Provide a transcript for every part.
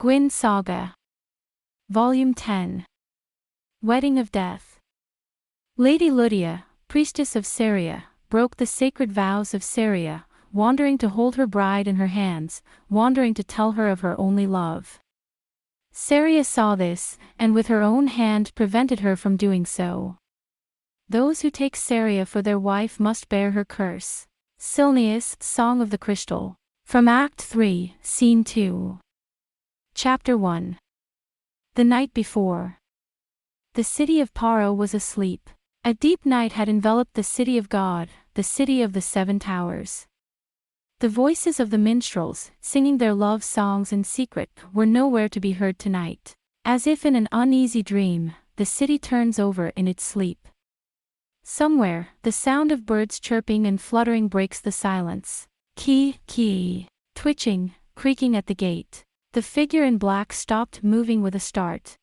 Guin Saga. Volume 10. Wedding of Death. Lady Lydia, priestess of Saria, broke the sacred vows of Saria, wandering to hold her bride in her hands, wandering to tell her of her only love. Saria saw this, and with her own hand prevented her from doing so. Those who take Saria for their wife must bear her curse. Silnius, Song of the Crystal. From Act 3, Scene 2. Chapter 1. The night before. The city of Paro was asleep. A deep night had enveloped the city of God, the city of the seven towers. The voices of the minstrels, singing their love songs in secret, were nowhere to be heard tonight. As if in an uneasy dream, the city turns over in its sleep. Somewhere, the sound of birds chirping and fluttering breaks the silence. Key, twitching, creaking at the gate. The figure in black stopped moving with a start.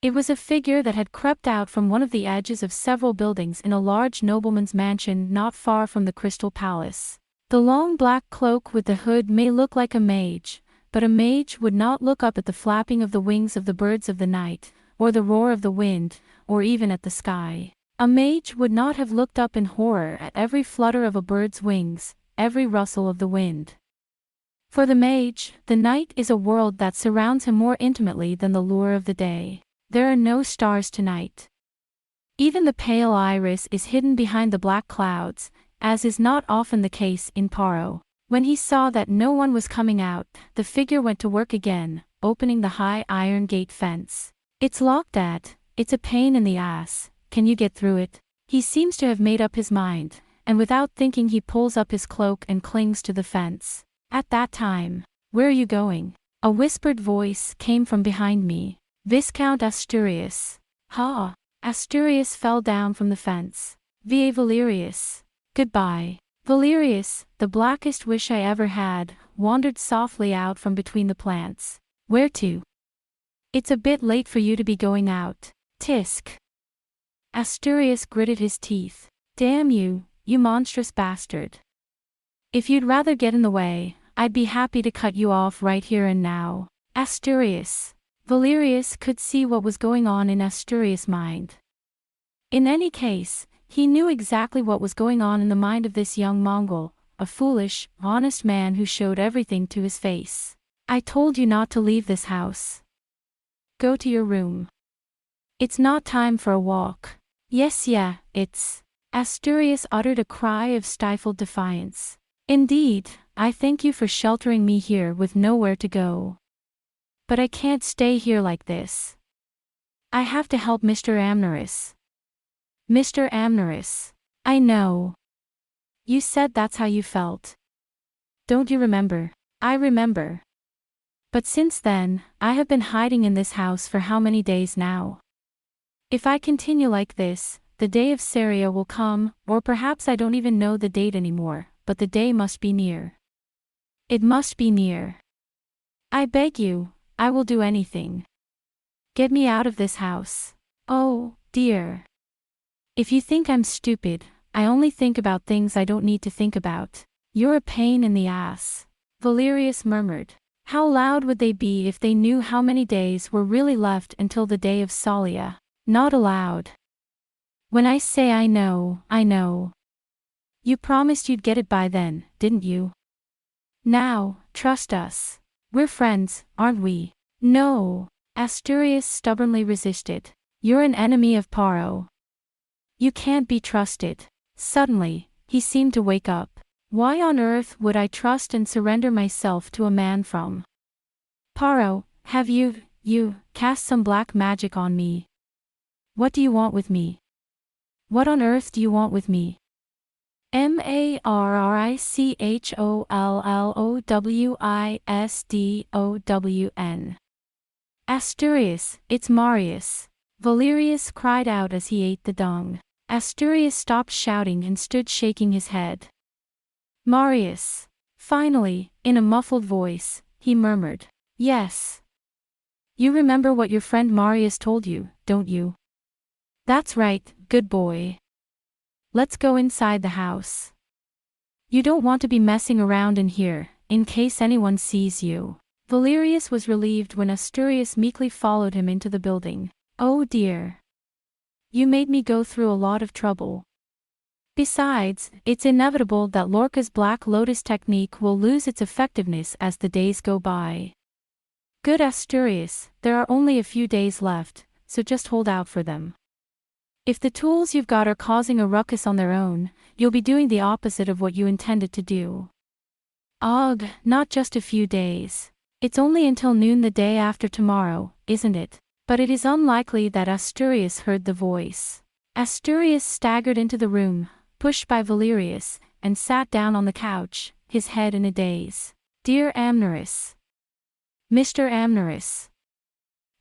It was a figure that had crept out from one of the edges of several buildings in a large nobleman's mansion not far from the Crystal Palace. The long black cloak with the hood may look like a mage, but a mage would not look up at the flapping of the wings of the birds of the night, or the roar of the wind, or even at the sky. A mage would not have looked up in horror at every flutter of a bird's wings, every rustle of the wind. For the mage, the night is a world that surrounds him more intimately than the lure of the day. There are no stars tonight. Even the pale iris is hidden behind the black clouds, as is not often the case in Paro. When he saw that no one was coming out, the figure went to work again, opening the high iron gate fence. It's locked it's a pain in the ass, can you get through it? He seems to have made up his mind, and without thinking he pulls up his cloak and clings to the fence. At that time, "Where are you going?" a whispered voice came from behind me. "Viscount Asturias." Ha! Asturias fell down from the fence. "Va Valerius." Goodbye. Valerius, the blackest wish I ever had, wandered softly out from between the plants. "Where to?" "It's a bit late for you to be going out." Tisk. Asturias gritted his teeth. "Damn you, you monstrous bastard. If you'd rather get in the way, I'd be happy to cut you off right here and now." Asturias. Valerius could see what was going on in Asturias' mind. In any case, he knew exactly what was going on in the mind of this young Mongol, a foolish, honest man who showed everything to his face. "I told you not to leave this house. Go to your room. It's not time for a walk." "Yes, yeah, it's..." Asturias uttered a cry of stifled defiance. "Indeed, I thank you for sheltering me here with nowhere to go. But I can't stay here like this. I have to help Mr. Amneris." "Mr. Amneris. I know. You said that's how you felt. Don't you remember?" "I remember. But since then, I have been hiding in this house for how many days now? If I continue like this, the day of Saria will come, or perhaps I don't even know the date anymore, but the day must be near. It must be near. I beg you, I will do anything. Get me out of this house." "Oh, dear. If you think I'm stupid, I only think about things I don't need to think about." "You're a pain in the ass," Valerius murmured. How loud would they be if they knew how many days were really left until the day of Salia? Not aloud. "When I say I know, I know. You promised you'd get it by then, didn't you? Now, trust us. We're friends, aren't we?" "No." Asturias stubbornly resisted. "You're an enemy of Paro. You can't be trusted." Suddenly, he seemed to wake up. "Why on earth would I trust and surrender myself to a man from Paro? Have you cast some black magic on me? What do you want with me? What on earth do you want with me?" "Marricsdown. Asturias, it's Marius," Valerius cried out as he ate the dung. Asturias stopped shouting and stood shaking his head. "Marius." Finally, in a muffled voice, he murmured, "Yes. You remember what your friend Marius told you, don't you?" "That's right, good boy. Let's go inside the house. You don't want to be messing around in here, in case anyone sees you." Valerius was relieved when Asturias meekly followed him into the building. "Oh dear. You made me go through a lot of trouble. Besides, it's inevitable that Lorca's Black Lotus technique will lose its effectiveness as the days go by. Good Asturias, there are only a few days left, so just hold out for them. If the tools you've got are causing a ruckus on their own, you'll be doing the opposite of what you intended to do." "Ugh, not just a few days. It's only until noon the day after tomorrow, isn't it?" But it is unlikely that Asturias heard the voice. Asturias staggered into the room, pushed by Valerius, and sat down on the couch, his head in a daze. "Dear Amneris. Mr. Amneris.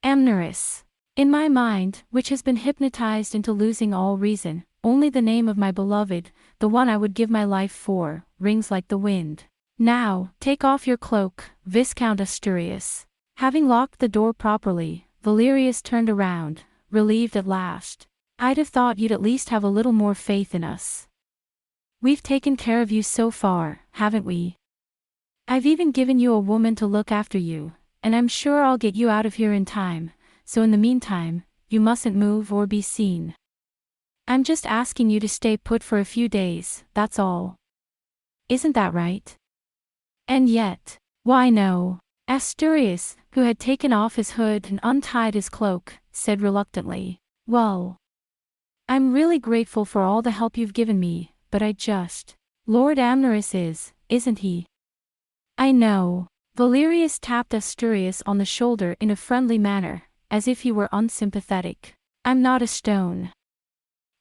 Amneris. In my mind, which has been hypnotized into losing all reason, only the name of my beloved, the one I would give my life for, rings like the wind. Now, take off your cloak, Viscount Asturias." Having locked the door properly, Valerius turned around, relieved at last. "I'd have thought you'd at least have a little more faith in us. We've taken care of you so far, haven't we? I've even given you a woman to look after you, and I'm sure I'll get you out of here in time, so in the meantime, you mustn't move or be seen. I'm just asking you to stay put for a few days, that's all. Isn't that right?" And yet, why no. Asturias, who had taken off his hood and untied his cloak, said reluctantly, "Well, I'm really grateful for all the help you've given me, but Lord Amneris isn't he?" "I know." Valerius tapped Asturias on the shoulder in a friendly manner, as if he were unsympathetic. "I'm not a stone.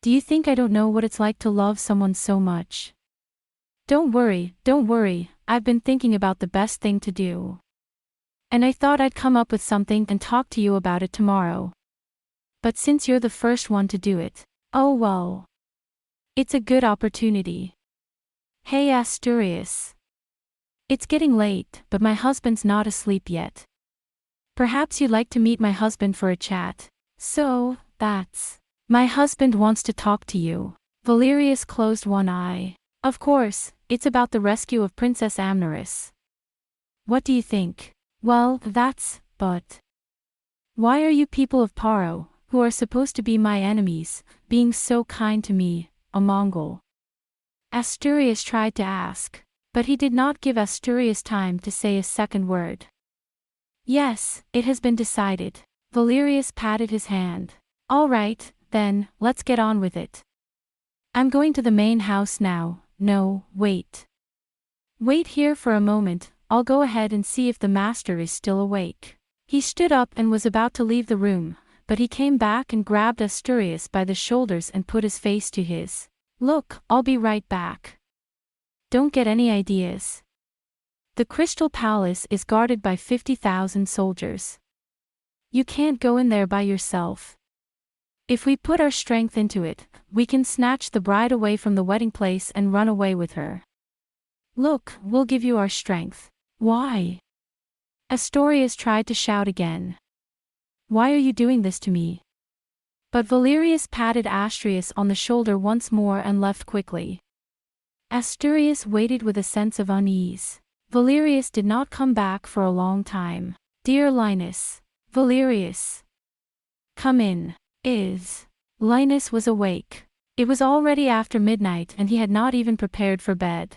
Do you think I don't know what it's like to love someone so much? Don't worry, I've been thinking about the best thing to do. And I thought I'd come up with something and talk to you about it tomorrow. But since you're the first one to do it, oh well. It's a good opportunity. Hey Asturias. It's getting late, but my husband's not asleep yet. Perhaps you'd like to meet my husband for a chat." "So, that's... My husband wants to talk to you." Valerius closed one eye. "Of course, it's about the rescue of Princess Amneris. What do you think?" "Well, but... Why are you people of Paro, who are supposed to be my enemies, being so kind to me, a Mongol?" Asturias tried to ask, but he did not give Asturias time to say a second word. "Yes, it has been decided." Valerius patted his hand. "All right, then, let's get on with it. I'm going to the main house now. No, wait. Wait here for a moment, I'll go ahead and see if the master is still awake." He stood up and was about to leave the room, but he came back and grabbed Asturias by the shoulders and put his face to his. "Look, I'll be right back. Don't get any ideas. The Crystal Palace is guarded by 50,000 soldiers. You can't go in there by yourself. If we put our strength into it, we can snatch the bride away from the wedding place and run away with her. Look, we'll give you our strength." "Why?" Asturias tried to shout again. "Why are you doing this to me?" But Valerius patted Asturias on the shoulder once more and left quickly. Asturias waited with a sense of unease. Valerius did not come back for a long time. "Dear Linus." "Valerius. Come in." Linus was awake. It was already after midnight and he had not even prepared for bed.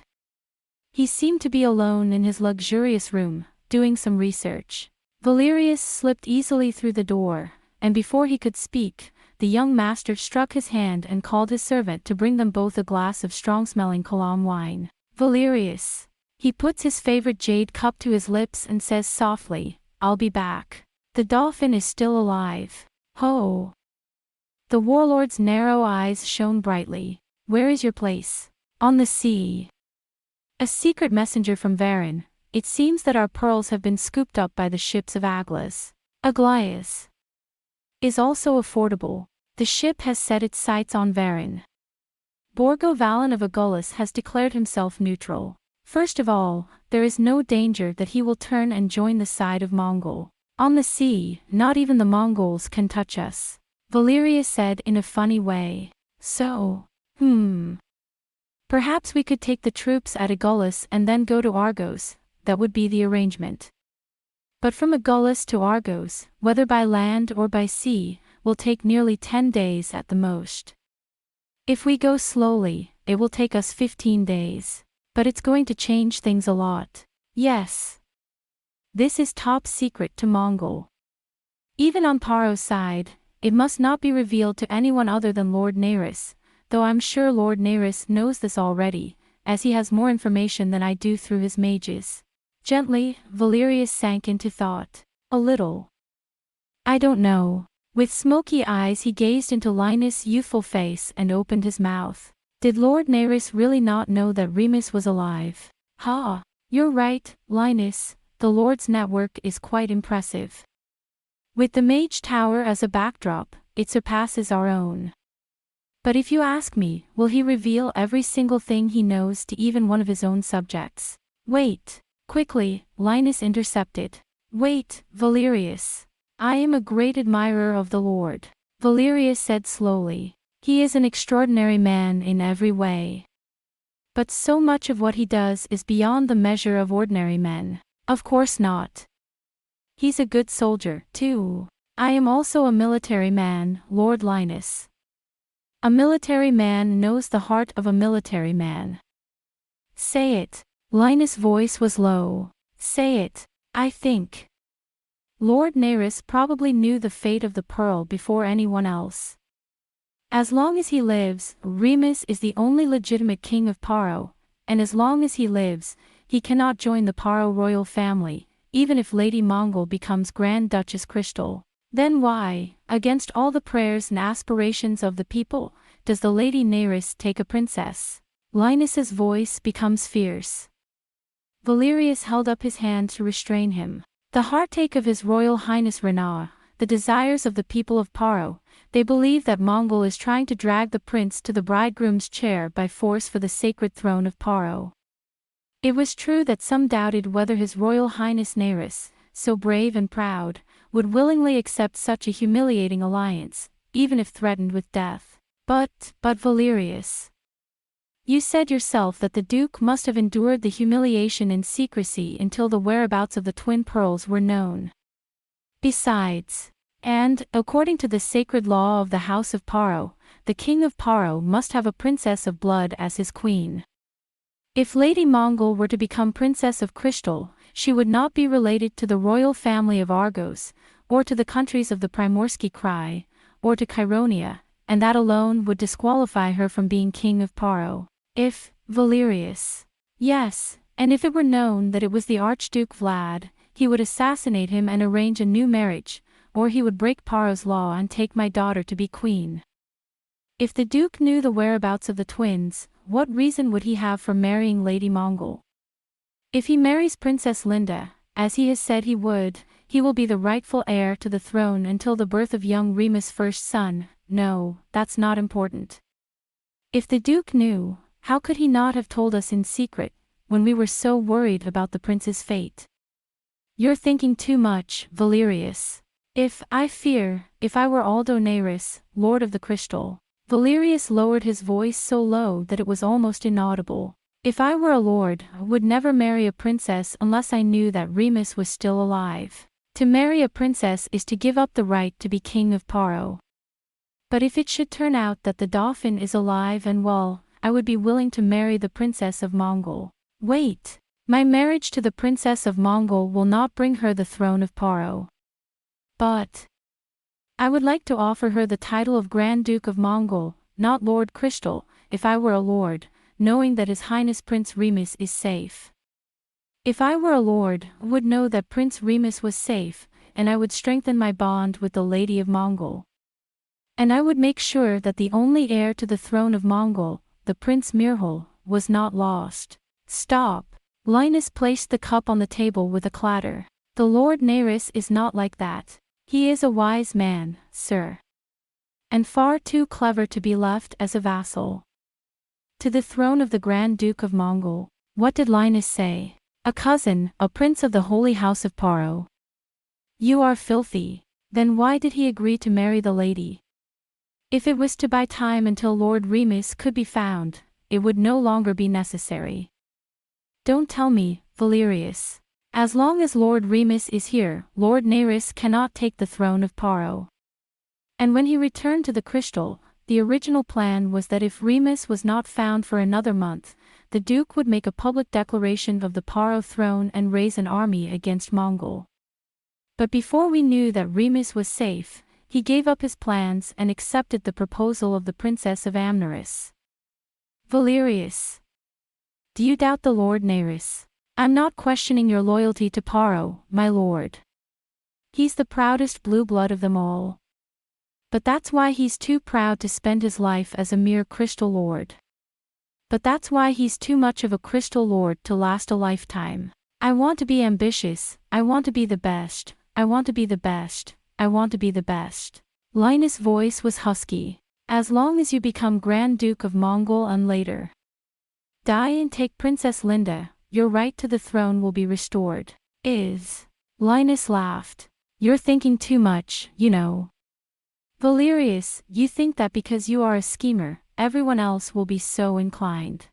He seemed to be alone in his luxurious room, doing some research. Valerius slipped easily through the door, and before he could speak, the young master struck his hand and called his servant to bring them both a glass of strong-smelling Cologne wine. "Valerius." He puts his favorite jade cup to his lips and says softly, "I'll be back. The dolphin is still alive." "Ho!" The warlord's narrow eyes shone brightly. "Where is your place?" "On the sea. A secret messenger from Varin. It seems that our pearls have been scooped up by the ships of Aglas. Aglaas is also affordable. The ship has set its sights on Varin. Borgo Valan of Agulhas has declared himself neutral. First of all, there is no danger that he will turn and join the side of Mongol. On the sea, not even the Mongols can touch us," Valerius said in a funny way. "So, perhaps we could take the troops at Agulhas and then go to Argos. That would be the arrangement." But from Agulhas to Argos, whether by land or by sea, will take nearly 10 days at the most. If we go slowly, it will take us 15 days. But it's going to change things a lot. Yes. This is top secret to Mongol. Even on Paro's side, it must not be revealed to anyone other than Lord Naris, though I'm sure Lord Naris knows this already, as he has more information than I do through his mages. Gently, Valerius sank into thought. A little. I don't know. With smoky eyes he gazed into Linus' youthful face and opened his mouth. Did Lord Naris really not know that Remus was alive? Ha! You're right, Linus, the Lord's network is quite impressive. With the Mage Tower as a backdrop, it surpasses our own. But if you ask me, will he reveal every single thing he knows to even one of his own subjects? Wait. Quickly, Linus intercepted. Wait, Valerius. I am a great admirer of the Lord, Valerius said slowly. He is an extraordinary man in every way. But so much of what he does is beyond the measure of ordinary men. Of course not. He's a good soldier, too. I am also a military man, Lord Linus. A military man knows the heart of a military man. Say it. Linus' voice was low. Say it. I think. Lord Naris probably knew the fate of the pearl before anyone else. As long as he lives, Remus is the only legitimate king of Paro, and as long as he lives, he cannot join the Paro royal family, even if Lady Mongol becomes Grand Duchess Crystal. Then why, against all the prayers and aspirations of the people, does the Lady Naris take a princess? Linus's voice becomes fierce. Valerius held up his hand to restrain him. The heartache of His Royal Highness Renaud, the desires of the people of Paro, they believe that Mongol is trying to drag the prince to the bridegroom's chair by force for the sacred throne of Paro. It was true that some doubted whether His Royal Highness Naris, so brave and proud, would willingly accept such a humiliating alliance, even if threatened with death. But Valerius. You said yourself that the Duke must have endured the humiliation in secrecy until the whereabouts of the twin pearls were known. Besides, and, according to the sacred law of the House of Paro, the King of Paro must have a princess of blood as his queen. If Lady Mongol were to become Princess of Crystal, she would not be related to the royal family of Argos, or to the countries of the Primorsky Krai, or to Chironia, and that alone would disqualify her from being King of Paro. If, Valerius. Yes, and if it were known that it was the Archduke Vlad, he would assassinate him and arrange a new marriage, or he would break Paro's law and take my daughter to be queen. If the Duke knew the whereabouts of the twins, what reason would he have for marrying Lady Mongol? If he marries Princess Linda, as he has said he would, he will be the rightful heir to the throne until the birth of young Remus' first son. No, that's not important. If the Duke knew, how could he not have told us in secret, when we were so worried about the prince's fate? You're thinking too much, Valerius. If I were Aldo Naris, Lord of the Crystal. Valerius lowered his voice so low that it was almost inaudible. If I were a lord, I would never marry a princess unless I knew that Remus was still alive. To marry a princess is to give up the right to be king of Paro. But if it should turn out that the Dauphin is alive and well, I would be willing to marry the Princess of Mongol. Wait. My marriage to the Princess of Mongol will not bring her the throne of Paro. But I would like to offer her the title of Grand Duke of Mongol, not Lord Crystal, if I were a lord, knowing that His Highness Prince Remus is safe. If I were a lord, I would know that Prince Remus was safe, and I would strengthen my bond with the Lady of Mongol. And I would make sure that the only heir to the throne of Mongol, the Prince Mirhol, was not lost. Stop. Linus placed the cup on the table with a clatter. The Lord Naris is not like that. He is a wise man, sir. And far too clever to be left as a vassal. To the throne of the Grand Duke of Mongol. What did Linus say? A cousin, a prince of the Holy House of Paro. You are filthy. Then why did he agree to marry the lady? If it was to buy time until Lord Remus could be found, it would no longer be necessary. Don't tell me, Valerius. As long as Lord Remus is here, Lord Nerys cannot take the throne of Paro. And when he returned to the crystal, the original plan was that if Remus was not found for another month, the Duke would make a public declaration of the Paro throne and raise an army against Mongol. But before we knew that Remus was safe, he gave up his plans and accepted the proposal of the Princess of Amneris. Valerius. Do you doubt the Lord Nerys? I'm not questioning your loyalty to Paro, my lord. He's the proudest blue blood of them all. But that's why he's too proud to spend his life as a mere crystal lord. But that's why he's too much of a crystal lord to last a lifetime. I want to be ambitious, I want to be the best, I want to be the best, I want to be the best. Linus' voice was husky. As long as you become Grand Duke of Mongol and later die and take Princess Linda, your right to the throne will be restored. Linus laughed. You're thinking too much, you know. Valerius, you think that because you are a schemer, everyone else will be so inclined.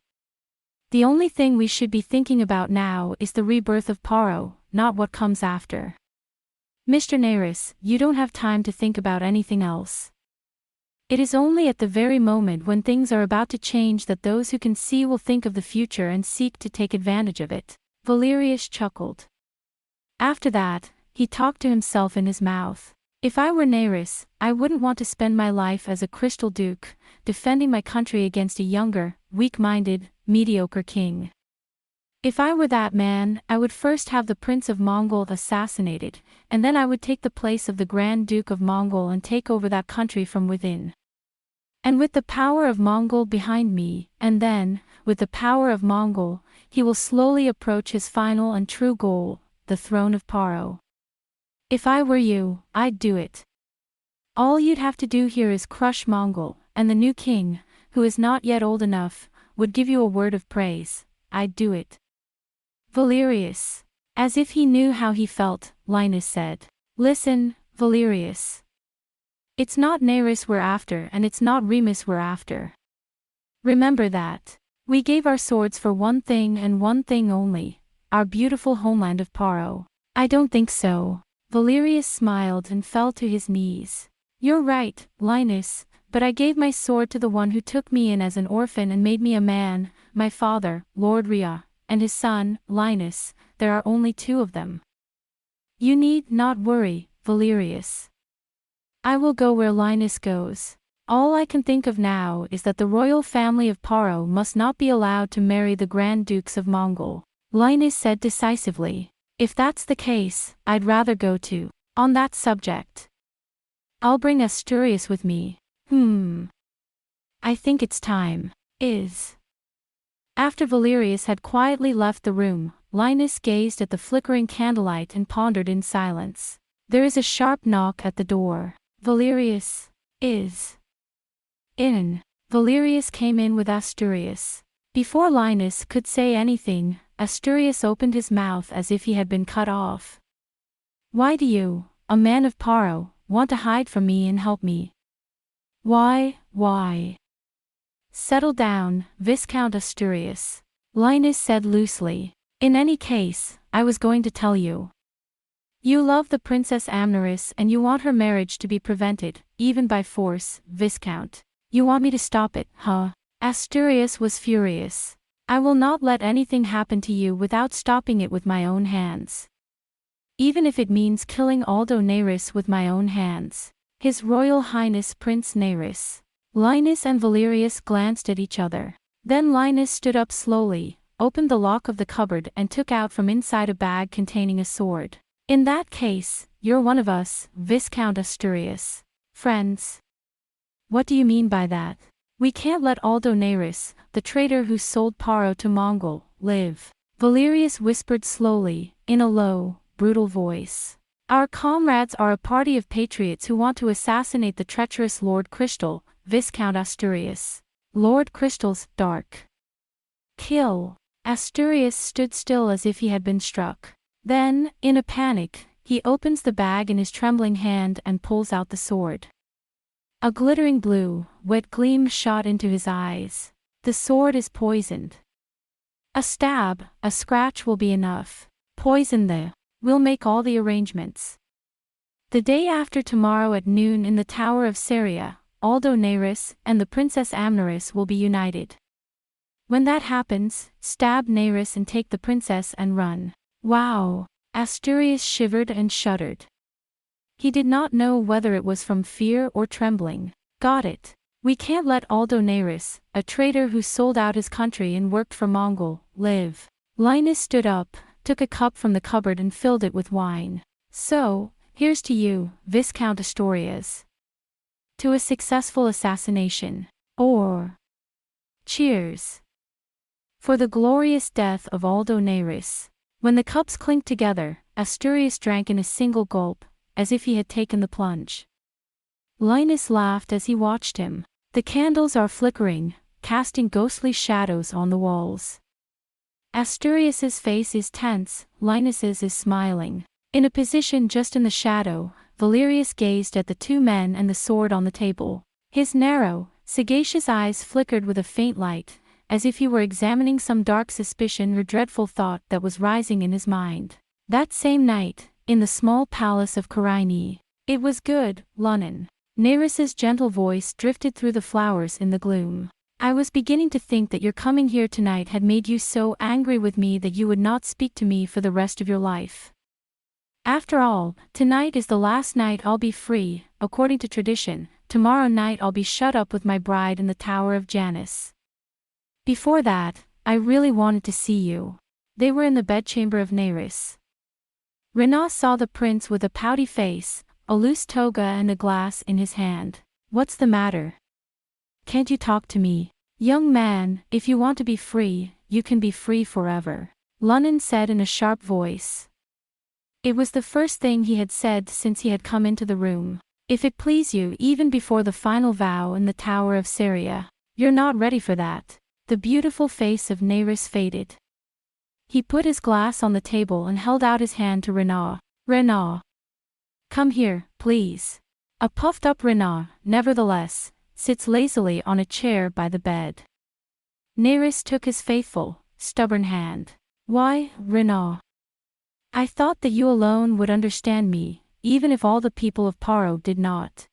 The only thing we should be thinking about now is the rebirth of Paro, not what comes after. Mr. Nerys, you don't have time to think about anything else. It is only at the very moment when things are about to change that those who can see will think of the future and seek to take advantage of it. Valerius chuckled. After that, he talked to himself in his mouth. If I were Nerys, I wouldn't want to spend my life as a crystal duke, defending my country against a younger, weak-minded, mediocre king. If I were that man, I would first have the Prince of Mongol assassinated, and then I would take the place of the Grand Duke of Mongol and take over that country from within. And with the power of Mongol behind me, and then, with the power of Mongol, he will slowly approach his final and true goal, the throne of Paro. If I were you, I'd do it. All you'd have to do here is crush Mongol, and the new king, who is not yet old enough, would give you a word of praise. I'd do it. Valerius. As if he knew how he felt, Linus said. Listen, Valerius. It's not Nerys we're after and it's not Remus we're after. Remember that. We gave our swords for one thing and one thing only, our beautiful homeland of Paro. I don't think so. Valerius smiled and fell to his knees. You're right, Linus, but I gave my sword to the one who took me in as an orphan and made me a man, my father, Lord Rhea, and his son, Linus. There are only two of them. You need not worry, Valerius. I will go where Linus goes. All I can think of now is that the royal family of Paro must not be allowed to marry the Grand Dukes of Mongol. Linus said decisively. If that's the case, I'd rather go to. On that subject. I'll bring Asturias with me. I think it's time. After Valerius had quietly left the room, Linus gazed at the flickering candlelight and pondered in silence. There is a sharp knock at the door. Valerius is in. Valerius came in with Asturias. Before Linus could say anything, Asturias opened his mouth as if he had been cut off. Why do you, a man of Paro, want to hide from me and help me? Why? Settle down, Viscount Asturias. Linus said loosely. In any case, I was going to tell you. You love the Princess Amneris and you want her marriage to be prevented, even by force, Viscount. You want me to stop it, huh? Asturias was furious. I will not let anything happen to you without stopping it with my own hands. Even if it means killing Aldo Nerys with my own hands. His Royal Highness Prince Nerys. Linus and Valerius glanced at each other. Then Linus stood up slowly, opened the lock of the cupboard and took out from inside a bag containing a sword. In that case, you're one of us, Viscount Asturias. Friends. What do you mean by that? We can't let Aldo Nerys, the traitor who sold Paro to Mongol, live. Valerius whispered slowly, in a low, brutal voice. Our comrades are a party of patriots who want to assassinate the treacherous Lord Crystal, Viscount Asturias. Lord Crystal's dark kill. Asturias stood still as if he had been struck. Then, in a panic, he opens the bag in his trembling hand and pulls out the sword. A glittering blue, wet gleam shot into his eyes. The sword is poisoned. A stab, a scratch will be enough. Poison the. We'll make all the arrangements. The day after tomorrow at noon in the Tower of Seria, Aldo Neyris and the Princess Amneris will be united. When that happens, stab Neyris and take the princess and run. Wow! Asturias shivered and shuddered. He did not know whether it was from fear or trembling. Got it. We can't let Aldo Neyris, a traitor who sold out his country and worked for Mongol, live. Linus stood up, took a cup from the cupboard and filled it with wine. So, here's to you, Viscount Asturias. To a successful assassination. Or. Cheers. For the glorious death of Aldo Neyris. When the cups clinked together, Asturias drank in a single gulp, as if he had taken the plunge. Linus laughed as he watched him. The candles are flickering, casting ghostly shadows on the walls. Asturias's face is tense, Linus's is smiling. In a position just in the shadow, Valerius gazed at the two men and the sword on the table. His narrow, sagacious eyes flickered with a faint light, as if he were examining some dark suspicion or dreadful thought that was rising in his mind. That same night, in the small palace of Karaini. It was good, Lunnan. Neyris's gentle voice drifted through the flowers in the gloom. I was beginning to think that your coming here tonight had made you so angry with me that you would not speak to me for the rest of your life. After all, tonight is the last night I'll be free, according to tradition. Tomorrow night I'll be shut up with my bride in the Tower of Janus. Before that, I really wanted to see you. They were in the bedchamber of Neyris. Renaud saw the prince with a pouty face, a loose toga and a glass in his hand. What's the matter? Can't you talk to me? Young man, if you want to be free, you can be free forever. Lunnan said in a sharp voice. It was the first thing he had said since he had come into the room. If it please you, even before the final vow in the Tower of Seria. You're not ready for that. The beautiful face of Neyris faded. He put his glass on the table and held out his hand to Renaud. Renaud. Come here, please. A puffed-up Renaud, nevertheless, sits lazily on a chair by the bed. Neyris took his faithful, stubborn hand. Why, Renaud? I thought that you alone would understand me, even if all the people of Paro did not.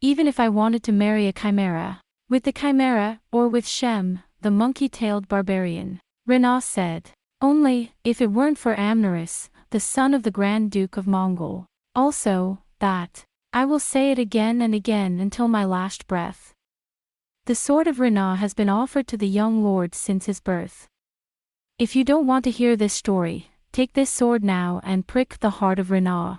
Even if I wanted to marry a chimera. With the chimera, or with Shem, the monkey-tailed barbarian. Renaud said. Only, if it weren't for Amneris, the son of the Grand Duke of Mongol. Also, that. I will say it again and again until my last breath. The sword of Renaud has been offered to the young lord since his birth. If you don't want to hear this story, take this sword now and prick the heart of Renaud.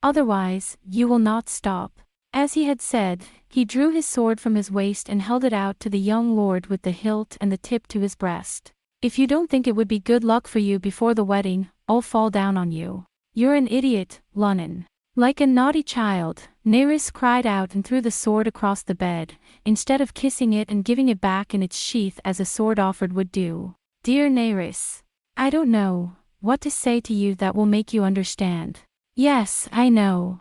Otherwise, you will not stop. As he had said, he drew his sword from his waist and held it out to the young lord with the hilt and the tip to his breast. If you don't think it would be good luck for you before the wedding, I'll fall down on you. You're an idiot, Lunnan. Like a naughty child, Neyris cried out and threw the sword across the bed, instead of kissing it and giving it back in its sheath as a sword offered would do. Dear Neyris, I don't know what to say to you that will make you understand. Yes, I know.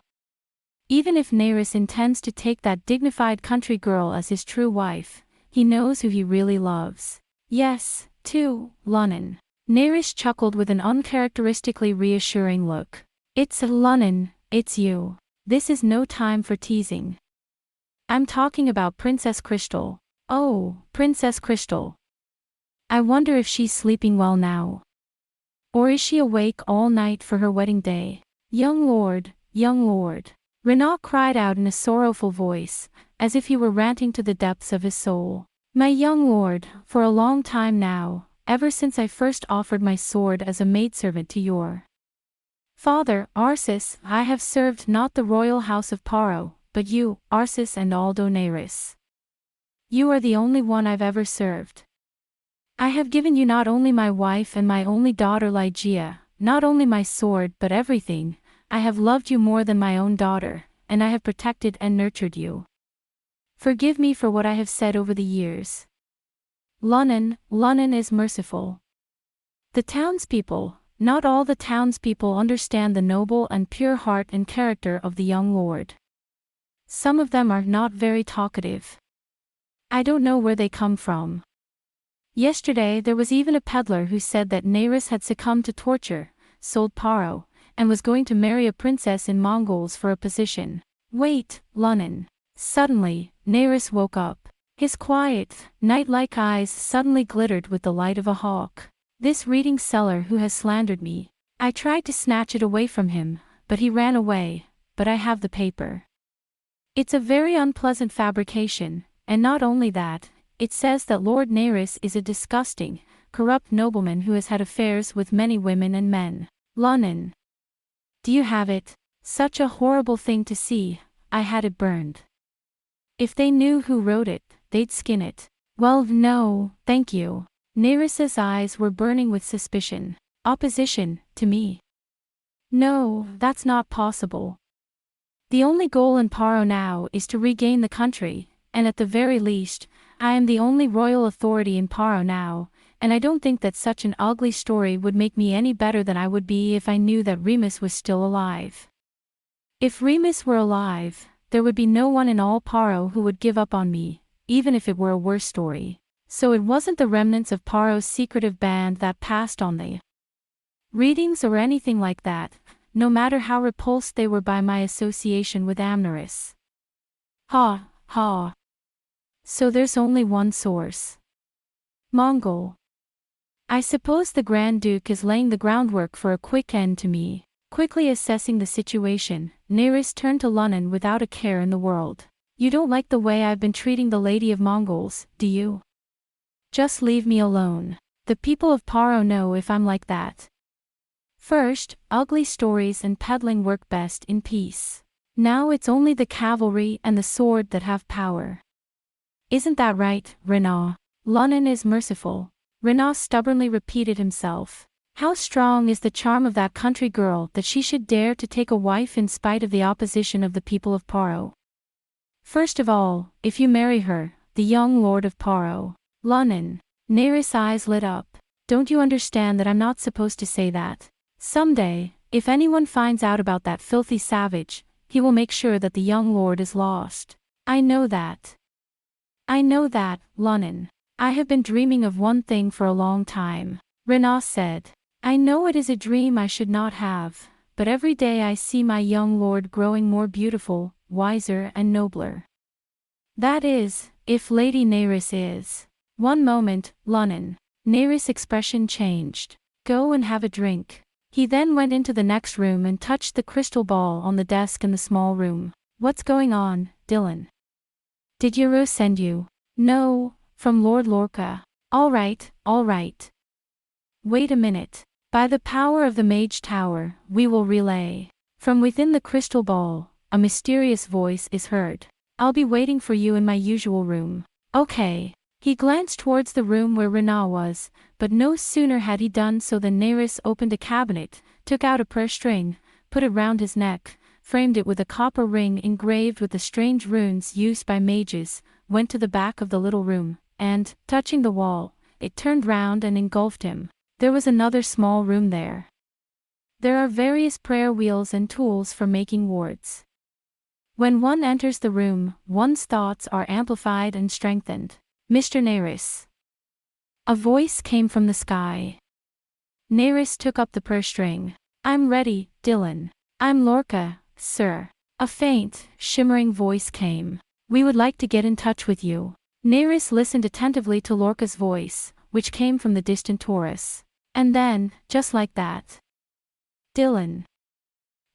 Even if Neyris intends to take that dignified country girl as his true wife, he knows who he really loves. Yes, too, Lunnan. Neyris chuckled with an uncharacteristically reassuring look. It's Lunnan, it's you. This is no time for teasing. I'm talking about Princess Crystal. Oh, Princess Crystal. I wonder if she's sleeping well now. Or is she awake all night for her wedding day? Young lord, young lord. Renaud cried out in a sorrowful voice, as if he were ranting to the depths of his soul. My young lord, for a long time now, ever since I first offered my sword as a maidservant to your father, Arsis, I have served not the royal house of Paro, but you, Arsis and Aldo Neyris. You are the only one I've ever served. I have given you not only my wife and my only daughter Ligeia, not only my sword but everything. I have loved you more than my own daughter, and I have protected and nurtured you. Forgive me for what I have said over the years. Lunnan is merciful. The townspeople, not all the townspeople understand the noble and pure heart and character of the young lord. Some of them are not very talkative. I don't know where they come from. Yesterday there was even a peddler who said that Naris had succumbed to torture, sold Paro, and was going to marry a princess in Mongols for a position. Wait, Lunnan. Suddenly, Naris woke up. His quiet, night-like eyes suddenly glittered with the light of a hawk. This reading seller who has slandered me. I tried to snatch it away from him, but he ran away, but I have the paper. It's a very unpleasant fabrication, and not only that, it says that Lord Naris is a disgusting, corrupt nobleman who has had affairs with many women and men. Lunnan. Do you have it? Such a horrible thing to see, I had it burned. If they knew who wrote it, they'd skin it. Well, no, thank you. Naris's eyes were burning with suspicion. Opposition, to me. No, that's not possible. The only goal in Paro now is to regain the country, and at the very least, I am the only royal authority in Paro now, and I don't think that such an ugly story would make me any better than I would be if I knew that Remus was still alive. If Remus were alive, there would be no one in all Paro who would give up on me, even if it were a worse story. So it wasn't the remnants of Paro's secretive band that passed on the readings or anything like that, no matter how repulsed they were by my association with Amneris. Ha, ha. So there's only one source. Mongol. I suppose the Grand Duke is laying the groundwork for a quick end to me. Quickly assessing the situation, Naris turned to Lunnan without a care in the world. You don't like the way I've been treating the Lady of Mongols, do you? Just leave me alone. The people of Paro know if I'm like that. First, ugly stories and peddling work best in peace. Now it's only the cavalry and the sword that have power. Isn't that right, Renaud? Lunnan is merciful. Renaud stubbornly repeated himself. How strong is the charm of that country girl that she should dare to take a wife in spite of the opposition of the people of Paro? First of all, if you marry her, the young lord of Paro. Lunnan. Naris' eyes lit up. Don't you understand that I'm not supposed to say that? Someday, if anyone finds out about that filthy savage, he will make sure that the young lord is lost. I know that. I know that, Lunnan. I have been dreaming of one thing for a long time. Renaud said. I know it is a dream I should not have, but every day I see my young lord growing more beautiful, wiser and nobler. That is, if Lady Naris is. One moment, Lunnan. Naris' expression changed. Go and have a drink. He then went into the next room and touched the crystal ball on the desk in the small room. What's going on, Dylan? Did Aurra send you? No, from Lord Lorca. All right, all right. Wait a minute. By the power of the Mage Tower, we will relay. From within the crystal ball, a mysterious voice is heard. I'll be waiting for you in my usual room. Okay. He glanced towards the room where Renaud was, but no sooner had he done so than Naris opened a cabinet, took out a prayer string, put it round his neck, framed it with a copper ring engraved with the strange runes used by mages, went to the back of the little room, and, touching the wall, it turned round and engulfed him. There was another small room there. There are various prayer wheels and tools for making wards. When one enters the room, one's thoughts are amplified and strengthened. Mr. Naris. A voice came from the sky. Naris took up the prayer string. I'm ready, Dylan. I'm Lorca, sir. A faint, shimmering voice came. We would like to get in touch with you. Naris listened attentively to Lorca's voice, which came from the distant Taurus. And then, just like that. Dylan.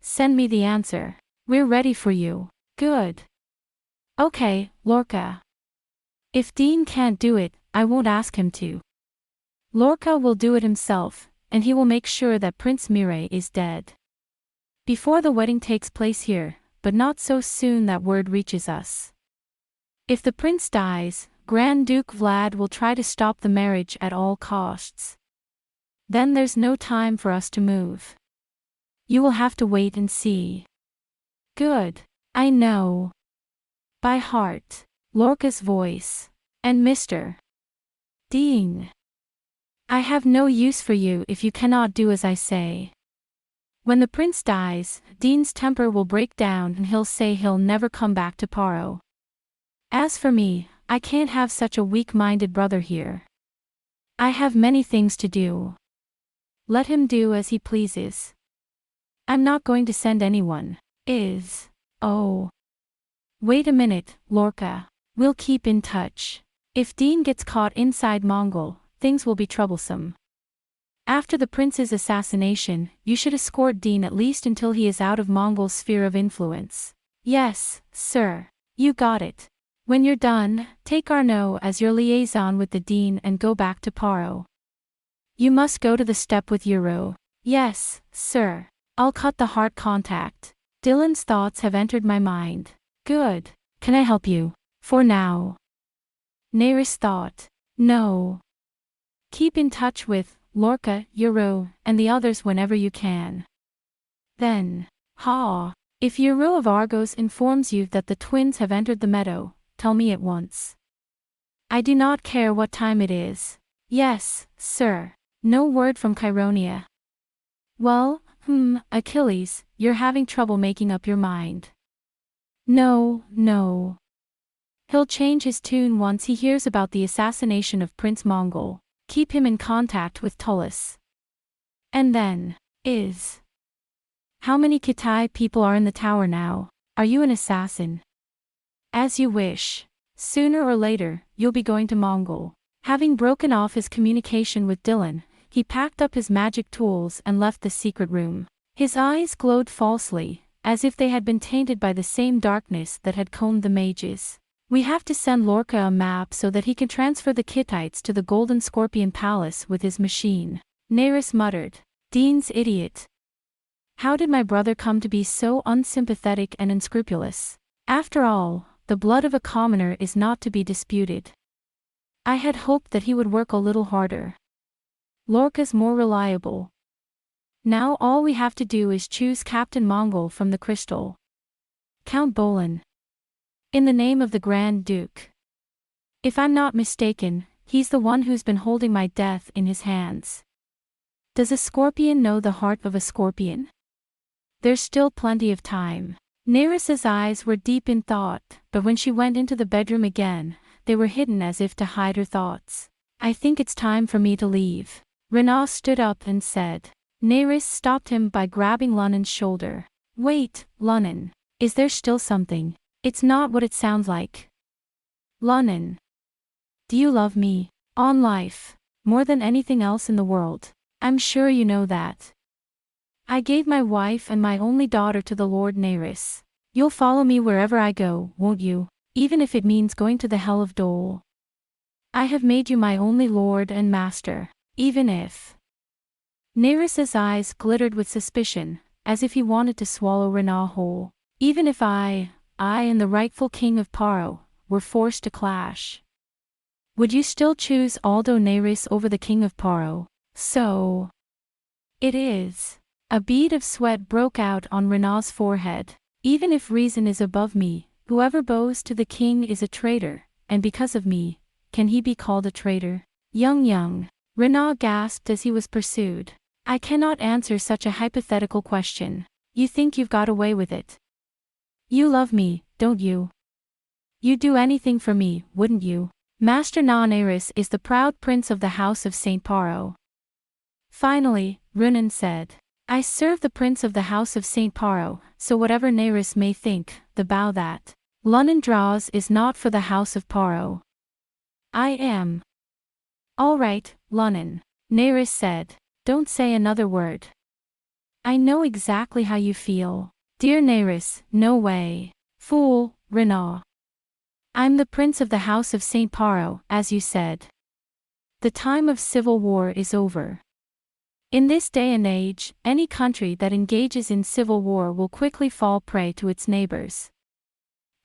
Send me the answer. We're ready for you. Good. Okay, Lorca. If Dean can't do it, I won't ask him to. Lorca will do it himself, and he will make sure that Prince Mireille is dead. Before the wedding takes place here, but not so soon that word reaches us. If the prince dies, Grand Duke Vlad will try to stop the marriage at all costs. Then there's no time for us to move. You will have to wait and see. Good. I know. By heart. Lorca's voice. And Mr. Dean. I have no use for you if you cannot do as I say. When the prince dies, Dean's temper will break down and he'll say he'll never come back to Paro. As for me, I can't have such a weak-minded brother here. I have many things to do. Let him do as he pleases. I'm not going to send anyone. Oh. Wait a minute, Lorca. We'll keep in touch. If Dean gets caught inside Mongol, things will be troublesome. After the prince's assassination, you should escort Dean at least until he is out of Mongol's sphere of influence. Yes, sir. You got it. When you're done, take Arnaud as your liaison with the Dean and go back to Paro. You must go to the steppe with Euro. Yes, sir. I'll cut the heart contact. Dylan's thoughts have entered my mind. Good. Can I help you? For now. Nerys thought. No. Keep in touch with Lorca, Euro, and the others whenever you can. Then. If Euro of Argos informs you that the twins have entered the meadow, tell me at once. I do not care what time it is. Yes, sir. No word from Chironia. Well, Achilles, you're having trouble making up your mind. No. He'll change his tune once he hears about the assassination of Prince Mongol. Keep him in contact with Tullus. And then, How many Kitai people are in the tower now? Are you an assassin? As you wish. Sooner or later, you'll be going to Mongol. Having broken off his communication with Dylan, he packed up his magic tools and left the secret room. His eyes glowed falsely, as if they had been tainted by the same darkness that had combed the mages. We have to send Lorca a map so that he can transfer the Kittites to the Golden Scorpion Palace with his machine. Nerys muttered. Dean's idiot. How did my brother come to be so unsympathetic and unscrupulous? After all, the blood of a commoner is not to be disputed. I had hoped that he would work a little harder. Lorca's more reliable. Now all we have to do is choose Captain Mongol from the crystal. Count Bolin. In the name of the Grand Duke. If I'm not mistaken, he's the one who's been holding my death in his hands. Does a scorpion know the heart of a scorpion? There's still plenty of time. Nerys's eyes were deep in thought, but when she went into the bedroom again, they were hidden as if to hide her thoughts. I think it's time for me to leave. Renaud stood up and said. Nerys stopped him by grabbing Lunnon's shoulder. Wait, Lunnon. Is there still something? It's not what it sounds like. Lunnon. Do you love me? On life. More than anything else in the world. I'm sure you know that. I gave my wife and my only daughter to the Lord Nerys. You'll follow me wherever I go, won't you? Even if it means going to the Hell of Dole. I have made you my only lord and master. Even if. Nerys's eyes glittered with suspicion, as if he wanted to swallow Renaud whole. Even if I and the rightful king of Paro, were forced to clash. Would you still choose Aldo Nerys over the king of Paro? So. It is. A bead of sweat broke out on Renaud's forehead. Even if reason is above me, whoever bows to the king is a traitor, and because of me, can he be called a traitor? Young. Renaud gasped as he was pursued. I cannot answer such a hypothetical question. You think you've got away with it. You love me, don't you? You'd do anything for me, wouldn't you? Master Nerys is the proud prince of the house of St. Paro. Finally, Runan said. I serve the prince of the house of St. Paro, so whatever Nerys may think, the bow that Lunnon draws is not for the house of Paro. I am. All right, Lunnon. Nerys said. Don't say another word. I know exactly how you feel. Dear Nerys, no way. Fool, Renaud. I'm the prince of the house of St. Paro, as you said. The time of civil war is over. In this day and age, any country that engages in civil war will quickly fall prey to its neighbors.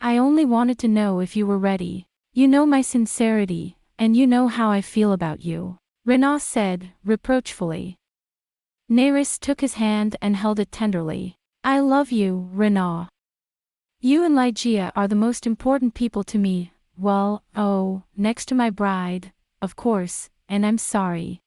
I only wanted to know if you were ready. You know my sincerity, and you know how I feel about you. Renaud said, reproachfully. Nerys took his hand and held it tenderly. I love you, Renaud. You and Ligeia are the most important people to me, well, next to my bride, of course, and I'm sorry.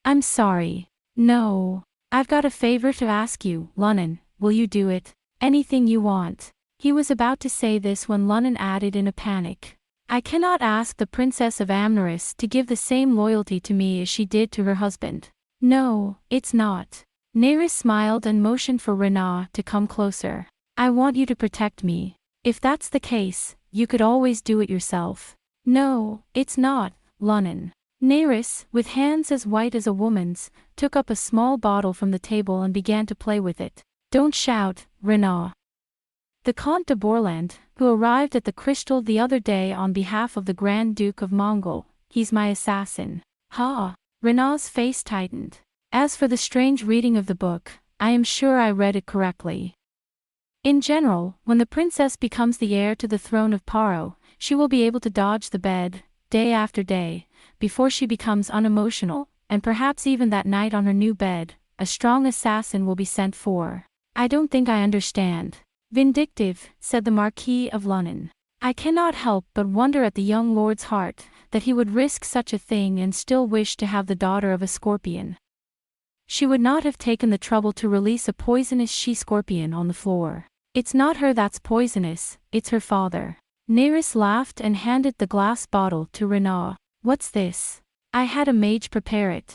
I'm sorry. No. I've got a favor to ask you, Lunnon, will you do it? Anything you want. He was about to say this when Lunnon added in a panic. I cannot ask the Princess of Amneris to give the same loyalty to me as she did to her husband. No, it's not. Nerys smiled and motioned for Rena to come closer. I want you to protect me. If that's the case, you could always do it yourself. No, it's not, Lunnan. Nerys, with hands as white as a woman's, took up a small bottle from the table and began to play with it. Don't shout, Rena. The Comte de Borland, who arrived at the Crystal the other day on behalf of the Grand Duke of Mongol, he's my assassin. Ha! Rena's face tightened. As for the strange reading of the book, I am sure I read it correctly. In general, when the princess becomes the heir to the throne of Paro, she will be able to dodge the bed, day after day, before she becomes unemotional, and perhaps even that night on her new bed, a strong assassin will be sent for. I don't think I understand. Vindictive, said the Marquis of Lunnan. I cannot help but wonder at the young lord's heart, that he would risk such a thing and still wish to have the daughter of a scorpion. She would not have taken the trouble to release a poisonous she-scorpion on the floor. It's not her that's poisonous, it's her father. Nerys laughed and handed the glass bottle to Rena. What's this? I had a mage prepare it.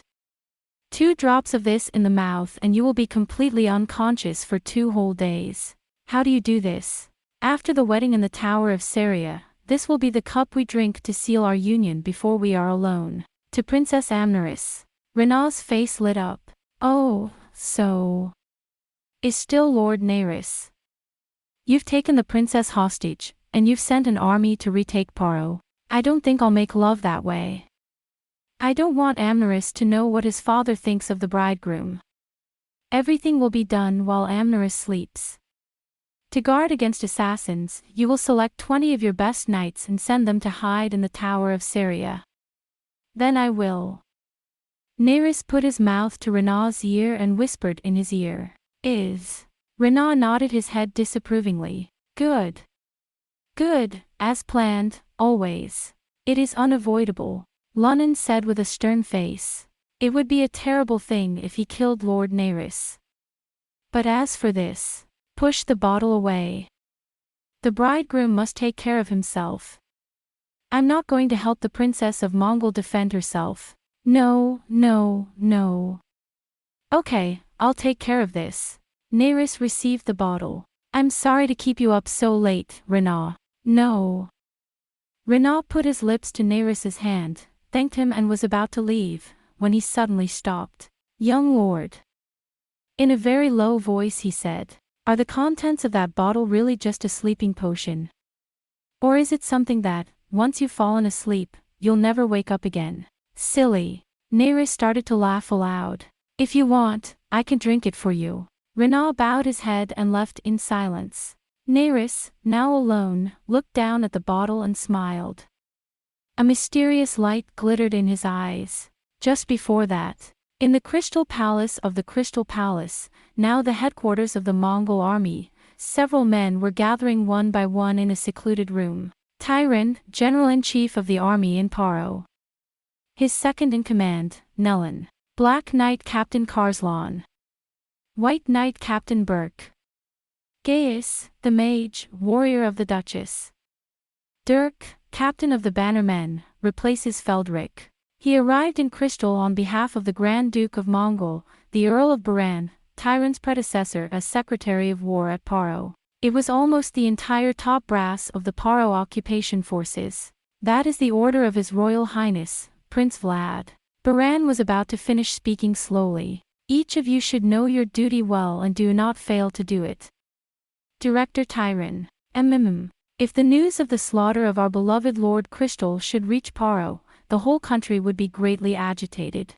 2 drops of this in the mouth and you will be completely unconscious for 2 whole days. How do you do this? After the wedding in the Tower of Seria, this will be the cup we drink to seal our union before we are alone. To Princess Amneris. Rena's face lit up. Oh, so... is still Lord Nerys. You've taken the princess hostage, and you've sent an army to retake Paro. I don't think I'll make love that way. I don't want Amneris to know what his father thinks of the bridegroom. Everything will be done while Amneris sleeps. To guard against assassins, you will select 20 of your best knights and send them to hide in the Tower of Seria. Then I will. Nerys put his mouth to Rena's ear and whispered in his ear. Rena nodded his head disapprovingly. Good. Good, as planned, always. It is unavoidable, Lunnan said with a stern face. It would be a terrible thing if he killed Lord Nerys. But as for this, push the bottle away. The bridegroom must take care of himself. I'm not going to help the Princess of Mongol defend herself. No, no, no. Okay, I'll take care of this. Nerys received the bottle. I'm sorry to keep you up so late, Rena. No. Rena put his lips to Nerys's hand, thanked him and was about to leave, when he suddenly stopped. Young lord. In a very low voice he said, are the contents of that bottle really just a sleeping potion? Or is it something that, once you've fallen asleep, you'll never wake up again? Silly. Nerys started to laugh aloud. If you want, I can drink it for you. Rena bowed his head and left in silence. Nerys, now alone, looked down at the bottle and smiled. A mysterious light glittered in his eyes. Just before that, in the Crystal Palace of the Crystal Palace, now the headquarters of the Mongol army, several men were gathering one by one in a secluded room. Tyron, General-in-Chief of the army in Paro. His second-in-command, Nellin. Black Knight Captain Karslan. White Knight Captain Burke. Gaius, the mage, warrior of the Duchess. Dirk, captain of the Bannermen, replaces Feldric. He arrived in Crystal on behalf of the Grand Duke of Mongol, the Earl of Baran, Tyron's predecessor as Secretary of War at Paro. It was almost the entire top brass of the Paro occupation forces. That is the order of His Royal Highness, Prince Vlad. Baran was about to finish speaking slowly. Each of you should know your duty well and do not fail to do it. Director Tyron. If the news of the slaughter of our beloved Lord Crystal should reach Paro, the whole country would be greatly agitated.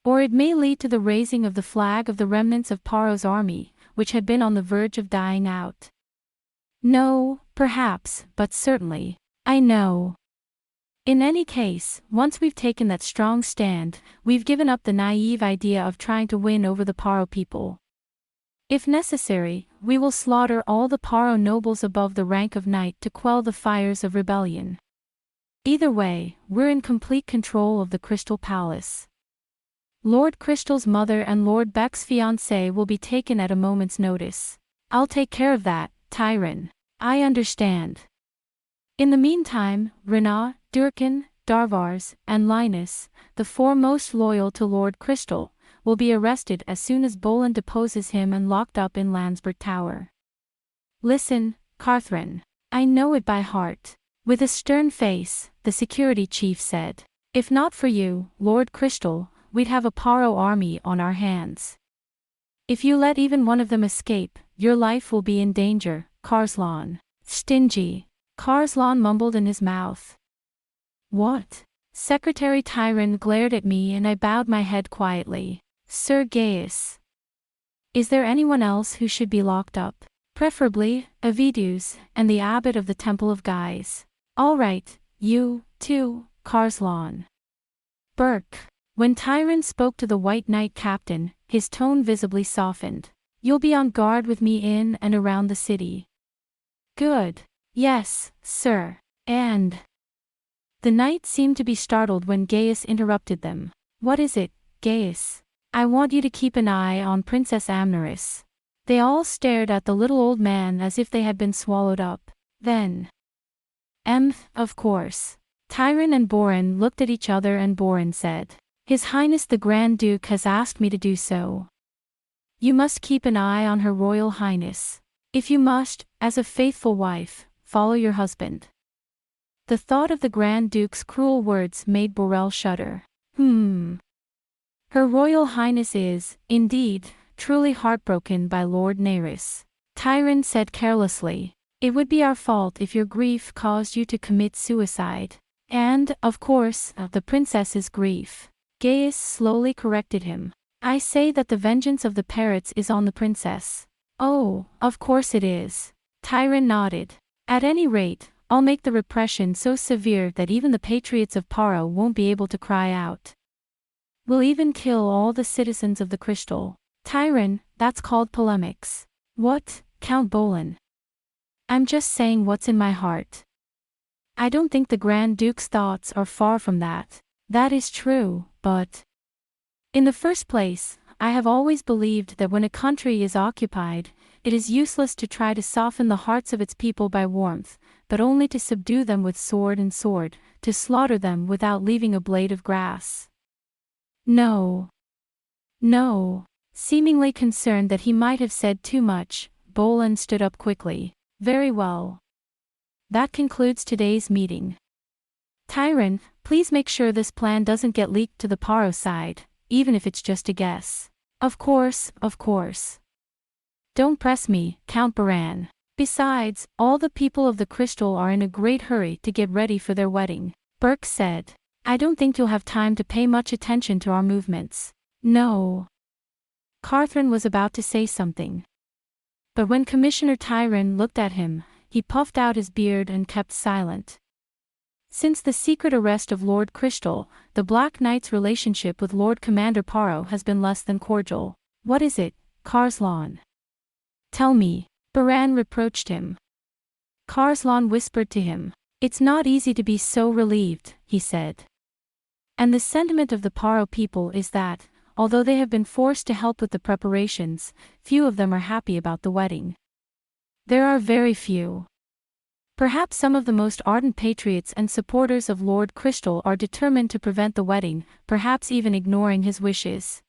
Or it may lead to the raising of the flag of the remnants of Paro's army, which had been on the verge of dying out. No, perhaps, but certainly. I know. In any case, once we've taken that strong stand, we've given up the naive idea of trying to win over the Paro people. If necessary, we will slaughter all the Paro nobles above the rank of knight to quell the fires of rebellion. Either way, we're in complete control of the Crystal Palace. Lord Crystal's mother and Lord Beck's fiancé will be taken at a moment's notice. I'll take care of that, Tyron. I understand. In the meantime, Rena, Durkin, Darvars, and Linus, the four most loyal to Lord Crystal, will be arrested as soon as Bolin deposes him and locked up in Landsberg Tower. Listen, Carthren. I know it by heart. With a stern face, the security chief said. If not for you, Lord Crystal, we'd have a Paro army on our hands. If you let even one of them escape, your life will be in danger, Karslan. Stingy. Karslan mumbled in his mouth. What? Secretary Tyron glared at me and I bowed my head quietly. Sir Gaius. Is there anyone else who should be locked up? Preferably, Avidus, and the abbot of the Temple of Guys. All right, you, too, Karslan. Burke. When Tyron spoke to the White Knight captain, his tone visibly softened. You'll be on guard with me in and around the city. Good. Yes, sir. And... The knight seemed to be startled when Gaius interrupted them. What is it, Gaius? I want you to keep an eye on Princess Amneris. They all stared at the little old man as if they had been swallowed up. Then... Of course. Tyron and Borin looked at each other and Borin said, His Highness the Grand Duke has asked me to do so. You must keep an eye on Her Royal Highness. If you must, as a faithful wife, follow your husband. The thought of the Grand Duke's cruel words made Borel shudder. Her Royal Highness is, indeed, truly heartbroken by Lord Nerys. Tyron said carelessly, It would be our fault if your grief caused you to commit suicide. And, of course, the princess's grief. Gaius slowly corrected him. I say that the vengeance of the parrots is on the princess. Oh, of course it is. Tyron nodded. At any rate, I'll make the repression so severe that even the patriots of Paro won't be able to cry out. We'll even kill all the citizens of the Crystal. Tyron, that's called polemics. What, Count Bolin? I'm just saying what's in my heart. I don't think the Grand Duke's thoughts are far from that. That is true, but... In the first place, I have always believed that when a country is occupied, it is useless to try to soften the hearts of its people by warmth, but only to subdue them with sword and sword, to slaughter them without leaving a blade of grass. No. No. Seemingly concerned that he might have said too much, Bolin stood up quickly. Very well. That concludes today's meeting. Tyron, please make sure this plan doesn't get leaked to the Paro side, even if it's just a guess. Of course, of course. Don't press me, Count Baran. Besides, all the people of the Crystal are in a great hurry to get ready for their wedding. Burke said. I don't think you'll have time to pay much attention to our movements. No. Carthren was about to say something. But when Commissioner Tyron looked at him, he puffed out his beard and kept silent. Since the secret arrest of Lord Crystal, the Black Knight's relationship with Lord Commander Paro has been less than cordial. What is it, Karslan? Tell me. Baran reproached him. Karslan whispered to him. It's not easy to be so relieved, he said. And the sentiment of the Paro people is that, although they have been forced to help with the preparations, few of them are happy about the wedding. There are very few. Perhaps some of the most ardent patriots and supporters of Lord Crystal are determined to prevent the wedding, perhaps even ignoring his wishes.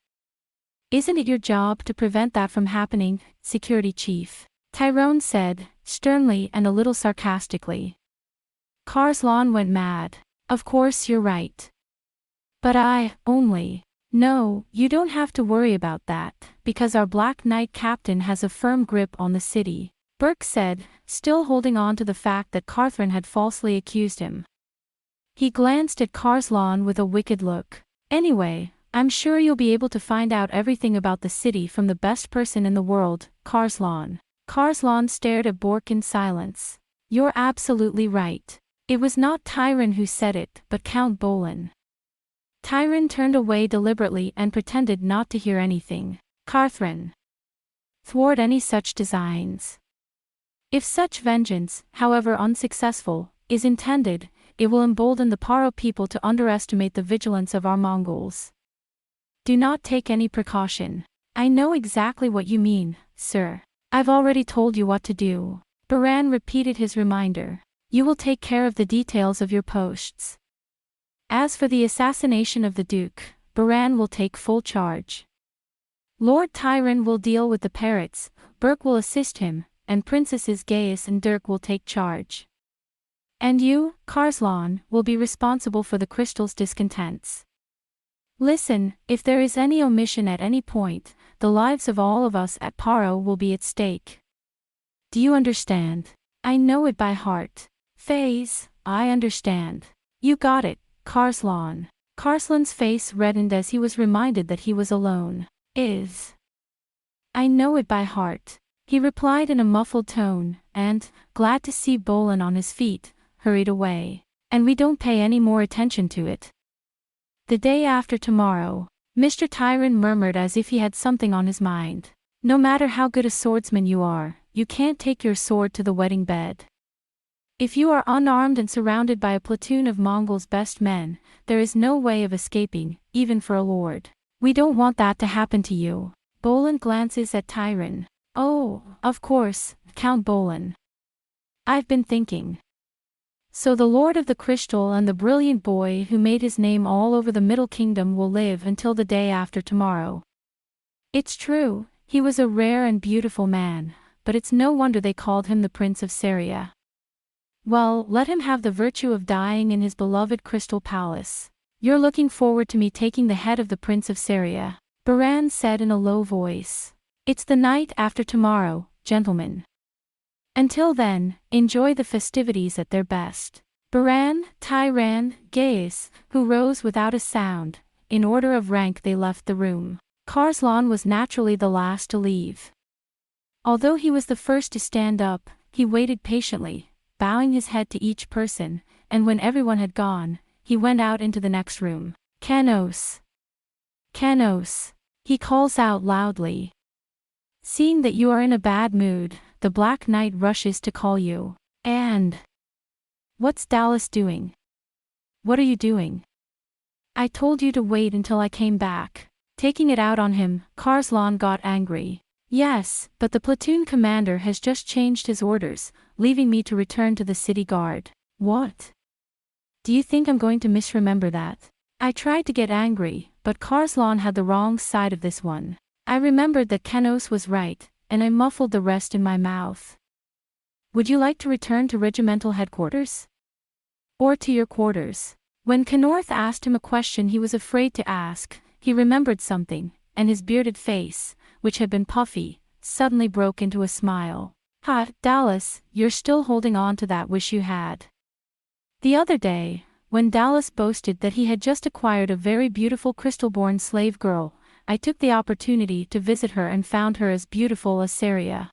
Isn't it your job to prevent that from happening, Security Chief? Tyrone said, sternly and a little sarcastically. Karslan went mad. Of course you're right. But No, you don't have to worry about that, because our Black Knight captain has a firm grip on the city, Burke said, still holding on to the fact that Carthren had falsely accused him. He glanced at Karslan with a wicked look. Anyway, I'm sure you'll be able to find out everything about the city from the best person in the world, Karslan. Karslan stared at Bork in silence. You're absolutely right. It was not Tyron who said it, but Count Bolin. Tyron turned away deliberately and pretended not to hear anything. Carthren. Thwart any such designs. If such vengeance, however unsuccessful, is intended, it will embolden the Paro people to underestimate the vigilance of our Mongols. Do not take any precaution. I know exactly what you mean, sir. I've already told you what to do. Baran repeated his reminder. You will take care of the details of your posts. As for the assassination of the Duke, Baran will take full charge. Lord Tyron will deal with the parrots, Burke will assist him, and Princesses Gaius and Dirk will take charge. And you, Karslan, will be responsible for the crystal's discontents. Listen, if there is any omission at any point, the lives of all of us at Paro will be at stake. Do you understand? I know it by heart. Faze, I understand. You got it, Karslan. Karslan's face reddened as he was reminded that he was alone. I know it by heart. He replied in a muffled tone, and, glad to see Bolin on his feet, hurried away. And we don't pay any more attention to it. The day after tomorrow, Mr. Tyron murmured as if he had something on his mind. No matter how good a swordsman you are, you can't take your sword to the wedding bed. If you are unarmed and surrounded by a platoon of Mongols' best men, there is no way of escaping, even for a lord. We don't want that to happen to you. Bolin glances at Tyron. Oh, of course, Count Bolin. I've been thinking. So the Lord of the Crystal and the brilliant boy who made his name all over the Middle Kingdom will live until the day after tomorrow. It's true, he was a rare and beautiful man, but it's no wonder they called him the Prince of Seria. Well, let him have the virtue of dying in his beloved Crystal Palace. You're looking forward to me taking the head of the Prince of Seria, Baran said in a low voice. It's the night after tomorrow, gentlemen. Until then, enjoy the festivities at their best. Baran, Tyran, Gaius, who rose without a sound, in order of rank they left the room. Karslan was naturally the last to leave. Although he was the first to stand up, he waited patiently, bowing his head to each person, and when everyone had gone, he went out into the next room. Kanos. Kanos. He calls out loudly. Seeing that you are in a bad mood, the Black Knight rushes to call you. And what's Dallas doing? What are you doing? I told you to wait until I came back. Taking it out on him, Karslan got angry. Yes, but the platoon commander has just changed his orders, leaving me to return to the city guard. What? Do you think I'm going to misremember that? I tried to get angry, but Karslan had the wrong side of this one. I remembered that Kanos was right, and I muffled the rest in my mouth. Would you like to return to regimental headquarters? Or to your quarters? When Knorth asked him a question he was afraid to ask, he remembered something, and his bearded face, which had been puffy, suddenly broke into a smile. Ha, Dallas, you're still holding on to that wish you had. The other day, when Dallas boasted that he had just acquired a very beautiful crystal-born slave girl, I took the opportunity to visit her and found her as beautiful as Seria.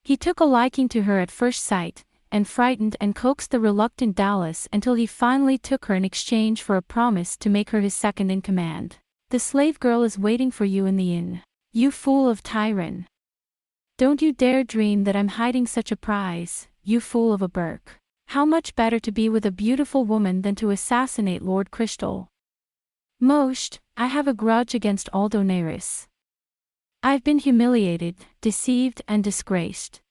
He took a liking to her at first sight, and frightened and coaxed the reluctant Dallas until he finally took her in exchange for a promise to make her his second in command. The slave girl is waiting for you in the inn. You fool of Tyron. Don't you dare dream that I'm hiding such a prize, you fool of a Burke. How much better to be with a beautiful woman than to assassinate Lord Crystal. Most, I have a grudge against Aldonaris. I've been humiliated, deceived and disgraced.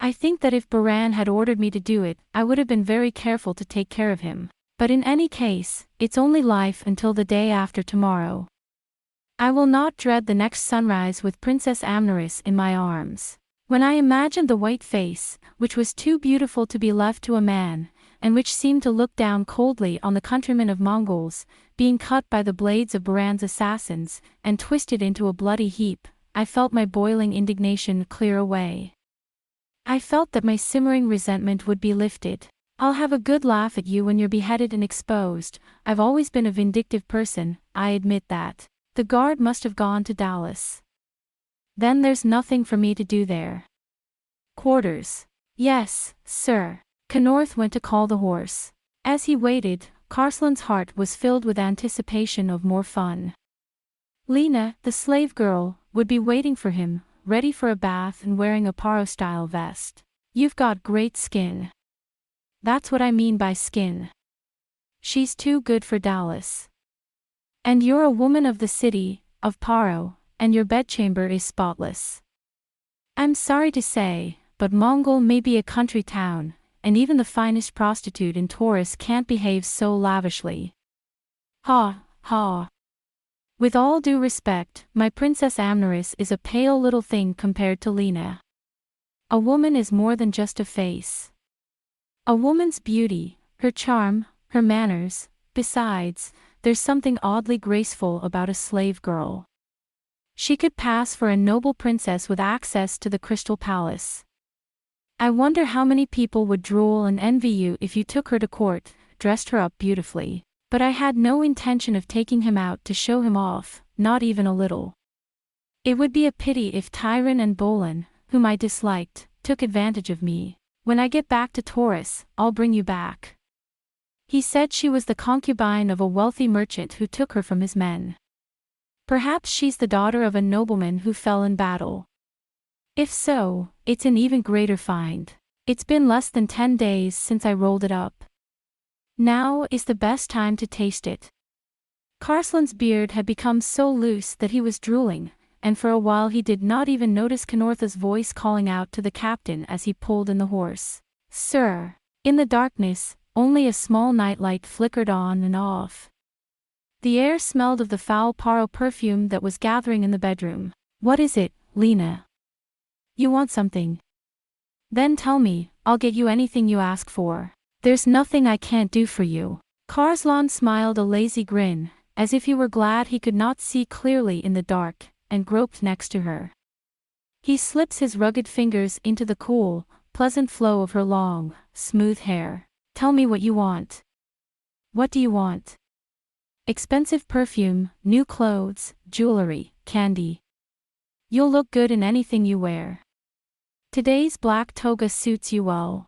I think that if Baran had ordered me to do it, I would have been very careful to take care of him. But in any case, it's only life until the day after tomorrow. I will not dread the next sunrise with Princess Amneris in my arms. When I imagined the white face, which was too beautiful to be left to a man, and which seemed to look down coldly on the countrymen of Mongols, being cut by the blades of Baran's assassins, and twisted into a bloody heap, I felt my boiling indignation clear away. I felt that my simmering resentment would be lifted. I'll have a good laugh at you when you're beheaded and exposed. I've always been a vindictive person, I admit that. The guard must have gone to Dallas. Then there's nothing for me to do there. Quarters. Yes, sir. Knorth went to call the horse. As he waited, Karslan's heart was filled with anticipation of more fun. Lena, the slave girl, would be waiting for him, ready for a bath and wearing a Paro-style vest. You've got great skin. That's what I mean by skin. She's too good for Dallas. And you're a woman of the city, of Paro, and your bedchamber is spotless. I'm sorry to say, but Mongol may be a country town, and even the finest prostitute in Taurus can't behave so lavishly. Ha, ha. With all due respect, my Princess Amneris is a pale little thing compared to Lena. A woman is more than just a face. A woman's beauty, her charm, her manners, besides, there's something oddly graceful about a slave girl. She could pass for a noble princess with access to the Crystal Palace. I wonder how many people would drool and envy you if you took her to court, dressed her up beautifully. But I had no intention of taking him out to show him off, not even a little. It would be a pity if Tyron and Bolin, whom I disliked, took advantage of me. When I get back to Taurus, I'll bring you back. He said she was the concubine of a wealthy merchant who took her from his men. Perhaps she's the daughter of a nobleman who fell in battle. If so, it's an even greater find. It's been less than 10 days since I rolled it up. Now is the best time to taste it. Carslan's beard had become so loose that he was drooling, and for a while he did not even notice Canortha's voice calling out to the captain as he pulled in the horse. "Sir." In the darkness, only a small nightlight flickered on and off. The air smelled of the foul paro perfume that was gathering in the bedroom. "What is it, Lena? You want something? Then tell me, I'll get you anything you ask for. There's nothing I can't do for you." Carslan smiled a lazy grin, as if he were glad he could not see clearly in the dark, and groped next to her. He slips his rugged fingers into the cool, pleasant flow of her long, smooth hair. "Tell me what you want." "What do you want?" "Expensive perfume, new clothes, jewelry, candy. You'll look good in anything you wear. Today's black toga suits you well.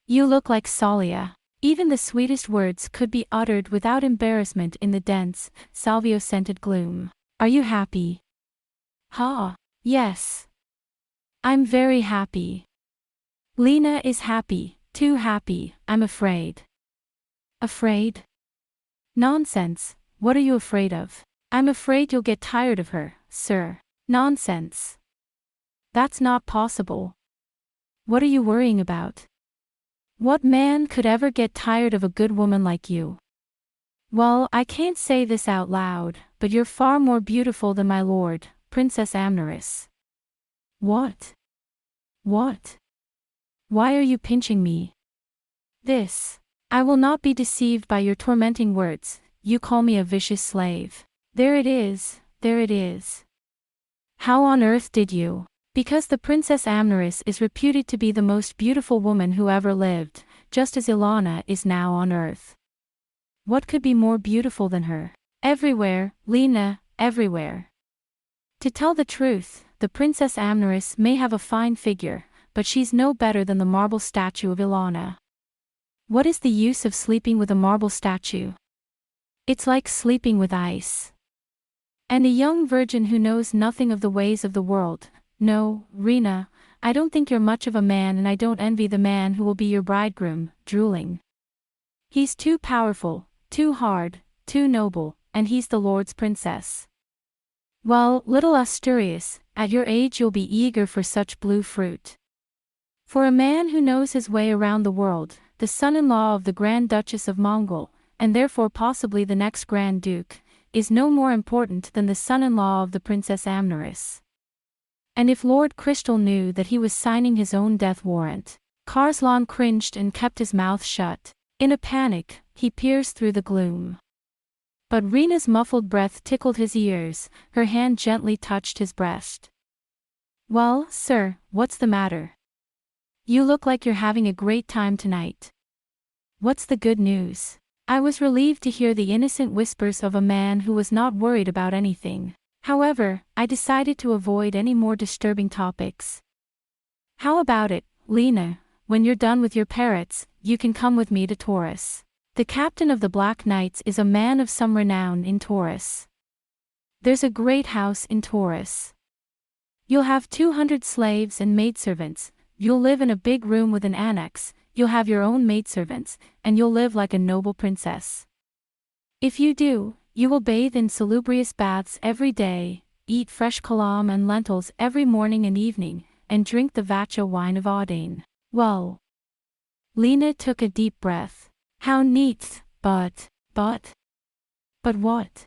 You look like Salia." Even the sweetest words could be uttered without embarrassment in the dense, salvio-scented gloom. "Are you happy?" "Ha, yes. I'm very happy." Lena is happy, too happy, I'm afraid. "Afraid? Nonsense, what are you afraid of?" "I'm afraid you'll get tired of her, sir." "Nonsense. That's not possible." "What are you worrying about? What man could ever get tired of a good woman like you?" "Well, I can't say this out loud, but you're far more beautiful than my lord, Princess Amneris." "What? What? Why are you pinching me?" "This. I will not be deceived by your tormenting words. You call me a vicious slave. There it is, there it is." "How on earth did you?" "Because the Princess Amneris is reputed to be the most beautiful woman who ever lived, just as Ilana is now on earth. What could be more beautiful than her? Everywhere, Lena, everywhere. To tell the truth, the Princess Amneris may have a fine figure, but she's no better than the marble statue of Ilana. What is the use of sleeping with a marble statue? It's like sleeping with ice. And a young virgin who knows nothing of the ways of the world. No, Rena, I don't think you're much of a man, and I don't envy the man who will be your bridegroom," drooling. "He's too powerful, too hard, too noble, and he's the Lord's princess." "Well, little Asturias, at your age you'll be eager for such blue fruit. For a man who knows his way around the world, the son-in-law of the Grand Duchess of Mongol, and therefore possibly the next Grand Duke, is no more important than the son-in-law of the Princess Amneris. And if Lord Crystal knew that he was signing his own death warrant." Carslan cringed and kept his mouth shut. In a panic, he pierced through the gloom. But Rena's muffled breath tickled his ears, her hand gently touched his breast. "Well, sir, what's the matter? You look like you're having a great time tonight. What's the good news?" I was relieved to hear the innocent whispers of a man who was not worried about anything. However, I decided to avoid any more disturbing topics. "How about it, Lena, when you're done with your parrots, you can come with me to Taurus. The captain of the Black Knights is a man of some renown in Taurus. There's a great house in Taurus. You'll have 200 slaves and maidservants, you'll live in a big room with an annex, you'll have your own maidservants, and you'll live like a noble princess. If you do, you will bathe in salubrious baths every day, eat fresh kalam and lentils every morning and evening, and drink the Vacha wine of Audane. Well, Lena took a deep breath. How neat, but what?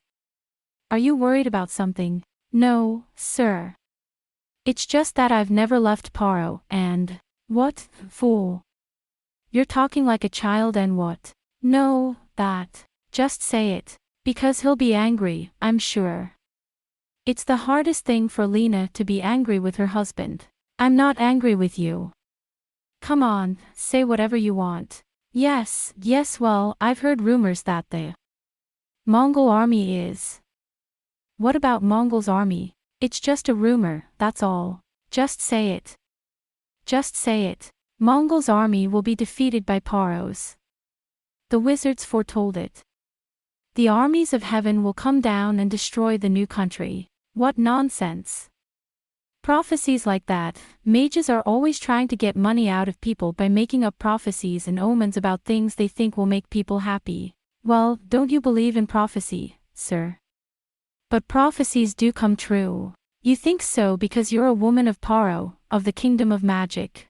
Are you worried about something? No, sir. It's just that I've never left Paro, and… What, fool? You're talking like a child and what? No, that. Just say it. Because he'll be angry, I'm sure. It's the hardest thing for Lena to be angry with her husband. I'm not angry with you. Come on, say whatever you want. Yes, well, I've heard rumors that the Mongol army is… What about Mongol's army? It's just a rumor, that's all. Just say it. Just say it. Mongol's army will be defeated by Paro's. The wizards foretold it. The armies of heaven will come down and destroy the new country. What nonsense. Prophecies like that, mages are always trying to get money out of people by making up prophecies and omens about things they think will make people happy. Well, don't you believe in prophecy, sir? But prophecies do come true. You think so because you're a woman of Paro, of the kingdom of magic.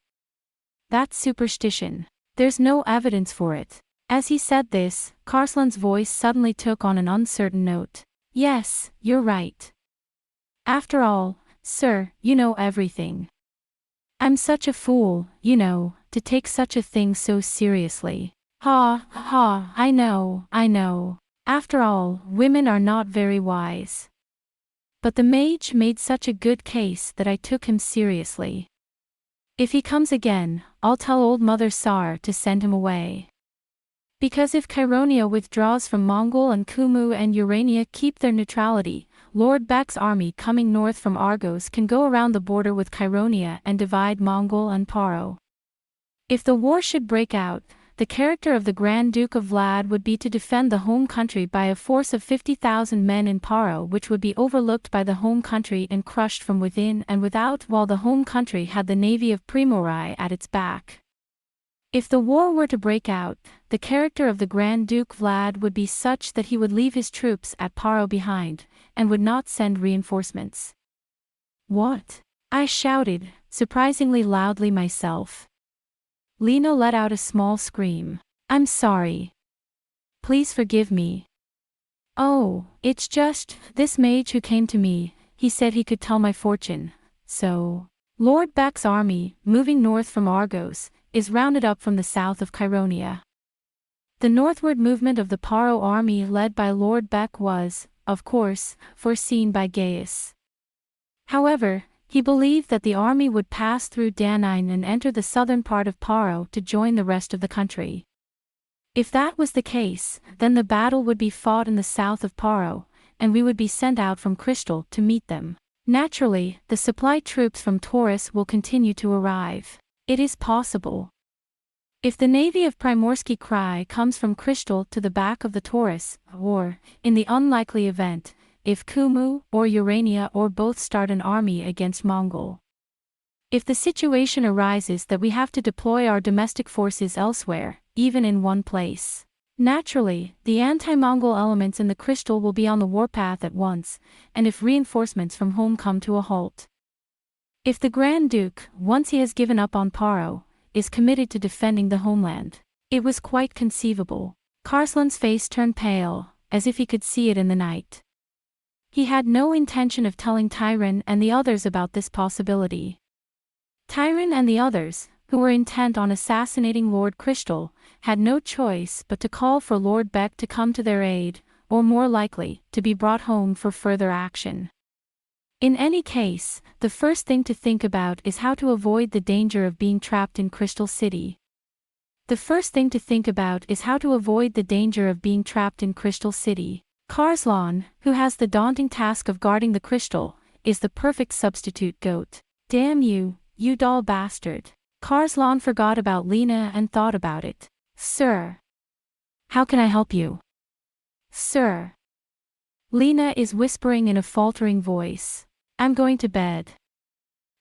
That's superstition. There's no evidence for it. As he said this, Karslan's voice suddenly took on an uncertain note. Yes, you're right. After all, sir, you know everything. I'm such a fool, you know, to take such a thing so seriously. I know. After all, women are not very wise. But the mage made such a good case that I took him seriously. If he comes again, I'll tell old Mother Sar to send him away. Because if Chironia withdraws from Mongol and Kumu and Urania keep their neutrality, Lord Bek's army coming north from Argos can go around the border with Chironia and divide Mongol and Paro. If the war should break out, the character of the Grand Duke of Vlad would be to defend the home country by a force of 50,000 men in Paro, which would be overlooked by the home country and crushed from within and without, while the home country had the navy of Primorai at its back. If the war were to break out, the character of the Grand Duke Vlad would be such that he would leave his troops at Paro behind, and would not send reinforcements. What? I shouted, surprisingly loudly myself. Lena let out a small scream. I'm sorry. Please forgive me. Oh, it's just, this mage who came to me, he said he could tell my fortune, so… Lord Bek's army, moving north from Argos, is rounded up from the south of Chironia. The northward movement of the Paro army led by Lord Bek was, of course, foreseen by Gaius. However, he believed that the army would pass through Danine and enter the southern part of Paro to join the rest of the country. If that was the case, then the battle would be fought in the south of Paro, and we would be sent out from Crystal to meet them. Naturally, the supply troops from Taurus will continue to arrive. It is possible. If the navy of Primorsky Krai comes from Crystal to the back of the Taurus, or, in the unlikely event, if Kumu or Urania or both start an army against Mongol. If the situation arises that we have to deploy our domestic forces elsewhere, even in one place, naturally, the anti-Mongol elements in the Crystal will be on the warpath at once, and if reinforcements from home come to a halt. If the Grand Duke, once he has given up on Paro, is committed to defending the homeland, it was quite conceivable. Karslan's face turned pale, as if he could see it in the night. He had no intention of telling Tyron and the others about this possibility. Tyron and the others, who were intent on assassinating Lord Crystal, had no choice but to call for Lord Bek to come to their aid, or more likely, to be brought home for further action. In any case, the first thing to think about is how to avoid the danger of being trapped in Crystal City. Karslan, who has the daunting task of guarding the crystal, is the perfect substitute goat. Damn you, you dull bastard. Karslan forgot about Lena and thought about it. Sir. How can I help you? Sir. Lena is whispering in a faltering voice. I'm going to bed.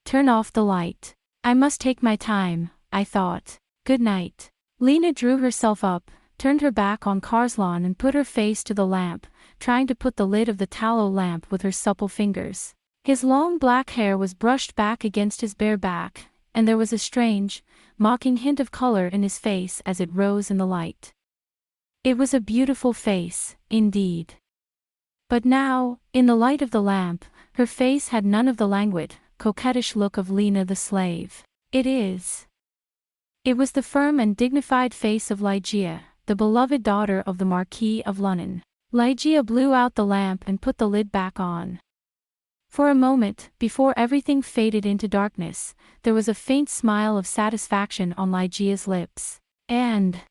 Turn off the light. I must take my time, I thought. Good night. Lena drew herself up, turned her back on Karslan and put her face to the lamp, trying to put the lid of the tallow lamp with her supple fingers. His long black hair was brushed back against his bare back, and there was a strange, mocking hint of color in his face as it rose in the light. It was a beautiful face, indeed. But now, in the light of the lamp, her face had none of the languid, coquettish look of Lena the slave. It was the firm and dignified face of Ligeia, the beloved daughter of the Marquis of Lunnon. Ligeia blew out the lamp and put the lid back on. For a moment, before everything faded into darkness, there was a faint smile of satisfaction on Ligeia's lips. And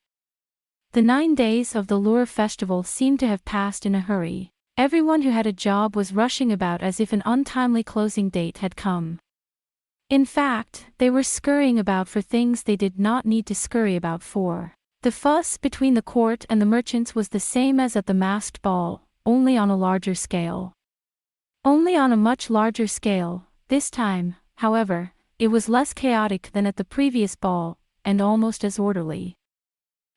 the 9 days of the Lure Festival seemed to have passed in a hurry. Everyone who had a job was rushing about as if an untimely closing date had come. In fact, they were scurrying about for things they did not need to scurry about for. The fuss between the court and the merchants was the same as at the masked ball, only on a larger scale. Only on a much larger scale. This time, however, it was less chaotic than at the previous ball, and almost as orderly.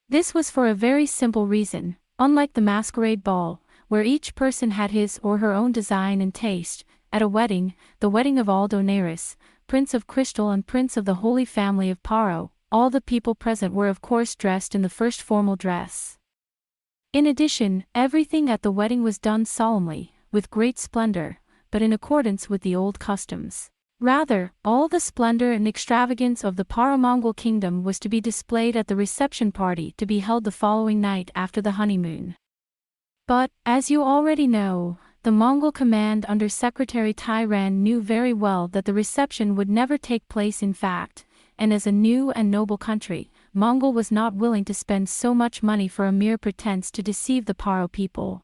This was for a very simple reason. Unlike the masquerade ball, where each person had his or her own design and taste, at a wedding, the wedding of Aldo Neris, Prince of Crystal and Prince of the Holy Family of Paro, all the people present were of course dressed in the first formal dress. In addition, everything at the wedding was done solemnly, with great splendor, but in accordance with the old customs. Rather, all the splendor and extravagance of the Paro-Mongol kingdom was to be displayed at the reception party to be held the following night after the honeymoon. But, as you already know, the Mongol command under Secretary Tyran knew very well that the reception would never take place in fact, and as a new and noble country, Mongol was not willing to spend so much money for a mere pretense to deceive the Paro people.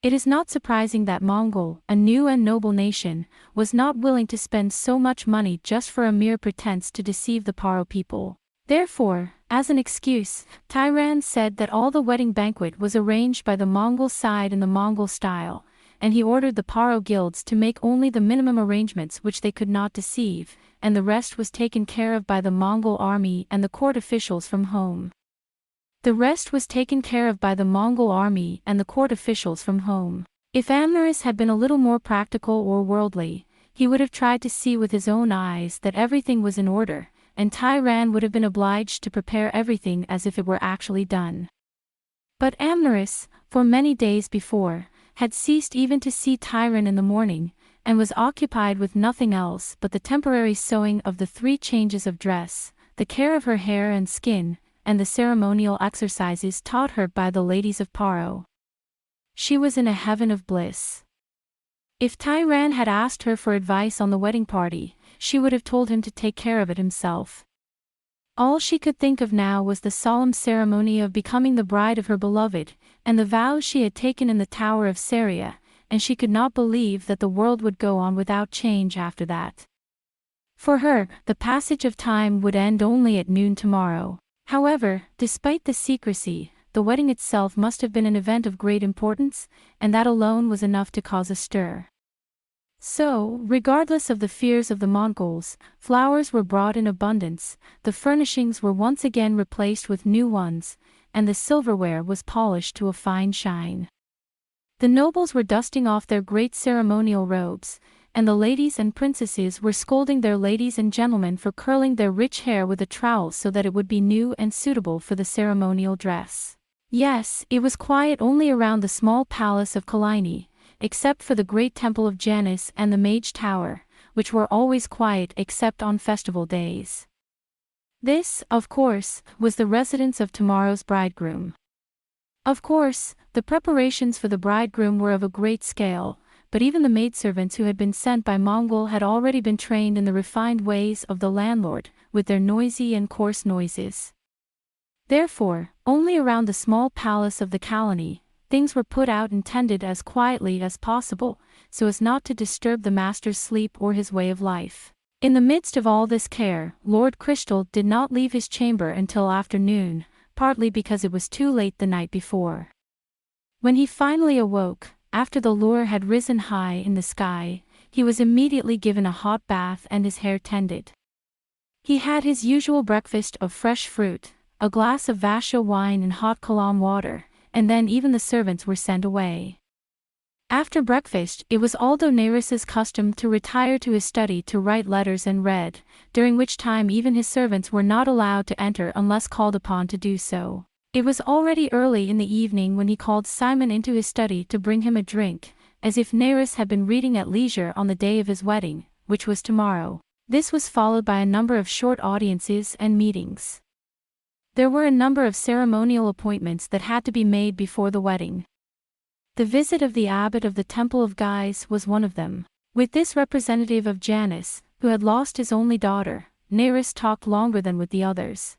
It is not surprising that Mongol, a new and noble nation, was not willing to spend so much money just for a mere pretense to deceive the Paro people. Therefore, as an excuse, Tyran said that all the wedding banquet was arranged by the Mongol side in the Mongol style, and he ordered the Paro guilds to make only the minimum arrangements which they could not deceive, and the rest was taken care of by the Mongol army and the court officials from home. The rest was taken care of by the Mongol army and the court officials from home. If Amneris had been a little more practical or worldly, he would have tried to see with his own eyes that everything was in order, and Tyran would have been obliged to prepare everything as if it were actually done. But Amneris, for many days before, had ceased even to see Tyran in the morning, and was occupied with nothing else but the temporary sewing of the 3 changes of dress, the care of her hair and skin, and the ceremonial exercises taught her by the ladies of Paro. She was in a heaven of bliss. If Tyran had asked her for advice on the wedding party, she would have told him to take care of it himself. All she could think of now was the solemn ceremony of becoming the bride of her beloved, and the vows she had taken in the Tower of Seria, and she could not believe that the world would go on without change after that. For her, the passage of time would end only at noon tomorrow. However, despite the secrecy, the wedding itself must have been an event of great importance, and that alone was enough to cause a stir. So, regardless of the fears of the Mongols, flowers were brought in abundance, the furnishings were once again replaced with new ones, and the silverware was polished to a fine shine. The nobles were dusting off their great ceremonial robes, and the ladies and princesses were scolding their ladies and gentlemen for curling their rich hair with a trowel so that it would be new and suitable for the ceremonial dress. Yes, it was quiet only around the small palace of Kalini, except for the great temple of Janus and the Mage Tower, which were always quiet except on festival days. This, of course, was the residence of tomorrow's bridegroom. Of course, the preparations for the bridegroom were of a great scale, but even the maidservants who had been sent by Mongol had already been trained in the refined ways of the landlord, with their noisy and coarse noises. Therefore, only around the small palace of the Kalani, things were put out and tended as quietly as possible, so as not to disturb the master's sleep or his way of life. In the midst of all this care, Lord Crystal did not leave his chamber until afternoon, partly because it was too late the night before. When he finally awoke, after the lure had risen high in the sky, he was immediately given a hot bath and his hair tended. He had his usual breakfast of fresh fruit, a glass of Vasha wine and hot Kalam water, and then even the servants were sent away. After breakfast, it was Aldonairis's custom to retire to his study to write letters and read, during which time even his servants were not allowed to enter unless called upon to do so. It was already early in the evening when he called Simon into his study to bring him a drink, as if Nairis had been reading at leisure on the day of his wedding, which was tomorrow. This was followed by a number of short audiences and meetings. There were a number of ceremonial appointments that had to be made before the wedding. The visit of the abbot of the Temple of Guise was one of them. With this representative of Janus, who had lost his only daughter, Nairis talked longer than with the others.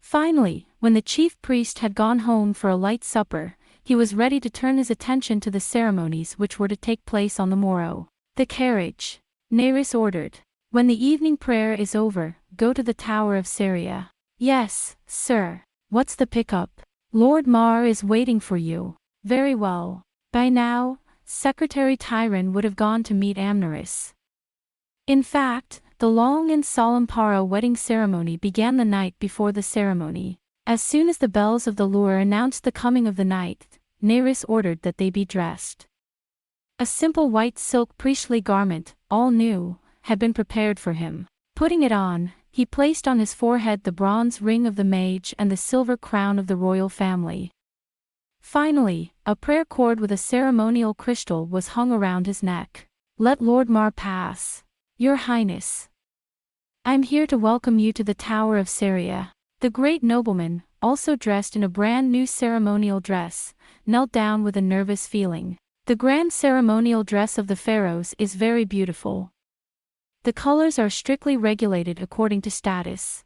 Finally, when the chief priest had gone home for a light supper, he was ready to turn his attention to the ceremonies which were to take place on the morrow. "The carriage," Nairis ordered. "When the evening prayer is over, go to the Tower of Syria." "Yes, sir." "What's the pickup?" "Lord Mar is waiting for you." "Very well." By now, Secretary Tyron would have gone to meet Amneris. In fact, the long and solemn Paro wedding ceremony began the night before the ceremony. As soon as the bells of the lure announced the coming of the night, Nairis ordered that they be dressed. A simple white silk priestly garment, all new, had been prepared for him. Putting it on, he placed on his forehead the bronze ring of the mage and the silver crown of the royal family. Finally, a prayer cord with a ceremonial crystal was hung around his neck. "Let Lord Mar pass, Your Highness. I'm here to welcome you to the Tower of Syria." The great nobleman, also dressed in a brand new ceremonial dress, knelt down with a nervous feeling. The grand ceremonial dress of the pharaohs is very beautiful. The colors are strictly regulated according to status.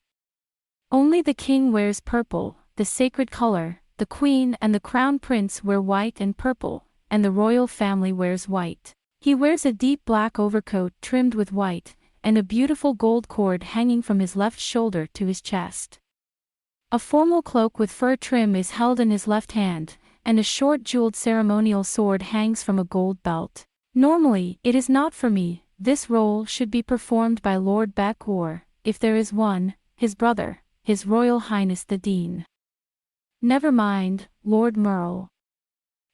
Only the king wears purple, the sacred color. The queen and the crown prince wear white and purple, and the royal family wears white. He wears a deep black overcoat trimmed with white, and a beautiful gold cord hanging from his left shoulder to his chest. A formal cloak with fur trim is held in his left hand, and a short jeweled ceremonial sword hangs from a gold belt. Normally, it is not for me. This role should be performed by Lord Beck or, if there is one, his brother, His Royal Highness the Dean. Never mind, Lord Merle.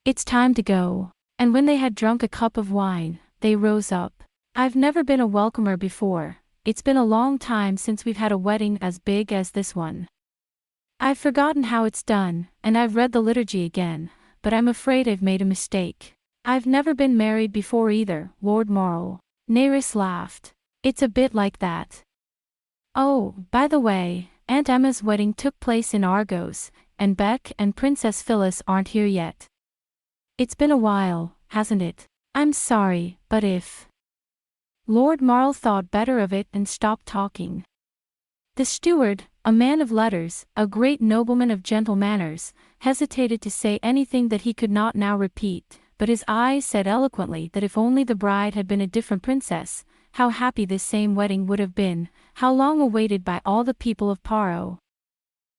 It's time to go. And when they had drunk a cup of wine, they rose up. "I've never been a welcomer before. It's been a long time since we've had a wedding as big as this one. I've forgotten how it's done, and I've read the liturgy again, but I'm afraid I've made a mistake. I've never been married before either, Lord Morrill." Nairis laughed. "It's a bit like that. Oh, by the way, Aunt Emma's wedding took place in Argos, and Beck and Princess Phyllis aren't here yet. It's been a while, hasn't it? I'm sorry, but if..." Lord Marl thought better of it and stopped talking. The steward, a man of letters, a great nobleman of gentle manners, hesitated to say anything that he could not now repeat, but his eyes said eloquently that if only the bride had been a different princess, how happy this same wedding would have been, how long awaited by all the people of Paro.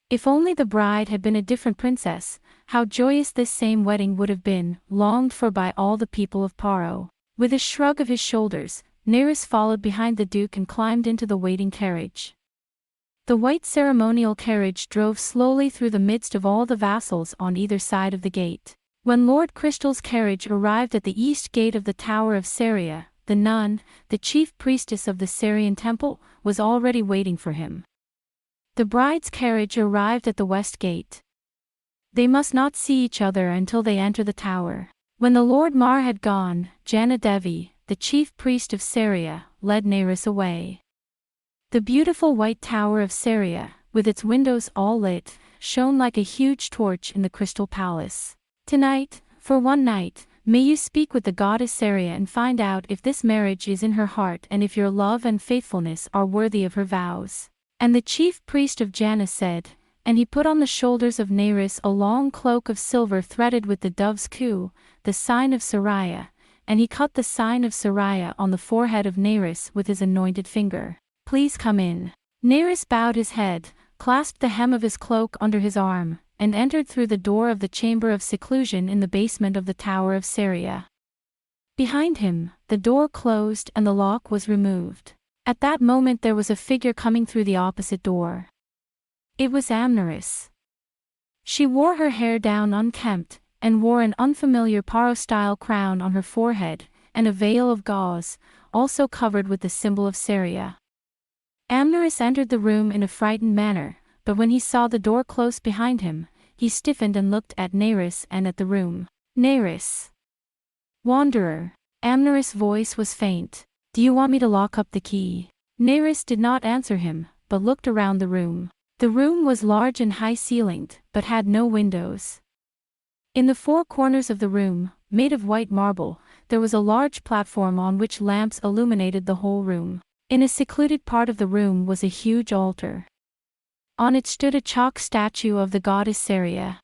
If only the bride had been a different princess, how joyous this same wedding would have been, longed for by all the people of Paro. With a shrug of his shoulders, Nairis followed behind the duke and climbed into the waiting carriage. The white ceremonial carriage drove slowly through the midst of all the vassals on either side of the gate. When Lord Crystal's carriage arrived at the east gate of the Tower of Syria, the nun, the chief priestess of the Syrian temple, was already waiting for him. The bride's carriage arrived at the west gate. They must not see each other until they enter the tower. When the Lord Mar had gone, Jana Devi, the chief priest of Syria, led Nairis away. The beautiful white tower of Syria, with its windows all lit, shone like a huge torch in the crystal palace. "Tonight, for one night, may you speak with the goddess Syria and find out if this marriage is in her heart and if your love and faithfulness are worthy of her vows." And the chief priest of Janus said, and he put on the shoulders of Nairis a long cloak of silver threaded with the dove's coo, the sign of Sariah, and he cut the sign of Sariah on the forehead of Nairis with his anointed finger. "Please come in." Nairis bowed his head, clasped the hem of his cloak under his arm, and entered through the door of the chamber of seclusion in the basement of the Tower of Syria. Behind him, the door closed and the lock was removed. At that moment there was a figure coming through the opposite door. It was Amneris. She wore her hair down unkempt, and wore an unfamiliar Paro-style crown on her forehead, and a veil of gauze, also covered with the symbol of Saria. Amneris entered the room in a frightened manner, but when he saw the door close behind him, he stiffened and looked at Neris and at the room. Neris. Wanderer. Amneris' voice was faint. Do you want me to lock up the key? Neris did not answer him, but looked around the room. The room was large and high-ceilinged, but had no windows. In the four corners of the room, made of white marble, there was a large platform on which lamps illuminated the whole room. In a secluded part of the room was a huge altar. On it stood a chalk statue of the goddess Saria.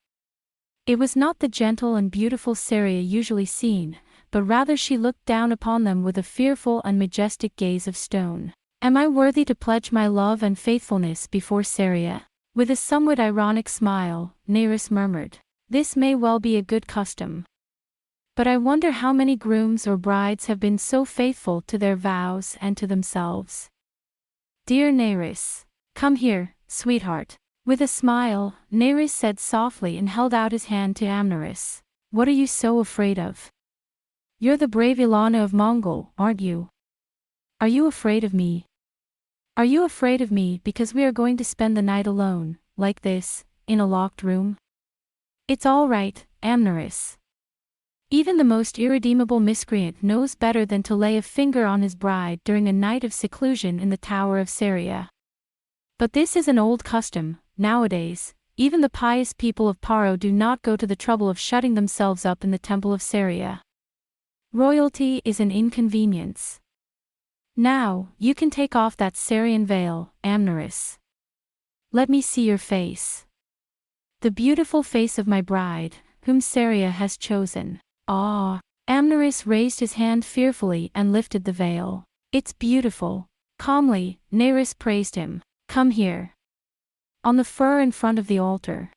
It was not the gentle and beautiful Saria usually seen, but rather she looked down upon them with a fearful and majestic gaze of stone. Am I worthy to pledge my love and faithfulness before Saria? With a somewhat ironic smile, Neris murmured. This may well be a good custom. But I wonder how many grooms or brides have been so faithful to their vows and to themselves. Dear Neris. Come here, sweetheart. With a smile, Neris said softly and held out his hand to Amneris. What are you so afraid of? You're the brave Ilana of Mongol, aren't you? Are you afraid of me? Are you afraid of me because we are going to spend the night alone, like this, in a locked room? It's all right, Amneris. Even the most irredeemable miscreant knows better than to lay a finger on his bride during a night of seclusion in the Tower of Saria. But this is an old custom. Nowadays, even the pious people of Paro do not go to the trouble of shutting themselves up in the temple of Saria. Royalty is an inconvenience. Now, you can take off that Sarian veil, Amneris. Let me see your face. The beautiful face of my bride, whom Saria has chosen. Ah! Amneris raised his hand fearfully and lifted the veil. It's beautiful. Calmly, Neris praised him. Come here. On the fur in front of the altar.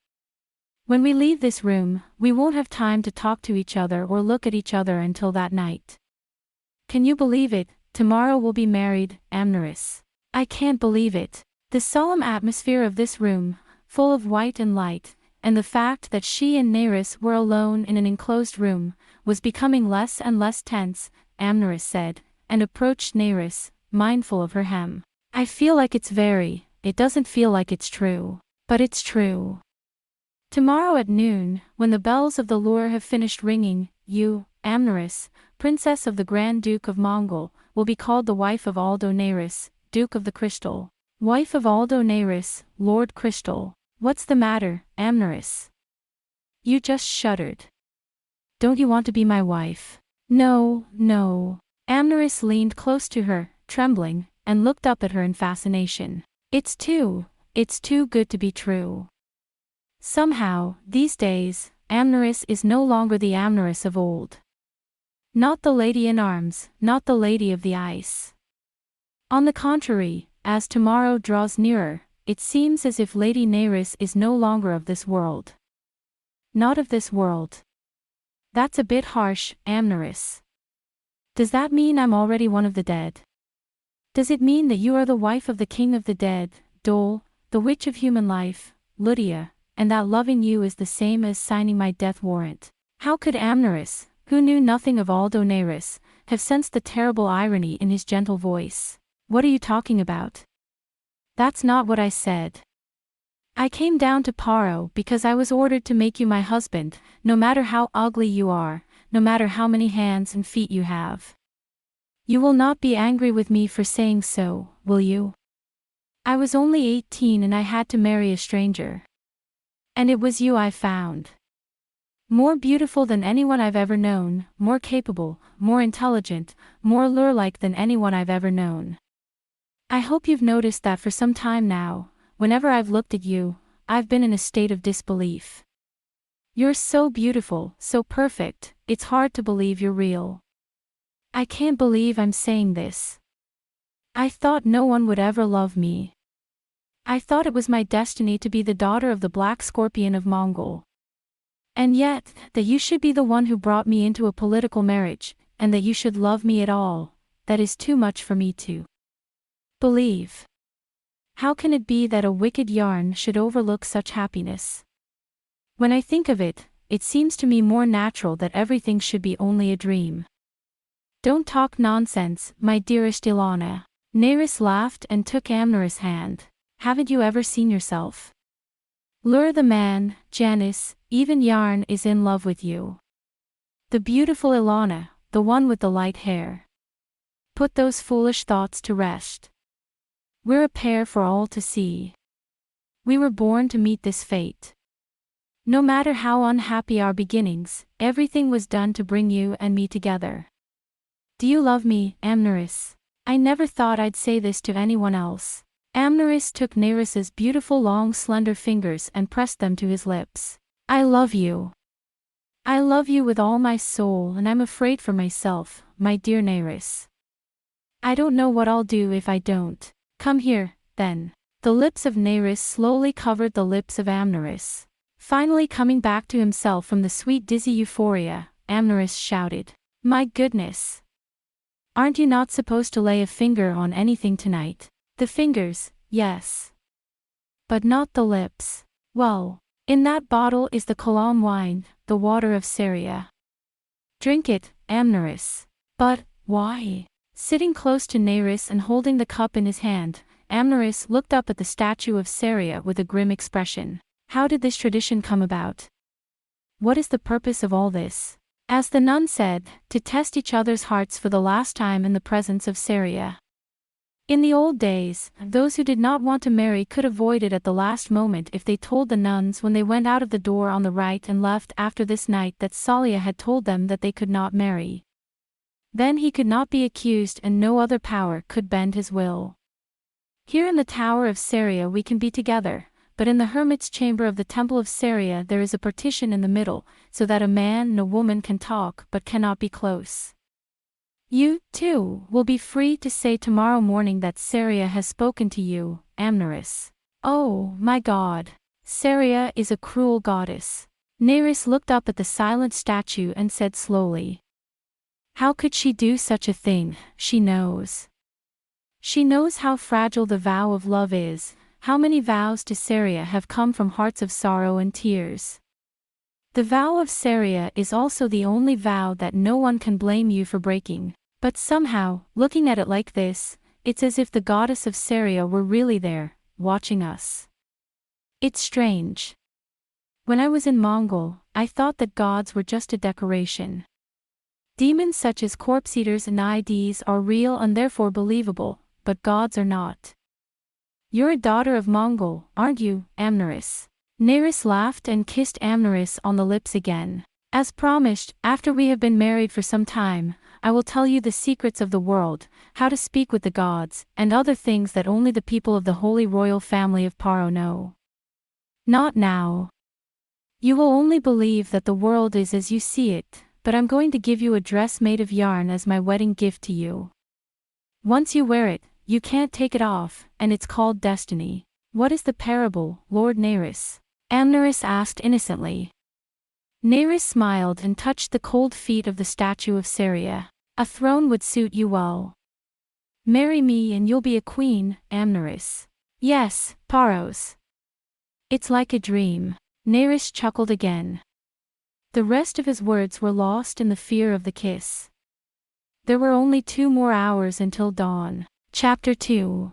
When we leave this room, we won't have time to talk to each other or look at each other until that night. Can you believe it? Tomorrow we'll be married, Amneris. I can't believe it. The solemn atmosphere of this room, full of white and light, and the fact that she and Neris were alone in an enclosed room, was becoming less and less tense, Amneris said, and approached Neris, mindful of her hem. I feel like it doesn't feel like it's true. But it's true. Tomorrow at noon, when the bells of the lure have finished ringing, you, Amneris, Princess of the Grand Duke of Mongol, will be called the wife of Aldo Neris, Duke of the Crystal. Wife of Aldo Neris, Lord Crystal. What's the matter, Amneris? You just shuddered. Don't you want to be my wife? No, no. Amneris leaned close to her, trembling, and looked up at her in fascination. It's too good to be true. Somehow, these days, Amneris is no longer the Amneris of old. Not the lady in arms, not the lady of the ice. On the contrary, as tomorrow draws nearer, it seems as if Lady Neris is no longer of this world. Not of this world. That's a bit harsh, Amneris. Does that mean I'm already one of the dead? Does it mean that you are the wife of the king of the dead, Dole, the witch of human life, Lydia, and that loving you is the same as signing my death warrant? How could Amneris, who knew nothing of Aldo Neris, have sensed the terrible irony in his gentle voice? What are you talking about? That's not what I said. I came down to Paro because I was ordered to make you my husband, no matter how ugly you are, no matter how many hands and feet you have. You will not be angry with me for saying so, will you? I was only 18 and I had to marry a stranger. And it was you I found. More beautiful than anyone I've ever known, more capable, more intelligent, more lure-like than anyone I've ever known. I hope you've noticed that for some time now, whenever I've looked at you, I've been in a state of disbelief. You're so beautiful, so perfect, it's hard to believe you're real. I can't believe I'm saying this. I thought no one would ever love me. I thought it was my destiny to be the daughter of the Black Scorpion of Mongol. And yet, that you should be the one who brought me into a political marriage, and that you should love me at all, that is too much for me to believe. How can it be that a wicked yarn should overlook such happiness? When I think of it, it seems to me more natural that everything should be only a dream. Don't talk nonsense, my dearest Ilana. Nerys laughed and took Amneris' hand. Haven't you ever seen yourself? Lure the man, Janice, even Yarn is in love with you. The beautiful Ilana, the one with the light hair. Put those foolish thoughts to rest. We're a pair for all to see. We were born to meet this fate. No matter how unhappy our beginnings, everything was done to bring you and me together. Do you love me, Amneris? I never thought I'd say this to anyone else. Amneris took Nerys's beautiful long slender fingers and pressed them to his lips. I love you. I love you with all my soul, and I'm afraid for myself, my dear Nerys. I don't know what I'll do if I don't. Come here, then. The lips of Nerys slowly covered the lips of Amneris. Finally coming back to himself from the sweet dizzy euphoria, Amneris shouted. My goodness! Aren't you not supposed to lay a finger on anything tonight? The fingers, yes. But not the lips. Well, in that bottle is the Kalam wine, the water of Saria. Drink it, Amneris. But, why? Sitting close to Nerys and holding the cup in his hand, Amneris looked up at the statue of Saria with a grim expression. How did this tradition come about? What is the purpose of all this? As the nun said, to test each other's hearts for the last time in the presence of Saria. In the old days, those who did not want to marry could avoid it at the last moment if they told the nuns when they went out of the door on the right and left after this night that Salia had told them that they could not marry. Then he could not be accused and no other power could bend his will. Here in the Tower of Saria we can be together, but in the hermit's chamber of the Temple of Saria there is a partition in the middle, so that a man and a woman can talk but cannot be close. You, too, will be free to say tomorrow morning that Saria has spoken to you, Amneris. Oh, my God! Saria is a cruel goddess. Nerys looked up at the silent statue and said slowly. How could she do such a thing? She knows. She knows how fragile the vow of love is. How many vows to Saria have come from hearts of sorrow and tears? The vow of Saria is also the only vow that no one can blame you for breaking. But somehow, looking at it like this, it's as if the goddess of Saria were really there, watching us. It's strange. When I was in Mongol, I thought that gods were just a decoration. Demons such as corpse-eaters and IDs are real and therefore believable, but gods are not. You're a daughter of Mongol, aren't you, Amneris? Nerys laughed and kissed Amneris on the lips again. As promised, after we have been married for some time, I will tell you the secrets of the world, how to speak with the gods, and other things that only the people of the holy royal family of Paro know. Not now. You will only believe that the world is as you see it, but I'm going to give you a dress made of yarn as my wedding gift to you. Once you wear it, you can't take it off, and it's called destiny. What is the parable, Lord Nerys? Amneris asked innocently. Nerys smiled and touched the cold feet of the statue of Saria. A throne would suit you well. Marry me and you'll be a queen, Amneris. Yes, Paros. It's like a dream. Nerys chuckled again. The rest of his words were lost in the fear of the kiss. There were only 2 more hours until dawn. Chapter 2.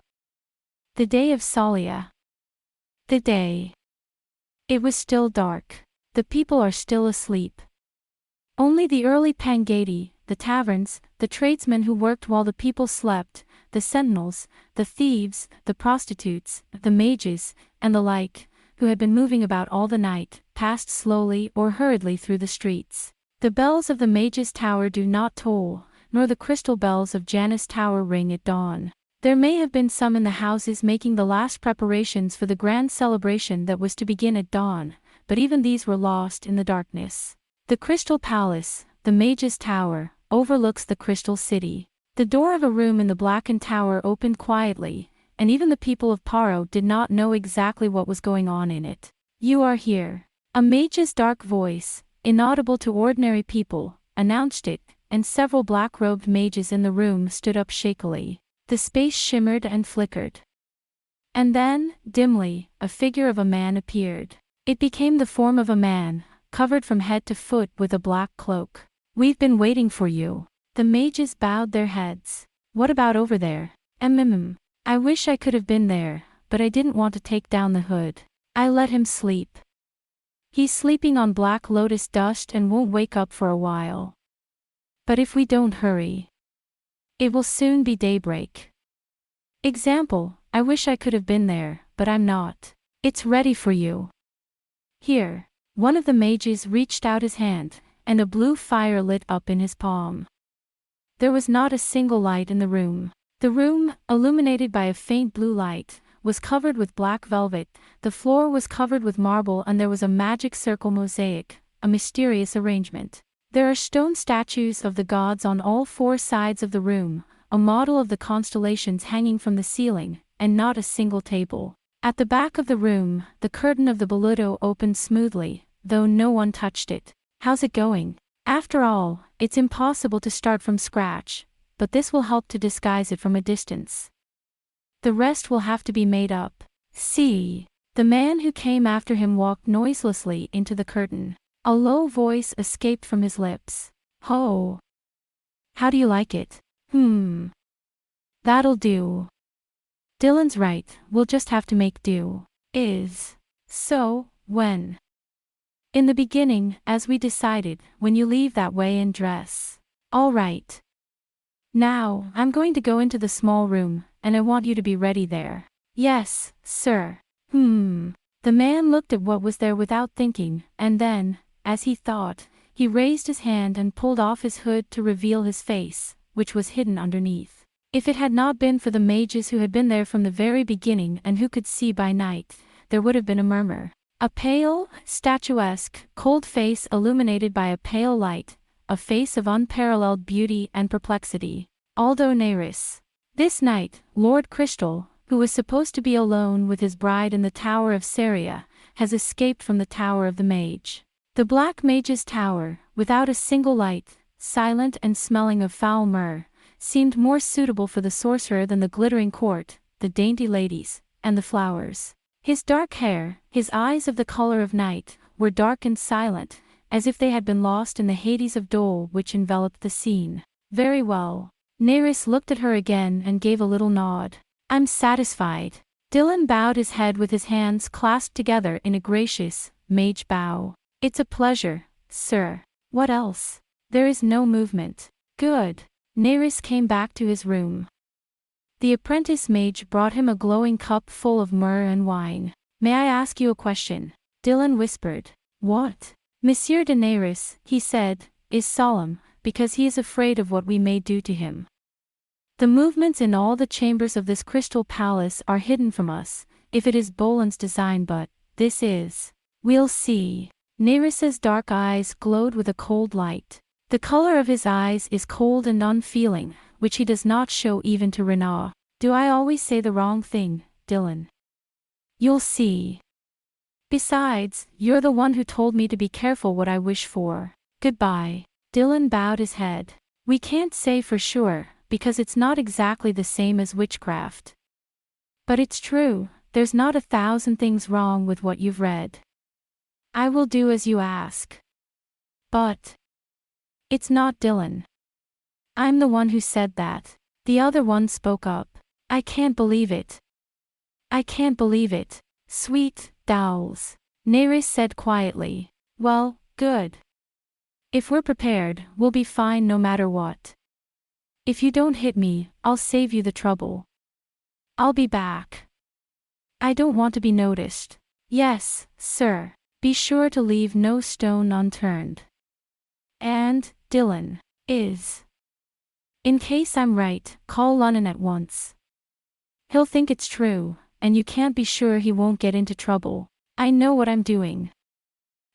The Day of Salia. The day. It was still dark. The people are still asleep. Only the early Pangadi, the taverns, the tradesmen who worked while the people slept, the sentinels, the thieves, the prostitutes, the mages, and the like, who had been moving about all the night, passed slowly or hurriedly through the streets. The bells of the mages' tower do not toll, nor the crystal bells of Janus' tower ring at dawn. There may have been some in the houses making the last preparations for the grand celebration that was to begin at dawn, but even these were lost in the darkness. The Crystal Palace, the Mage's Tower, overlooks the Crystal City. The door of a room in the blackened tower opened quietly, and even the people of Paro did not know exactly what was going on in it. You are here. A mage's dark voice, inaudible to ordinary people, announced it, and several black-robed mages in the room stood up shakily. The space shimmered and flickered. And then, dimly, a figure of a man appeared. It became the form of a man, covered from head to foot with a black cloak. "We've been waiting for you." The mages bowed their heads. "What about over there?" I wish I could have been there, but I didn't want to take down the hood. I let him sleep. He's sleeping on black lotus dust and won't wake up for a while. But if we don't hurry, it will soon be daybreak." Example, I wish I could have been there, but I'm not. "It's ready for you. Here." One of the mages reached out his hand, and a blue fire lit up in his palm. There was not a single light in the room. The room, illuminated by a faint blue light, was covered with black velvet, the floor was covered with marble, and there was a magic circle mosaic, a mysterious arrangement. There are stone statues of the gods on all four sides of the room, a model of the constellations hanging from the ceiling, and not a single table. At the back of the room, the curtain of the bolito opened smoothly, though no one touched it. "How's it going?" After all, it's impossible to start from scratch, but this will help to disguise it from a distance. The rest will have to be made up. See. The man who came after him walked noiselessly into the curtain. A low voice escaped from his lips. "Ho! How do you like it?" That'll do. Dylan's right, we'll just have to make do. So, when? In the beginning, as we decided, when you leave that way and dress. All right. Now, I'm going to go into the small room, and I want you to be ready there. Yes, sir. The man looked at what was there without thinking, and then, as he thought, he raised his hand and pulled off his hood to reveal his face, which was hidden underneath. If it had not been for the mages who had been there from the very beginning and who could see by night, there would have been a murmur. A pale, statuesque, cold face illuminated by a pale light, a face of unparalleled beauty and perplexity. Aldo Neyris. This night, Lord Crystal, who was supposed to be alone with his bride in the Tower of Seria, has escaped from the Tower of the Mage. The Black Mage's Tower, without a single light, silent and smelling of foul myrrh, seemed more suitable for the sorcerer than the glittering court, the dainty ladies, and the flowers. His dark hair, his eyes of the color of night, were dark and silent, as if they had been lost in the Hades of Dole which enveloped the scene. Very well. Neyris looked at her again and gave a little nod. "I'm satisfied." Dylan bowed his head with his hands clasped together in a gracious, mage bow. "It's a pleasure, sir." "What else?" "There is no movement." "Good." Neyris came back to his room. The apprentice mage brought him a glowing cup full of myrrh and wine. "May I ask you a question?" Dylan whispered. "What?" "Monsieur de Neyris," he said, "is solemn, because he is afraid of what we may do to him. The movements in all the chambers of this crystal palace are hidden from us, if it is Bolan's design, but this is. We'll see." Neyris's dark eyes glowed with a cold light. The color of his eyes is cold and unfeeling, which he does not show even to Renaud. "Do I always say the wrong thing, Dylan?" "You'll see. Besides, you're the one who told me to be careful what I wish for. Goodbye." Dylan bowed his head. "We can't say for sure, because it's not exactly the same as witchcraft. But it's true, there's not 1,000 things wrong with what you've read. I will do as you ask. But it's not Dylan. I'm the one who said that." The other one spoke up. "I can't believe it. I can't believe it." "Sweet Dowles," Neyris said quietly. "Well, good. If we're prepared, we'll be fine no matter what. If you don't hit me, I'll save you the trouble. I'll be back. I don't want to be noticed." "Yes, sir. Be sure to leave no stone unturned. And, Dylan, is. In case I'm right, call Lunnon at once. He'll think it's true, and you can't be sure he won't get into trouble. I know what I'm doing.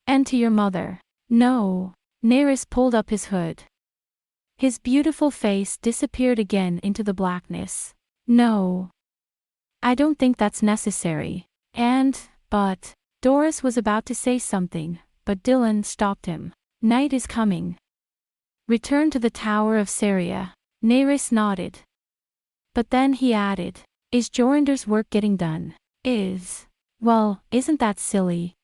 And to your mother." "No." Neyris pulled up his hood. His beautiful face disappeared again into the blackness. "No. I don't think that's necessary. But, Doris was about to say something, but Dylan stopped him. "Night is coming. Return to the Tower of Seria." Neyris nodded. But then he added, "Is Jorinder's work getting done?" Well, isn't that silly?"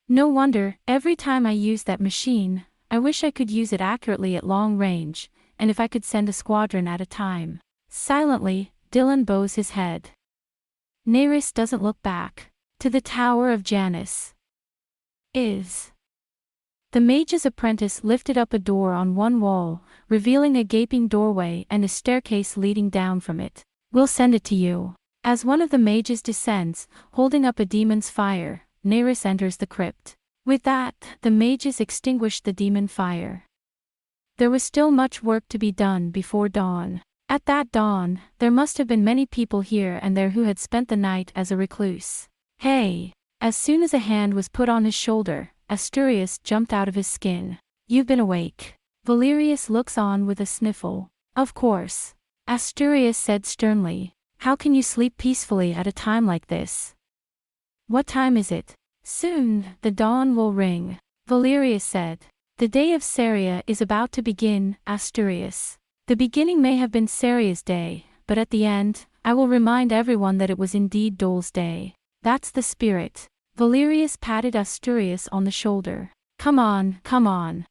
No wonder, every time I use that machine, I wish I could use it accurately at long range, and if I could send a squadron at a time. Silently, Dylan bows his head. Nerys doesn't look back. To the Tower of Janus. The mage's apprentice lifted up a door on one wall, revealing a gaping doorway and a staircase leading down from it. We'll send it to you. As one of the mages descends, holding up a demon's fire, Nerys enters the crypt. With that, the mages extinguished the demon fire. There was still much work to be done before dawn. At that dawn, there must have been many people here and there who had spent the night as a recluse. Hey! As soon as a hand was put on his shoulder, Asturias jumped out of his skin. You've been awake. Valerius looks on with a sniffle. Of course. Asturias said sternly. How can you sleep peacefully at a time like this? What time is it? Soon, the dawn will ring. Valerius said. The day of Saria is about to begin, Asturias. The beginning may have been Saria's day, but at the end, I will remind everyone that it was indeed Dole's day. That's the spirit. Valerius patted Asturias on the shoulder. Come on, come on.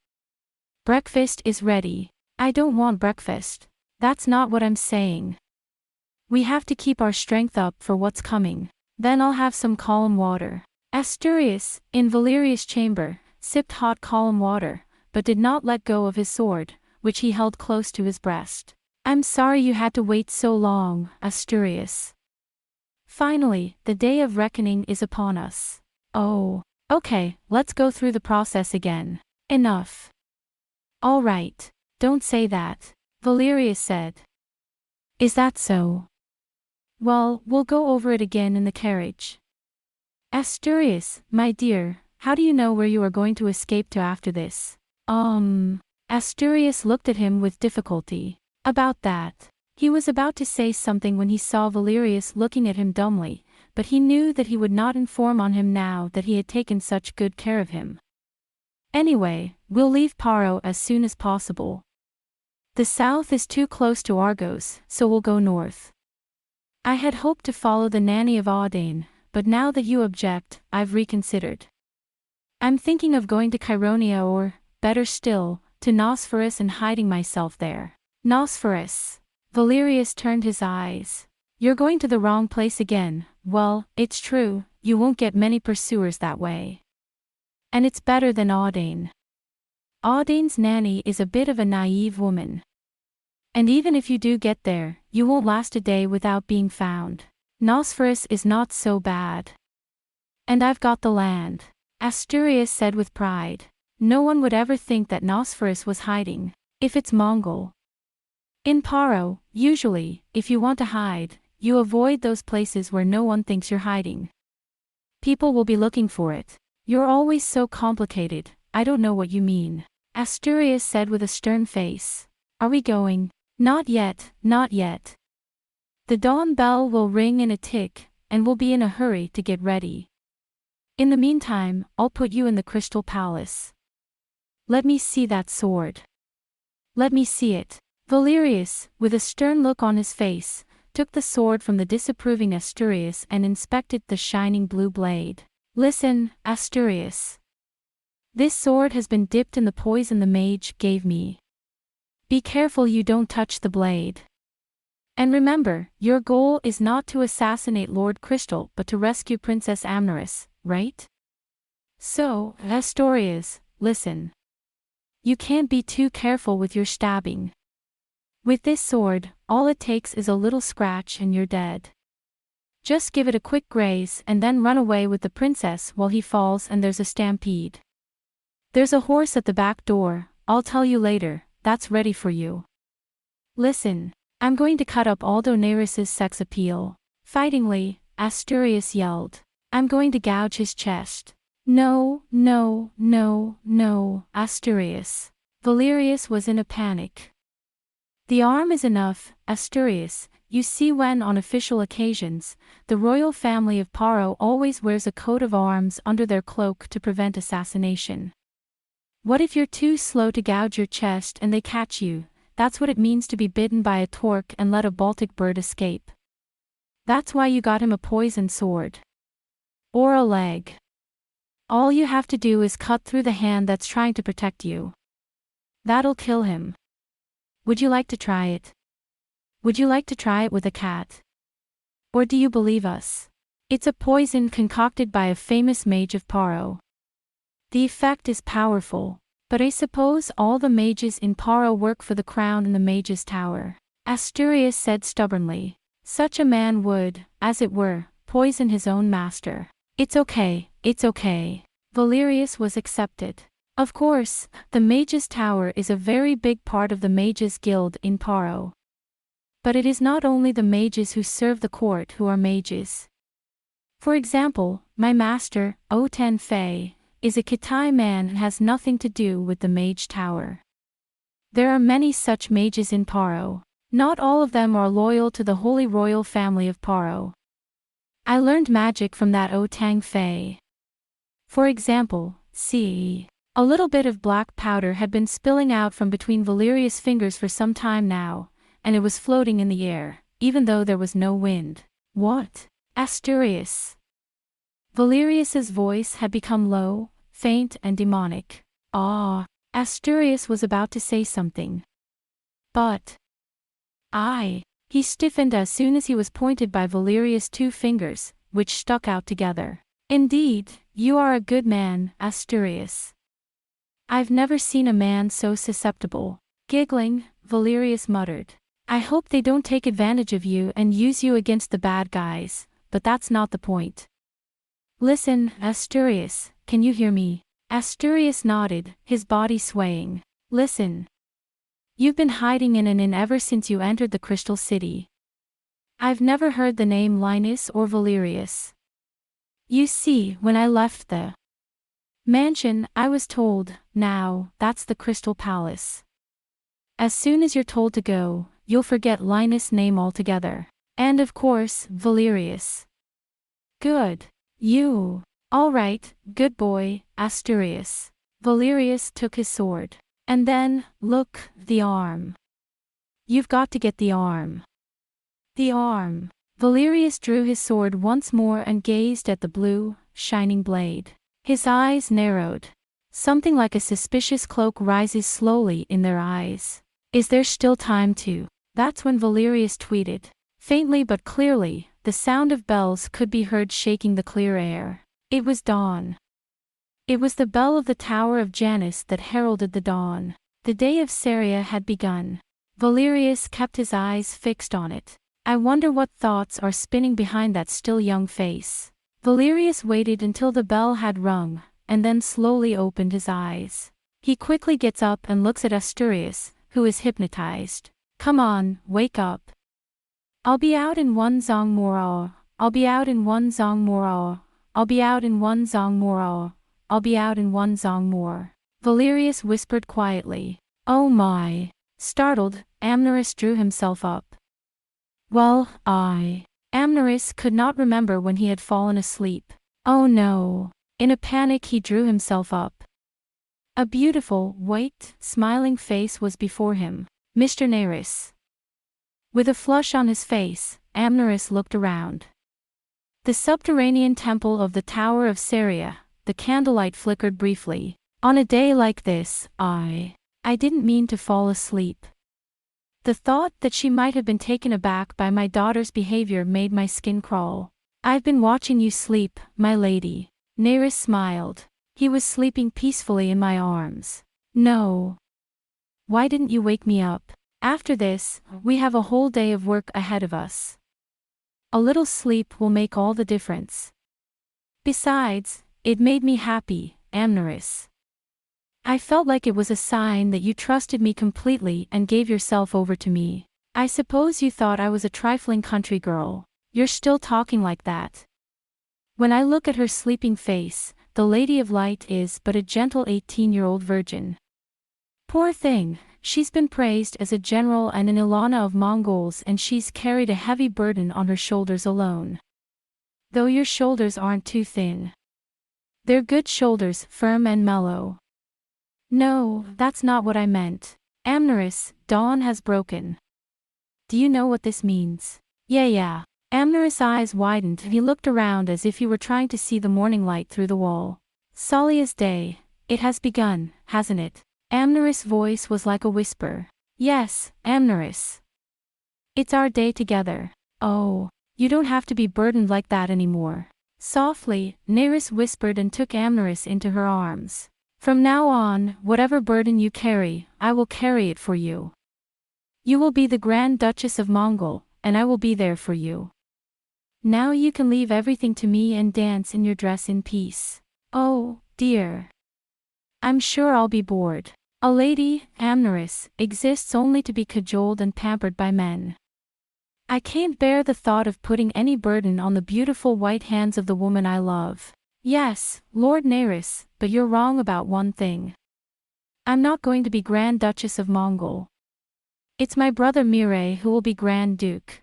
Breakfast is ready. I don't want breakfast. That's not what I'm saying. We have to keep our strength up for what's coming. Then I'll have some calm water. Asturias, in Valerius' chamber, sipped hot calm water, but did not let go of his sword, which he held close to his breast. I'm sorry you had to wait so long, Asturias. Finally, the day of reckoning is upon us. Oh. Okay, let's go through the process again. Enough. All right. Don't say that, Valerius said. Is that so? Well, we'll go over it again in the carriage. Asturias, my dear, how do you know where you are going to escape to after this? Asturias looked at him with difficulty. About that. He was about to say something when he saw Valerius looking at him dumbly, but he knew that he would not inform on him now that he had taken such good care of him. Anyway, we'll leave Paro as soon as possible. The south is too close to Argos, so we'll go north. I had hoped to follow the nanny of Audain, but now that you object, I've reconsidered. I'm thinking of going to Chironia or, better still, to Nosferus and hiding myself there. Nosferus. Valerius turned his eyes. You're going to the wrong place again. Well, it's true, you won't get many pursuers that way. And it's better than Audain. Audain's nanny is a bit of a naive woman. And even if you do get there, you won't last a day without being found. Nosferus is not so bad. And I've got the land. Asturias said with pride. No one would ever think that Nosferus was hiding. If it's Mongol. In Paro, usually, if you want to hide, you avoid those places where no one thinks you're hiding. People will be looking for it. You're always so complicated, I don't know what you mean. Asturias said with a stern face. Are we going? Not yet, not yet. The dawn bell will ring in a tick, and we'll be in a hurry to get ready. In the meantime, I'll put you in the Crystal Palace. Let me see that sword. Let me see it. Valerius, with a stern look on his face, took the sword from the disapproving Asturias and inspected the shining blue blade. Listen, Asturias. This sword has been dipped in the poison the mage gave me. Be careful you don't touch the blade. And remember, your goal is not to assassinate Lord Crystal but to rescue Princess Amneris, right? So, Asturias, listen. You can't be too careful with your stabbing. With this sword, all it takes is a little scratch and you're dead. Just give it a quick graze and then run away with the princess while he falls and there's a stampede. There's a horse at the back door, I'll tell you later, that's ready for you. Listen, I'm going to cut up Aldo Nerys' sex appeal. Fightingly, Asturias yelled. I'm going to gouge his chest. No, no, no, no, Asturias. Valerius was in a panic. The arm is enough, Asturias. You see, when on official occasions, the royal family of Paro always wears a coat of arms under their cloak to prevent assassination. What if you're too slow to gouge your chest and they catch you? That's what it means to be bitten by a torque and let a Baltic bird escape. That's why you got him a poisoned sword. Or a leg. All you have to do is cut through the hand that's trying to protect you. That'll kill him. Would you like to try it? Would you like to try it with a cat? Or do you believe us? It's a poison concocted by a famous mage of Paro. The effect is powerful, but I suppose all the mages in Paro work for the crown in the mage's tower. Asturias said stubbornly. Such a man would, as it were, poison his own master. It's okay, it's okay. Valerius was accepted. Of course, the mage's tower is a very big part of the mages guild in Paro. But it is not only the mages who serve the court who are mages. For example, my master, Oten Fei, is a Kitai man and has nothing to do with the mage tower. There are many such mages in Paro. Not all of them are loyal to the holy royal family of Paro. I learned magic from that Otang Fei. For example, see. A little bit of black powder had been spilling out from between Valerius' fingers for some time now, and it was floating in the air, even though there was no wind. What? Asturias. Valerius's voice had become low, faint and demonic. Ah. Asturias was about to say something. But. He stiffened as soon as he was pointed by Valerius' 2 fingers, which stuck out together. Indeed, you are a good man, Asturias. I've never seen a man so susceptible. Giggling, Valerius muttered. I hope they don't take advantage of you and use you against the bad guys, but that's not the point. Listen, Asturias, can you hear me? Asturias nodded, his body swaying. Listen. You've been hiding in an inn ever since you entered the Crystal City. I've never heard the name Linus or Valerius. You see, when I left the mansion, I was told, now, that's the Crystal Palace. As soon as you're told to go, you'll forget Linus' name altogether. And of course, Valerius. Good. You. All right, good boy, Asturias. Valerius took his sword. And then, look, the arm. You've got to get the arm. The arm. Valerius drew his sword once more and gazed at the blue, shining blade. His eyes narrowed. Something like a suspicious cloak rises slowly in their eyes. Is there still time to? That's when Valerius tweeted. Faintly but clearly, the sound of bells could be heard shaking the clear air. It was dawn. It was the bell of the Tower of Janus that heralded the dawn. The day of Saria had begun. Valerius kept his eyes fixed on it. I wonder what thoughts are spinning behind that still young face. Valerius waited until the bell had rung, and then slowly opened his eyes. He quickly gets up and looks at Asturias, who is hypnotized. Come on, wake up. I'll be out in one zong more. I'll be out in one zong more. I'll be out in one zong more. I'll be out in one zong more. Valerius whispered quietly. Oh my. Startled, Amneris drew himself up. Well, Amneris could not remember when he had fallen asleep. Oh no. In a panic he drew himself up. A beautiful, white, smiling face was before him. Mr. Neris. With a flush on his face, Amneris looked around. The subterranean temple of the Tower of Saria. The candlelight flickered briefly. On a day like this, I didn't mean to fall asleep. The thought that she might have been taken aback by my daughter's behavior made my skin crawl. I've been watching you sleep, my lady. Neris smiled. He was sleeping peacefully in my arms. No. Why didn't you wake me up? After this, we have a whole day of work ahead of us. A little sleep will make all the difference. Besides, it made me happy, Amneris. I felt like it was a sign that you trusted me completely and gave yourself over to me. I suppose you thought I was a trifling country girl. You're still talking like that. When I look at her sleeping face, the Lady of Light is but a gentle 18-year-old virgin. Poor thing, she's been praised as a general and an Ilana of Mongols, and she's carried a heavy burden on her shoulders alone. Though your shoulders aren't too thin. They're good shoulders, firm and mellow. No, that's not what I meant. Amneris, dawn has broken. Do you know what this means? Yeah. Amneris' eyes widened and he looked around as if he were trying to see the morning light through the wall. Salia's day. It has begun, hasn't it? Amneris' voice was like a whisper. Yes, Amneris. It's our day together. Oh, you don't have to be burdened like that anymore. Softly, Neris whispered and took Amneris into her arms. From now on, whatever burden you carry, I will carry it for you. You will be the Grand Duchess of Mongol, and I will be there for you. Now you can leave everything to me and dance in your dress in peace. Oh, dear. I'm sure I'll be bored. A lady, Amneris, exists only to be cajoled and pampered by men. I can't bear the thought of putting any burden on the beautiful white hands of the woman I love. Yes, Lord Neris, but you're wrong about one thing. I'm not going to be Grand Duchess of Mongol. It's my brother Mireille who will be Grand Duke.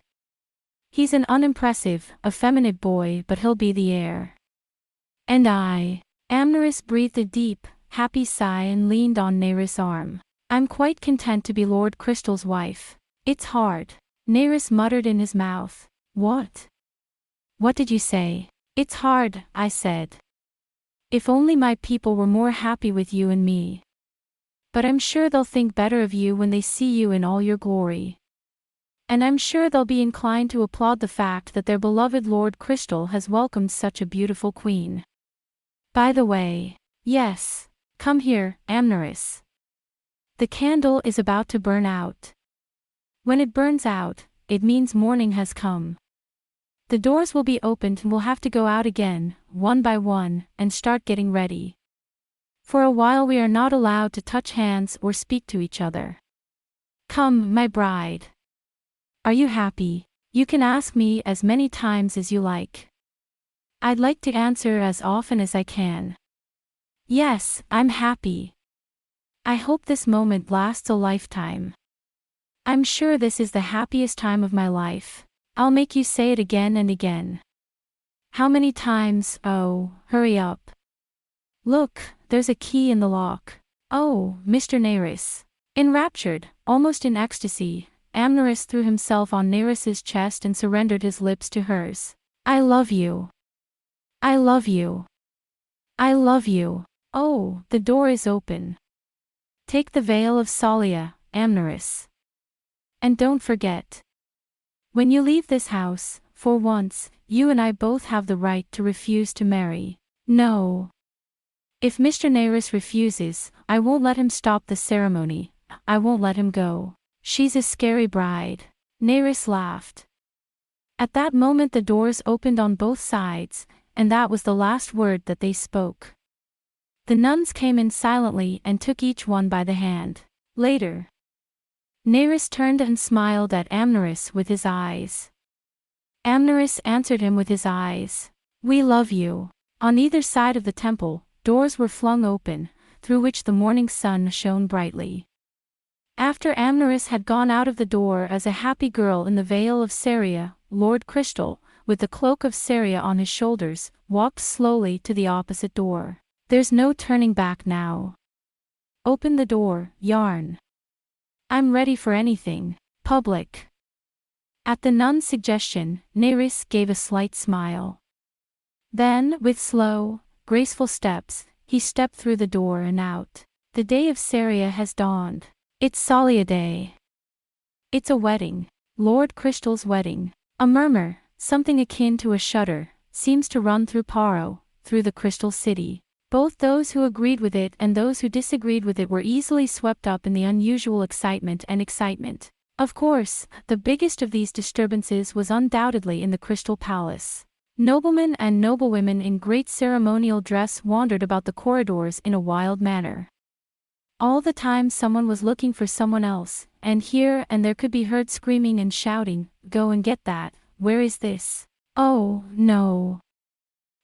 He's an unimpressive, effeminate boy, but he'll be the heir. And I. Amneris breathed a deep, happy sigh and leaned on Neris' arm. I'm quite content to be Lord Crystal's wife. It's hard. Neris muttered in his mouth. What? What did you say? It's hard, I said. If only my people were more happy with you and me. But I'm sure they'll think better of you when they see you in all your glory. And I'm sure they'll be inclined to applaud the fact that their beloved Lord Crystal has welcomed such a beautiful queen. By the way, yes, come here, Amneris. The candle is about to burn out. When it burns out, it means morning has come. The doors will be opened and we'll have to go out again, one by one, and start getting ready. For a while we are not allowed to touch hands or speak to each other. Come, my bride. Are you happy? You can ask me as many times as you like. I'd like to answer as often as I can. Yes, I'm happy. I hope this moment lasts a lifetime. I'm sure this is the happiest time of my life. I'll make you say it again and again. How many times? Oh, hurry up. Look, there's a key in the lock. Oh, Mr. Neris. Enraptured, almost in ecstasy, Amneris threw himself on Neris's chest and surrendered his lips to hers. I love you. I love you. I love you. Oh, the door is open. Take the veil of Salia, Amneris. And don't forget. When you leave this house, for once, you and I both have the right to refuse to marry. No. If Mr. Neris refuses, I won't let him stop the ceremony. I won't let him go. She's a scary bride. Neris laughed. At that moment the doors opened on both sides, and that was the last word that they spoke. The nuns came in silently and took each one by the hand. Later, Neris turned and smiled at Amneris with his eyes. Amneris answered him with his eyes. We love you. On either side of the temple, doors were flung open, through which the morning sun shone brightly. After Amneris had gone out of the door as a happy girl in the Vale of Saria, Lord Crystal, with the cloak of Saria on his shoulders, walked slowly to the opposite door. There's no turning back now. Open the door, Yarn. I'm ready for anything. Public. At the nun's suggestion, Neris gave a slight smile. Then, with slow, graceful steps, he stepped through the door and out. The day of Saria has dawned. It's Salia Day. It's a wedding. Lord Crystal's wedding. A murmur, something akin to a shudder, seems to run through Paro, through the Crystal City. Both those who agreed with it and those who disagreed with it were easily swept up in the unusual excitement. Of course, the biggest of these disturbances was undoubtedly in the Crystal Palace. Noblemen and noblewomen in great ceremonial dress wandered about the corridors in a wild manner. All the time someone was looking for someone else, and here and there could be heard screaming and shouting, "Go and get that, where is this? Oh, no.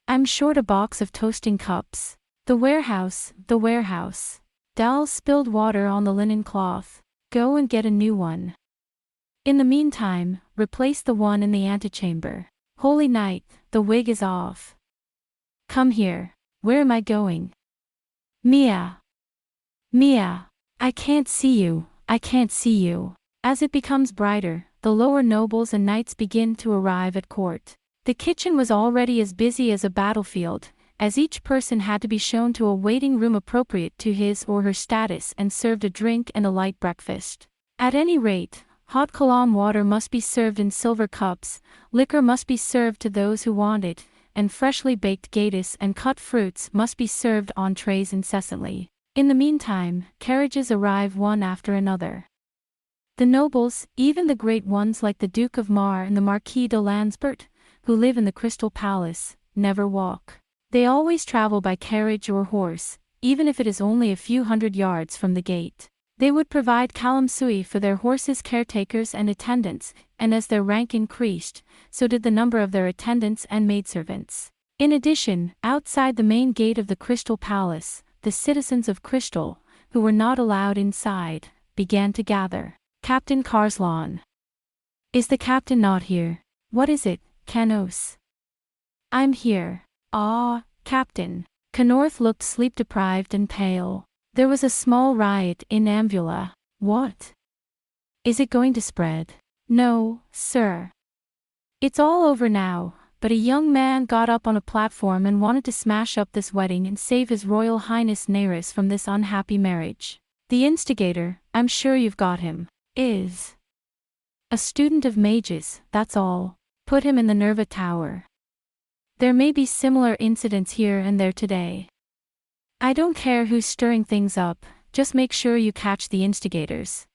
I'm short a box of toasting cups. The warehouse, the warehouse. Dal spilled water on the linen cloth. Go and get a new one. In the meantime, replace the one in the antechamber. Holy night, the wig is off. Come here. Where am I going? Mia. Mia. I can't see you, I can't see you. As it becomes brighter, the lower nobles and knights begin to arrive at court. The kitchen was already as busy as a battlefield, as each person had to be shown to a waiting room appropriate to his or her status and served a drink and a light breakfast. At any rate, hot cologne water must be served in silver cups, liquor must be served to those who want it, and freshly baked gatus and cut fruits must be served on trays incessantly. In the meantime, carriages arrive one after another. The nobles, even the great ones like the Duke of Mar and the Marquis de Lansbert, who live in the Crystal Palace, never walk. They always travel by carriage or horse, even if it is only a few hundred yards from the gate. They would provide calamsui for their horses' caretakers and attendants, and as their rank increased, so did the number of their attendants and maidservants. In addition, outside the main gate of the Crystal Palace, the citizens of Crystal, who were not allowed inside, began to gather. Captain Carslan. Is the captain not here? What is it, Canos? I'm here. Ah, Captain. Canorth looked sleep-deprived and pale. There was a small riot in Ambula. What? Is it going to spread? No, sir. It's all over now, but a young man got up on a platform and wanted to smash up this wedding and save His Royal Highness Naeris from this unhappy marriage. The instigator, I'm sure you've got him, is a student of mages, that's all. Put him in the Nerva Tower. There may be similar incidents here and there today. I don't care who's stirring things up, just make sure you catch the instigators.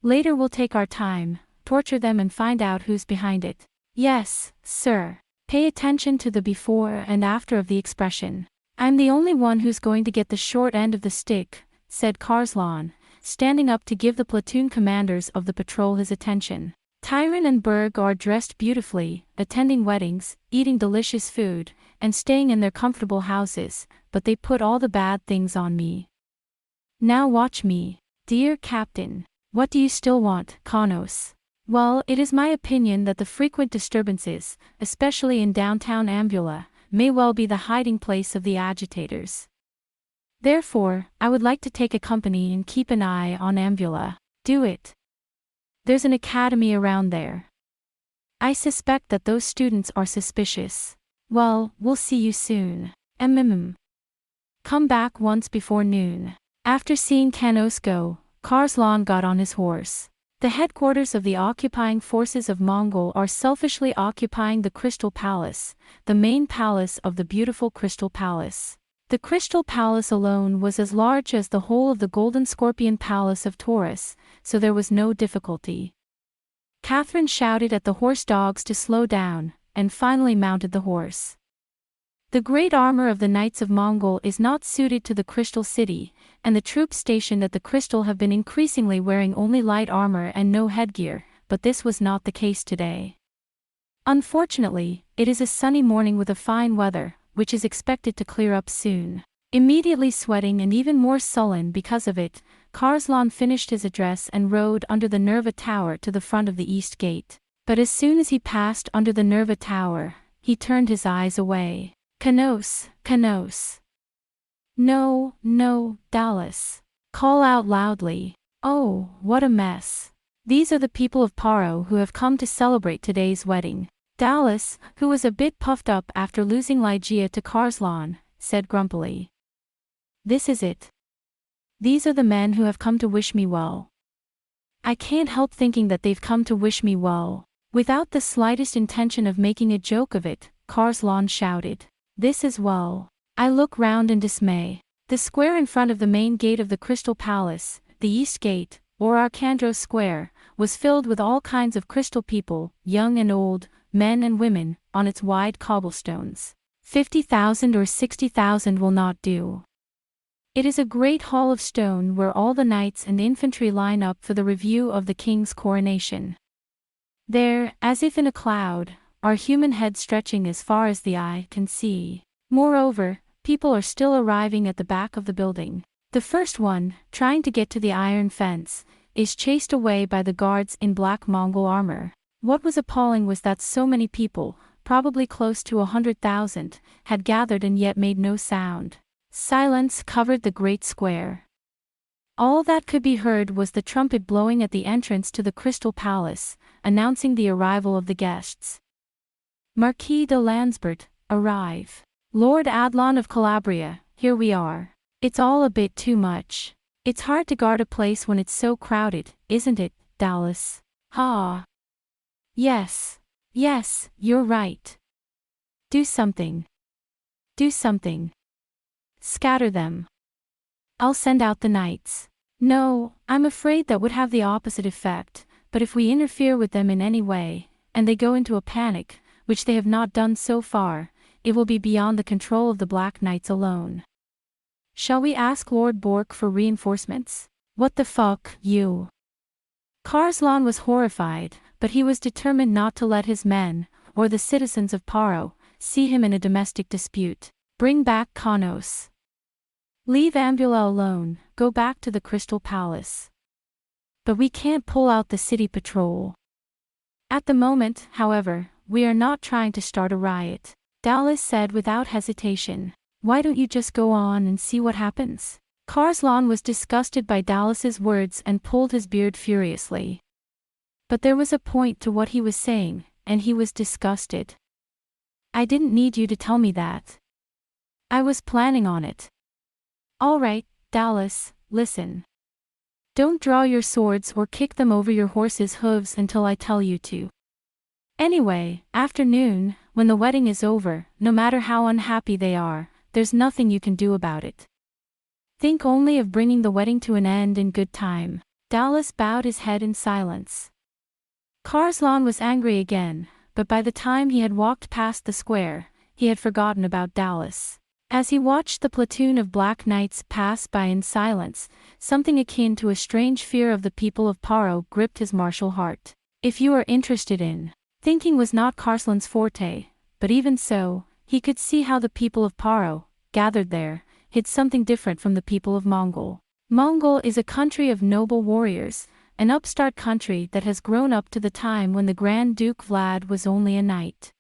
Later we'll take our time, torture them and find out who's behind it. Yes, sir. Pay attention to the before and after of the expression. I'm the only one who's going to get the short end of the stick, said Carslan, standing up to give the platoon commanders of the patrol his attention. Tyron and Berg are dressed beautifully, attending weddings, eating delicious food, and staying in their comfortable houses, but they put all the bad things on me. Now watch me. Dear Captain. What do you still want, Canos? Well, it is my opinion that the frequent disturbances, especially in downtown Ambula, may well be the hiding place of the agitators. Therefore, I would like to take a company and keep an eye on Ambula. Do it. There's an academy around there. I suspect that those students are suspicious. Well, we'll see you soon. Come back once before noon. After seeing Canos go, Carslan got on his horse. The headquarters of the occupying forces of Mongol are selfishly occupying the Crystal Palace, the main palace of the beautiful Crystal Palace. The Crystal Palace alone was as large as the whole of the Golden Scorpion Palace of Taurus, so there was no difficulty. Catherine shouted at the horse dogs to slow down, and finally mounted the horse. The great armor of the Knights of Mongol is not suited to the Crystal City, and the troops stationed at the Crystal have been increasingly wearing only light armor and no headgear, but this was not the case today. Unfortunately, it is a sunny morning with a fine weather, which is expected to clear up soon. Immediately sweating and even more sullen because of it, Carslan finished his address and rode under the Nerva Tower to the front of the east gate. But as soon as he passed under the Nerva Tower, he turned his eyes away. Canos, Canos. No, no, Dallas. Call out loudly. Oh, what a mess. These are the people of Paro who have come to celebrate today's wedding. Dallas, who was a bit puffed up after losing Ligeia to Carslan, said grumpily. This is it. These are the men who have come to wish me well. I can't help thinking that they've come to wish me well. Without the slightest intention of making a joke of it, Carslan shouted. This as well. I look round in dismay. The square in front of the main gate of the Crystal Palace, the East Gate, or Arcandros Square, was filled with all kinds of crystal people, young and old, men and women, on its wide cobblestones. 50,000 or 60,000 will not do. It is a great hall of stone where all the knights and infantry line up for the review of the king's coronation. There, as if in a cloud, are human heads stretching as far as the eye can see. Moreover, people are still arriving at the back of the building. The first one, trying to get to the iron fence, is chased away by the guards in black Mongol armor. What was appalling was that so many people, probably close to 100,000, had gathered and yet made no sound. Silence covered the great square. All that could be heard was the trumpet blowing at the entrance to the Crystal Palace, announcing the arrival of the guests. Marquis de Lansbert, arrive. Lord Adlon of Calabria, here we are. It's all a bit too much. It's hard to guard a place when it's so crowded, isn't it, Dallas? Ha. Yes. Yes, you're right. Do something. Do something. Scatter them. I'll send out the knights. No, I'm afraid that would have the opposite effect, but if we interfere with them in any way, and they go into a panic, which they have not done so far, it will be beyond the control of the Black Knights alone. Shall we ask Lord Bork for reinforcements? What the fuck, you? Karslan was horrified, but he was determined not to let his men, or the citizens of Paro, see him in a domestic dispute. Bring back Kanos. Leave Ambula alone, go back to the Crystal Palace. But we can't pull out the city patrol. At the moment, however, we are not trying to start a riot, Dallas said without hesitation. Why don't you just go on and see what happens? Karslan was disgusted by Dallas's words and pulled his beard furiously. But there was a point to what he was saying, and he was disgusted. I didn't need you to tell me that. I was planning on it. All right, Dallas, listen. Don't draw your swords or kick them over your horse's hooves until I tell you to. Anyway, after noon, when the wedding is over, no matter how unhappy they are, there's nothing you can do about it. Think only of bringing the wedding to an end in good time. Dallas bowed his head in silence. Karslan was angry again, but by the time he had walked past the square, he had forgotten about Dallas. As he watched the platoon of Black Knights pass by in silence, something akin to a strange fear of the people of Paro gripped his martial heart. If you are interested in thinking was not Karslan's forte, but even so, he could see how the people of Paro, gathered there, hid something different from the people of Mongol. Mongol is a country of noble warriors, an upstart country that has grown up to the time when the Grand Duke Vlad was only a knight.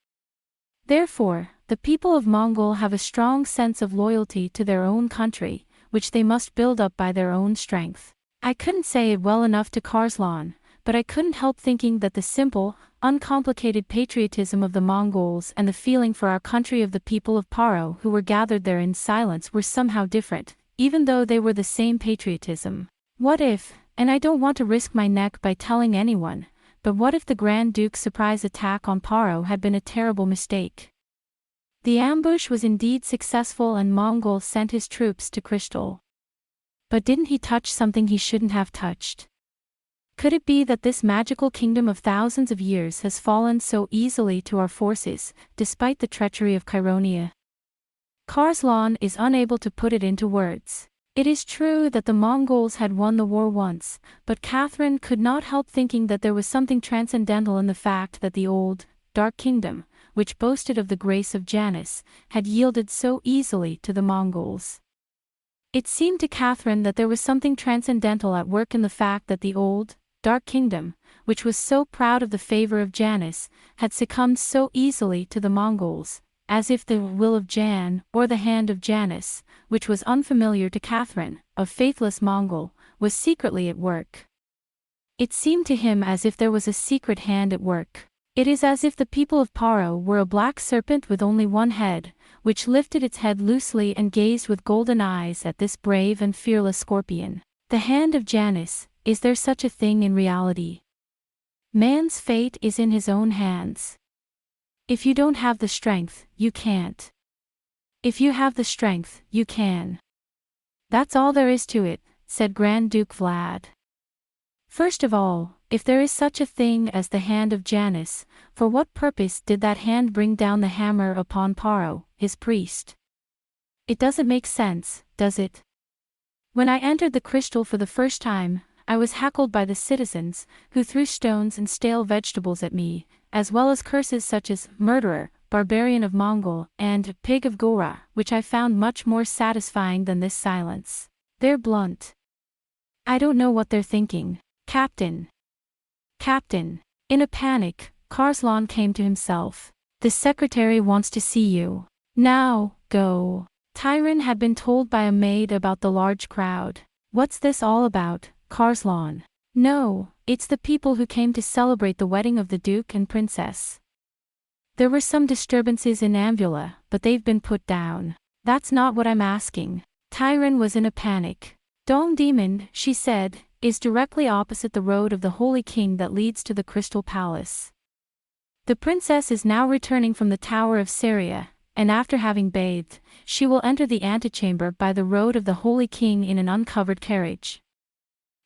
Therefore, the people of Mongol have a strong sense of loyalty to their own country, which they must build up by their own strength. I couldn't say it well enough to Karslan, but I couldn't help thinking that the simple, uncomplicated patriotism of the Mongols and the feeling for our country of the people of Paro who were gathered there in silence were somehow different, even though they were the same patriotism. What if, and I don't want to risk my neck by telling anyone, but what if the Grand Duke's surprise attack on Paro had been a terrible mistake? The ambush was indeed successful and Mongol sent his troops to Crystal. But didn't he touch something he shouldn't have touched? Could it be that this magical kingdom of thousands of years has fallen so easily to our forces, despite the treachery of Chironia? Karslan is unable to put it into words. It is true that the Mongols had won the war once, but Catherine could not help thinking that there was something transcendental in the fact that the old, dark kingdom, which boasted of the grace of Janus, had yielded so easily to the Mongols. It seemed to Catherine that there was something transcendental at work in the fact that the old, dark kingdom, which was so proud of the favor of Janus, had succumbed so easily to the Mongols, as if the will of Jan, or the hand of Janus, which was unfamiliar to Catherine, a faithless Mongol, was secretly at work. It seemed to him as if there was a secret hand at work. It is as if the people of Paro were a black serpent with only one head, which lifted its head loosely and gazed with golden eyes at this brave and fearless scorpion. The hand of Janus, is there such a thing in reality? Man's fate is in his own hands. If you don't have the strength, you can't. If you have the strength, you can. That's all there is to it, said Grand Duke Vlad. First of all, if there is such a thing as the hand of Janus, for what purpose did that hand bring down the hammer upon Paro, his priest? It doesn't make sense, does it? When I entered the crystal for the first time, I was heckled by the citizens, who threw stones and stale vegetables at me, as well as curses such as murderer, barbarian of Mongol, and pig of Gora, which I found much more satisfying than this silence. They're blunt. I don't know what they're thinking. Captain. Captain. In a panic, Karslan came to himself. The secretary wants to see you. Now, go. Tyron had been told by a maid about the large crowd. What's this all about, Karslan? No, it's the people who came to celebrate the wedding of the Duke and Princess. There were some disturbances in Ambula, but they've been put down. That's not what I'm asking. Tyron was in a panic. Dong Demon, she said, is directly opposite the road of the Holy King that leads to the Crystal Palace. The princess is now returning from the Tower of Seria, and after having bathed, she will enter the antechamber by the road of the Holy King in an uncovered carriage.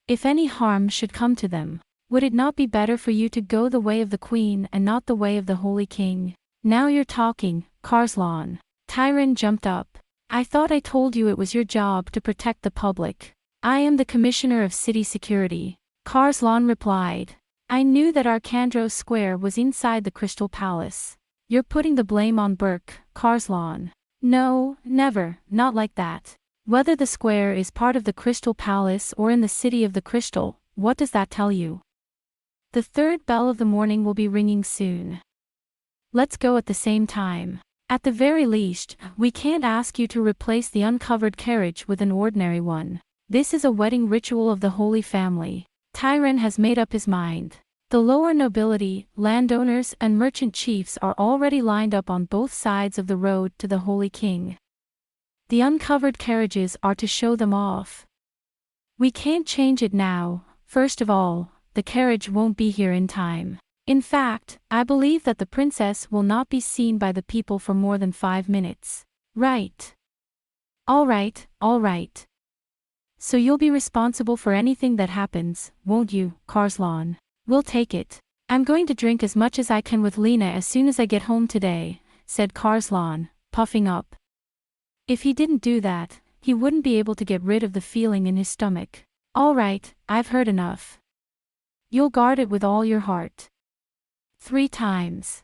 If any harm should come to them, would it not be better for you to go the way of the Queen and not the way of the Holy King? Now you're talking, Karslan. Tyron jumped up. I thought I told you it was your job to protect the public. I am the Commissioner of City Security. Karslan replied. I knew that Arcandros Square was inside the Crystal Palace. You're putting the blame on Burke, Karslan. No, never, not like that. Whether the square is part of the Crystal Palace or in the City of the Crystal, what does that tell you? The third bell of the morning will be ringing soon. Let's go at the same time. At the very least, we can't ask you to replace the uncovered carriage with an ordinary one. This is a wedding ritual of the Holy Family. Tyron has made up his mind. The lower nobility, landowners and merchant chiefs are already lined up on both sides of the road to the Holy King. The uncovered carriages are to show them off. We can't change it now. First of all, the carriage won't be here in time. In fact, I believe that the princess will not be seen by the people for more than 5 minutes. Right. All right. So you'll be responsible for anything that happens, won't you, Karslan? We'll take it. I'm going to drink as much as I can with Lena as soon as I get home today, said Karslan, puffing up. If he didn't do that, he wouldn't be able to get rid of the feeling in his stomach. All right, I've heard enough. You'll guard it with all your heart. 3 times.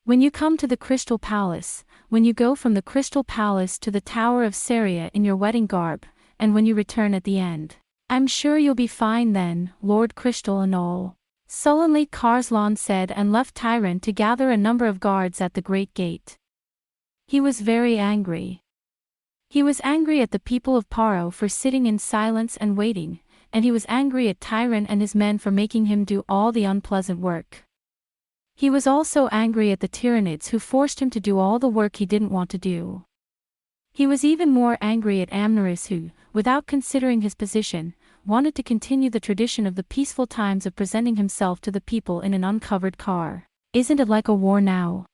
When you come to the Crystal Palace, when you go from the Crystal Palace to the Tower of Seria in your wedding garb, and when you return at the end. I'm sure you'll be fine then, Lord Crystal and all. Sullenly Karslan said and left Tyron to gather a number of guards at the great gate. He was very angry. He was angry at the people of Paro for sitting in silence and waiting, and he was angry at Tyron and his men for making him do all the unpleasant work. He was also angry at the Tyranids who forced him to do all the work he didn't want to do. He was even more angry at Amneris who, without considering his position, wanted to continue the tradition of the peaceful times of presenting himself to the people in an uncovered car. Isn't it like a war now?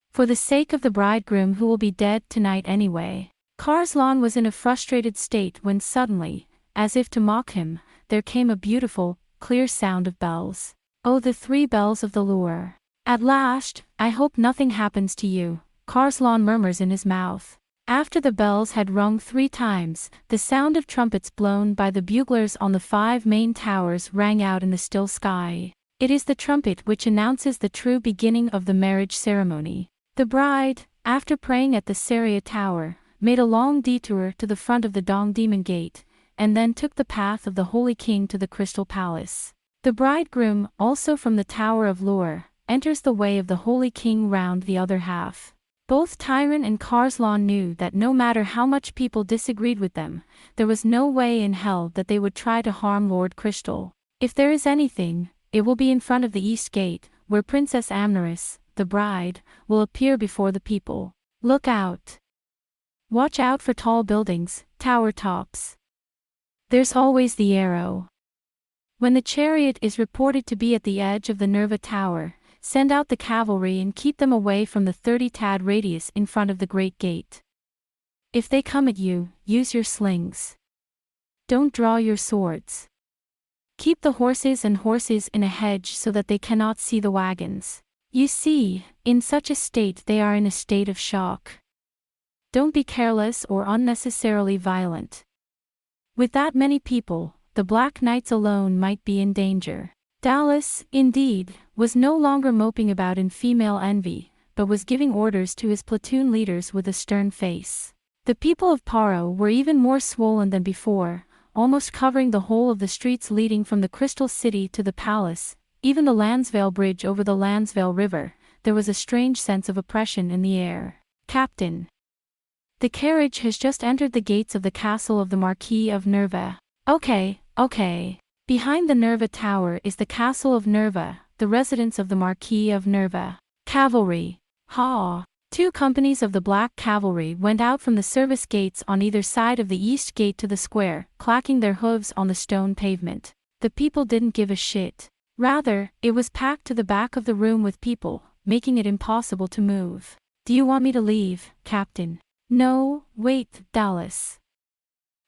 For the sake of the bridegroom who will be dead tonight anyway. Karslan was in a frustrated state when suddenly, as if to mock him, there came a beautiful, clear sound of bells. Oh, the 3 bells of the lure. At last, I hope nothing happens to you, Karslan murmurs in his mouth. After the bells had rung 3 times, the sound of trumpets blown by the buglers on the 5 main towers rang out in the still sky. It is the trumpet which announces the true beginning of the marriage ceremony. The bride, after praying at the Seria Tower, made a long detour to the front of the Dong Demon Gate, and then took the path of the Holy King to the Crystal Palace. The bridegroom, also from the Tower of Lure, enters the way of the Holy King round the other half. Both Tyron and Karslan knew that no matter how much people disagreed with them, there was no way in hell that they would try to harm Lord Crystal. If there is anything, it will be in front of the East Gate, where Princess Amneris, the bride, will appear before the people. Look out! Watch out for tall buildings, tower tops. There's always the arrow. When the chariot is reported to be at the edge of the Nerva Tower, send out the cavalry and keep them away from the 30-tad radius in front of the great gate. If they come at you, use your slings. Don't draw your swords. Keep the horses in a hedge so that they cannot see the wagons. You see, in such a state they are in a state of shock. Don't be careless or unnecessarily violent. With that many people, the Black Knights alone might be in danger. Dallas, indeed, was no longer moping about in female envy, but was giving orders to his platoon leaders with a stern face. The people of Paro were even more swollen than before, almost covering the whole of the streets leading from the Crystal City to the palace, even the Lansvale Bridge over the Lansvale River. There was a strange sense of oppression in the air. Captain! The carriage has just entered the gates of the castle of the Marquis of Nerva. Okay. Behind the Nerva Tower is the castle of Nerva, the residence of the Marquis of Nerva. Cavalry! Ha! 2 companies of the Black Cavalry went out from the service gates on either side of the east gate to the square, clacking their hooves on the stone pavement. The people didn't give a shit. Rather, it was packed to the back of the room with people, making it impossible to move. "Do you want me to leave, Captain?" "No, wait, Dallas.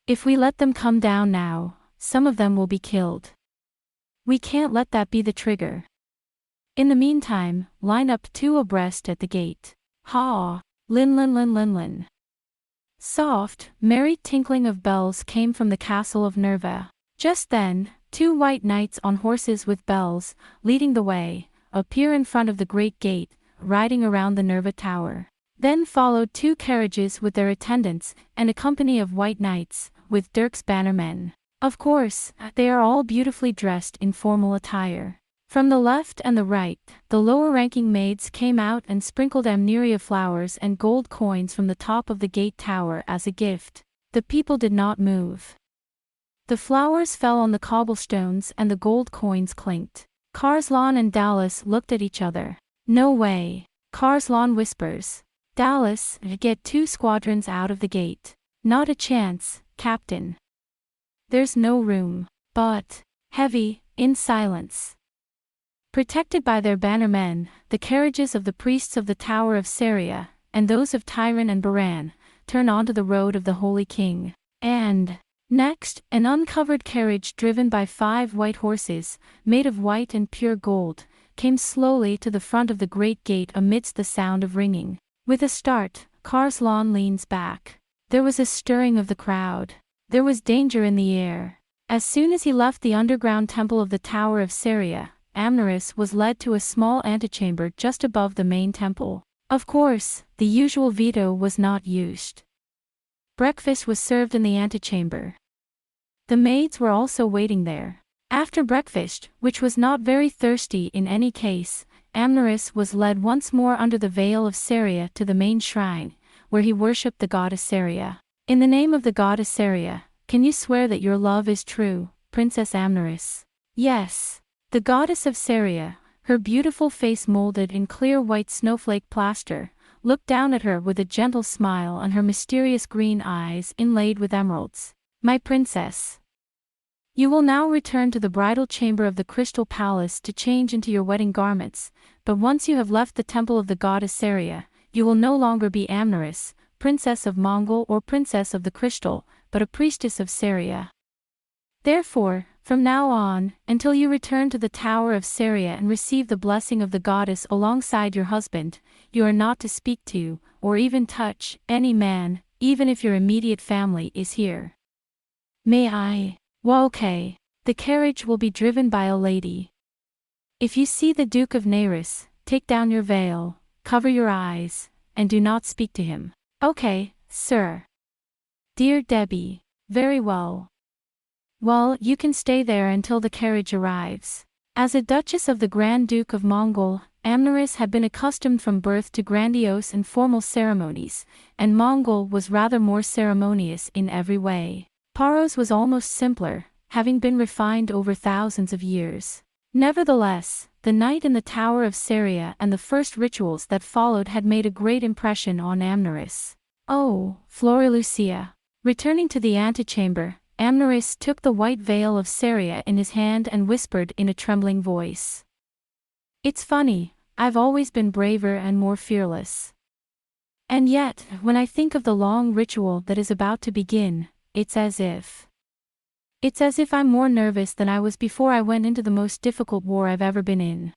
If we let them come down now, some of them will be killed. We can't let that be the trigger. In the meantime, line up 2 abreast at the gate." "Ha! Lin. Soft, merry tinkling of bells came from the castle of Nerva. Just then, 2 white knights on horses with bells, leading the way, appear in front of the great gate, riding around the Nerva tower. Then followed 2 carriages with their attendants, and a company of white knights, with Dirk's bannermen. Of course, they are all beautifully dressed in formal attire. From the left and the right, the lower-ranking maids came out and sprinkled amnesia flowers and gold coins from the top of the gate tower as a gift. The people did not move. The flowers fell on the cobblestones and the gold coins clinked. Carslan and Dallas looked at each other. "No way." Carslan whispers. "Dallas, get 2 squadrons out of the gate." "Not a chance, Captain. There's no room." But, heavy, in silence, protected by their bannermen, the carriages of the priests of the Tower of Seria, and those of Tyran and Baran, turn onto the road of the Holy King. And, next, an uncovered carriage driven by 5 white horses, made of white and pure gold, came slowly to the front of the great gate amidst the sound of ringing. With a start, Carslan leans back. There was a stirring of the crowd. There was danger in the air. As soon as he left the underground temple of the Tower of Seria, Amneris was led to a small antechamber just above the main temple. Of course, the usual veto was not used. Breakfast was served in the antechamber. The maids were also waiting there. After breakfast, which was not very thirsty in any case, Amneris was led once more under the veil of Seria to the main shrine, where he worshipped the goddess Seria. "In the name of the goddess Seria, can you swear that your love is true, Princess Amneris?" "Yes." The goddess of Seria, her beautiful face molded in clear white snowflake plaster, looked down at her with a gentle smile and her mysterious green eyes inlaid with emeralds. "My princess, you will now return to the bridal chamber of the Crystal Palace to change into your wedding garments, but once you have left the temple of the goddess Seria, you will no longer be Amneris, Princess of Mongol or Princess of the Crystal, but a priestess of Seria. Therefore, from now on, until you return to the Tower of Seria and receive the blessing of the goddess alongside your husband, you are not to speak to, or even touch, any man, even if your immediate family is here." "May I?" "Well, okay. The carriage will be driven by a lady. If you see the Duke of Naris, take down your veil, cover your eyes, and do not speak to him." "Okay, sir." "Dear Debbie." "Very well. Well, you can stay there until the carriage arrives." As a Duchess of the Grand Duke of Mongol, Amneris had been accustomed from birth to grandiose and formal ceremonies, and Mongol was rather more ceremonious in every way. Paros was almost simpler, having been refined over thousands of years. Nevertheless, the night in the Tower of Seria and the first rituals that followed had made a great impression on Amneris. "Oh, Florilucia." Returning to the antechamber, Amneris took the white veil of Seria in his hand and whispered in a trembling voice. "It's funny, I've always been braver and more fearless. And yet, when I think of the long ritual that is about to begin, it's as if I'm more nervous than I was before I went into the most difficult war I've ever been in.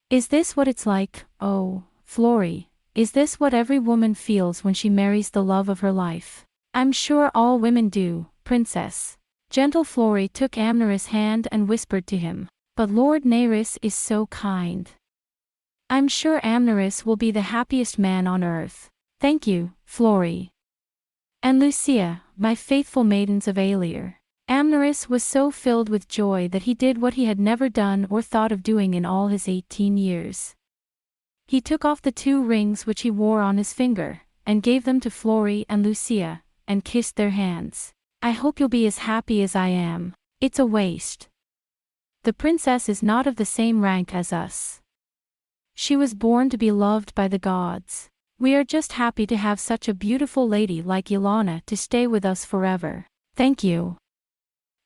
Is this what it's like, oh, Flori? Is this what every woman feels when she marries the love of her life?" "I'm sure all women do, Princess." Gentle Flori took Amneris' hand and whispered to him. "But Lord Naris is so kind. I'm sure Amneris will be the happiest man on earth." "Thank you, Flori. And Lucia, my faithful maidens of Alir." Amneris was so filled with joy that he did what he had never done or thought of doing in all his 18 years. He took off the 2 rings which he wore on his finger, and gave them to Flori and Lucia, and kissed their hands. "I hope you'll be as happy as I am. It's a waste. The princess is not of the same rank as us. She was born to be loved by the gods. We are just happy to have such a beautiful lady like Ilana to stay with us forever. Thank you.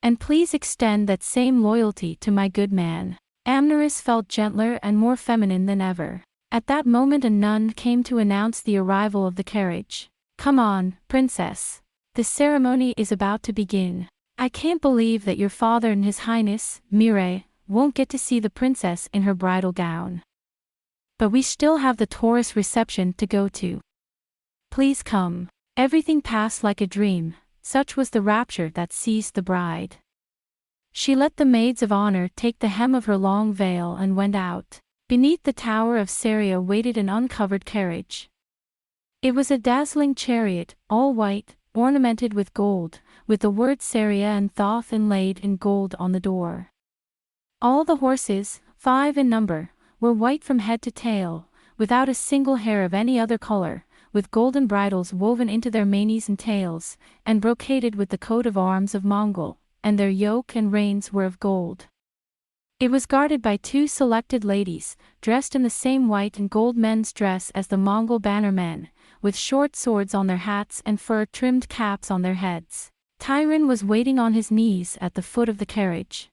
And please extend that same loyalty to my good man. Amneris felt gentler and more feminine than ever. At that moment a nun came to announce the arrival of the carriage. Come on, princess. The ceremony is about to begin. I can't believe that your father and His Highness, Mireille, won't get to see the princess in her bridal gown. But we still have the Taurus reception to go to. Please come. Everything passed like a dream, such was the rapture that seized the bride. She let the maids of honor take the hem of her long veil and went out. Beneath the tower of Saria waited an uncovered carriage. It was a dazzling chariot, all white, ornamented with gold, with the words Saria and Thoth inlaid in gold on the door. All the horses, 5 in number, were white from head to tail, without a single hair of any other color, with golden bridles woven into their manes and tails, and brocaded with the coat of arms of Mongol, and their yoke and reins were of gold. It was guarded by 2 selected ladies, dressed in the same white and gold men's dress as the Mongol bannermen, with short swords on their hats and fur-trimmed caps on their heads. Tyron was waiting on his knees at the foot of the carriage.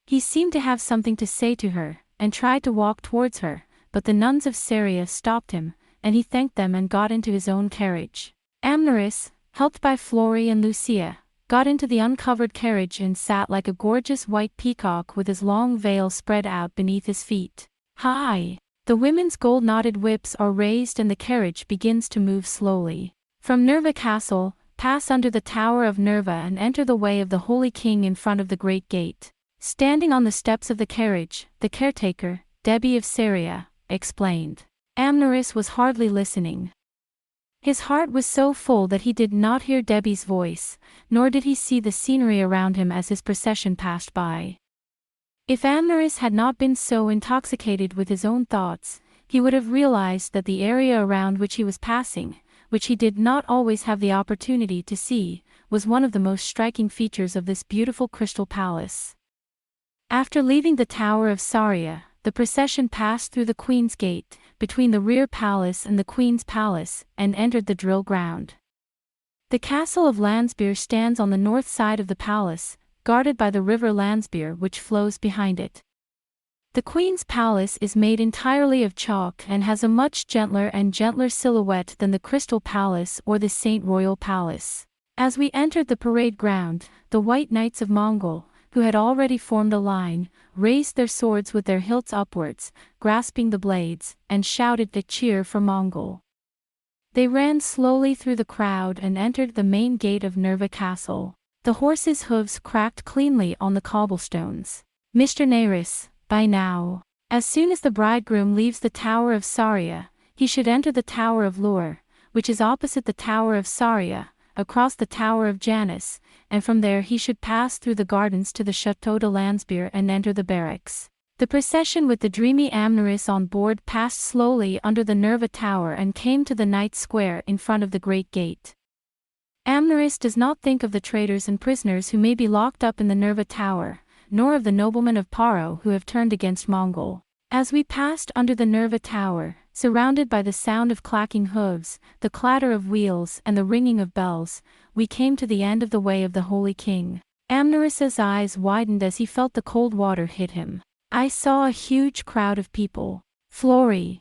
He seemed to have something to say to her, and tried to walk towards her, but the nuns of Saria stopped him, and he thanked them and got into his own carriage. Amneris, helped by Flori and Lucia, got into the uncovered carriage and sat like a gorgeous white peacock with his long veil spread out beneath his feet. Hi! The women's gold-knotted whips are raised and the carriage begins to move slowly. From Nerva Castle, pass under the Tower of Nerva and enter the way of the Holy King in front of the Great Gate. Standing on the steps of the carriage, the caretaker, Debbie of Saria, explained. Amneris was hardly listening. His heart was so full that he did not hear Debbie's voice, nor did he see the scenery around him as his procession passed by. If Amneris had not been so intoxicated with his own thoughts, he would have realized that the area around which he was passing, which he did not always have the opportunity to see, was one of the most striking features of this beautiful crystal palace. After leaving the Tower of Saria, the procession passed through the Queen's Gate, between the rear palace and the Queen's palace, and entered the drill ground. The castle of Landsbeer stands on the north side of the palace, guarded by the river Landsbeer which flows behind it. The Queen's palace is made entirely of chalk and has a much gentler silhouette than the Crystal Palace or the Saint Royal Palace. As we entered the parade ground, the White Knights of Mongol, who had already formed a line, raised their swords with their hilts upwards, grasping the blades, and shouted a cheer for Mongol. They ran slowly through the crowd and entered the main gate of Nerva Castle. The horses' hooves cracked cleanly on the cobblestones. Mr. Naris, by now. As soon as the bridegroom leaves the Tower of Saria, he should enter the Tower of Lure, which is opposite the Tower of Saria, across the Tower of Janus, and from there he should pass through the gardens to the Château de Landsbeer and enter the barracks. The procession with the dreamy Amneris on board passed slowly under the Nerva Tower and came to the Knight's Square in front of the Great Gate. Amneris does not think of the traitors and prisoners who may be locked up in the Nerva Tower, nor of the noblemen of Paro who have turned against Mongol. As we passed under the Nerva Tower, surrounded by the sound of clacking hooves, the clatter of wheels and the ringing of bells, we came to the end of the way of the Holy King. Amneris's eyes widened as he felt the cold water hit him. I saw a huge crowd of people. Flori.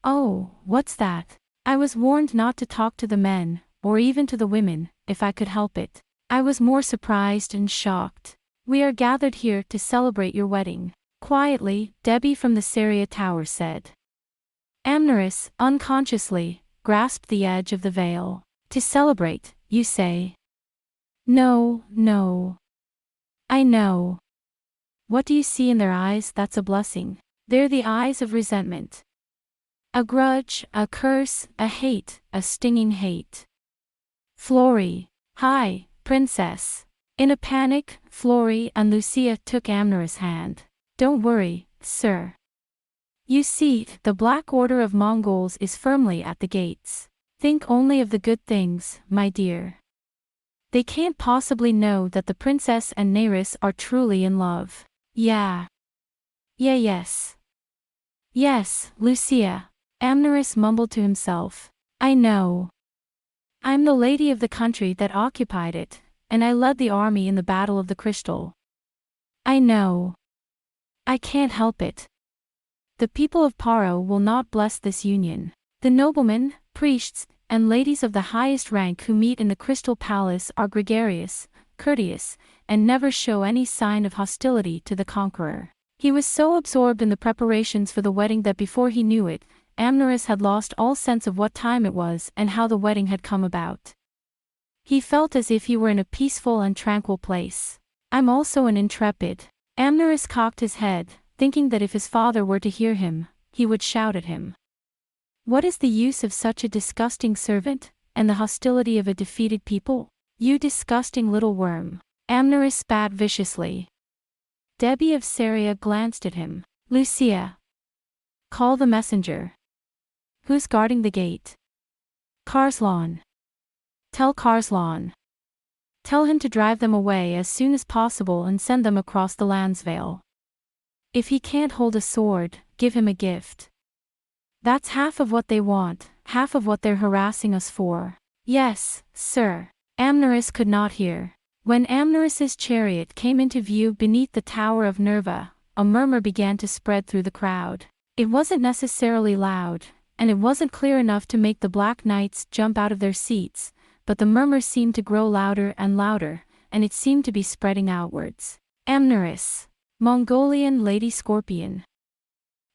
Oh, what's that? I was warned not to talk to the men, or even to the women, if I could help it. I was more surprised and shocked. We are gathered here to celebrate your wedding. Quietly, Debbie from the Saria Tower said. Amneris, unconsciously, grasped the edge of the veil. To celebrate, you say? No, no. I know. What do you see in their eyes that's a blessing? They're the eyes of resentment. A grudge, a curse, a hate, a stinging hate. Flori. Hi, princess. In a panic, Flori and Lucia took Amneris' hand. Don't worry, sir. You see, the Black Order of Mongols is firmly at the gates. Think only of the good things, my dear. They can't possibly know that the princess and Naris are truly in love. Yeah. Yes. Yes, Lucia. Amneris mumbled to himself. I know. I'm the lady of the country that occupied it, and I led the army in the Battle of the Crystal. I know. I can't help it. The people of Paro will not bless this union. The noblemen, priests, and ladies of the highest rank who meet in the Crystal Palace are gregarious, courteous, and never show any sign of hostility to the conqueror. He was so absorbed in the preparations for the wedding that before he knew it, Amneris had lost all sense of what time it was and how the wedding had come about. He felt as if he were in a peaceful and tranquil place. I'm also an intrepid. Amneris cocked his head, thinking that if his father were to hear him, he would shout at him. What is the use of such a disgusting servant, and the hostility of a defeated people? You disgusting little worm. Amneris spat viciously. Debbie of Saria glanced at him. Lucia. Call the messenger. Who's guarding the gate? Karslan. Tell Karslan. Tell him to drive them away as soon as possible and send them across the Landsvale. If he can't hold a sword, give him a gift. That's half of what they want, half of what they're harassing us for. Yes, sir. Amneris could not hear. When Amneris's chariot came into view beneath the Tower of Nerva, a murmur began to spread through the crowd. It wasn't necessarily loud, and it wasn't clear enough to make the Black Knights jump out of their seats, but the murmur seemed to grow louder and louder, and it seemed to be spreading outwards. Amneris. Mongolian Lady Scorpion.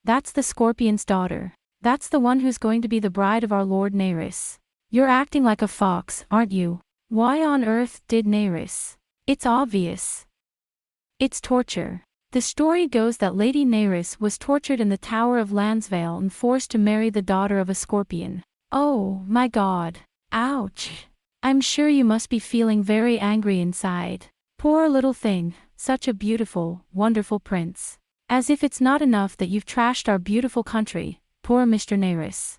That's the Scorpion's daughter. That's the one who's going to be the bride of our Lord Neris. You're acting like a fox, aren't you? Why on earth did Neris? It's obvious. It's torture. The story goes that Lady Neris was tortured in the Tower of Landsvale and forced to marry the daughter of a scorpion. Oh, my God. Ouch. I'm sure you must be feeling very angry inside. Poor little thing, such a beautiful, wonderful prince. As if it's not enough that you've trashed our beautiful country, poor Mr. Neris.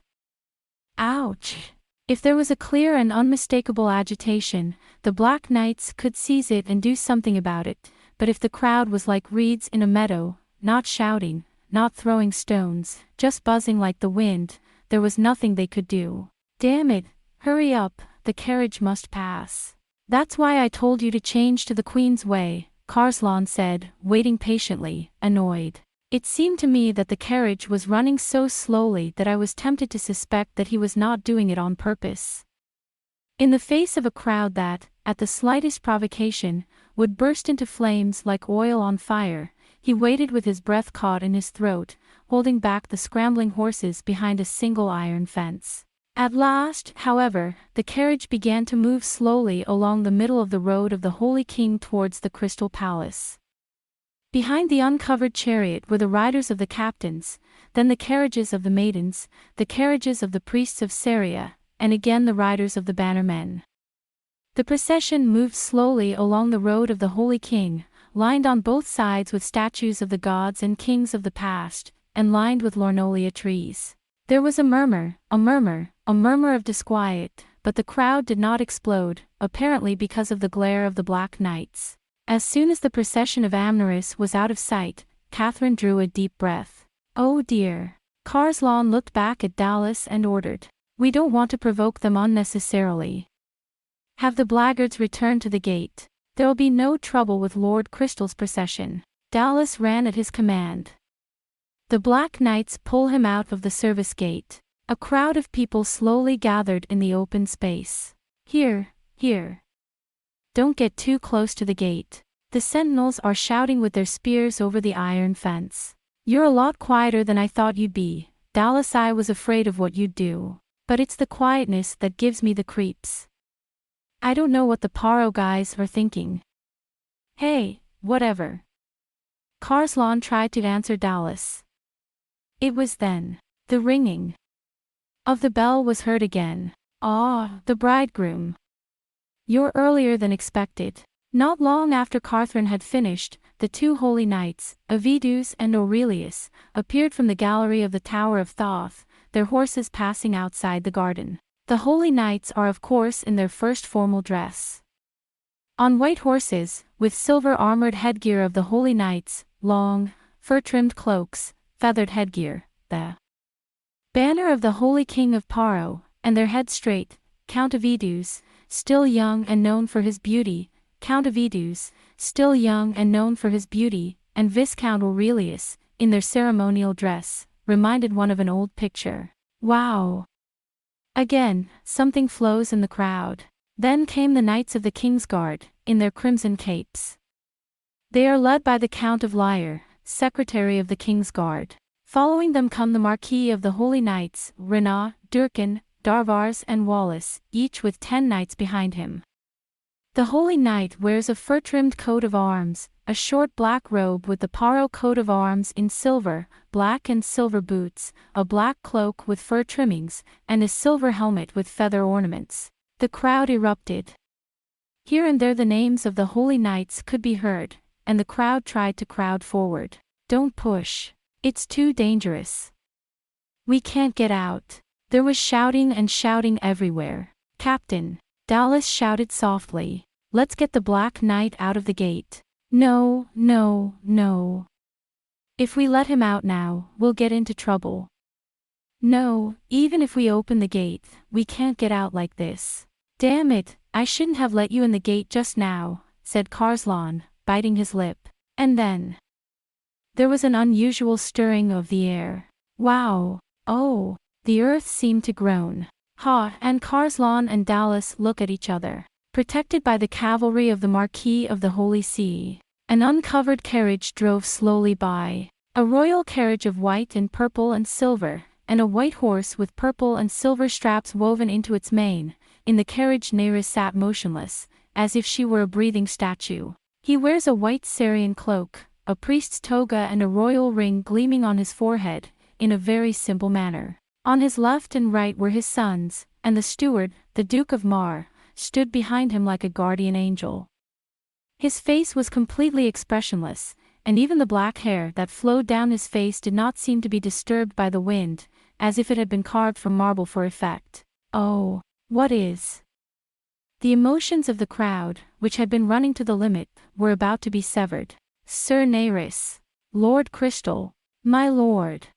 Ouch. If there was a clear and unmistakable agitation, the Black Knights could seize it and do something about it, but if the crowd was like reeds in a meadow, not shouting, not throwing stones, just buzzing like the wind, there was nothing they could do. Damn it, hurry up, the carriage must pass. That's why I told you to change to the Queen's way, Karslan said, waiting patiently, annoyed. It seemed to me that the carriage was running so slowly that I was tempted to suspect that he was not doing it on purpose. In the face of a crowd that, at the slightest provocation, would burst into flames like oil on fire, he waited with his breath caught in his throat, holding back the scrambling horses behind a single iron fence. At last, however, the carriage began to move slowly along the middle of the road of the Holy King towards the Crystal Palace. Behind the uncovered chariot were the riders of the captains, then the carriages of the maidens, the carriages of the priests of Saria, and again the riders of the bannermen. The procession moved slowly along the road of the Holy King, lined on both sides with statues of the gods and kings of the past, and lined with lornolia trees. There was a murmur of disquiet, but the crowd did not explode, apparently because of the glare of the Black Knights. As soon as the procession of Amneris was out of sight, Catherine drew a deep breath. Oh dear. Karslan looked back at Dallas and ordered. We don't want to provoke them unnecessarily. Have the blackguards return to the gate. There'll be no trouble with Lord Crystal's procession. Dallas ran at his command. The Black Knights pull him out of the service gate. A crowd of people slowly gathered in the open space. Here. Don't get too close to the gate. The sentinels are shouting with their spears over the iron fence. You're a lot quieter than I thought you'd be, Dallas. I was afraid of what you'd do. But it's the quietness that gives me the creeps. I don't know what the Paro guys are thinking. Hey, whatever. Karslan tried to answer Dallas. It was then. The ringing of the bell was heard again. Ah, the bridegroom. You're earlier than expected. Not long after Catherine had finished, the two holy knights, Avidus and Aurelius, appeared from the gallery of the Tower of Thoth, their horses passing outside the garden. The holy knights are of course in their first formal dress. On white horses, with silver-armored headgear of the holy knights, long, fur-trimmed cloaks, feathered headgear, the Banner of the Holy King of Paro, and their head straight, Count of Edus, still young and known for his beauty, Count of Edus, still young and known for his beauty, and Viscount Aurelius, in their ceremonial dress, reminded one of an old picture. Wow! Again, something flows in the crowd. Then came the Knights of the King's Guard, in their crimson capes. They are led by the Count of Lyre, Secretary of the King's Guard. Following them come the Marquis of the Holy Knights, Renaud, Durkin, Darvars and Wallace, each with 10 knights behind him. The Holy Knight wears a fur-trimmed coat of arms, a short black robe with the Paro coat of arms in silver, black and silver boots, a black cloak with fur trimmings, and a silver helmet with feather ornaments. The crowd erupted. Here and there the names of the Holy Knights could be heard, and the crowd tried to crowd forward. Don't push. It's too dangerous. We can't get out. There was shouting and shouting everywhere. Captain, Dallas shouted softly. Let's get the Black Knight out of the gate. No, no, no. If we let him out now, we'll get into trouble. No, even if we open the gate, we can't get out like this. Damn it, I shouldn't have let you in the gate just now, said Karslan, biting his lip. And then there was an unusual stirring of the air. Wow! Oh! The earth seemed to groan. Ha! And Karslan and Dallas look at each other. Protected by the cavalry of the Marquis of the Holy See, an uncovered carriage drove slowly by. A royal carriage of white and purple and silver, and a white horse with purple and silver straps woven into its mane. In the carriage Nereus sat motionless, as if she were a breathing statue. He wears a white Syrian cloak, a priest's toga and a royal ring gleaming on his forehead, in a very simple manner. On his left and right were his sons, and the steward, the Duke of Mar, stood behind him like a guardian angel. His face was completely expressionless, and even the black hair that flowed down his face did not seem to be disturbed by the wind, as if it had been carved from marble for effect. Oh, what is? The emotions of the crowd, which had been running to the limit, were about to be severed. Sir Nereus, Lord Crystal, my lord.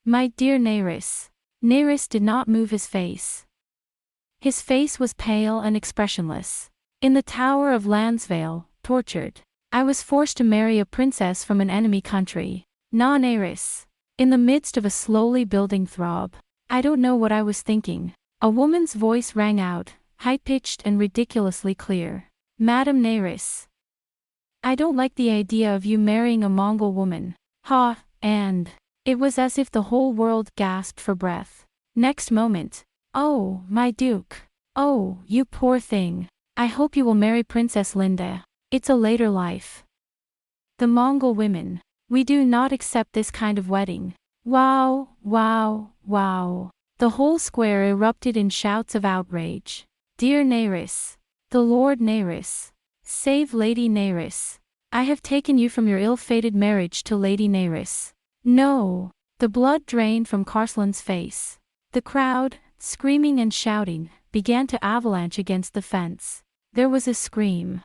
My dear Nereus. Nereus did not move his face. His face was pale and expressionless. In the Tower of Lansvale, tortured, I was forced to marry a princess from an enemy country. Na Nereus. In the midst of a slowly building throb. I don't know what I was thinking. A woman's voice rang out, high-pitched and ridiculously clear. Madam Nereus. I don't like the idea of you marrying a Mongol woman. Ha, and it was as if the whole world gasped for breath. Next moment, oh, my duke. Oh, you poor thing. I hope you will marry Princess Linda. It's a later life. The Mongol women. We do not accept this kind of wedding. Wow, wow, wow. The whole square erupted in shouts of outrage. Dear Nereus. The Lord Nereus. Save Lady Nereus. I have taken you from your ill-fated marriage to Lady Nereus. No. The blood drained from Karslan's face. The crowd, screaming and shouting, began to avalanche against the fence. There was a scream.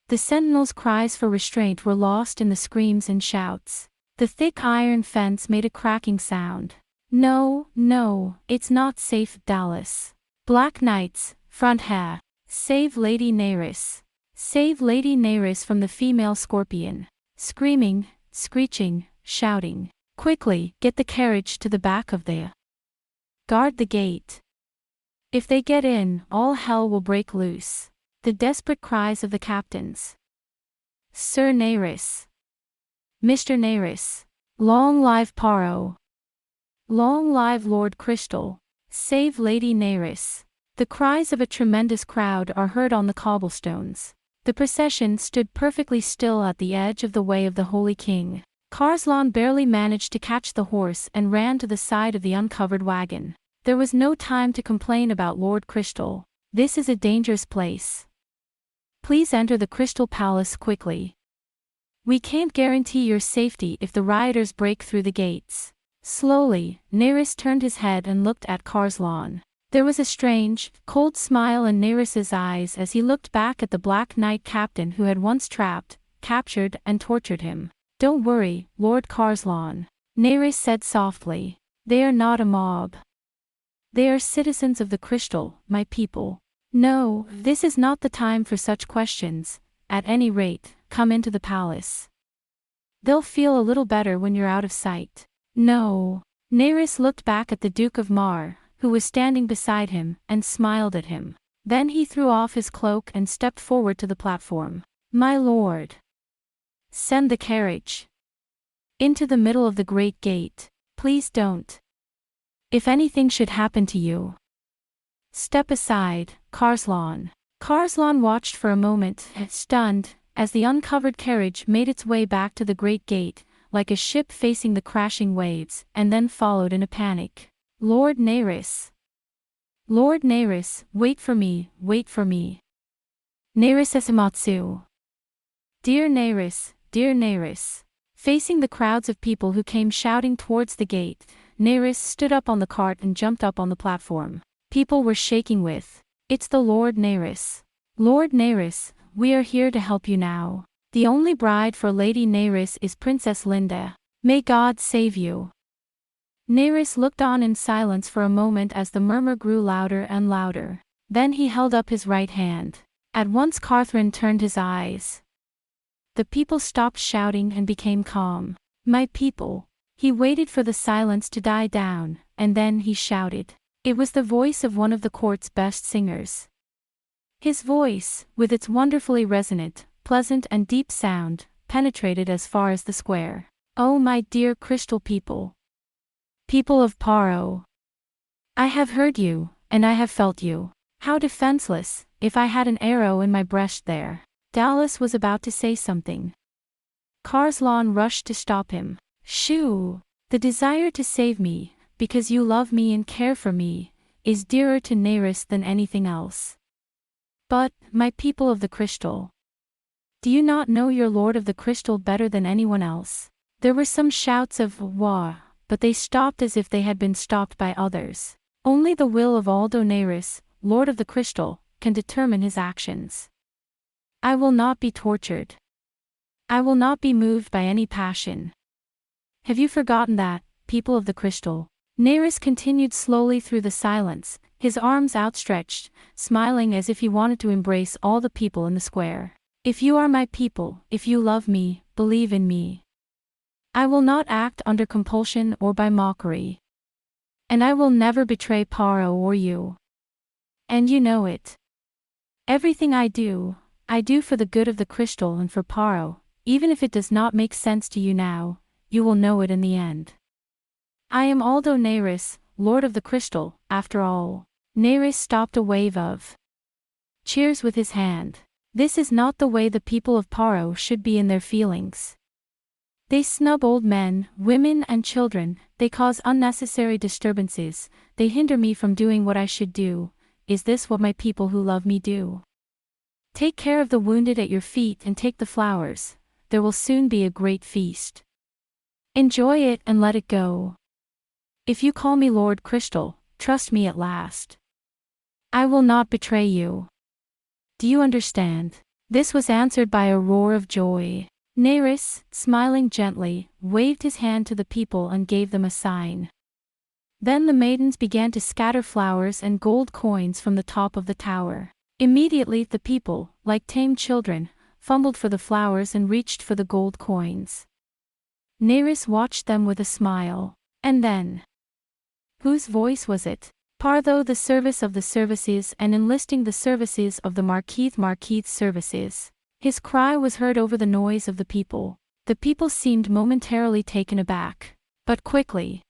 The sentinels' cries for restraint were lost in the screams and shouts. The thick iron fence made a cracking sound. No, no, it's not safe, Dallas. Black Knights, front ha. Save Lady Nereus. Save Lady Nereus from the female scorpion. Screaming, screeching, shouting. Quickly, get the carriage to the back of the. Guard the gate. If they get in, all hell will break loose. The desperate cries of the captains. Sir Nereus. Mr. Nereus. Long live Paro. Long live Lord Crystal. Save Lady Nereus. The cries of a tremendous crowd are heard on the cobblestones. The procession stood perfectly still at the edge of the way of the Holy King. Karslan barely managed to catch the horse and ran to the side of the uncovered wagon. There was no time to complain about Lord Crystal. This is a dangerous place. Please enter the Crystal Palace quickly. We can't guarantee your safety if the rioters break through the gates. Slowly, Nereus turned his head and looked at Karslan. There was a strange, cold smile in Nereus's eyes as he looked back at the Black Knight captain who had once trapped, captured and tortured him. Don't worry, Lord Karslan. Nereus said softly. They are not a mob. They are citizens of the crystal, my people. No, this is not the time for such questions. At any rate, come into the palace. They'll feel a little better when you're out of sight. No. Nerys looked back at the Duke of Mar, who was standing beside him, and smiled at him. Then he threw off his cloak and stepped forward to the platform. My lord. Send the carriage into the middle of the great gate. Please don't. If anything should happen to you. Step aside, Karslan. Karslan watched for a moment, stunned, as the uncovered carriage made its way back to the great gate, like a ship facing the crashing waves, and then followed in a panic. Lord Nerys. Lord Nerys, wait for me, wait for me. Nerys Esamatsu. Dear Nerys, dear Nerys. Facing the crowds of people who came shouting towards the gate, Nerys stood up on the cart and jumped up on the platform. People were shaking with, "It's the Lord Nerys. Lord Nerys, we are here to help you now. The only bride for Lady Nerys is Princess Linda. May God save you." Nerys looked on in silence for a moment as the murmur grew louder and louder. Then he held up his right hand. At once Carthrin turned his eyes. The people stopped shouting and became calm. My people. He waited for the silence to die down, and then he shouted. It was the voice of one of the court's best singers. His voice, with its wonderfully resonant, pleasant and deep sound, penetrated as far as the square. Oh my dear crystal people. People of Paro. I have heard you, and I have felt you. How defenseless, if I had an arrow in my breast there. Dallas was about to say something. Karslan rushed to stop him. Shoo! The desire to save me, because you love me and care for me, is dearer to Nerys than anything else. But, my people of the crystal. Do you not know your Lord of the Crystal better than anyone else? There were some shouts of wah, but they stopped as if they had been stopped by others. Only the will of Aldo Nerys, Lord of the Crystal, can determine his actions. I will not be tortured. I will not be moved by any passion. Have you forgotten that, people of the crystal? Nerys continued slowly through the silence, his arms outstretched, smiling as if he wanted to embrace all the people in the square. If you are my people, if you love me, believe in me. I will not act under compulsion or by mockery. And I will never betray Paro or you. And you know it. Everything I do for the good of the crystal and for Paro, even if it does not make sense to you now, you will know it in the end. I am Aldo Nerys, Lord of the Crystal, after all. Nerys stopped a wave of cheers with his hand. This is not the way the people of Paro should be in their feelings. They snub old men, women and children, they cause unnecessary disturbances, they hinder me from doing what I should do. Is this what my people who love me do? Take care of the wounded at your feet and take the flowers. There will soon be a great feast. Enjoy it and let it go. If you call me Lord Crystal, trust me at last. I will not betray you. Do you understand? This was answered by a roar of joy. Nerys, smiling gently, waved his hand to the people and gave them a sign. Then the maidens began to scatter flowers and gold coins from the top of the tower. Immediately the people, like tame children, fumbled for the flowers and reached for the gold coins. Nerys watched them with a smile. And then, whose voice was it? Partho the service of the services and enlisting the services of the Marquise services. His cry was heard over the noise of the people. The people seemed momentarily taken aback. But quickly.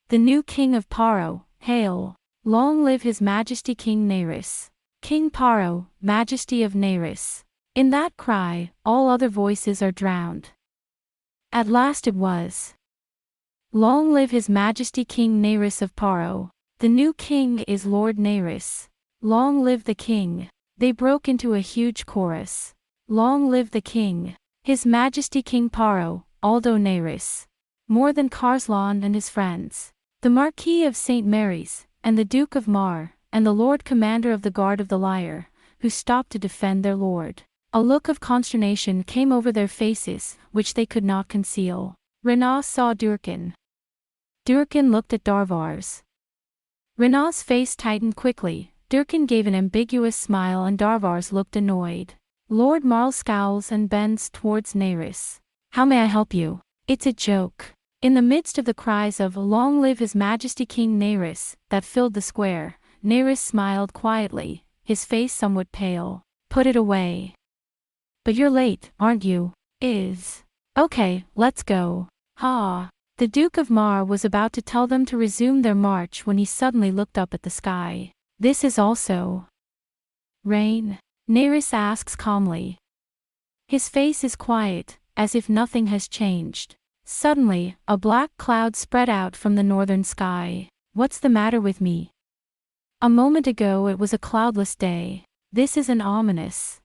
The new king of Paro, hail! Long live his majesty King Nerys. King Paro, majesty of Nerys. In that cry, all other voices are drowned. At last it was. Long live his majesty King Nerys of Paro. The new king is Lord Nerys. Long live the king. They broke into a huge chorus. Long live the king. His majesty King Paro, Aldo Nerys. More than Karslan and his friends. The Marquis of St. Mary's, and the Duke of Mar, and the Lord Commander of the Guard of the Lyre, who stopped to defend their lord. A look of consternation came over their faces, which they could not conceal. Rena saw Durkan. Durkin looked at Darvar's. Rena's face tightened quickly. Durkin gave an ambiguous smile and Darvar's looked annoyed. Lord Marl scowls and bends towards Nerys. How may I help you? It's a joke. In the midst of the cries of "Long live His Majesty King Nerys" that filled the square, Nerys smiled quietly, his face somewhat pale. Put it away. But you're late, aren't you? Okay, let's go. Ha! The Duke of Mar was about to tell them to resume their march when he suddenly looked up at the sky. This is also rain? Nerys asks calmly. His face is quiet, as if nothing has changed. Suddenly, a black cloud spread out from the northern sky. What's the matter with me? A moment ago it was a cloudless day. This is an ominous.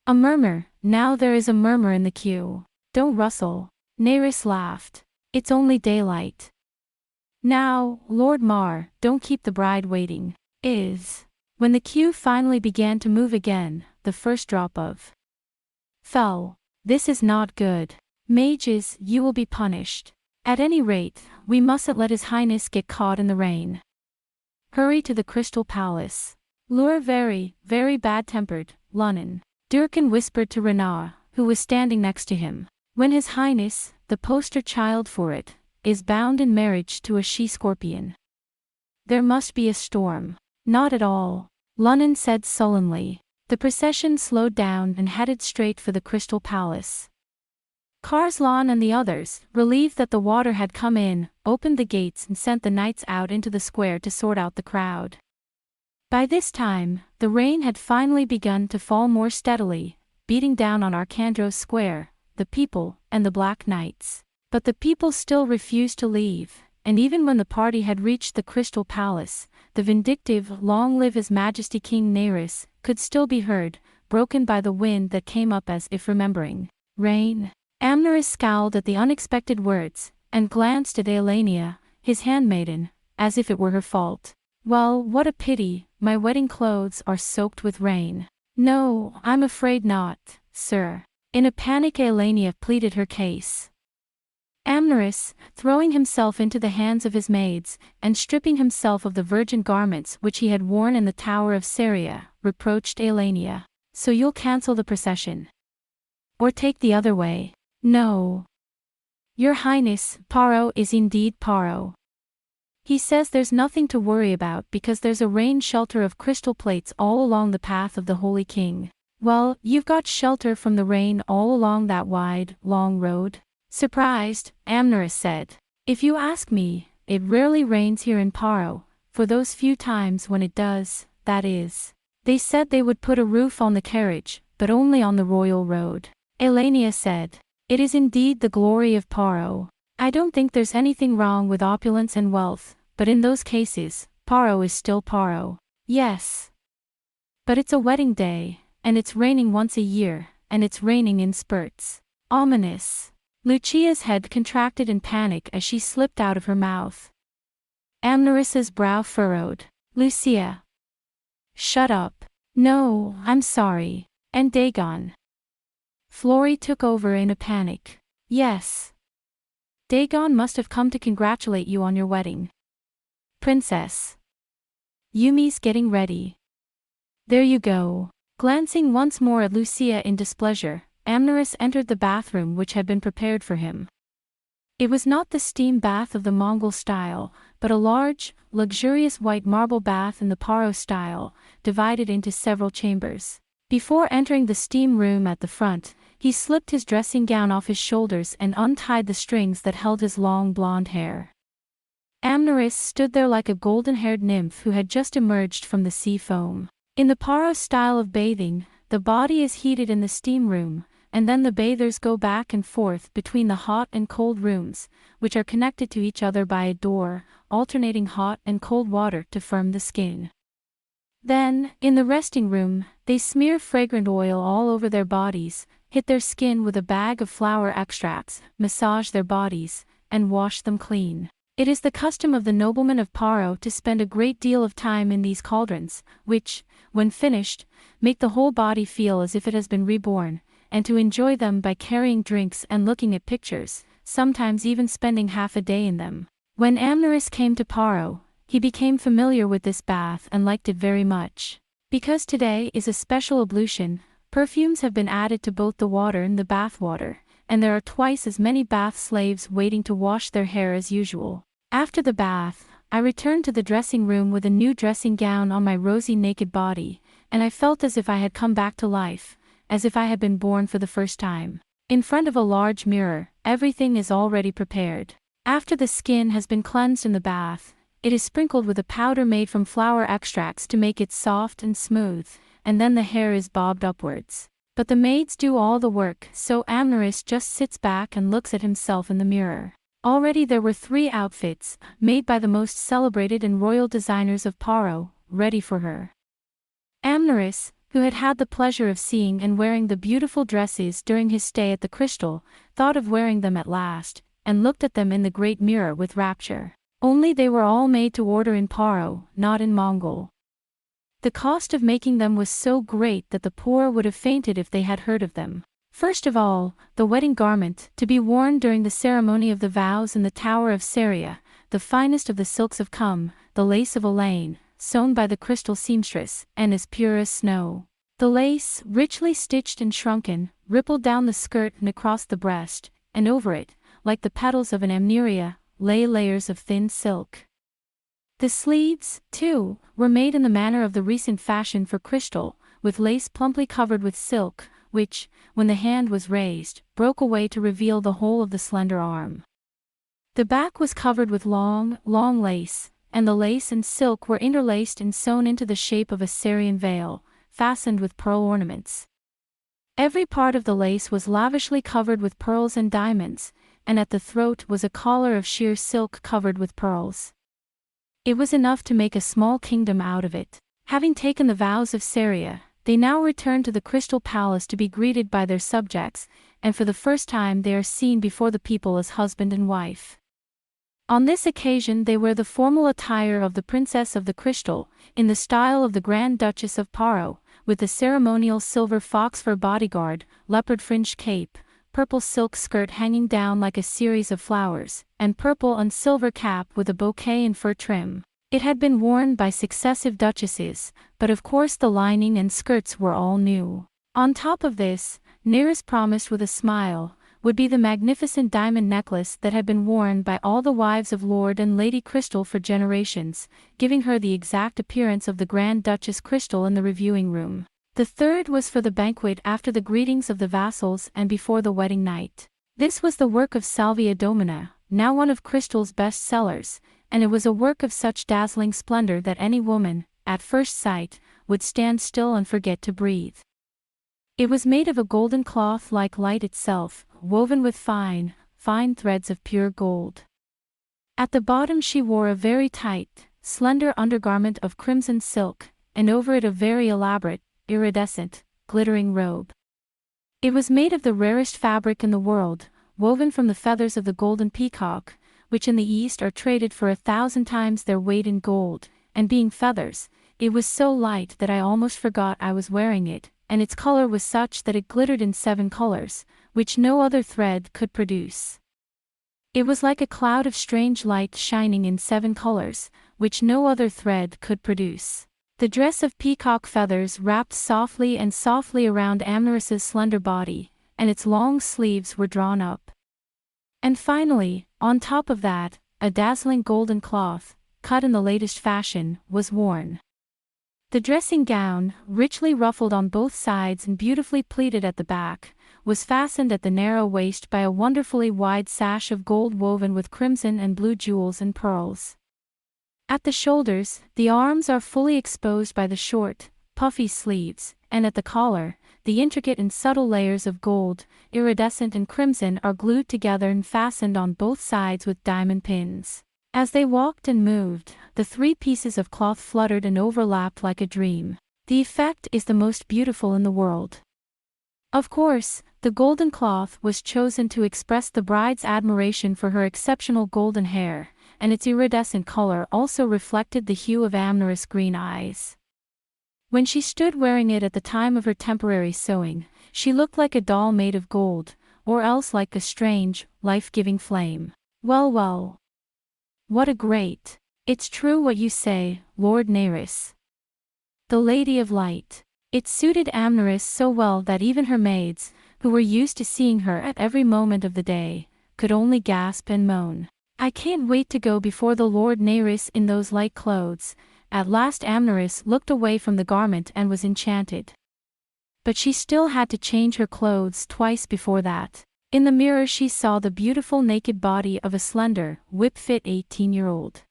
A murmur. Now there is a murmur in the queue. Don't rustle. Nerys laughed. It's only daylight. Now, Lord Mar, don't keep the bride waiting. When the queue finally began to move again, the first drop of fell. This is not good. Mages, you will be punished. At any rate, we mustn't let His Highness get caught in the rain. Hurry to the Crystal Palace. Lure very, very bad-tempered, Lunnon. Durkin whispered to Rena, who was standing next to him. When His Highness, the poster child for it, is bound in marriage to a she-scorpion. There must be a storm. Not at all, Lunnon said sullenly. The procession slowed down and headed straight for the Crystal Palace. Karslan and the others, relieved that the water had come in, opened the gates and sent the knights out into the square to sort out the crowd. By this time, the rain had finally begun to fall more steadily, beating down on Arcandros Square, the people, and the Black Knights. But the people still refused to leave, and even when the party had reached the Crystal Palace, the vindictive "Long live His Majesty King Nerys" could still be heard, broken by the wind that came up as if remembering rain. Amneris scowled at the unexpected words, and glanced at Aelania, his handmaiden, as if it were her fault. Well, what a pity, my wedding clothes are soaked with rain. No, I'm afraid not, sir. In a panic Aelania pleaded her case. Amneris, throwing himself into the hands of his maids, and stripping himself of the virgin garments which he had worn in the Tower of Seria, reproached Aelania. So you'll cancel the procession? Or take the other way? No. Your Highness, Paro is indeed Paro. He says there's nothing to worry about because there's a rain shelter of crystal plates all along the path of the Holy King. Well, you've got shelter from the rain all along that wide, long road? Surprised, Amneris said. If you ask me, it rarely rains here in Paro, for those few times when it does, that is. They said they would put a roof on the carriage, but only on the royal road. Aelania said. It is indeed the glory of Paro. I don't think there's anything wrong with opulence and wealth, but in those cases, Paro is still Paro. Yes. But it's a wedding day, and it's raining once a year, and it's raining in spurts. Ominous. Lucia's head contracted in panic as she slipped out of her mouth. Amneris's brow furrowed. Lucia. Shut up. No, I'm sorry. And Dagon. Flory took over in a panic. Yes. Dagon must have come to congratulate you on your wedding. Princess. Yumi's getting ready. There you go. Glancing once more at Lucia in displeasure, Amneris entered the bathroom which had been prepared for him. It was not the steam bath of the Mongol style, but a large, luxurious white marble bath in the Paro style, divided into several chambers. Before entering the steam room at the front, he slipped his dressing gown off his shoulders and untied the strings that held his long blonde hair. Amneris stood there like a golden-haired nymph who had just emerged from the sea foam. In the Paro style of bathing, the body is heated in the steam room, and then the bathers go back and forth between the hot and cold rooms, which are connected to each other by a door, alternating hot and cold water to firm the skin. Then, in the resting room, they smear fragrant oil all over their bodies, hit their skin with a bag of flower extracts, massage their bodies, and wash them clean. It is the custom of the noblemen of Paro to spend a great deal of time in these cauldrons, which, when finished, make the whole body feel as if it has been reborn, and to enjoy them by carrying drinks and looking at pictures, sometimes even spending half a day in them. When Amneris came to Paro, he became familiar with this bath and liked it very much. Because today is a special ablution, perfumes have been added to both the water and the bath water, and there are twice as many bath slaves waiting to wash their hair as usual. After the bath, I returned to the dressing room with a new dressing gown on my rosy naked body, and I felt as if I had come back to life, as if I had been born for the first time. In front of a large mirror, everything is already prepared. After the skin has been cleansed in the bath, it is sprinkled with a powder made from flower extracts to make it soft and smooth, and then the hair is bobbed upwards. But the maids do all the work, so Amneris just sits back and looks at himself in the mirror. Already there were 3 outfits, made by the most celebrated and royal designers of Paro, ready for her. Amneris, who had had the pleasure of seeing and wearing the beautiful dresses during his stay at the Crystal, thought of wearing them at last, and looked at them in the great mirror with rapture. Only they were all made to order in Paro, not in Mongol. The cost of making them was so great that the poor would have fainted if they had heard of them. First of all, the wedding garment, to be worn during the ceremony of the vows in the Tower of Seria, the finest of the silks of Kum, the lace of Elaine, sewn by the crystal seamstress, and as pure as snow. The lace, richly stitched and shrunken, rippled down the skirt and across the breast, and over it, like the petals of an amneria, lay layers of thin silk. The sleeves, too, were made in the manner of the recent fashion for crystal, with lace plumply covered with silk, which, when the hand was raised, broke away to reveal the whole of the slender arm. The back was covered with long, long lace, and the lace and silk were interlaced and sewn into the shape of a Syrian veil, fastened with pearl ornaments. Every part of the lace was lavishly covered with pearls and diamonds, and at the throat was a collar of sheer silk covered with pearls. It was enough to make a small kingdom out of it. Having taken the vows of Seria, they now return to the Crystal Palace to be greeted by their subjects, and for the first time they are seen before the people as husband and wife. On this occasion they wear the formal attire of the Princess of the Crystal, in the style of the Grand Duchess of Paro, with the ceremonial silver fox fur bodyguard, leopard fringed cape, purple silk skirt hanging down like a series of flowers, and purple and silver cap with a bouquet and fur trim. It had been worn by successive duchesses, but of course the lining and skirts were all new. On top of this, Neris promised with a smile, would be the magnificent diamond necklace that had been worn by all the wives of Lord and Lady Crystal for generations, giving her the exact appearance of the Grand Duchess Crystal in the reviewing room. The third was for the banquet after the greetings of the vassals and before the wedding night. This was the work of Salvia Domina, now one of Crystal's best sellers, and it was a work of such dazzling splendor that any woman, at first sight, would stand still and forget to breathe. It was made of a golden cloth like light itself, woven with fine, fine threads of pure gold. At the bottom she wore a very tight, slender undergarment of crimson silk, and over it a very elaborate, iridescent, glittering robe. It was made of the rarest fabric in the world, woven from the feathers of the golden peacock, which in the East are traded for 1,000 times their weight in gold, and being feathers, it was so light that I almost forgot I was wearing it, and its color was such that it glittered in 7 colors, which no other thread could produce. It was like a cloud of strange light shining in 7 colors, which no other thread could produce. The dress of peacock feathers wrapped softly and softly around Amneris's slender body, and its long sleeves were drawn up. And finally, on top of that, a dazzling golden cloth, cut in the latest fashion, was worn. The dressing gown, richly ruffled on both sides and beautifully pleated at the back, was fastened at the narrow waist by a wonderfully wide sash of gold woven with crimson and blue jewels and pearls. At the shoulders, the arms are fully exposed by the short, puffy sleeves, and at the collar, the intricate and subtle layers of gold, iridescent and crimson are glued together and fastened on both sides with diamond pins. As they walked and moved, the 3 pieces of cloth fluttered and overlapped like a dream. The effect is the most beautiful in the world. Of course, the golden cloth was chosen to express the bride's admiration for her exceptional golden hair, and its iridescent color also reflected the hue of Amneris' green eyes. When she stood wearing it at the time of her temporary sewing, she looked like a doll made of gold, or else like a strange, life-giving flame. Well, well. What a great. It's true what you say, Lord Neris. The Lady of Light. It suited Amneris so well that even her maids, who were used to seeing her at every moment of the day, could only gasp and moan. I can't wait to go before the Lord Neris in those light clothes. At last Amneris looked away from the garment and was enchanted. But she still had to change her clothes twice before that. In the mirror she saw the beautiful naked body of a slender, whip-fit 18-year-old.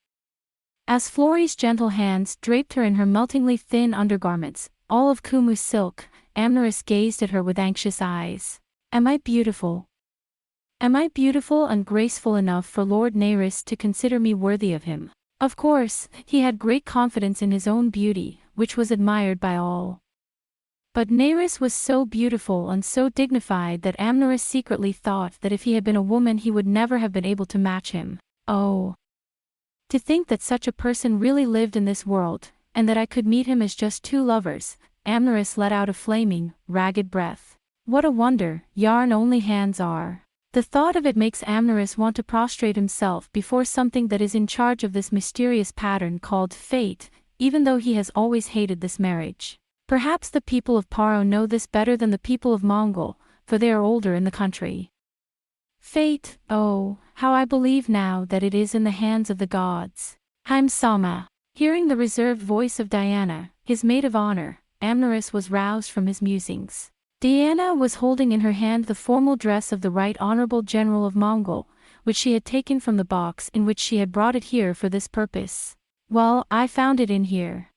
As Florie's gentle hands draped her in her meltingly thin undergarments, all of Kumu silk, Amneris gazed at her with anxious eyes. Am I beautiful? Am I beautiful and graceful enough for Lord Neris to consider me worthy of him? Of course, he had great confidence in his own beauty, which was admired by all. But Neris was so beautiful and so dignified that Amneris secretly thought that if he had been a woman he would never have been able to match him. Oh! To think that such a person really lived in this world, and that I could meet him as just two lovers. Amneris let out a flaming, ragged breath. What a wonder, yarn only hands are. The thought of it makes Amneris want to prostrate himself before something that is in charge of this mysterious pattern called fate, even though he has always hated this marriage. Perhaps the people of Paro know this better than the people of Mongol, for they are older in the country. Fate, oh, how I believe now that it is in the hands of the gods. Haim Sama. Hearing the reserved voice of Diana, his maid of honor, Amneris was roused from his musings. Diana was holding in her hand the formal dress of the Right Honorable General of Mongol, which she had taken from the box in which she had brought it here for this purpose. Well, I found it in here.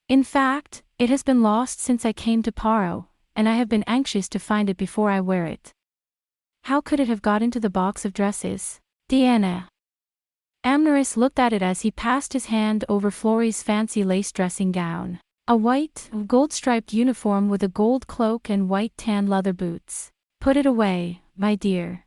In fact, it has been lost since I came to Paro, and I have been anxious to find it before I wear it. How could it have got into the box of dresses? Diana. Amneris looked at it as he passed his hand over Florie's fancy lace dressing gown. A white, gold-striped uniform with a gold cloak and white tan leather boots. Put it away, my dear.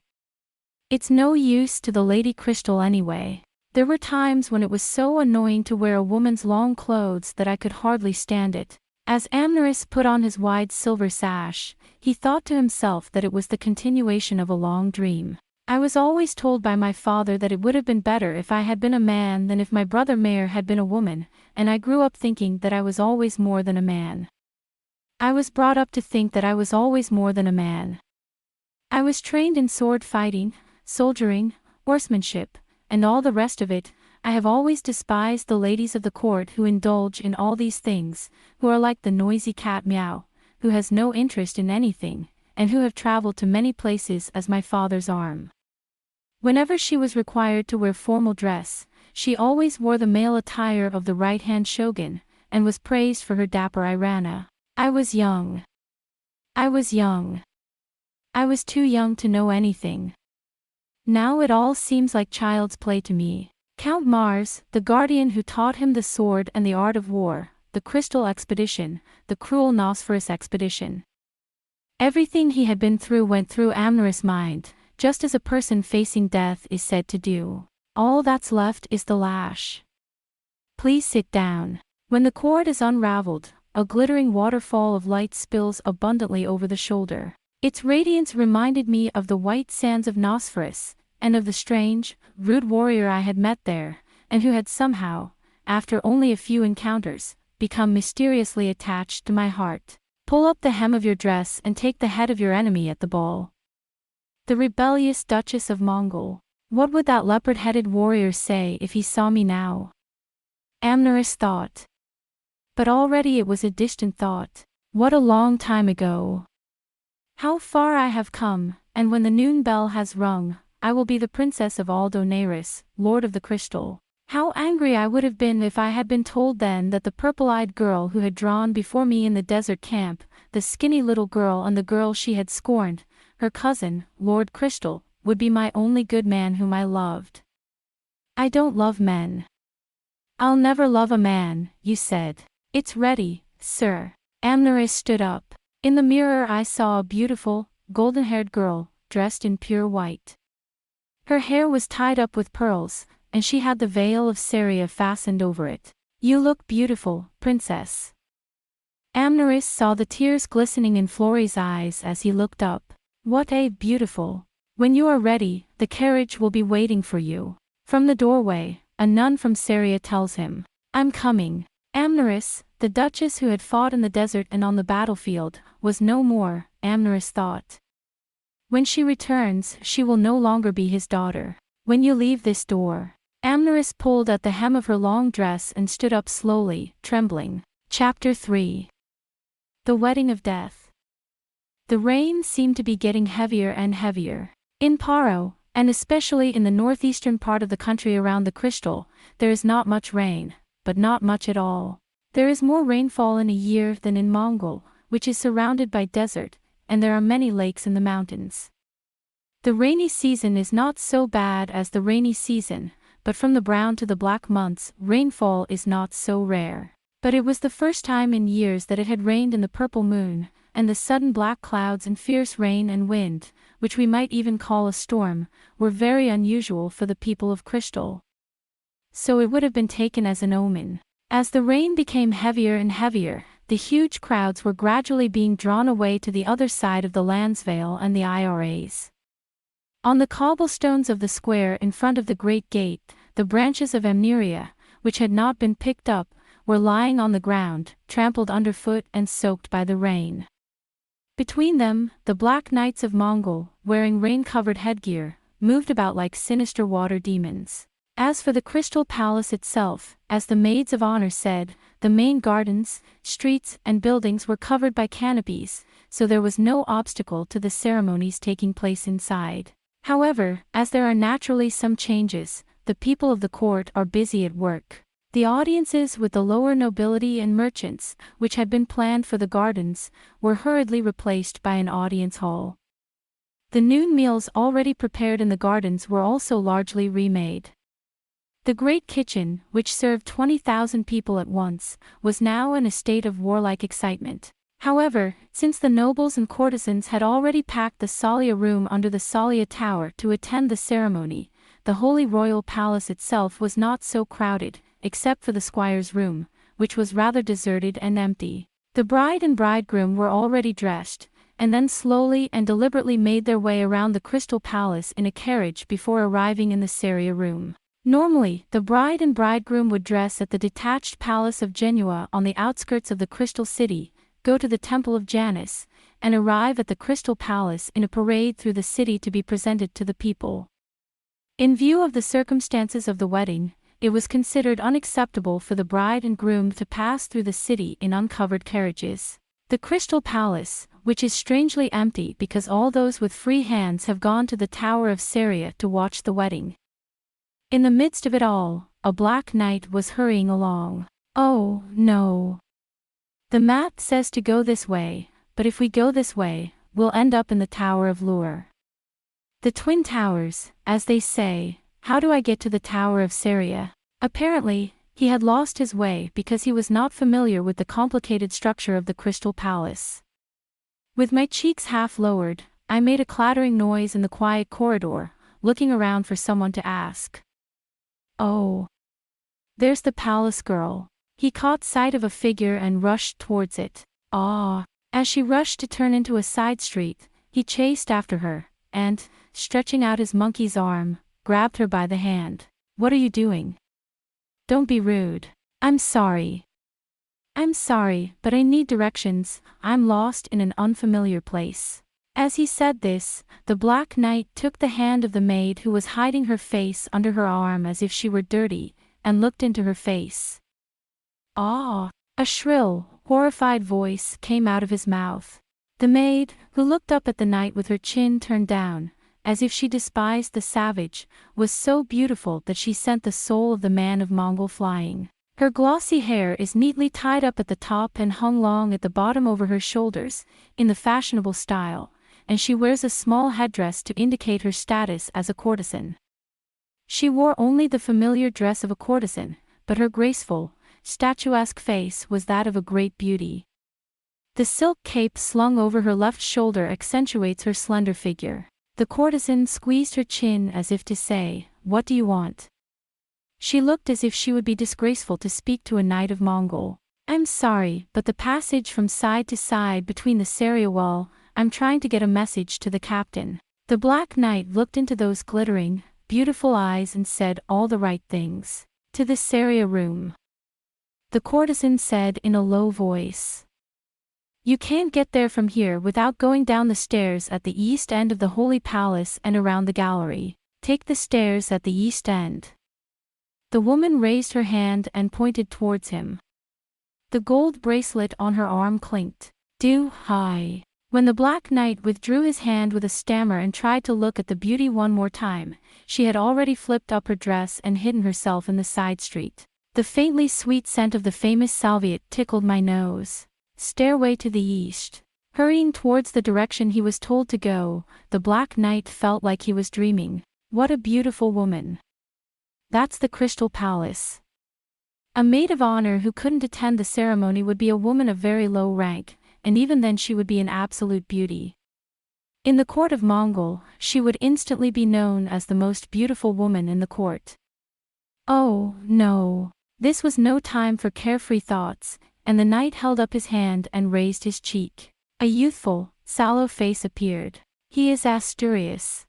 It's no use to the Lady Crystal anyway. There were times when it was so annoying to wear a woman's long clothes that I could hardly stand it. As Amneris put on his wide silver sash, he thought to himself that it was the continuation of a long dream. I was always told by my father that it would have been better if I had been a man than if my brother Mayer had been a woman, and I grew up thinking that I was always more than a man. I was brought up to think that I was always more than a man. I was trained in sword fighting, soldiering, horsemanship, and all the rest of it. I have always despised the ladies of the court who indulge in all these things, who are like the noisy cat Meow, who has no interest in anything, and who have traveled to many places as my father's arm. Whenever she was required to wear formal dress, she always wore the male attire of the right-hand shogun, and was praised for her dapper Irana. I was young. I was young. I was too young to know anything. Now it all seems like child's play to me. Count Mars, the guardian who taught him the sword and the art of war, the crystal expedition, the cruel Nosferus expedition. Everything he had been through went through Amneris' mind, just as a person facing death is said to do. All that's left is the lash. Please sit down. When the cord is unraveled, a glittering waterfall of light spills abundantly over the shoulder. Its radiance reminded me of the white sands of Nosferus, and of the strange, rude warrior I had met there, and who had somehow, after only a few encounters, become mysteriously attached to my heart. Pull up the hem of your dress and take the head of your enemy at the ball. The rebellious Duchess of Mongol. What would that leopard-headed warrior say if he saw me now? Amneris thought. But already it was a distant thought. What a long time ago. How far I have come, and when the noon bell has rung, I will be the princess of Aldo Neris, Lord of the Crystal. How angry I would have been if I had been told then that the purple-eyed girl who had drawn before me in the desert camp, the skinny little girl and the girl she had scorned, her cousin, Lord Crystal, would be my only good man whom I loved. I don't love men. I'll never love a man, you said. It's ready, sir. Amneris stood up. In the mirror I saw a beautiful, golden-haired girl, dressed in pure white. Her hair was tied up with pearls, and she had the veil of Saria fastened over it. You look beautiful, princess. Amneris saw the tears glistening in Florie's eyes as he looked up. What a beautiful. When you are ready, the carriage will be waiting for you. From the doorway, a nun from Seria tells him, "I'm coming." Amneris, the duchess who had fought in the desert and on the battlefield, was no more, Amneris thought. When she returns, she will no longer be his daughter. "When you leave this door." Amneris pulled at the hem of her long dress and stood up slowly, trembling. Chapter 3. The Wedding of Death. The rain seemed to be getting heavier and heavier. In Paro, and especially in the northeastern part of the country around the crystal, there is not much rain, but not much at all. There is more rainfall in a year than in Mongol, which is surrounded by desert, and there are many lakes in the mountains. The rainy season is not so bad as the rainy season, but from the brown to the black months, rainfall is not so rare. But it was the first time in years that it had rained in the purple moon, and the sudden black clouds and fierce rain and wind, which we might even call a storm, were very unusual for the people of Crystal. So it would have been taken as an omen. As the rain became heavier and heavier, the huge crowds were gradually being drawn away to the other side of the Lansvale and the Aurras. On the cobblestones of the square in front of the great gate, the branches of amnesia, which had not been picked up, were lying on the ground, trampled underfoot and soaked by the rain. Between them, the black knights of Mongol, wearing rain-covered headgear, moved about like sinister water demons. As for the Crystal Palace itself, as the maids of honor said, the main gardens, streets, and buildings were covered by canopies, so there was no obstacle to the ceremonies taking place inside. However, as there are naturally some changes, the people of the court are busy at work. The audiences with the lower nobility and merchants, which had been planned for the gardens, were hurriedly replaced by an audience hall. The noon meals already prepared in the gardens were also largely remade. The great kitchen, which served 20,000 people at once, was now in a state of warlike excitement. However, since the nobles and courtesans had already packed the Salia room under the Salia Tower to attend the ceremony, the Holy Royal Palace itself was not so crowded, except for the squire's room, which was rather deserted and empty. The bride and bridegroom were already dressed, and then slowly and deliberately made their way around the Crystal Palace in a carriage before arriving in the Saria room. Normally, the bride and bridegroom would dress at the detached palace of Genua on the outskirts of the Crystal City, go to the Temple of Janus, and arrive at the Crystal Palace in a parade through the city to be presented to the people. In view of the circumstances of the wedding, it was considered unacceptable for the bride and groom to pass through the city in uncovered carriages. The Crystal Palace, which is strangely empty because all those with free hands have gone to the Tower of Saria to watch the wedding. In the midst of it all, a black knight was hurrying along. "Oh, no. The map says to go this way, but if we go this way, we'll end up in the Tower of Lure. The Twin Towers, as they say. How do I get to the Tower of Saria?" Apparently, he had lost his way because he was not familiar with the complicated structure of the Crystal Palace. With my cheeks half lowered, I made a clattering noise in the quiet corridor, looking around for someone to ask. "Oh. There's the palace girl." He caught sight of a figure and rushed towards it. "Ah." As she rushed to turn into a side street, he chased after her, and, stretching out his monkey's arm, grabbed her by the hand. "What are you doing? Don't be rude." I'm sorry, but I need directions. I'm lost in an unfamiliar place." As he said this, the Black Knight took the hand of the maid who was hiding her face under her arm as if she were dirty, and looked into her face. "Ah!" A shrill, horrified voice came out of his mouth. The maid, who looked up at the knight with her chin turned down, as if she despised the savage, was so beautiful that she sent the soul of the man of Mongol flying. Her glossy hair is neatly tied up at the top and hung long at the bottom over her shoulders, in the fashionable style, and she wears a small headdress to indicate her status as a courtesan. She wore only the familiar dress of a courtesan, but her graceful, statuesque face was that of a great beauty. The silk cape slung over her left shoulder accentuates her slender figure. The courtesan squeezed her chin as if to say, "What do you want?" She looked as if she would be disgraceful to speak to a knight of Mongol. "I'm sorry, but the passage from side to side between the Saria wall, I'm trying to get a message to the captain." The Black Knight looked into those glittering, beautiful eyes and said all the right things. To the Saria room. The courtesan said in a low voice. You can't get there from here without going down the stairs at the east end of the Holy Palace and around the gallery. Take the stairs at the east end. The woman raised her hand and pointed towards him. The gold bracelet on her arm clinked. Do hi. When the Black Knight withdrew his hand with a stammer and tried to look at the beauty one more time, she had already flipped up her dress and hidden herself in the side street. The faintly sweet scent of the famous salviette tickled my nose. Stairway to the east. Hurrying towards the direction he was told to go, the Black Knight felt like he was dreaming. What a beautiful woman. That's the Crystal Palace. A maid of honor who couldn't attend the ceremony would be a woman of very low rank, and even then she would be an absolute beauty. In the court of Mongol, she would instantly be known as the most beautiful woman in the court. Oh, no. This was no time for carefree thoughts, and the knight held up his hand and raised his cheek. A youthful, sallow face appeared. He is Asturias.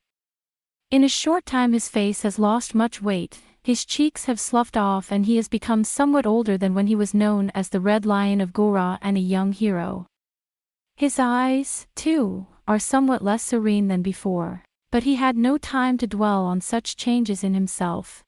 In a short time his face has lost much weight, his cheeks have sloughed off and he has become somewhat older than when he was known as the Red Lion of Aurra and a young hero. His eyes, too, are somewhat less serene than before, but he had no time to dwell on such changes in himself.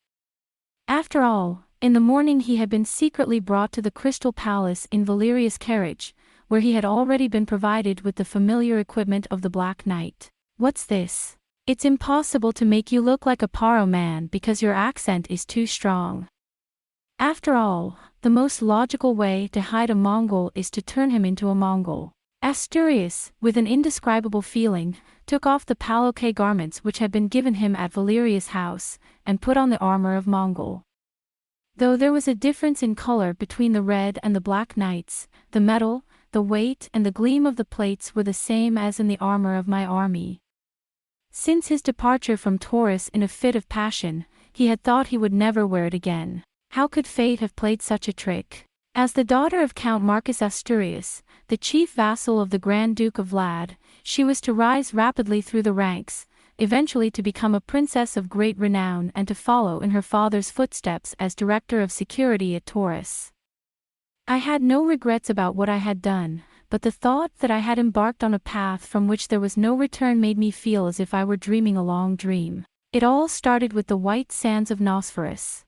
After all, in the morning he had been secretly brought to the Crystal Palace in Valeria's carriage, where he had already been provided with the familiar equipment of the Black Knight. What's this? It's impossible to make you look like a Paro man because your accent is too strong. After all, the most logical way to hide a Mongol is to turn him into a Mongol. Asturias, with an indescribable feeling, took off the paloque garments which had been given him at Valeria's house, and put on the armor of Mongol. Though there was a difference in color between the red and the black knights, the metal, the weight and the gleam of the plates were the same as in the armor of my army. Since his departure from Taurus in a fit of passion, he had thought he would never wear it again. How could fate have played such a trick? As the daughter of Count Marcus Asturias, the chief vassal of the Grand Duke of Lad, she was to rise rapidly through the ranks, eventually to become a princess of great renown and to follow in her father's footsteps as director of security at Taurus. I had no regrets about what I had done, but the thought that I had embarked on a path from which there was no return made me feel as if I were dreaming a long dream. It all started with the white sands of Nosferus.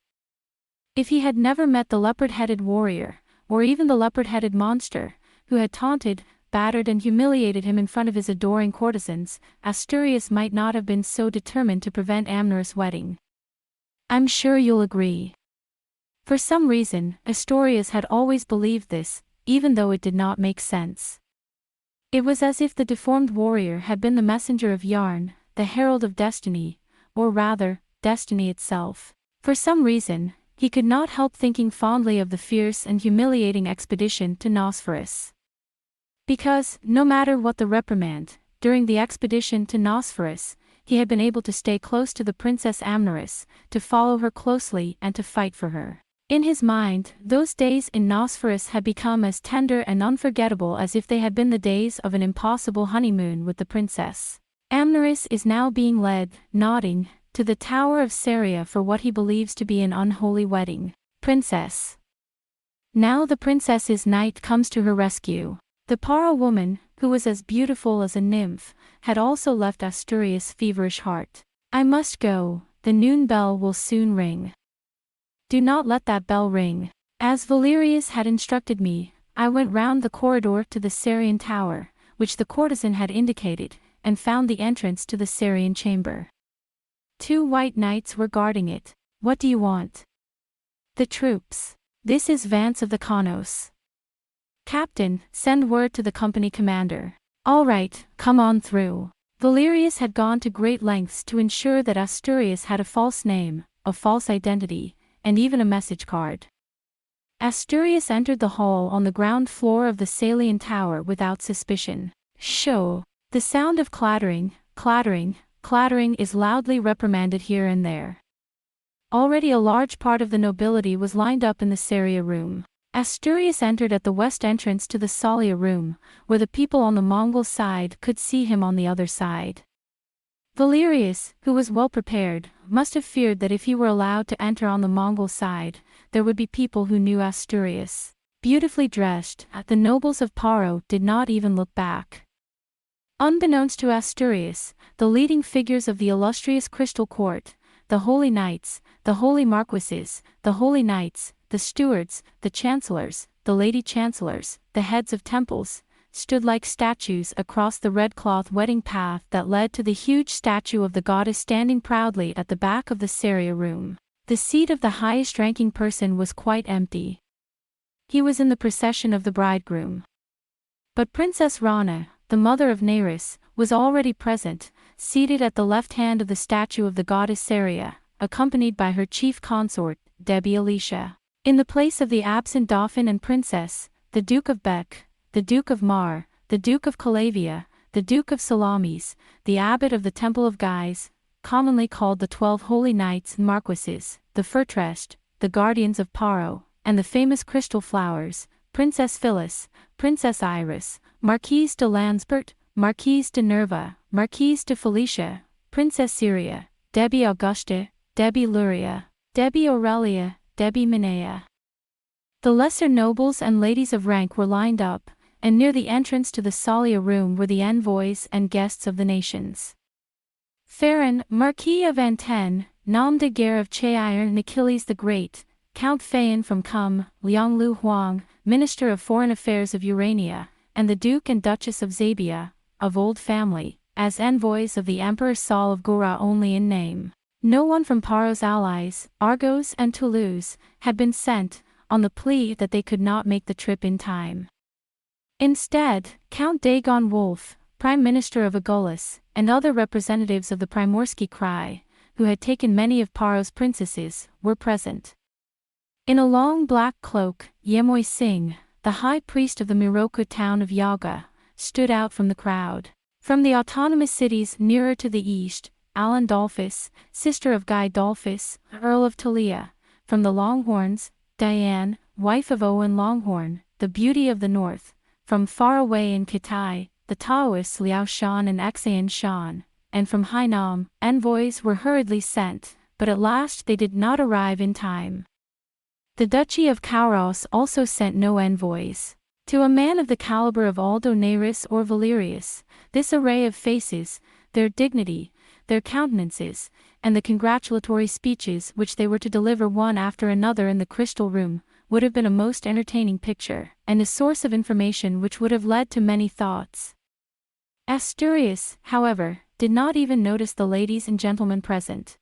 If he had never met the leopard-headed warrior, or even the leopard-headed monster, who had taunted, battered and humiliated him in front of his adoring courtesans, Asturias might not have been so determined to prevent Amneris' wedding. I'm sure you'll agree. For some reason, Asturias had always believed this, even though it did not make sense. It was as if the deformed warrior had been the messenger of Yarn, the herald of destiny, or rather, destiny itself. For some reason, he could not help thinking fondly of the fierce and humiliating expedition to Nosferus. Because, no matter what the reprimand, during the expedition to Nosferus, he had been able to stay close to the Princess Amneris, to follow her closely and to fight for her. In his mind, those days in Nosferus had become as tender and unforgettable as if they had been the days of an impossible honeymoon with the princess. Amneris is now being led, nodding, to the Tower of Saria for what he believes to be an unholy wedding. Princess. Now the princess's knight comes to her rescue. The Paro woman, who was as beautiful as a nymph, had also left Asturias' feverish heart. I must go, the noon bell will soon ring. Do not let that bell ring. As Valerius had instructed me, I went round the corridor to the Sarian tower, which the courtesan had indicated, and found the entrance to the Sarian chamber. 2 white knights were guarding it. What do you want? The troops. This is Vance of the Kanos. Captain, send word to the company commander. All right, come on through. Valerius had gone to great lengths to ensure that Asturias had a false name, a false identity, and even a message card. Asturias entered the hall on the ground floor of the Salian tower without suspicion. Show. The sound of clattering, clattering, clattering is loudly reprimanded here and there. Already a large part of the nobility was lined up in the Saria room. Asturias entered at the west entrance to the Salia room, where the people on the Mongol side could see him on the other side. Valerius, who was well prepared, must have feared that if he were allowed to enter on the Mongol side, there would be people who knew Asturias. Beautifully dressed, the nobles of Paro did not even look back. Unbeknownst to Asturias, the leading figures of the illustrious Crystal Court, the holy knights, the holy marquises, the holy knights, the stewards, the chancellors, the lady chancellors, the heads of temples, stood like statues across the red cloth wedding path that led to the huge statue of the goddess standing proudly at the back of the Saria room. The seat of the highest-ranking person was quite empty. He was in the procession of the bridegroom. But Princess Rana, the mother of Neris, was already present, seated at the left hand of the statue of the goddess Saria, accompanied by her chief consort, Debbie Alicia. In the place of the absent dauphin and princess, the Duke of Bec, the Duke of Mar, the Duke of Calavia, the Duke of Salamis, the abbot of the Temple of Guise, commonly called the 12 Holy Knights and Marquises, the Furtrest, the guardians of Paro, and the famous crystal flowers, Princess Phyllis, Princess Iris, Marquise de Lansbert, Marquise de Nerva, Marquise de Felicia, Princess Syria, Debbie Augusta, Debbie Luria, Debbie Aurelia, Debbie Minea. The lesser nobles and ladies of rank were lined up, and near the entrance to the Salia room were the envoys and guests of the nations. Farron, Marquis of Anten, Nom de Guerre of Chairon and Achilles the Great, Count Phaon from Cum, Liang Lu Huang, Minister of Foreign Affairs of Urania, and the Duke and Duchess of Zabia, of old family, as envoys of the Emperor Saul of Gora only in name. No one from Paro's allies, Argos and Toulouse, had been sent, on the plea that they could not make the trip in time. Instead, Count Dagon Wolf, Prime Minister of Agulhas, and other representatives of the Primorsky Krai, who had taken many of Paro's princesses, were present. In a long black cloak, Yemoy Singh, the high priest of the Miroku town of Yaga, stood out from the crowd. From the autonomous cities nearer to the east, Alan Dolphus, sister of Guy Dolphus, Earl of Talia. From the Longhorns, Diane, wife of Owen Longhorn, the beauty of the north. From far away in Kitai, the Taoists Liao Shan and Exayan Shan, and from Hainan, envoys were hurriedly sent, but at last they did not arrive in time. The Duchy of Kauros also sent no envoys. To a man of the caliber of Aldo Neris or Valerius, this array of faces, their dignity, their countenances, and the congratulatory speeches which they were to deliver one after another in the crystal room, would have been a most entertaining picture, and a source of information which would have led to many thoughts. Asturias, however, did not even notice the ladies and gentlemen present.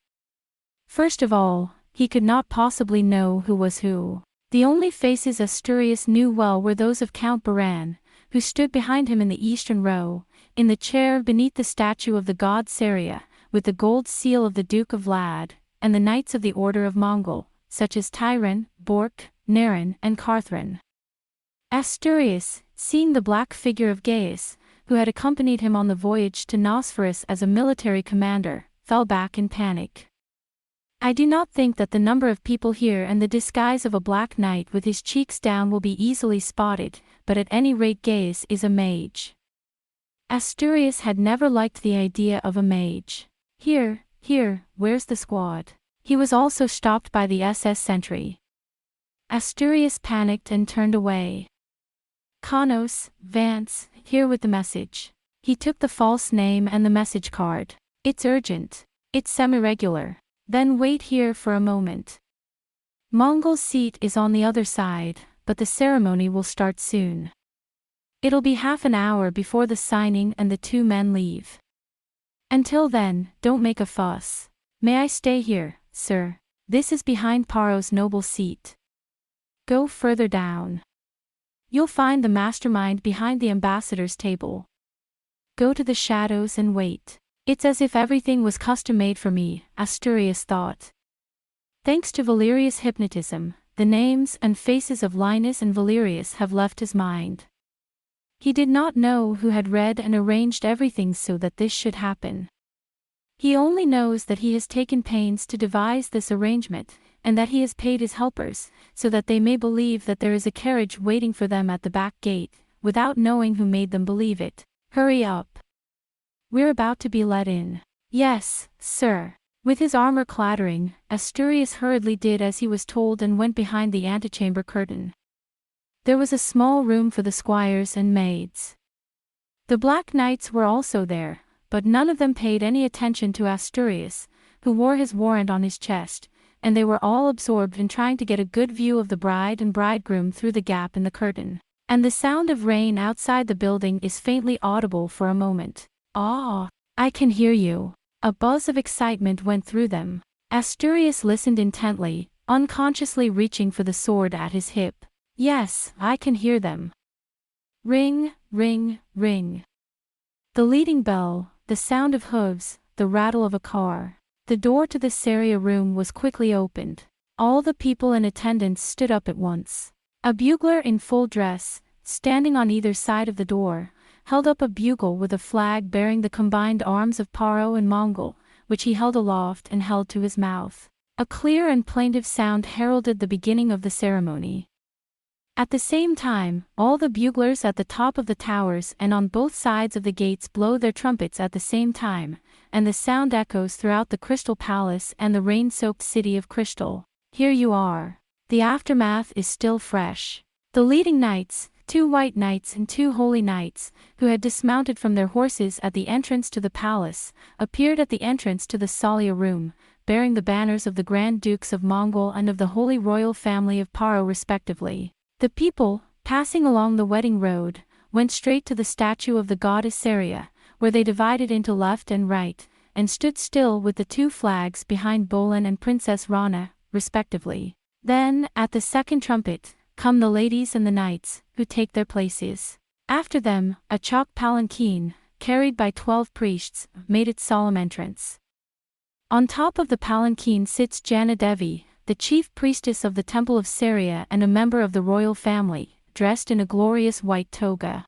First of all, he could not possibly know who was who. The only faces Asturias knew well were those of Count Baran, who stood behind him in the eastern row, in the chair beneath the statue of the god Saria, with the gold seal of the Duke of Vlad, and the knights of the Order of Mongol, such as Tyron, Bork, Naren, and Carthrin. Asturias, seeing the black figure of Gaius, who had accompanied him on the voyage to Nosferus as a military commander, fell back in panic. I do not think that the number of people here and the disguise of a black knight with his cheeks down will be easily spotted, but at any rate Gaius is a mage. Asturias had never liked the idea of a mage. Here, where's the squad? He was also stopped by the SS sentry. Asturias panicked and turned away. Kanos, Vance, here with the message. He took the false name and the message card. It's urgent. It's semi-regular. Then wait here for a moment. Mongol's seat is on the other side, but the ceremony will start soon. It'll be half an hour before the signing and the two men leave. Until then, don't make a fuss. May I stay here, sir? This is behind Paro's noble seat. Go further down. You'll find the mastermind behind the ambassador's table. Go to the shadows and wait. It's as if everything was custom-made for me, Asturias thought. Thanks to Valerius' hypnotism, the names and faces of Linus and Valerius have left his mind. He did not know who had read and arranged everything so that this should happen. He only knows that he has taken pains to devise this arrangement, and that he has paid his helpers, so that they may believe that there is a carriage waiting for them at the back gate, without knowing who made them believe it. Hurry up. We're about to be let in. Yes, sir. With his armor clattering, Asturias hurriedly did as he was told and went behind the antechamber curtain. There was a small room for the squires and maids. The Black Knights were also there, but none of them paid any attention to Asturias, who wore his warrant on his chest, and they were all absorbed in trying to get a good view of the bride and bridegroom through the gap in the curtain. And the sound of rain outside the building is faintly audible for a moment. "Ah, I can hear you." A buzz of excitement went through them. Asturias listened intently, unconsciously reaching for the sword at his hip. "Yes, I can hear them. Ring, ring, ring." The leading bell, the sound of hooves, the rattle of a car. The door to the Saria room was quickly opened. All the people in attendance stood up at once. A bugler in full dress, standing on either side of the door, held up a bugle with a flag bearing the combined arms of Paro and Mongol, which he held aloft and held to his mouth. A clear and plaintive sound heralded the beginning of the ceremony. At the same time, all the buglers at the top of the towers and on both sides of the gates blow their trumpets at the same time, and the sound echoes throughout the Crystal Palace and the rain-soaked city of Crystal. Here you are. The aftermath is still fresh. The leading knights, 2 white knights and 2 holy knights, who had dismounted from their horses at the entrance to the palace, appeared at the entrance to the Salia room, bearing the banners of the Grand Dukes of Mongol and of the Holy Royal Family of Paro respectively. The people, passing along the wedding road, went straight to the statue of the goddess Saria, where they divided into left and right, and stood still with the 2 flags behind Bolan and Princess Rana, respectively. Then, at the second trumpet, come the ladies and the knights, who take their places. After them, a chalk palanquin, carried by 12 priests, made its solemn entrance. On top of the palanquin sits Jana Devi, the chief priestess of the Temple of Saria and a member of the royal family, dressed in a glorious white toga.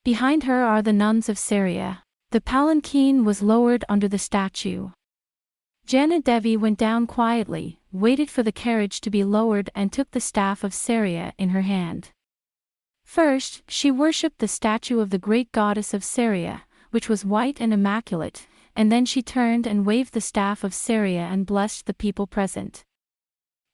Behind her are the nuns of Saria. The palanquin was lowered under the statue. Jana Devi went down quietly, waited for the carriage to be lowered and took the staff of Saria in her hand. First, she worshipped the statue of the great goddess of Saria, which was white and immaculate, and then she turned and waved the staff of Saria and blessed the people present.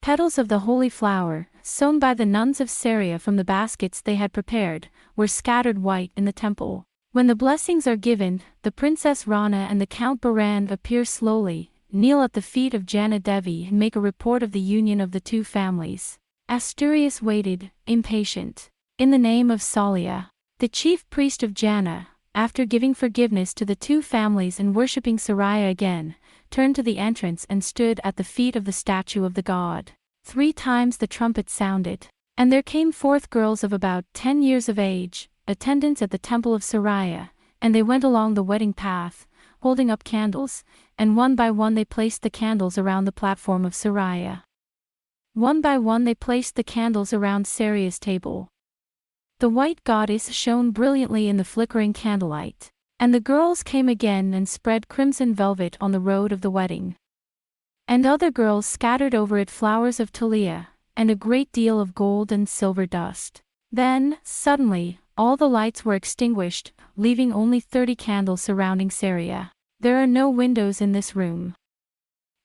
Petals of the holy flower, sewn by the nuns of Saria from the baskets they had prepared, were scattered white in the temple. When the blessings are given, the Princess Rana and the Count Baran appear slowly, kneel at the feet of Jana Devi and make a report of the union of the 2 families. Asturias waited, impatient. In the name of Salia, the chief priest of Jana, after giving forgiveness to the 2 families and worshipping Saria again, turned to the entrance and stood at the feet of the statue of the god. 3 times the trumpet sounded, and there came forth girls of about 10 years of age, attendants at the temple of Saria, and they went along the wedding path, holding up candles, and one by one they placed the candles around the platform of Saria. One by one they placed the candles around Saria's table. The white goddess shone brilliantly in the flickering candlelight, and the girls came again and spread crimson velvet on the road of the wedding. And other girls scattered over it flowers of Talia, and a great deal of gold and silver dust. Then, suddenly, all the lights were extinguished, leaving only 30 candles surrounding Saria. There are no windows in this room.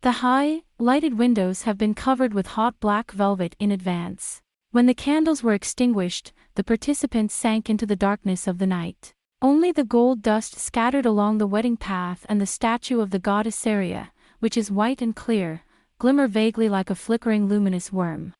The high, lighted windows have been covered with hot black velvet in advance. When the candles were extinguished, the participants sank into the darkness of the night. Only the gold dust scattered along the wedding path and the statue of the goddess Saria, which is white and clear, glimmer vaguely like a flickering luminous worm.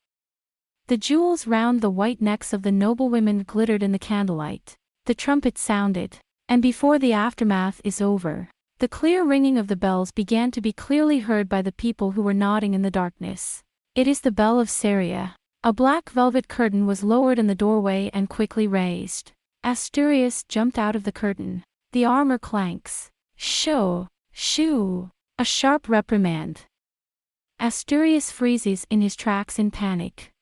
The jewels round the white necks of the noblewomen glittered in the candlelight. The trumpet sounded, and before the aftermath is over, the clear ringing of the bells began to be clearly heard by the people who were nodding in the darkness. It is the bell of Saria. A black velvet curtain was lowered in the doorway and quickly raised. Asturias jumped out of the curtain. The armor clanks. Shoo! Shoo! A sharp reprimand. Asturias freezes in his tracks in panic.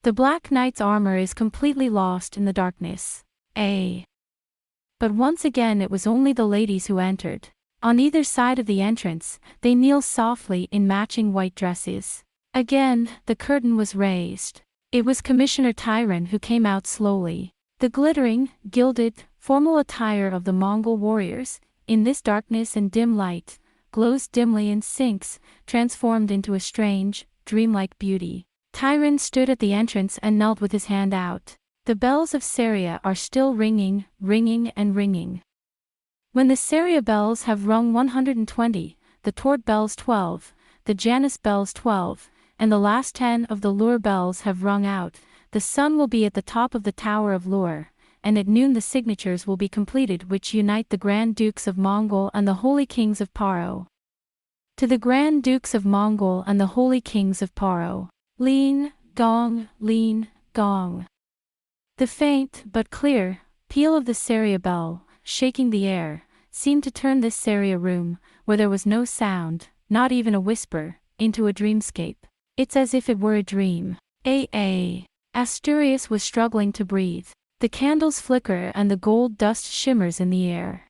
The Black Knight's armor is completely lost in the darkness. But once again it was only the ladies who entered. On either side of the entrance, they kneel softly in matching white dresses. Again, the curtain was raised. It was Commissioner Tyron who came out slowly. The glittering, gilded, formal attire of the Mongol warriors, in this darkness and dim light, glows dimly and sinks, transformed into a strange, dreamlike beauty. Tyron stood at the entrance and knelt with his hand out. The bells of Seria are still ringing, ringing and ringing. When the Seria bells have rung 120, the Tort bells 12, the Janus bells 12, and the last 10 of the Lure bells have rung out, the sun will be at the top of the Tower of Lure, and at noon the signatures will be completed which unite the Grand Dukes of Mongol and the Holy Kings of Paro. To the Grand Dukes of Mongol and the Holy Kings of Paro. Lean, gong, lean, gong. The faint, but clear, peal of the Seria bell, shaking the air, seemed to turn this Seria room, where there was no sound, not even a whisper, into a dreamscape. It's as if it were a dream. Asturias was struggling to breathe. The candles flicker and the gold dust shimmers in the air.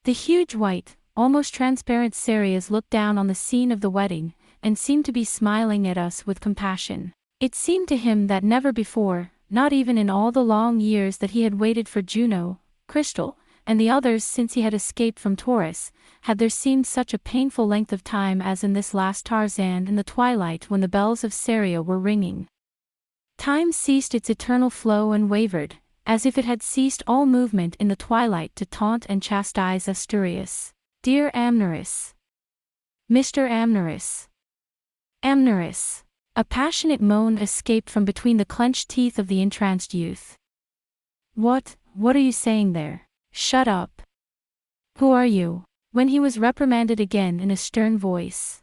The huge white, almost transparent Serias looked down on the scene of the wedding, and seemed to be smiling at us with compassion. It seemed to him that never before, not even in all the long years that he had waited for Juno, Crystal, and the others since he had escaped from Taurus, had there seemed such a painful length of time as in this last Tarzan in the twilight when the bells of Seria were ringing. Time ceased its eternal flow and wavered, as if it had ceased all movement in the twilight to taunt and chastise Asturias. Dear Amneris. Mr. Amneris. Amneris. A passionate moan escaped from between the clenched teeth of the entranced youth. What are you saying there? Shut up. Who are you? When he was reprimanded again in a stern voice.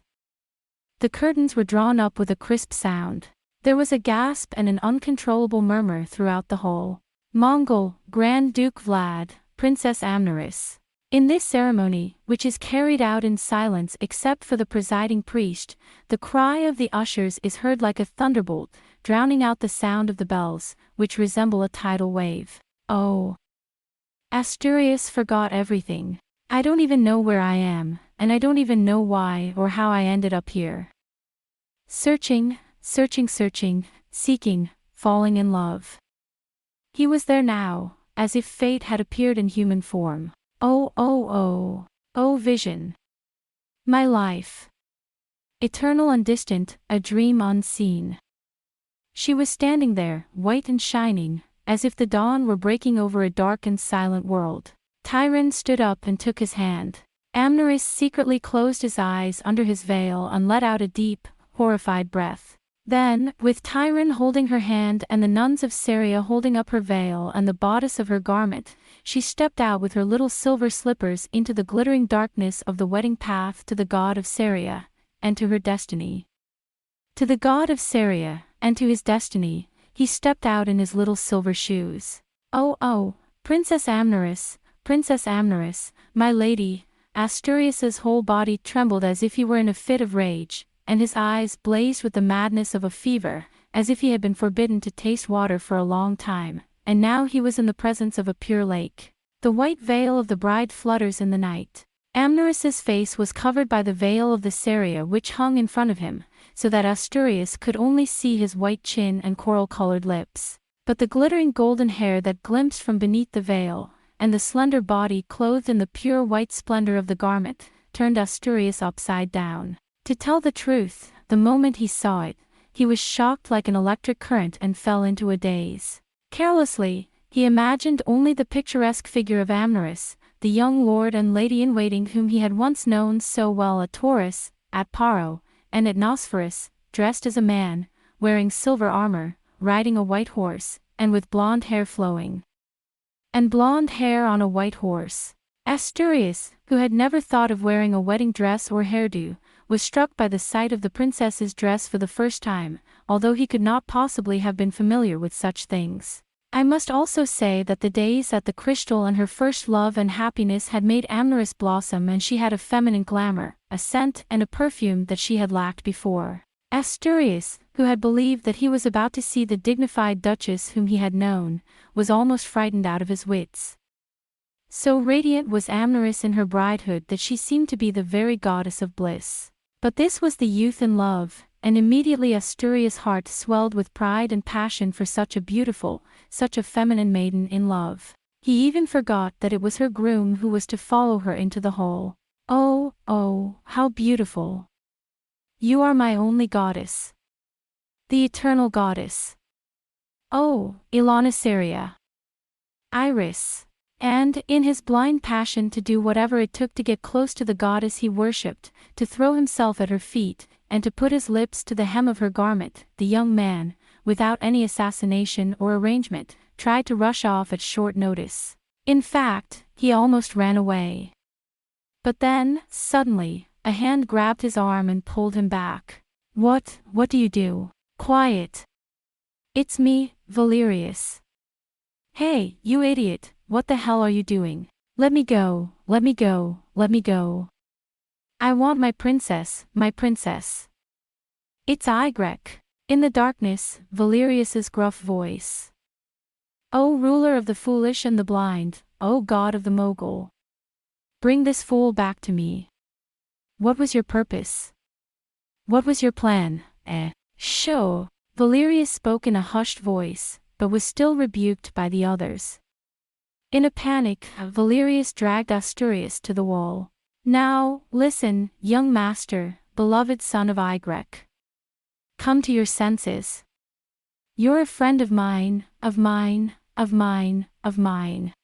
The curtains were drawn up with a crisp sound. There was a gasp and an uncontrollable murmur throughout the hall. Mongol, Grand Duke Vlad, Princess Amneris. In this ceremony, which is carried out in silence except for the presiding priest, the cry of the ushers is heard like a thunderbolt, drowning out the sound of the bells, which resemble a tidal wave. Oh! Asturias forgot everything. I don't even know where I am, and I don't even know why or how I ended up here. Searching, seeking, falling in love. He was there now, as if fate had appeared in human form. Oh vision. My life. Eternal and distant, a dream unseen. She was standing there, white and shining, as if the dawn were breaking over a dark and silent world. Tyron stood up and took his hand. Amneris secretly closed his eyes under his veil and let out a deep, horrified breath. Then, with Tyron holding her hand and the nuns of Seria holding up her veil and the bodice of her garment, she stepped out with her little silver slippers into the glittering darkness of the wedding path to the god of Seria, and to her destiny. To the god of Seria, and to his destiny, he stepped out in his little silver shoes. Oh, Princess Amneris, my lady. Asturias's whole body trembled as if he were in a fit of rage, and his eyes blazed with the madness of a fever, as if he had been forbidden to taste water for a long time, and now he was in the presence of a pure lake. The white veil of the bride flutters in the night. Amneris's face was covered by the veil of the Seria which hung in front of him, so that Asturias could only see his white chin and coral-colored lips. But the glittering golden hair that glimpsed from beneath the veil, and the slender body clothed in the pure white splendor of the garment, turned Asturias upside down. To tell the truth, the moment he saw it, he was shocked like an electric current and fell into a daze. Carelessly, he imagined only the picturesque figure of Amneris, the young lord and lady-in-waiting whom he had once known so well at Taurus, at Paro, and at Nosferus, dressed as a man, wearing silver armor, riding a white horse, and with blonde hair flowing. And blonde hair on a white horse. Asturias, who had never thought of wearing a wedding dress or hairdo, was struck by the sight of the princess's dress for the first time, although he could not possibly have been familiar with such things. I must also say that the days at the Crystal and her first love and happiness had made Amneris blossom, and she had a feminine glamour, a scent and a perfume that she had lacked before. Asturias, who had believed that he was about to see the dignified duchess whom he had known, was almost frightened out of his wits. So radiant was Amneris in her bridehood that she seemed to be the very goddess of bliss. But this was the youth in love, and immediately Asturias' heart swelled with pride and passion for such a beautiful, such a feminine maiden in love. He even forgot that it was her groom who was to follow her into the hall. Oh, oh, how beautiful! You are my only goddess. The eternal goddess. Oh, Ilanasaria. Iris. And, in his blind passion to do whatever it took to get close to the goddess he worshipped, to throw himself at her feet, and to put his lips to the hem of her garment, the young man, without any assassination or arrangement, tried to rush off at short notice. In fact, he almost ran away. But then, suddenly, a hand grabbed his arm and pulled him back. What do you do? Quiet. It's me, Valerius. Hey, you idiot, what the hell are you doing? Let me go, let me go, let me go. I want my princess, my princess. It's Igrek. In the darkness, Valerius's gruff voice. O ruler of the foolish and the blind, O god of the mogul. Bring this fool back to me. What was your purpose? What was your plan, Sho. Valerius spoke in a hushed voice, but was still rebuked by the others. In a panic, Valerius dragged Asturias to the wall. Now, listen, young master, beloved son of Igrek. Come to your senses. You're a friend of mine, of mine, of mine, of mine.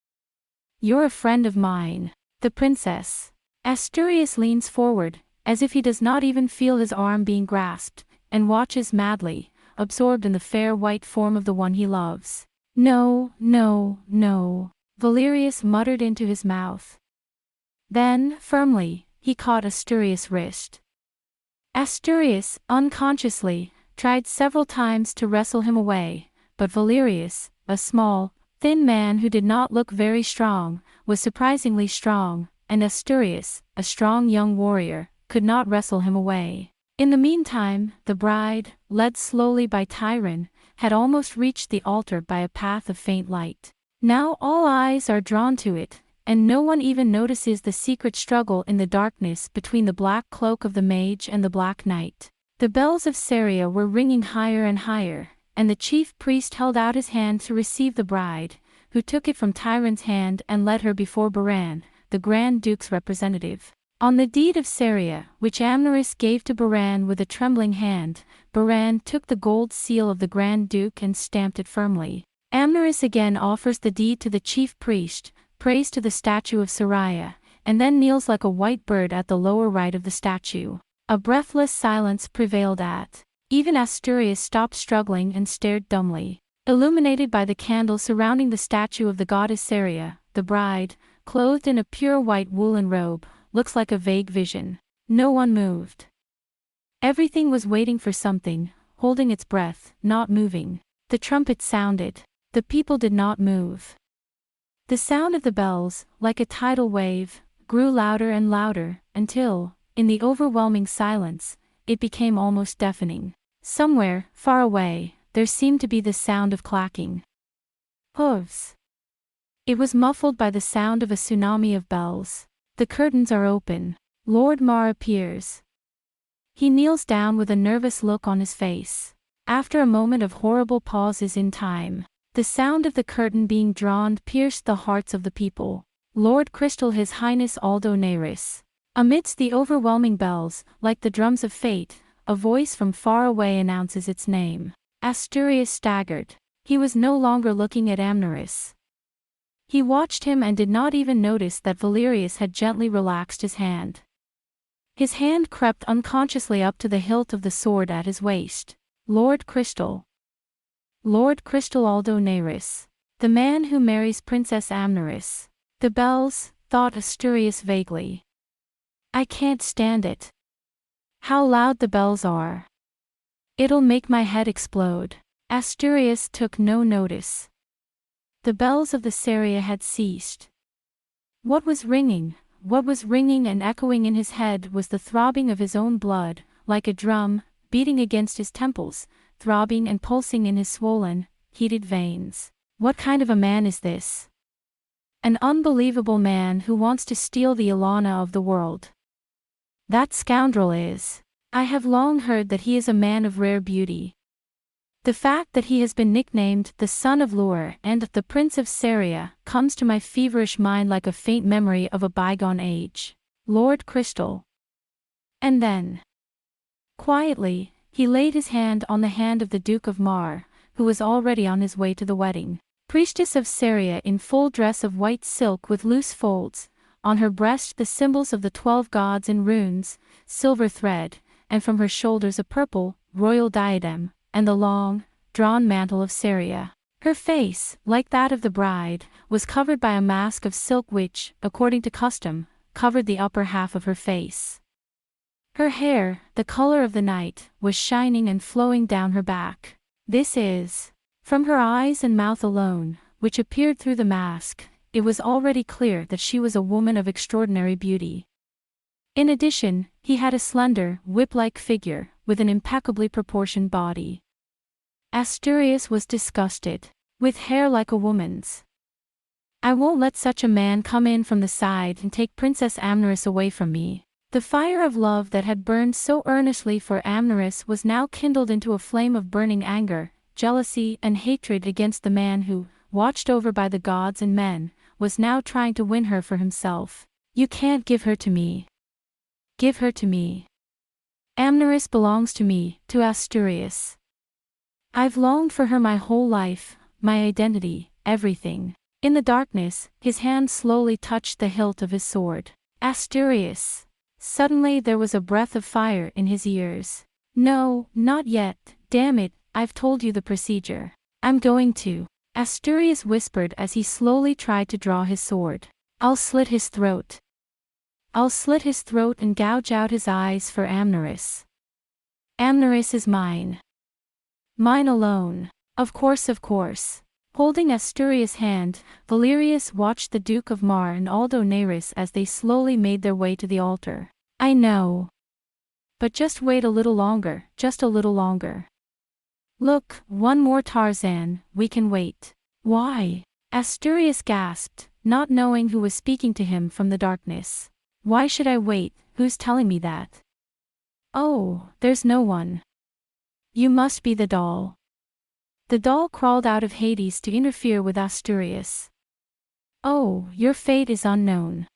You're a friend of mine. The princess. Asturias leans forward, as if he does not even feel his arm being grasped, and watches madly, absorbed in the fair white form of the one he loves. No, no, no, Valerius muttered into his mouth. Then, firmly, he caught Asturias' wrist. Asturias, unconsciously, tried several times to wrestle him away, but Valerius, a small, thin man who did not look very strong, was surprisingly strong, and Asturias, a strong young warrior, could not wrestle him away. In the meantime, the bride, led slowly by Tyron, had almost reached the altar by a path of faint light. Now all eyes are drawn to it, and no one even notices the secret struggle in the darkness between the black cloak of the mage and the black knight. The bells of Saria were ringing higher and higher, and the chief priest held out his hand to receive the bride, who took it from Tyron's hand and led her before Baran, the Grand Duke's representative. On the deed of Saria, which Amneris gave to Baran with a trembling hand, Baran took the gold seal of the Grand Duke and stamped it firmly. Amneris again offers the deed to the chief priest, prays to the statue of Saria, and then kneels like a white bird at the lower right of the statue. A breathless silence prevailed at. Even Asturias stopped struggling and stared dumbly. Illuminated by the candle surrounding the statue of the goddess Saria, the bride, clothed in a pure white woolen robe, looks like a vague vision. No one moved. Everything was waiting for something, holding its breath, not moving. The trumpet sounded. The people did not move. The sound of the bells, like a tidal wave, grew louder and louder, until, in the overwhelming silence, it became almost deafening. Somewhere, far away, there seemed to be the sound of clacking hooves. It was muffled by the sound of a tsunami of bells. The curtains are open. Lord Mar appears. He kneels down with a nervous look on his face. After a moment of horrible pauses in time, the sound of the curtain being drawn pierced the hearts of the people. Lord Crystal His Highness Aldo Neyris. Amidst the overwhelming bells, like the drums of fate, a voice from far away announces its name. Asturias staggered. He was no longer looking at Amneris. He watched him and did not even notice that Valerius had gently relaxed his hand. His hand crept unconsciously up to the hilt of the sword at his waist. Lord Crystal. Lord Crystal Aldo Neyris. The man who marries Princess Amneris. The bells, thought Asturias vaguely. I can't stand it. How loud the bells are. It'll make my head explode. Asturias took no notice. The bells of the Saria had ceased. What was ringing and echoing in his head was the throbbing of his own blood, like a drum, beating against his temples, throbbing and pulsing in his swollen, heated veins. What kind of a man is this? An unbelievable man who wants to steal the Ilana of the world. That scoundrel is. I have long heard that he is a man of rare beauty. The fact that he has been nicknamed the Son of Lure and the Prince of Saria comes to my feverish mind like a faint memory of a bygone age. Lord Crystal. And then, quietly, he laid his hand on the hand of the Duke of Mar, who was already on his way to the wedding. Priestess of Saria in full dress of white silk with loose folds, on her breast the symbols of the 12 gods in runes, silver thread, and from her shoulders a purple, royal diadem, and the long, drawn mantle of Saria. Her face, like that of the bride, was covered by a mask of silk which, according to custom, covered the upper half of her face. Her hair, the color of the night, was shining and flowing down her back. This is, from her eyes and mouth alone, which appeared through the mask, it was already clear that she was a woman of extraordinary beauty. In addition, he had a slender, whip-like figure, with an impeccably proportioned body. Asturias was disgusted. With hair like a woman's. I won't let such a man come in from the side and take Princess Amneris away from me. The fire of love that had burned so earnestly for Amneris was now kindled into a flame of burning anger, jealousy and hatred against the man who, watched over by the gods and men, was now trying to win her for himself. You can't give her to me. Give her to me. Amneris belongs to me, to Asturias. I've longed for her my whole life, my identity, everything. In the darkness, his hand slowly touched the hilt of his sword. Asturias. Suddenly there was a breath of fire in his ears. No, not yet, damn it, I've told you the procedure. I'm going to. Asturias whispered as he slowly tried to draw his sword. I'll slit his throat. I'll slit his throat and gouge out his eyes for Amneris. Amneris is mine. Mine alone. Of course, of course. Holding Asturias' hand, Valerius watched the Duke of Mar and Aldo Neyris as they slowly made their way to the altar. I know. But just wait a little longer, just a little longer. Look, one more Tarzan, we can wait. Why? Asturias gasped, not knowing who was speaking to him from the darkness. Why should I wait, who's telling me that? Oh, there's no one. You must be the doll. The doll crawled out of Hades to interfere with Asturias. Oh, your fate is unknown.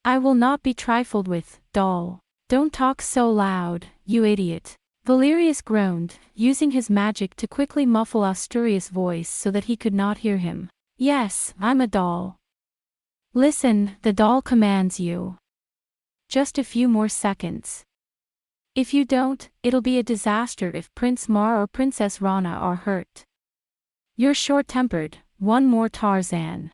I will not be trifled with, doll. Don't talk so loud, you idiot. Valerius groaned, using his magic to quickly muffle Asturias' voice so that he could not hear him. Yes, I'm a doll. Listen, the doll commands you. Just a few more seconds. If you don't, it'll be a disaster if Prince Mar or Princess Rana are hurt. You're short-tempered, one more Tarzan.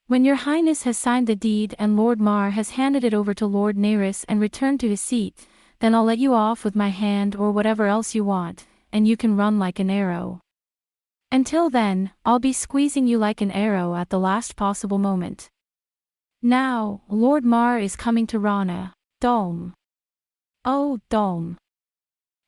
When your highness has signed the deed and Lord Mar has handed it over to Lord Neyris and returned to his seat, then I'll let you off with my hand or whatever else you want, and you can run like an arrow. Until then, I'll be squeezing you like an arrow at the last possible moment. Now, Lord Mar is coming to Rana. Dolm. Oh, Dolm.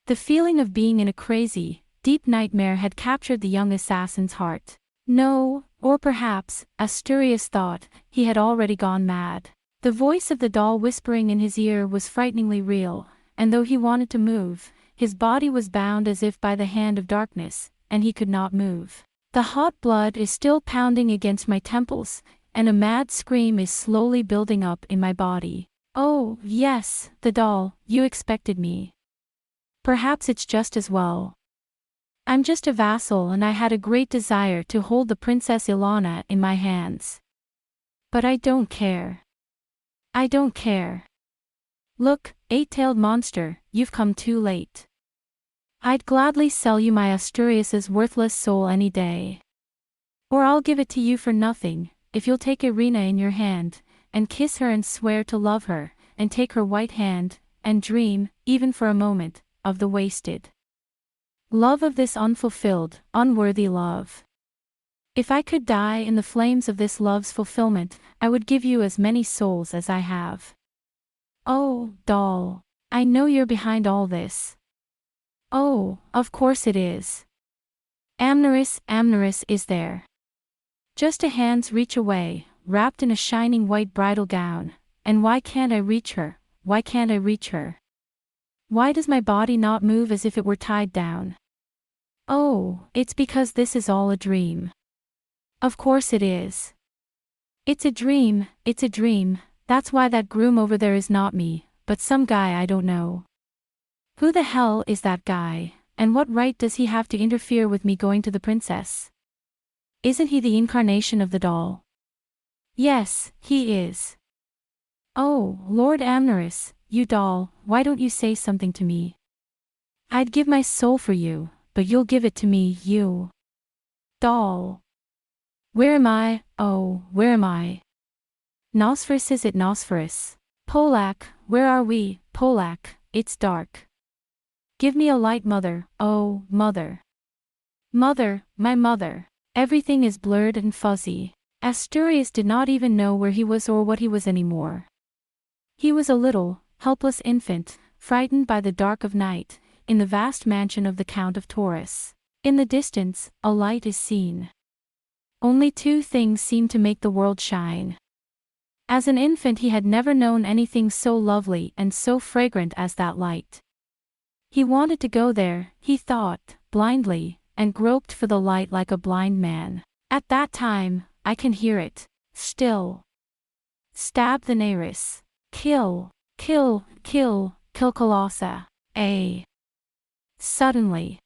The feeling of being in a crazy, deep nightmare had captured the young assassin's heart. No, or perhaps, Asturias thought, he had already gone mad. The voice of the doll whispering in his ear was frighteningly real, and though he wanted to move, his body was bound as if by the hand of darkness, and he could not move. The hot blood is still pounding against my temples, and a mad scream is slowly building up in my body. Oh, yes, the doll, you expected me. Perhaps it's just as well. I'm just a vassal and I had a great desire to hold the Princess Ilana in my hands. But I don't care. I don't care. Look, eight-tailed monster, you've come too late. I'd gladly sell you my Asturias's worthless soul any day. Or I'll give it to you for nothing, if you'll take Irina in your hand, and kiss her and swear to love her, and take her white hand, and dream, even for a moment, of the wasted love of this unfulfilled, unworthy love. If I could die in the flames of this love's fulfillment, I would give you as many souls as I have. Oh, doll, I know you're behind all this. Oh, of course it is. Amneris is there. Just a hand's reach away, wrapped in a shining white bridal gown, and why can't I reach her, why can't I reach her? Why does my body not move as if it were tied down? Oh, it's because this is all a dream. Of course it is. It's a dream, that's why that groom over there is not me, but some guy I don't know. Who the hell is that guy, and what right does he have to interfere with me going to the princess? Isn't he the incarnation of the doll? Yes, he is. Oh, Lord Amneris, you doll, why don't you say something to me? I'd give my soul for you, but you'll give it to me, you doll. Where am I? Oh, where am I? Nosferus, is it Nosferus? Polak, where are we? Polak, it's dark. Give me a light, mother, oh, mother. Mother, my mother. Everything is blurred and fuzzy. Asturias did not even know where he was or what he was anymore. He was a little, helpless infant, frightened by the dark of night, in the vast mansion of the Count of Taurus. In the distance, a light is seen. Only two things seem to make the world shine. As an infant he had never known anything so lovely and so fragrant as that light. He wanted to go there, he thought, blindly, and groped for the light like a blind man. At that time, I can hear it. Still. Stab the Nereis. Kill, kill, kill, kill Colossa. Suddenly.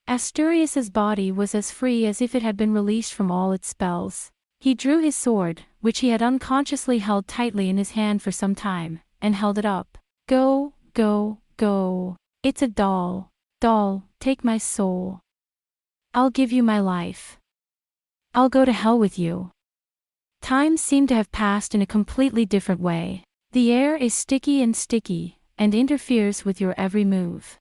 Asturias's body was as free as if it had been released from all its spells. He drew his sword, which he had unconsciously held tightly in his hand for some time, and held it up. Go, go, go. It's a doll. Doll, take my soul. I'll give you my life. I'll go to hell with you. Time seemed to have passed in a completely different way. The air is sticky, and interferes with your every move.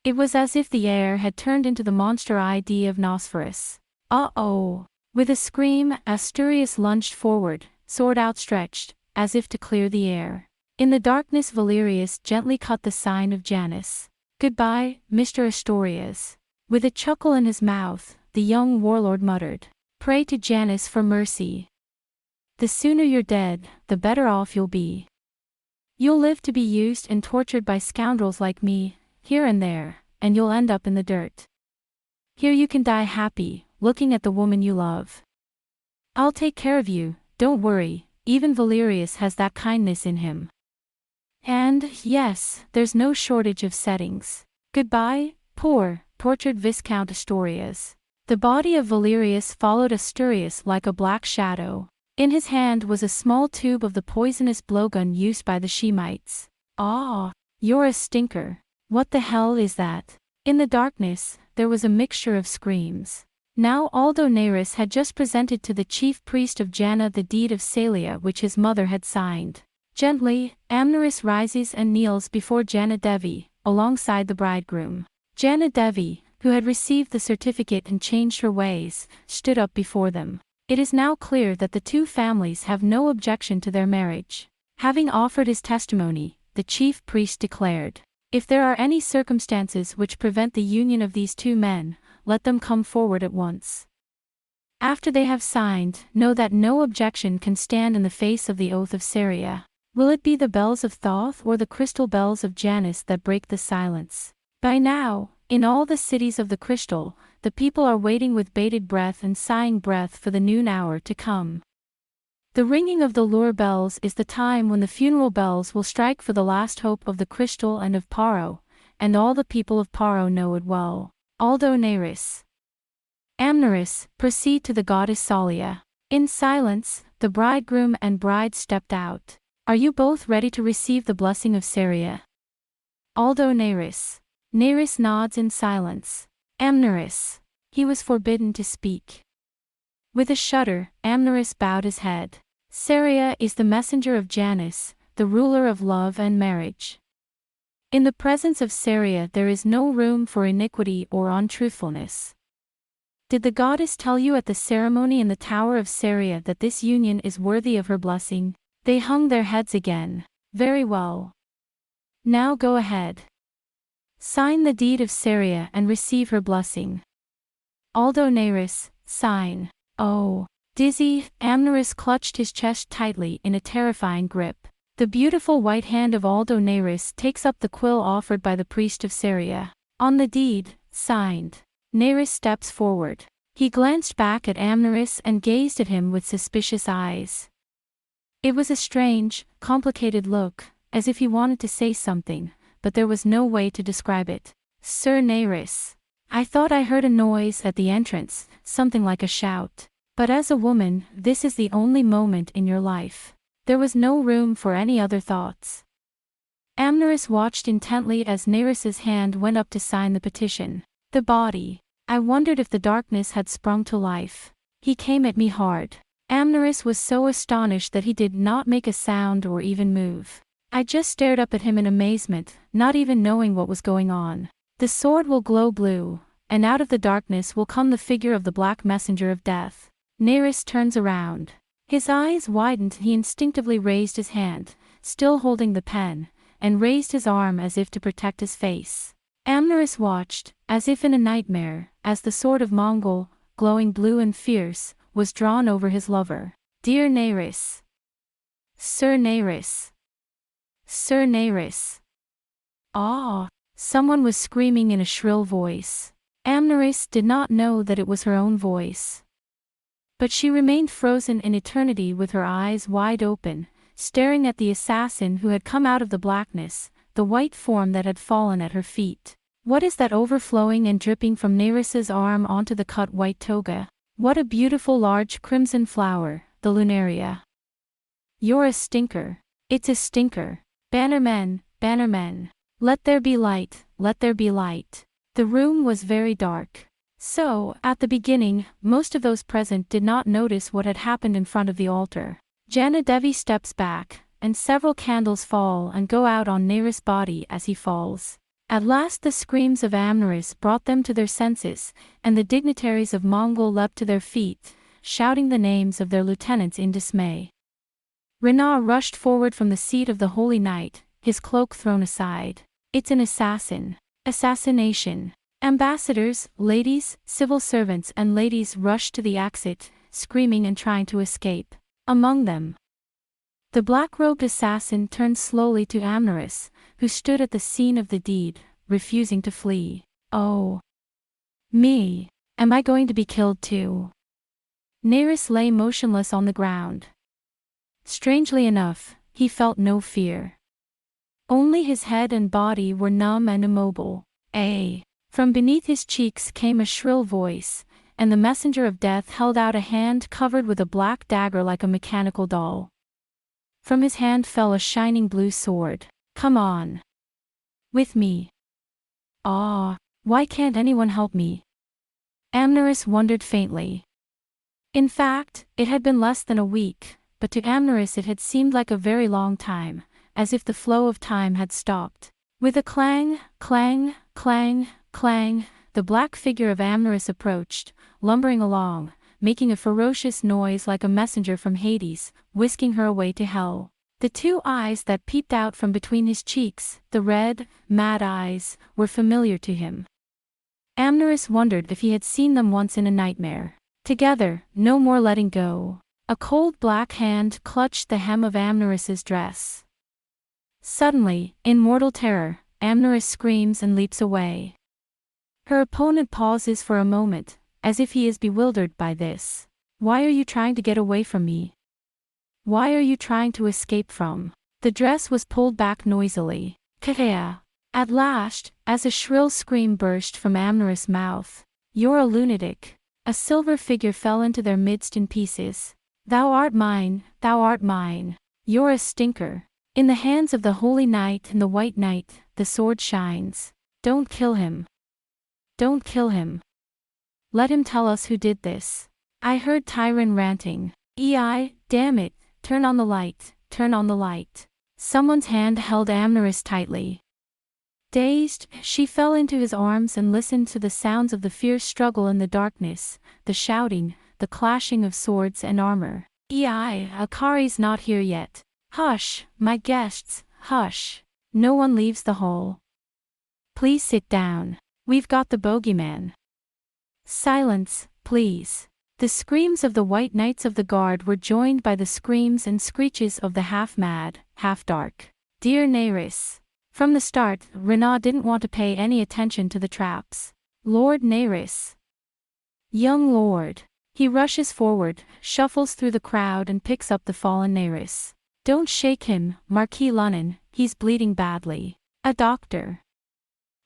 It was as if the air had turned into the monster ID of Nosferus. Uh-oh. With a scream, Asturias lunged forward, sword outstretched, as if to clear the air. In the darkness Valerius gently cut the sign of Janus. Goodbye, Mr. Asturias. With a chuckle in his mouth, the young warlord muttered. Pray to Janus for mercy. The sooner you're dead, the better off you'll be. You'll live to be used and tortured by scoundrels like me, here and there, and you'll end up in the dirt. Here you can die happy, looking at the woman you love. I'll take care of you, don't worry, even Valerius has that kindness in him. And, yes, there's no shortage of settings. Goodbye, poor, tortured Viscount Asturias. The body of Valerius followed Asturias like a black shadow. In his hand was a small tube of the poisonous blowgun used by the Shemites. Ah, you're a stinker. What the hell is that? In the darkness, there was a mixture of screams. Now Nereis had just presented to the chief priest of Jana the deed of Salia which his mother had signed. Gently, Amneris rises and kneels before Jana Devi, alongside the bridegroom. Jana Devi, who had received the certificate and changed her ways, stood up before them. It is now clear that the two families have no objection to their marriage. Having offered his testimony, the chief priest declared, if there are any circumstances which prevent the union of these two men, let them come forward at once. After they have signed, know that no objection can stand in the face of the oath of Saria. Will it be the bells of Thoth or the crystal bells of Janus that break the silence? By now, in all the cities of the crystal, the people are waiting with bated breath and sighing breath for the noon hour to come. The ringing of the lure bells is the time when the funeral bells will strike for the last hope of the crystal and of Paro, and all the people of Paro know it well. Nereis. Amneris, proceed to the goddess Salia. In silence, the bridegroom and bride stepped out. Are you both ready to receive the blessing of Saria? Nereis. Nereis nods in silence. Amneris. He was forbidden to speak. With a shudder, Amneris bowed his head. Saria is the messenger of Janus, the ruler of love and marriage. In the presence of Saria there is no room for iniquity or untruthfulness. Did the goddess tell you at the ceremony in the tower of Saria that this union is worthy of her blessing? They hung their heads again. Very well. Now go ahead. Sign the deed of Saria and receive her blessing. Nereis, sign. Oh. Dizzy, Amneris clutched his chest tightly in a terrifying grip. The beautiful white hand of Nereis takes up the quill offered by the priest of Saria. On the deed, Signed. Nerys steps forward. He glanced back at Amneris and gazed at him with suspicious eyes. It was a strange, complicated look, as if he wanted to say something, but there was no way to describe it. Sir Nerys. I thought I heard a noise at the entrance, something like a shout. But as a woman, this is the only moment in your life. There was no room for any other thoughts. Amneris watched intently as Nerys's hand went up to sign the petition. The body. I wondered if the darkness had sprung to life. He came at me hard. Amneris was so astonished that he did not make a sound or even move. I just stared up at him in amazement, not even knowing what was going on. The sword will glow blue, and out of the darkness will come the figure of the black messenger of death. Nerys turns around. His eyes widened. He instinctively raised his hand, still holding the pen, and raised his arm as if to protect his face. Amneris watched, as if in a nightmare, as the sword of Mongol, glowing blue and fierce, was drawn over his lover. Dear Nerys. Sir Nerys. Sir Nerys. Ah! Someone was screaming in a shrill voice. Amneris did not know that it was her own voice. But she remained frozen in eternity with her eyes wide open, staring at the assassin who had come out of the blackness, the white form that had fallen at her feet. What is that overflowing and dripping from Nerys's arm onto the cut white toga? What a beautiful large crimson flower, the lunaria. You're a stinker. It's a stinker. Bannermen, bannermen. Let there be light, let there be light. The room was very dark. So, at the beginning, most of those present did not notice what had happened in front of the altar. Jana Devi steps back, and several candles fall and go out on Nerys' body as he falls. At last the screams of Amneris brought them to their senses, and the dignitaries of Mongol leapt to their feet, shouting the names of their lieutenants in dismay. Rena rushed forward from the seat of the Holy Knight, his cloak thrown aside. It's an assassin. Assassination. Ambassadors, ladies, civil servants and ladies rushed to the exit, screaming and trying to escape. Among them, the black-robed assassin turned slowly to Amneris, who stood at the scene of the deed, refusing to flee. Oh! Me! Am I going to be killed too? Nerys lay motionless on the ground. Strangely enough, he felt no fear. Only his head and body were numb and immobile. From beneath his cheeks came a shrill voice, and the messenger of death held out a hand covered with a black dagger like a mechanical doll. From his hand fell a shining blue sword. Come on. With me. Ah, why can't anyone help me? Amneris wondered faintly. In fact, it had been less than a week, but to Amneris it had seemed like a very long time, as if the flow of time had stopped. With a clang, clang, clang, clang, the black figure of Amneris approached, lumbering along, making a ferocious noise like a messenger from Hades, whisking her away to hell. The two eyes that peeped out from between his cheeks, the red, mad eyes, were familiar to him. Amneris wondered if he had seen them once in a nightmare. Together, no more letting go. A cold black hand clutched the hem of Amneris's dress. Suddenly, in mortal terror, Amneris screams and leaps away. Her opponent pauses for a moment, as if he is bewildered by this. Why are you trying to get away from me? Why are you trying to escape from? The dress was pulled back noisily. Kahea! At last, as a shrill scream burst from Amneris' mouth. You're a lunatic. A silver figure fell into their midst in pieces. Thou art mine, thou art mine. You're a stinker. In the hands of the Holy Knight and the White Knight, the sword shines. Don't kill him. Don't kill him. Let him tell us who did this. I heard Tyron ranting. Damn it, turn on the light, turn on the light. Someone's hand held Amneris tightly. Dazed, she fell into his arms and listened to the sounds of the fierce struggle in the darkness, the shouting, the clashing of swords and armor. Akari's not here yet. Hush, my guests, hush. No one leaves the hall. Please sit down. We've got the bogeyman. Silence, please. The screams of the White Knights of the Guard were joined by the screams and screeches of the half-mad, half-dark. Dear Nerys. From the start, Rena didn't want to pay any attention to the traps. Lord Nerys. Young lord. He rushes forward, shuffles through the crowd and picks up the fallen Nerys. Don't shake him, Marquis Lunnon, he's bleeding badly. A doctor.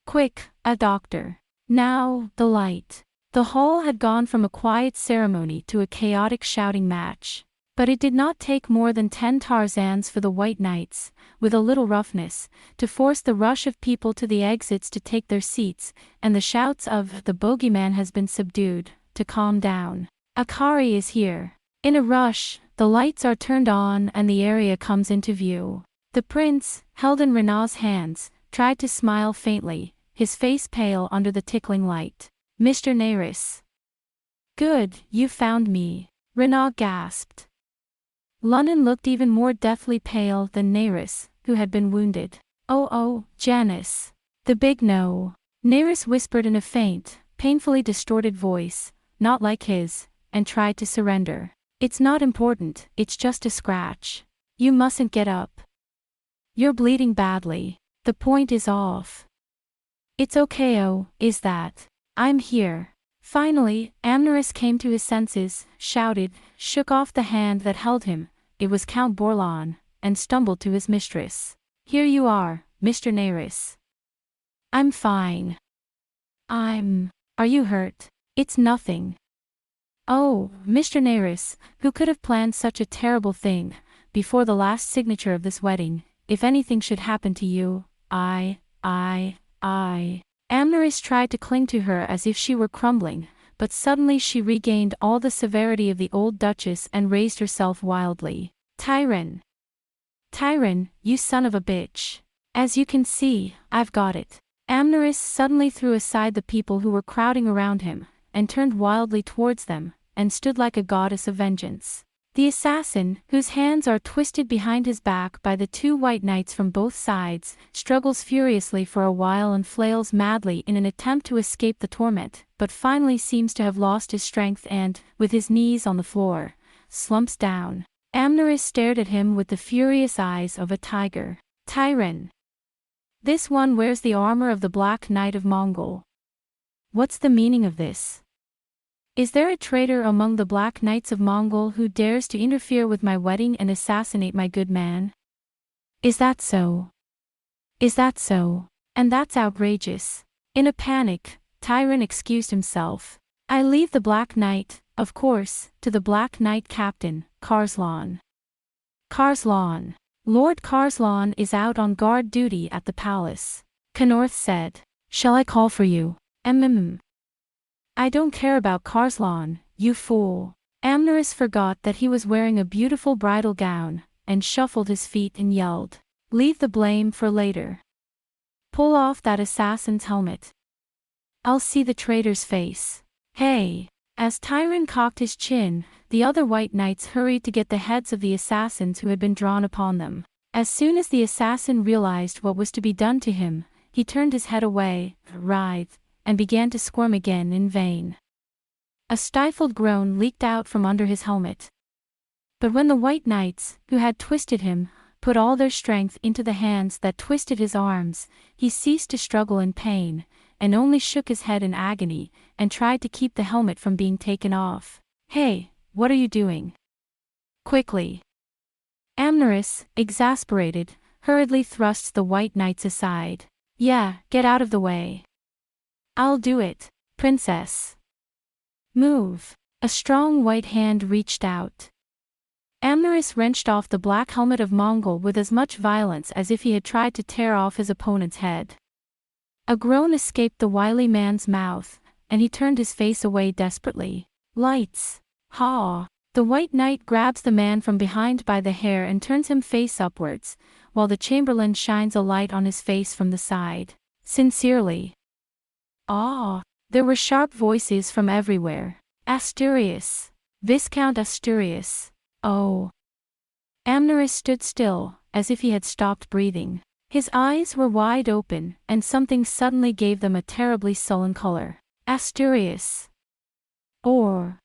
Quick, a doctor. Now, the light. The hall had gone from a quiet ceremony to a chaotic shouting match. But it did not take more than 10 Tarzans for the White Knights, with a little roughness, to force the rush of people to the exits to take their seats, and the shouts of "the bogeyman has been subdued" to calm down. Akari is here. In a rush, the lights are turned on and the area comes into view. The prince, held in Rena's hands, tried to smile faintly, his face pale under the tickling light. Mr. Nerys. Good, you found me. Rena gasped. Lunnon looked even more deathly pale than Nerys, who had been wounded. Oh, Janice. The big no. Nerys whispered in a faint, painfully distorted voice, not like his, and tried to surrender. It's not important, it's just a scratch. You mustn't get up. You're bleeding badly. The point is off. It's okay, is that? I'm here. Finally, Amneris came to his senses, shouted, shook off the hand that held him, it was Count Borlon, and stumbled to his mistress. Here you are, Mr. Nerys. I'm fine. Are you hurt? It's nothing. Oh, Mr. Nerys, who could have planned such a terrible thing, before the last signature of this wedding, if anything should happen to you, Amneris tried to cling to her as if she were crumbling, but suddenly she regained all the severity of the old duchess and raised herself wildly. Tyron, you son of a bitch. As you can see, I've got it. Amneris suddenly threw aside the people who were crowding around him, and turned wildly towards them, and stood like a goddess of vengeance. The assassin, whose hands are twisted behind his back by the 2 white knights from both sides, struggles furiously for a while and flails madly in an attempt to escape the torment, but finally seems to have lost his strength and, with his knees on the floor, slumps down. Amneris stared at him with the furious eyes of a tiger. Tyron. This one wears the armor of the Black Knight of Mongol. What's the meaning of this? Is there a traitor among the Black Knights of Mongol who dares to interfere with my wedding and assassinate my good man? Is that so? And that's outrageous. In a panic, Tyron excused himself. I leave the Black Knight, of course, to the Black Knight captain, Karslan. Lord Karslan is out on guard duty at the palace. Knorth said. Shall I call for you? I don't care about Karslan, you fool. Amneris forgot that he was wearing a beautiful bridal gown, and shuffled his feet and yelled. Leave the blame for later. Pull off that assassin's helmet. I'll see the traitor's face. Hey! As Tyron cocked his chin, the other white knights hurried to get the heads of the assassins who had been drawn upon them. As soon as the assassin realized what was to be done to him, he turned his head away, writhed, and began to squirm again in vain. A stifled groan leaked out from under his helmet. But when the white knights, who had twisted him, put all their strength into the hands that twisted his arms, he ceased to struggle in pain, and only shook his head in agony, and tried to keep the helmet from being taken off. Hey, what are you doing? Quickly. Amneris, exasperated, hurriedly thrusts the white knights aside. Yeah, get out of the way. I'll do it, princess. Move. A strong white hand reached out. Amneris wrenched off the black helmet of Mongol with as much violence as if he had tried to tear off his opponent's head. A groan escaped the wily man's mouth, and he turned his face away desperately. Lights. Ha! The white knight grabs the man from behind by the hair and turns him face upwards, while the chamberlain shines a light on his face from the side. Sincerely. Ah! There were sharp voices from everywhere. Asturias. Viscount Asturias. Oh! Amneris stood still, as if he had stopped breathing. His eyes were wide open, and something suddenly gave them a terribly sullen color. Asturias. Or.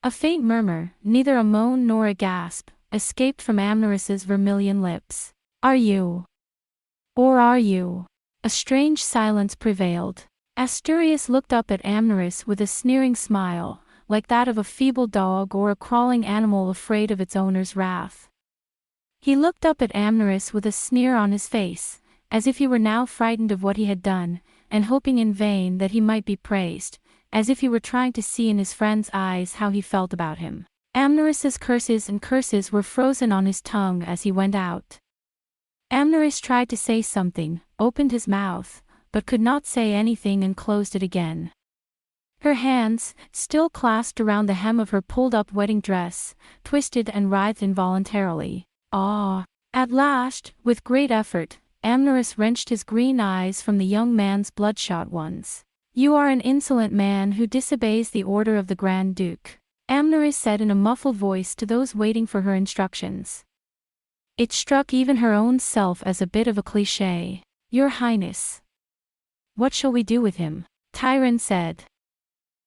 A faint murmur, neither a moan nor a gasp, escaped from Amneris's vermilion lips. Are you? Or are you? A strange silence prevailed. Asturias looked up at Amneris with a sneering smile, like that of a feeble dog or a crawling animal afraid of its owner's wrath. He looked up at Amneris with a sneer on his face, as if he were now frightened of what he had done, and hoping in vain that he might be praised, as if he were trying to see in his friend's eyes how he felt about him. Amneris's curses were frozen on his tongue as he went out. Amneris tried to say something, opened his mouth, but could not say anything and closed it again. Her hands, still clasped around the hem of her pulled-up wedding dress, twisted and writhed involuntarily. Ah! At last, with great effort, Amneris wrenched his green eyes from the young man's bloodshot ones. "You are an insolent man who disobeys the order of the Grand Duke," Amneris said in a muffled voice to those waiting for her instructions. It struck even her own self as a bit of a cliché. "Your Highness. What shall we do with him?" Tyron said.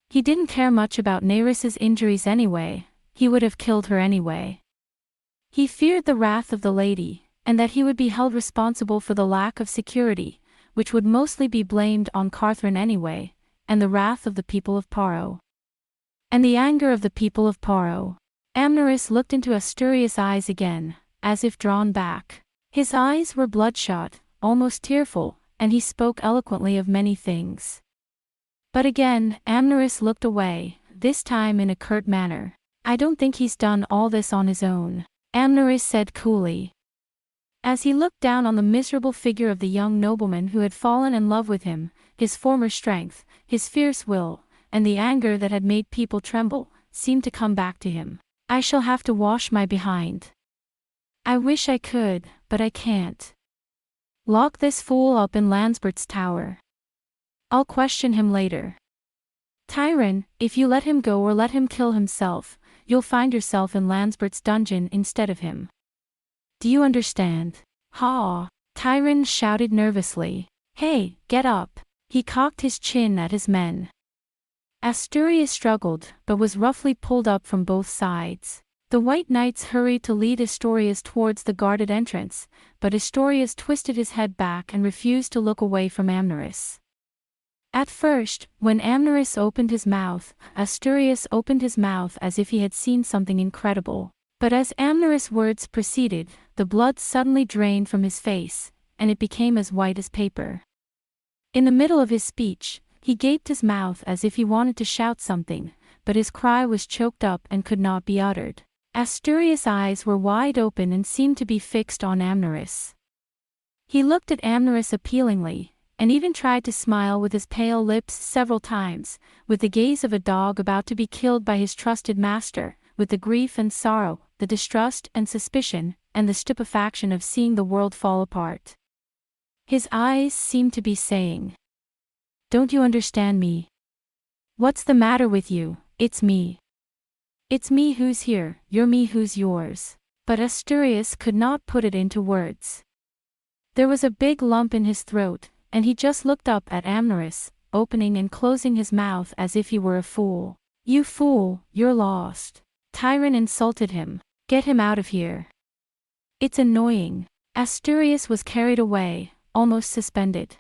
He didn't care much about Neris's injuries anyway, he would have killed her anyway. He feared the wrath of the lady, and that he would be held responsible for the lack of security, which would mostly be blamed on Carthren anyway, and the wrath of the people of Paro. And the anger of the people of Paro. Amneris looked into Asturias' eyes again, as if drawn back. His eyes were bloodshot, almost tearful, and he spoke eloquently of many things. But again, Amneris looked away, this time in a curt manner. "I don't think he's done all this on his own," Amneris said coolly. As he looked down on the miserable figure of the young nobleman who had fallen in love with him, his former strength, his fierce will, and the anger that had made people tremble, seemed to come back to him. "I shall have to wash my behind. I wish I could, but I can't. Lock this fool up in Lansbert's tower. I'll question him later. Tyron, if you let him go or let him kill himself, you'll find yourself in Lansbert's dungeon instead of him. Do you understand?" "Ha!" Tyron shouted nervously. "Hey, get up!" He cocked his chin at his men. Asturias struggled, but was roughly pulled up from both sides. The white knights hurried to lead Asturias towards the guarded entrance, but Asturias twisted his head back and refused to look away from Amneris. At first, when Amneris opened his mouth, Asturias opened his mouth as if he had seen something incredible. But as Amneris' words proceeded, the blood suddenly drained from his face, and it became as white as paper. In the middle of his speech, he gaped his mouth as if he wanted to shout something, but his cry was choked up and could not be uttered. Asturias' eyes were wide open and seemed to be fixed on Amneris. He looked at Amneris appealingly, and even tried to smile with his pale lips several times, with the gaze of a dog about to be killed by his trusted master, with the grief and sorrow, the distrust and suspicion, and the stupefaction of seeing the world fall apart. His eyes seemed to be saying, "Don't you understand me? What's the matter with you? It's me. It's me who's here, you're me who's yours." But Asturias could not put it into words. There was a big lump in his throat, and he just looked up at Amneris, opening and closing his mouth as if he were a fool. "You fool, you're lost." Tyron insulted him. "Get him out of here. It's annoying." Asturias was carried away, almost suspended.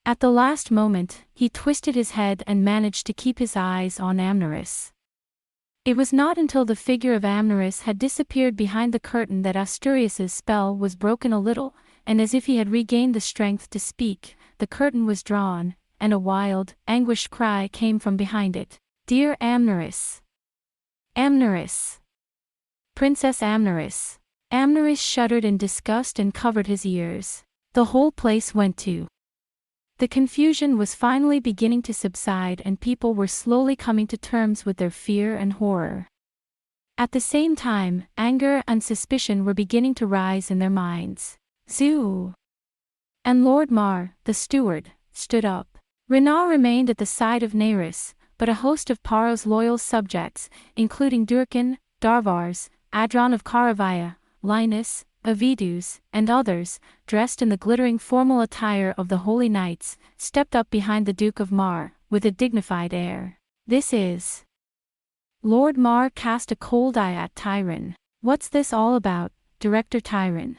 At the last moment, he twisted his head and managed to keep his eyes on Amneris. It was not until the figure of Amneris had disappeared behind the curtain that Asturias's spell was broken a little, and as if he had regained the strength to speak, the curtain was drawn, and a wild, anguished cry came from behind it. "Dear Amneris! Amneris! Princess Amneris!" Amneris shuddered in disgust and covered his ears. The whole place went to. The confusion was finally beginning to subside and people were slowly coming to terms with their fear and horror. At the same time, anger and suspicion were beginning to rise in their minds. Zoo! And Lord Mar, the steward, stood up. Renaud remained at the side of Neris, but a host of Paro's loyal subjects, including Durkan, Darvars, Adron of Caravaya, Linus, Avidus, and others, dressed in the glittering formal attire of the Holy Knights, stepped up behind the Duke of Mar, with a dignified air. "This is..." Lord Mar cast a cold eye at Tyron. "What's this all about, Director Tyron?"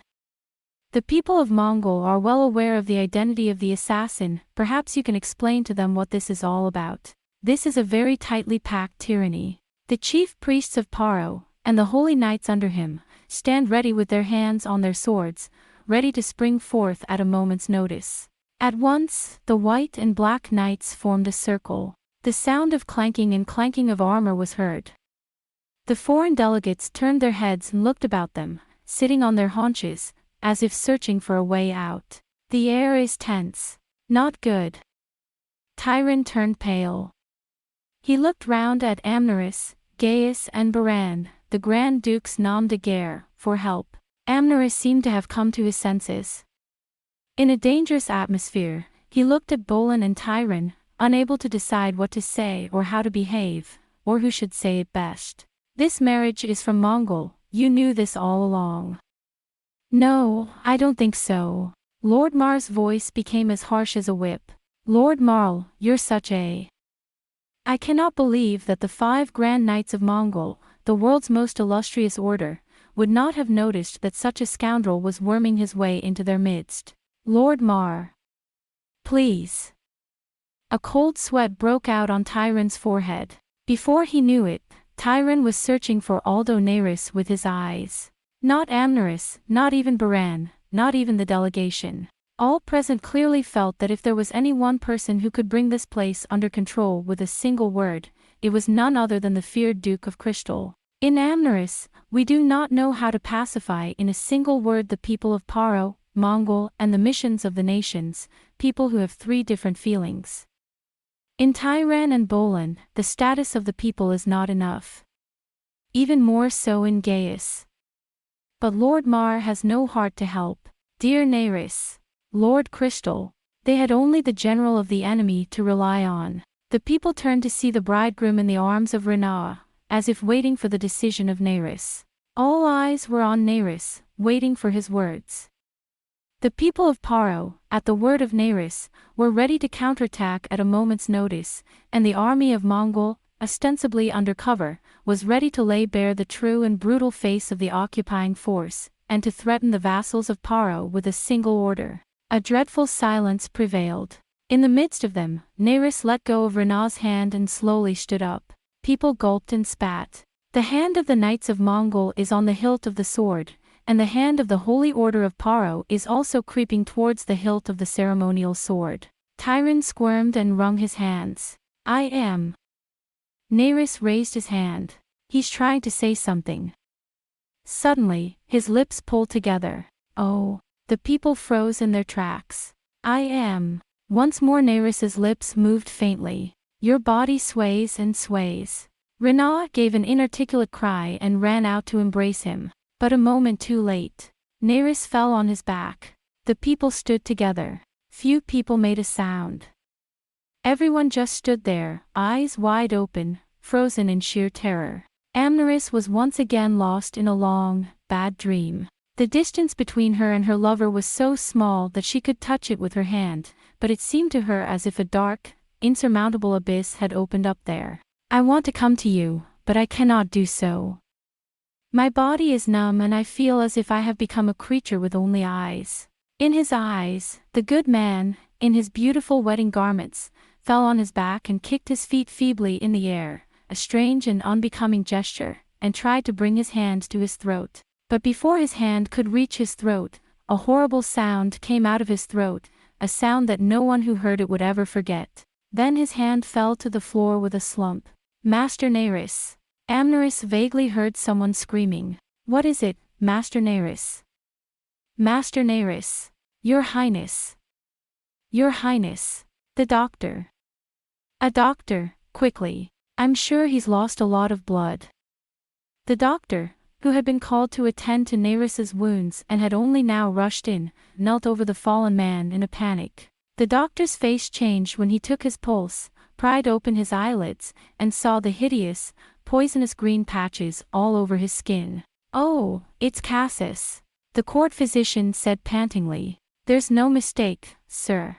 The people of Mongol are well aware of the identity of the assassin. Perhaps you can explain to them what this is all about. This is a very tightly packed tyranny. The chief priests of Paro, and the holy knights under him, stand ready with their hands on their swords, ready to spring forth at a moment's notice. At once, the white and black knights formed a circle. The sound of clanking and clanking of armor was heard. The foreign delegates turned their heads and looked about them, sitting on their haunches, as if searching for a way out. The air is tense. Not good. Tyron turned pale. He looked round at Amneris, Gaius and Baran, the Grand Dukes nom de guerre, for help. Amneris seemed to have come to his senses. In a dangerous atmosphere, he looked at Bolin and Tyron, unable to decide what to say or how to behave, or who should say it best. This marriage is from Mongol, you knew this all along. No, I don't think so. Lord Mar's voice became as harsh as a whip. Lord Marl, you're such a... I cannot believe that the 5 Grand Knights of Mongol, the world's most illustrious order, would not have noticed that such a scoundrel was worming his way into their midst. Lord Mar. Please. A cold sweat broke out on Tyron's forehead. Before he knew it, Tyron was searching for Aldo Naris with his eyes. Not Amneris, not even Baran, not even the delegation. All present clearly felt that if there was any one person who could bring this place under control with a single word, it was none other than the feared Duke of Crystal. In Amneris, we do not know how to pacify in a single word the people of Paro, Mongol, and the missions of the nations, people who have 3 different feelings. In Tyran and Bolin, the status of the people is not enough. Even more so in Gaius. But Lord Mar has no heart to help. Dear Naris, Lord Crystal, they had only the general of the enemy to rely on. The people turned to see the bridegroom in the arms of Renaah, as if waiting for the decision of Naris. All eyes were on Naris, waiting for his words. The people of Paro, at the word of Naris, were ready to counterattack at a moment's notice, and the army of Mongol, ostensibly under cover, was ready to lay bare the true and brutal face of the occupying force, and to threaten the vassals of Paro with a single order. A dreadful silence prevailed. In the midst of them, Naris let go of Renaah's hand and slowly stood up. People gulped and spat. The hand of the Knights of Mongol is on the hilt of the sword, and the hand of the Holy Order of Paro is also creeping towards the hilt of the ceremonial sword. Tyron squirmed and wrung his hands. I am. Naris raised his hand. He's trying to say something. Suddenly, his lips pulled together. Oh. The people froze in their tracks. I am. Once more Naris's lips moved faintly. Your body sways and sways. Renaah gave an inarticulate cry and ran out to embrace him. But a moment too late. Naris fell on his back. The people stood together. Few people made a sound. Everyone just stood there, eyes wide open, frozen in sheer terror. Amneris was once again lost in a long, bad dream. The distance between her and her lover was so small that she could touch it with her hand, but it seemed to her as if a dark, insurmountable abyss had opened up there. I want to come to you, but I cannot do so. My body is numb and I feel as if I have become a creature with only eyes. In his eyes, the good man, in his beautiful wedding garments, fell on his back and kicked his feet feebly in the air, a strange and unbecoming gesture, and tried to bring his hand to his throat. But before his hand could reach his throat, a horrible sound came out of his throat, a sound that no one who heard it would ever forget. Then his hand fell to the floor with a slump. Master Naris. Amneris vaguely heard someone screaming. What is it, Master Naris? Master Naris. Your Highness. Your Highness. The doctor. A doctor, quickly. I'm sure he's lost a lot of blood. The doctor, who had been called to attend to Naris's wounds and had only now rushed in, knelt over the fallen man in a panic. The doctor's face changed when he took his pulse, pried open his eyelids, and saw the hideous, poisonous green patches all over his skin. Oh, it's Cassis. The court physician said pantingly. There's no mistake, sir.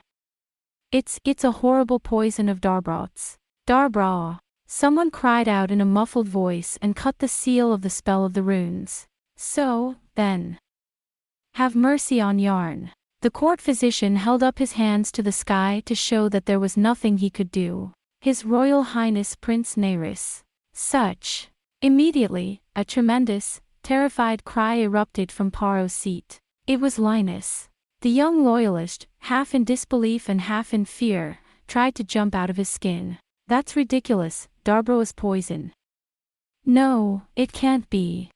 It's a horrible poison of Darbrot's. Darbra. Someone cried out in a muffled voice and cut the seal of the spell of the runes. So, then. Have mercy on Yarn. The court physician held up his hands to the sky to show that there was nothing he could do. His Royal Highness Prince Nerys. Such. Immediately, a tremendous, terrified cry erupted from Paro's seat. It was Linus. The young loyalist, half in disbelief and half in fear, tried to jump out of his skin. That's ridiculous, Darbroa's poison. No, it can't be.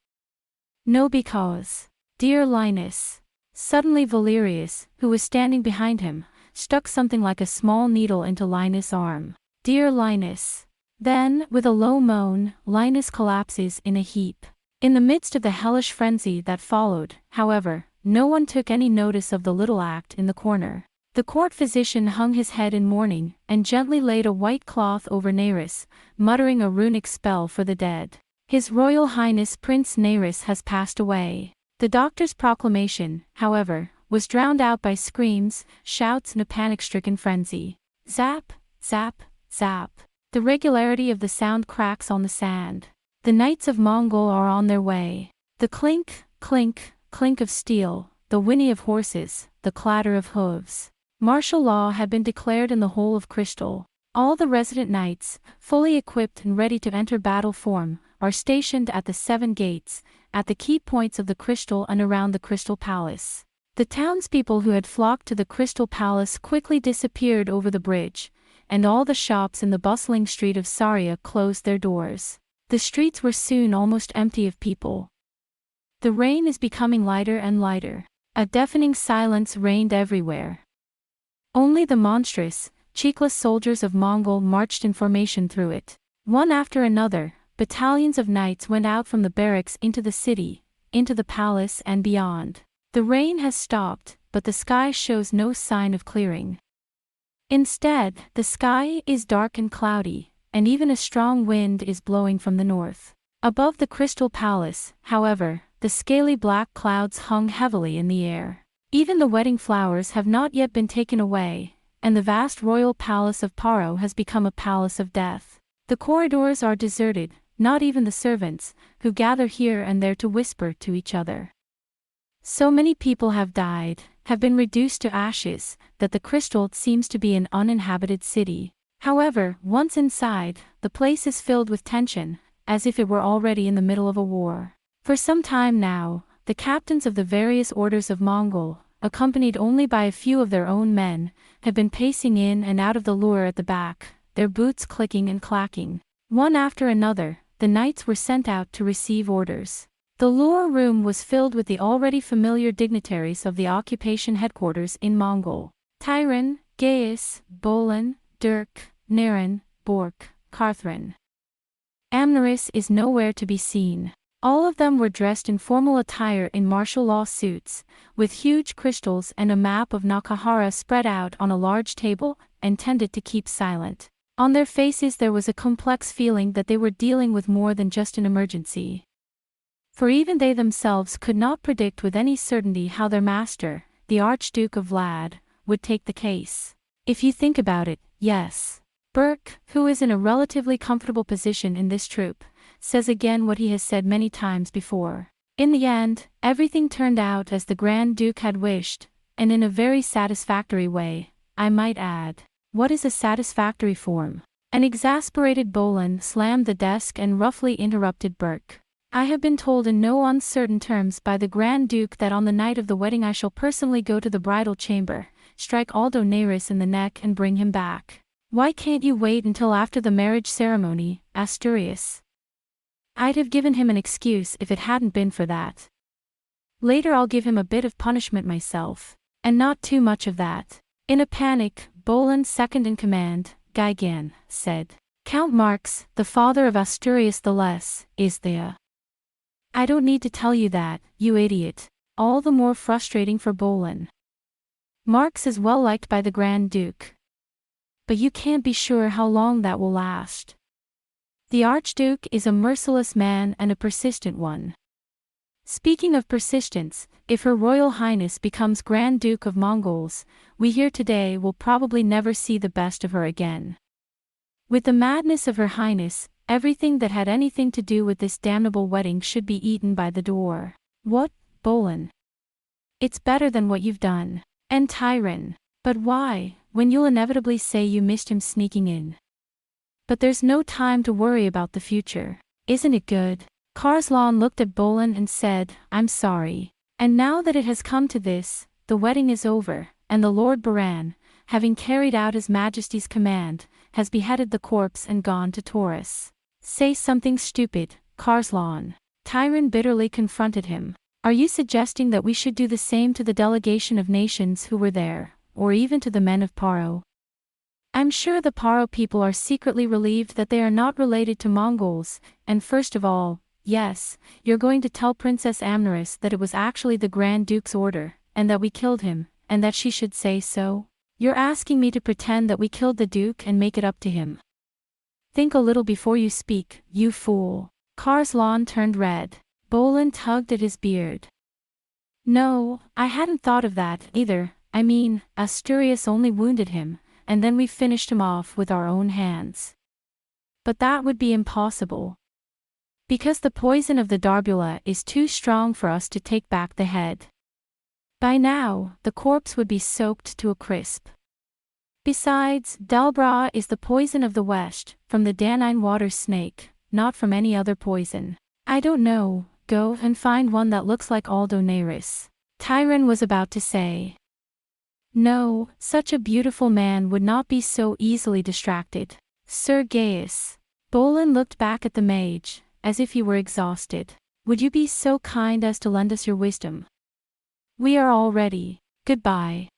No, because. Dear Linus. Suddenly Valerius, who was standing behind him, stuck something like a small needle into Linus' arm. Dear Linus. Then, with a low moan, Linus collapses in a heap. In the midst of the hellish frenzy that followed, however, no one took any notice of the little act in the corner. The court physician hung his head in mourning, and gently laid a white cloth over Nerys, muttering a runic spell for the dead. His Royal Highness Prince Nerys has passed away. The doctor's proclamation, however, was drowned out by screams, shouts and a panic-stricken frenzy. Zap, zap, zap. The regularity of the sound cracks on the sand. The knights of Mongol are on their way. The clink, clink, clink of steel, the whinny of horses, the clatter of hooves. Martial law had been declared in the whole of Crystal. All the resident knights, fully equipped and ready to enter battle form, are stationed at the 7 gates, at the key points of the Crystal and around the Crystal Palace. The townspeople who had flocked to the Crystal Palace quickly disappeared over the bridge, and all the shops in the bustling street of Saria closed their doors. The streets were soon almost empty of people. The rain is becoming lighter and lighter. A deafening silence reigned everywhere. Only the monstrous, cheekless soldiers of Mongol marched in formation through it. One after another, battalions of knights went out from the barracks into the city, into the palace and beyond. The rain has stopped, but the sky shows no sign of clearing. Instead, the sky is dark and cloudy, and even a strong wind is blowing from the north. Above the Crystal Palace, however, the scaly black clouds hung heavily in the air. Even the wedding flowers have not yet been taken away, and the vast royal palace of Paro has become a palace of death. The corridors are deserted, not even the servants, who gather here and there to whisper to each other. So many people have died, have been reduced to ashes, that the Crystal seems to be an uninhabited city. However, once inside, the place is filled with tension, as if it were already in the middle of a war. For some time now, the captains of the various orders of Mongol, accompanied only by a few of their own men, have been pacing in and out of the lure at the back, their boots clicking and clacking. One after another, the knights were sent out to receive orders. The lure room was filled with the already familiar dignitaries of the occupation headquarters in Mongol. Tyron, Gaius, Bolin, Dirk, Naren, Bork, Carthrin. Amneris is nowhere to be seen. All of them were dressed in formal attire in martial law suits, with huge crystals and a map of Nakahara spread out on a large table, and tended to keep silent. On their faces there was a complex feeling that they were dealing with more than just an emergency. For even they themselves could not predict with any certainty how their master, the Archduke of Vlad, would take the case. If you think about it, yes. Burke, who is in a relatively comfortable position in this troop, says again what he has said many times before. In the end, everything turned out as the Grand Duke had wished, and in a very satisfactory way, I might add. What is a satisfactory form? An exasperated Bolin slammed the desk and roughly interrupted Burke. I have been told in no uncertain terms by the Grand Duke that on the night of the wedding I shall personally go to the bridal chamber, strike Aldo Nerys in the neck and bring him back. Why can't you wait until after the marriage ceremony, Asturias? I'd have given him an excuse if it hadn't been for that. Later I'll give him a bit of punishment myself, and not too much of that. In a panic, Bolin's second in command, Guin, said, Count Marx, the father of Asturias the Less, is there. I don't need to tell you that, you idiot. All the more frustrating for Bolin. Marx is well liked by the Grand Duke. But you can't be sure how long that will last. The Archduke is a merciless man and a persistent one. Speaking of persistence, if Her Royal Highness becomes Grand Duke of Mongols, we here today will probably never see the best of her again. With the madness of Her Highness, everything that had anything to do with this damnable wedding should be eaten by the door. What, Bolin? It's better than what you've done. And Tyron. But why, when you'll inevitably say you missed him sneaking in? But there's no time to worry about the future. Isn't it good? Karslan looked at Bolin and said, I'm sorry. And now that it has come to this, the wedding is over, and the Lord Baran, having carried out His Majesty's command, has beheaded the corpse and gone to Taurus. Say something stupid, Karslan. Tyron bitterly confronted him. Are you suggesting that we should do the same to the delegation of nations who were there, or even to the men of Paro? I'm sure the Paro people are secretly relieved that they are not related to Mongols, and first of all, yes, you're going to tell Princess Amneris that it was actually the Grand Duke's order, and that we killed him, and that she should say so? You're asking me to pretend that we killed the Duke and make it up to him. Think a little before you speak, you fool. Karslan turned red. Bolin tugged at his beard. No, I hadn't thought of that either. I mean, Asturias only wounded him, and then we finished him off with our own hands. But that would be impossible. Because the poison of the Darbula is too strong for us to take back the head. By now, the corpse would be soaked to a crisp. Besides, Dalbra is the poison of the West, from the Danine water snake, not from any other poison. I don't know, go and find one that looks like Aldo Neyris. Tyron was about to say. No, such a beautiful man would not be so easily distracted. Sir Gaius. Bolin looked back at the mage, as if he were exhausted. Would you be so kind as to lend us your wisdom? We are all ready. Goodbye.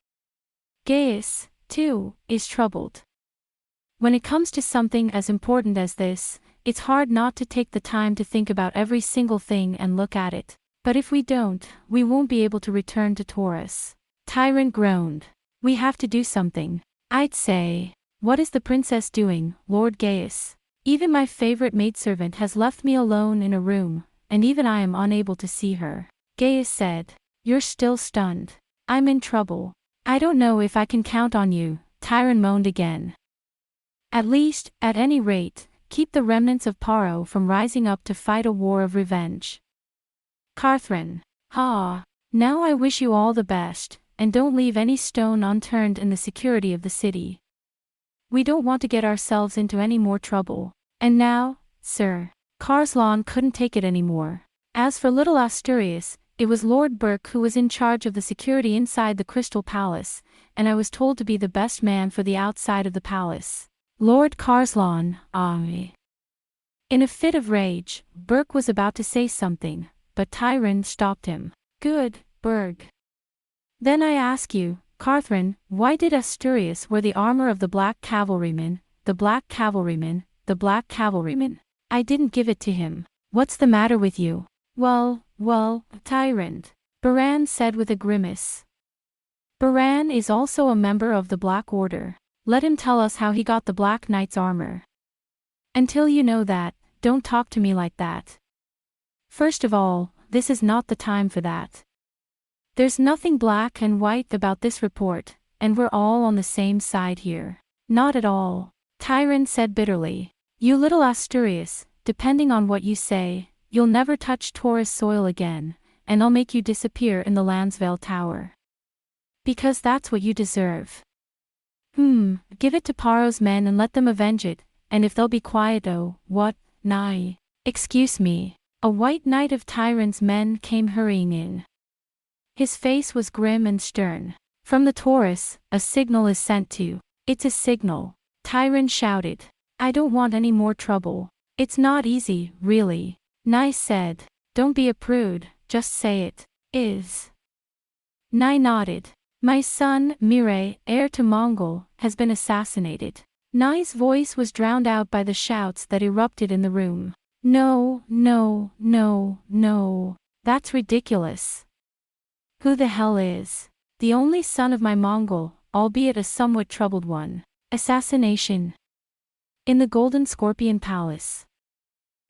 Gaius, too, is troubled. When it comes to something as important as this, it's hard not to take the time to think about every single thing and look at it. But if we don't, we won't be able to return to Taurus. Tyrant groaned. We have to do something. I'd say. What is the princess doing, Lord Gaius? Even my favorite maidservant has left me alone in a room, and even I am unable to see her. Gaius said. You're still stunned. I'm in trouble. I don't know if I can count on you, Tyron moaned again. At least, at any rate, keep the remnants of Paro from rising up to fight a war of revenge. Carthrin. Now I wish you all the best, and don't leave any stone unturned in the security of the city. We don't want to get ourselves into any more trouble. And now, sir. Karslan couldn't take it anymore. As for little Asturias, it was Lord Burke who was in charge of the security inside the Crystal Palace, and I was told to be the best man for the outside of the palace. Lord Karslan, In a fit of rage, Burke was about to say something, but Tyron stopped him. Good, Burg. Then I ask you, Carthrin, why did Asturias wear the armor of the Black Cavalryman, the Black Cavalryman, the Black Cavalryman? I didn't give it to him. What's the matter with you? Well, Tyrant. Baran said with a grimace. Baran is also a member of the Black Order. Let him tell us how he got the Black Knight's armor. Until you know that, don't talk to me like that. First of all, this is not the time for that. There's nothing black and white about this report, and we're all on the same side here. Not at all. Tyron said bitterly. You little Asturias, depending on what you say, you'll never touch Taurus soil again, and I'll make you disappear in the Lansvale Tower. Because that's what you deserve. Give it to Paro's men and let them avenge it, and if they'll be quiet what, nigh. Excuse me. A white knight of Tyron's men came hurrying in. His face was grim and stern. From the Taurus, a signal is sent to. It's a signal. Tyron shouted. I don't want any more trouble. It's not easy, really. Nai said. Don't be a prude, just say it. Is. Nai nodded. My son, Mire, heir to Mongol, has been assassinated. Nai's voice was drowned out by the shouts that erupted in the room. No. That's ridiculous. Who the hell is? The only son of my Mongol, albeit a somewhat troubled one. Assassination. In the Golden Scorpion Palace.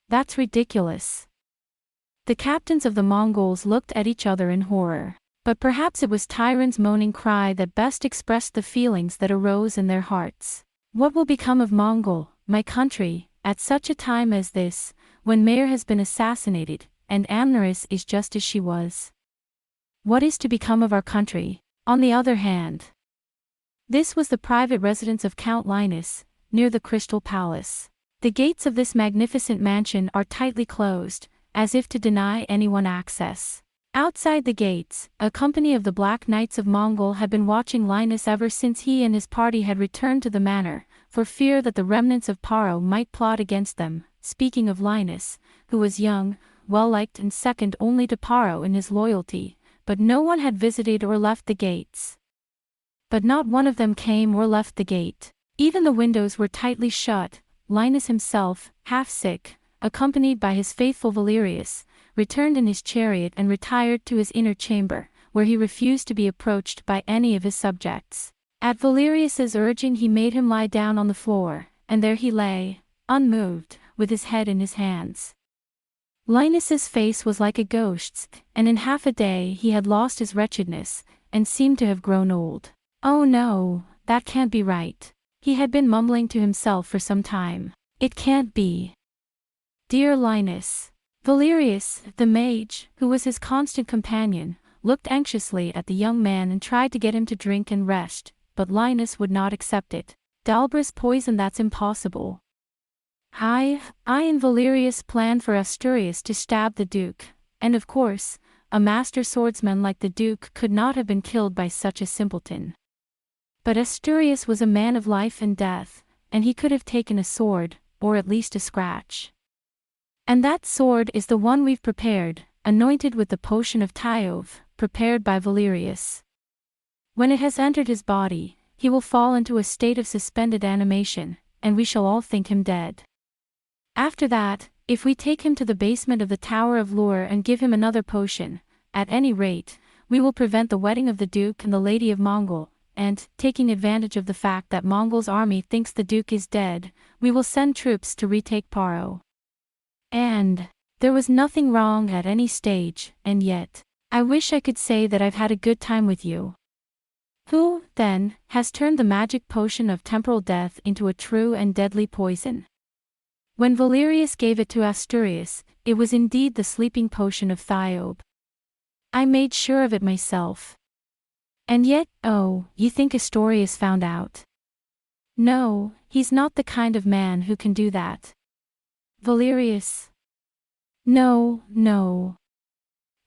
That's ridiculous. The captains of the Mongols looked at each other in horror. But perhaps it was Tyron's moaning cry that best expressed the feelings that arose in their hearts. What will become of Mongol, my country, at such a time as this, when Mayor has been assassinated, and Amneris is just as she was? What is to become of our country? On the other hand, this was the private residence of Count Linus, near the Crystal Palace. The gates of this magnificent mansion are tightly closed, as if to deny anyone access. Outside the gates, a company of the Black Knights of Mongol had been watching Linus ever since he and his party had returned to the manor, for fear that the remnants of Paro might plot against them. Speaking of Linus, who was young, well-liked and second only to Paro in his loyalty, but no one had visited or left the gates. But not one of them came or left the gate. Even the windows were tightly shut. Linus himself, half sick, accompanied by his faithful Valerius, returned in his chariot and retired to his inner chamber, where he refused to be approached by any of his subjects. At Valerius's urging he made him lie down on the floor, and there he lay, unmoved, with his head in his hands. Linus's face was like a ghost's, and in half a day he had lost his wretchedness, and seemed to have grown old. "Oh no, that can't be right," he had been mumbling to himself for some time. "It can't be. Dear Linus." Valerius, the mage, who was his constant companion, looked anxiously at the young man and tried to get him to drink and rest, but Linus would not accept it. "Dalbra's poison, that's impossible. I and Valerius planned for Asturias to stab the Duke, and of course, a master swordsman like the Duke could not have been killed by such a simpleton. But Asturias was a man of life and death, and he could have taken a sword, or at least a scratch. And that sword is the one we've prepared, anointed with the potion of Tyove, prepared by Valerius. When it has entered his body, he will fall into a state of suspended animation, and we shall all think him dead. After that, if we take him to the basement of the Tower of Lure and give him another potion, at any rate, we will prevent the wedding of the Duke and the Lady of Mongol, and, taking advantage of the fact that Mongol's army thinks the Duke is dead, we will send troops to retake Paro." And there was nothing wrong at any stage, and yet, I wish I could say that I've had a good time with you. Who, then, has turned the magic potion of temporal death into a true and deadly poison? When Valerius gave it to Asturias, it was indeed the sleeping potion of Thiobe. I made sure of it myself. And yet, oh, you think Asturias found out? No, he's not the kind of man who can do that. Valerius? No, no.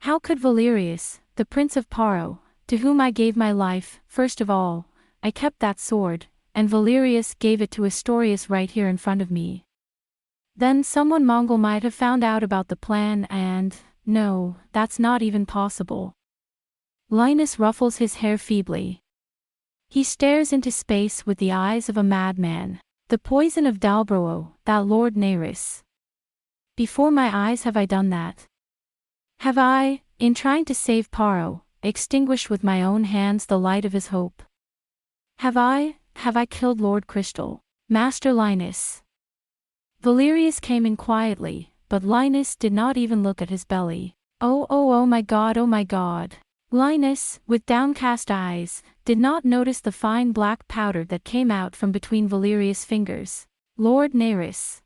How could Valerius, the Prince of Paro, to whom I gave my life? First of all, I kept that sword, and Valerius gave it to Asturias right here in front of me. Then someone Mongol might have found out about the plan and, no, that's not even possible. Linus ruffles his hair feebly. He stares into space with the eyes of a madman. The poison of Dalbro, that Lord Neris. Before my eyes have I done that? Have I, in trying to save Paro, extinguished with my own hands the light of his hope? Have I killed Lord Crystal? Master Linus? Valerius came in quietly, but Linus did not even look at his belly. Oh my God, oh my God. Linus, with downcast eyes, did not notice the fine black powder that came out from between Valerius' fingers. Lord Neris.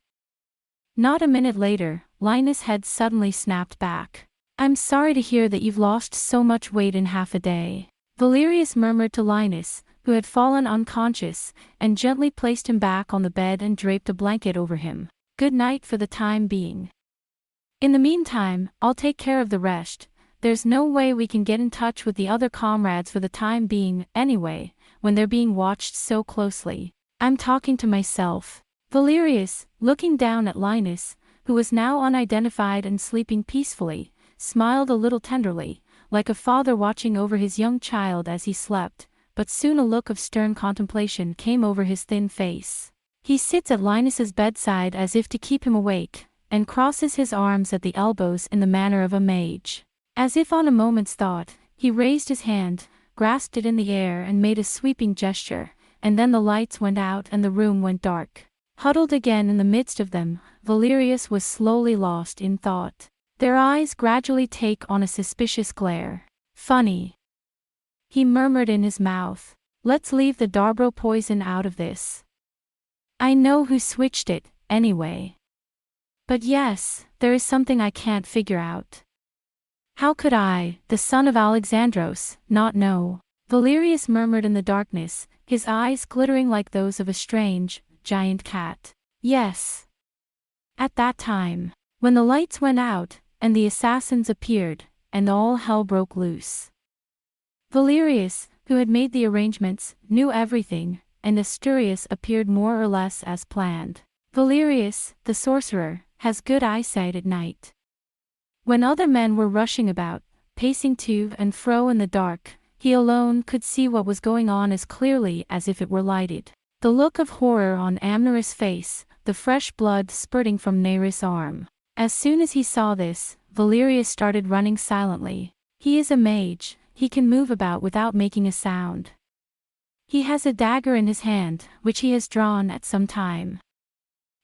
Not a minute later, Linus' head suddenly snapped back. "I'm sorry to hear that you've lost so much weight in half a day," Valerius murmured to Linus, who had fallen unconscious, and gently placed him back on the bed and draped a blanket over him. "Good night for the time being. In the meantime, I'll take care of the rest. There's no way we can get in touch with the other comrades for the time being, anyway, when they're being watched so closely. I'm talking to myself." Valerius, looking down at Linus, who was now unidentified and sleeping peacefully, smiled a little tenderly, like a father watching over his young child as he slept, but soon a look of stern contemplation came over his thin face. He sits at Linus's bedside as if to keep him awake, and crosses his arms at the elbows in the manner of a mage. As if on a moment's thought, he raised his hand, grasped it in the air and made a sweeping gesture, and then the lights went out and the room went dark. Huddled again in the midst of them, Valerius was slowly lost in thought. Their eyes gradually take on a suspicious glare. "Funny," he murmured in his mouth. "Let's leave the Darbro poison out of this. I know who switched it, anyway. But yes, there is something I can't figure out. How could I, the son of Alexandros, not know? Valerius murmured in the darkness, his eyes glittering like those of a strange, giant cat. Yes. At that time, when the lights went out, and the assassins appeared, and all hell broke loose. Valerius, who had made the arrangements, knew everything, and Asturias appeared more or less as planned. Valerius, the sorcerer, has good eyesight at night. When other men were rushing about, pacing to and fro in the dark, he alone could see what was going on as clearly as if it were lighted. The look of horror on Amneris' face, the fresh blood spurting from Neris' arm. As soon as he saw this, Valerius started running silently. He is a mage, he can move about without making a sound. He has a dagger in his hand, which he has drawn at some time.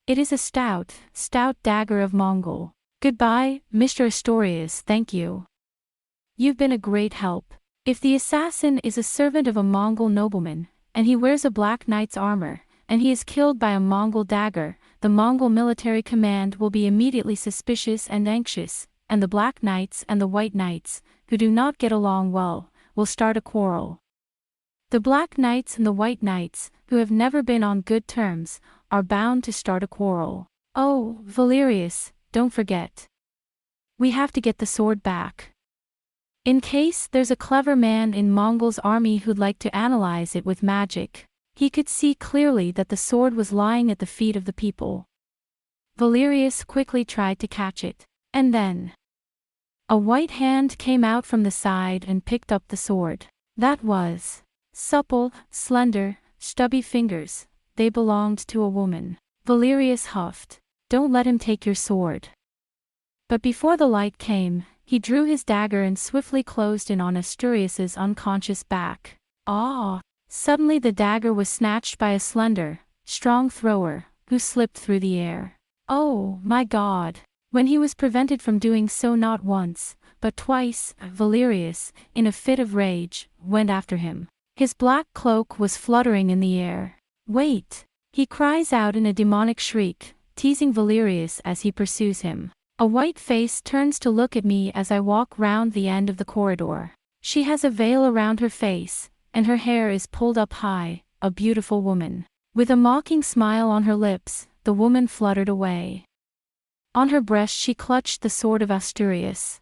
It is a stout dagger of Mongol. Goodbye, Mr. Asturias, thank you. You've been a great help. If the assassin is a servant of a Mongol nobleman, and he wears a black knight's armor, and he is killed by a Mongol dagger, the Mongol military command will be immediately suspicious and anxious, and the black knights and the white knights, who do not get along well, will start a quarrel. The black knights and the white knights, who have never been on good terms, are bound to start a quarrel. Oh, Valerius, don't forget. We have to get the sword back. In case there's a clever man in Mongol's army who'd like to analyze it with magic. He could see clearly that the sword was lying at the feet of the people. Valerius quickly tried to catch it, and then a white hand came out from the side and picked up the sword. That was supple, slender, stubby fingers. They belonged to a woman. Valerius huffed. Don't let him take your sword. But before the light came, he drew his dagger and swiftly closed in on Asturias's unconscious back. Ah! Suddenly the dagger was snatched by a slender, strong thrower, who slipped through the air. Oh, my God! When he was prevented from doing so not once, but twice, Valerius, in a fit of rage, went after him. His black cloak was fluttering in the air. Wait! He cries out in a demonic shriek, teasing Valerius as he pursues him. A white face turns to look at me as I walk round the end of the corridor. She has a veil around her face, and her hair is pulled up high, a beautiful woman. With a mocking smile on her lips, the woman fluttered away. On her breast she clutched the sword of Asturias.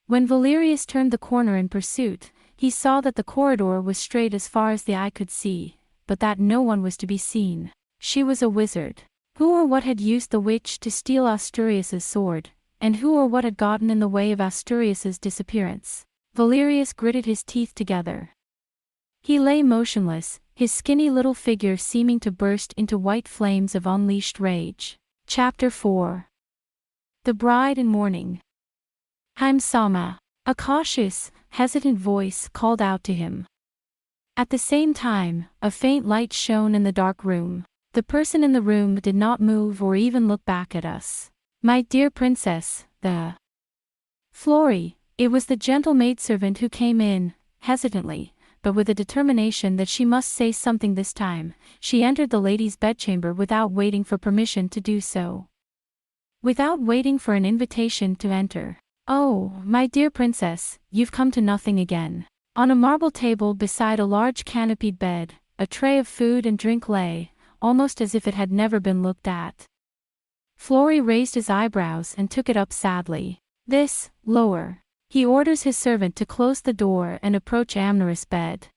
When Valerius turned the corner in pursuit, he saw that the corridor was straight as far as the eye could see, but that no one was to be seen. She was a wizard. Who or what had used the witch to steal Asturias's sword, and who or what had gotten in the way of Asturias's disappearance? Valerius gritted his teeth together. He lay motionless, his skinny little figure seeming to burst into white flames of unleashed rage. Chapter 4. The Bride in Mourning. Sama. A cautious, hesitant voice called out to him. At the same time, a faint light shone in the dark room. The person in the room did not move or even look back at us. My dear princess, Flory, it was the gentle maidservant who came in, hesitantly, but with a determination that she must say something this time. She entered the lady's bedchamber without waiting for permission to do so. Without waiting for an invitation to enter. Oh, my dear princess, you've come to nothing again. On a marble table beside a large canopied bed, a tray of food and drink lay, almost as if it had never been looked at. Flory raised his eyebrows and took it up sadly. This, lower. He orders his servant to close the door and approach Amneris' bed.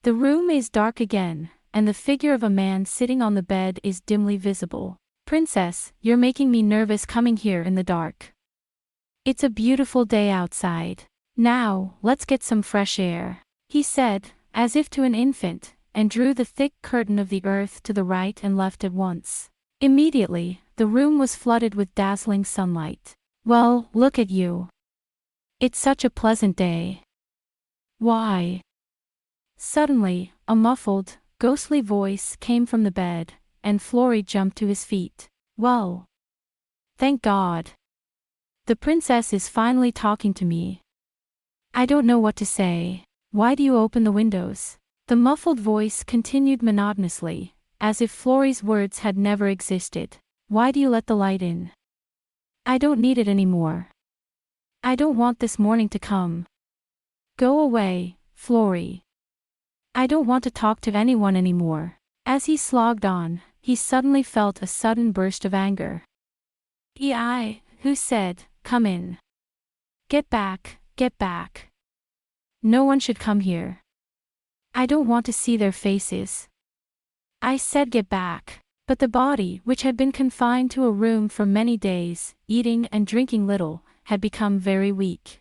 The room is dark again, and the figure of a man sitting on the bed is dimly visible. Princess, you're making me nervous coming here in the dark. It's a beautiful day outside. Now, let's get some fresh air, he said, as if to an infant, and drew the thick curtain of the earth to the right and left at once. Immediately, the room was flooded with dazzling sunlight. Well, look at you. It's such a pleasant day. Why? Suddenly, a muffled, ghostly voice came from the bed, and Flory jumped to his feet. Well. Thank God. The princess is finally talking to me. I don't know what to say. Why do you open the windows? The muffled voice continued monotonously, as if Flory's words had never existed. Why do you let the light in? I don't need it anymore. I don't want this morning to come. Go away, Flory. I don't want to talk to anyone anymore. As he slogged on, he suddenly felt a sudden burst of anger. Who said, come in. Get back, get back. No one should come here. I don't want to see their faces. I said get back. But the body, which had been confined to a room for many days, eating and drinking little, had become very weak.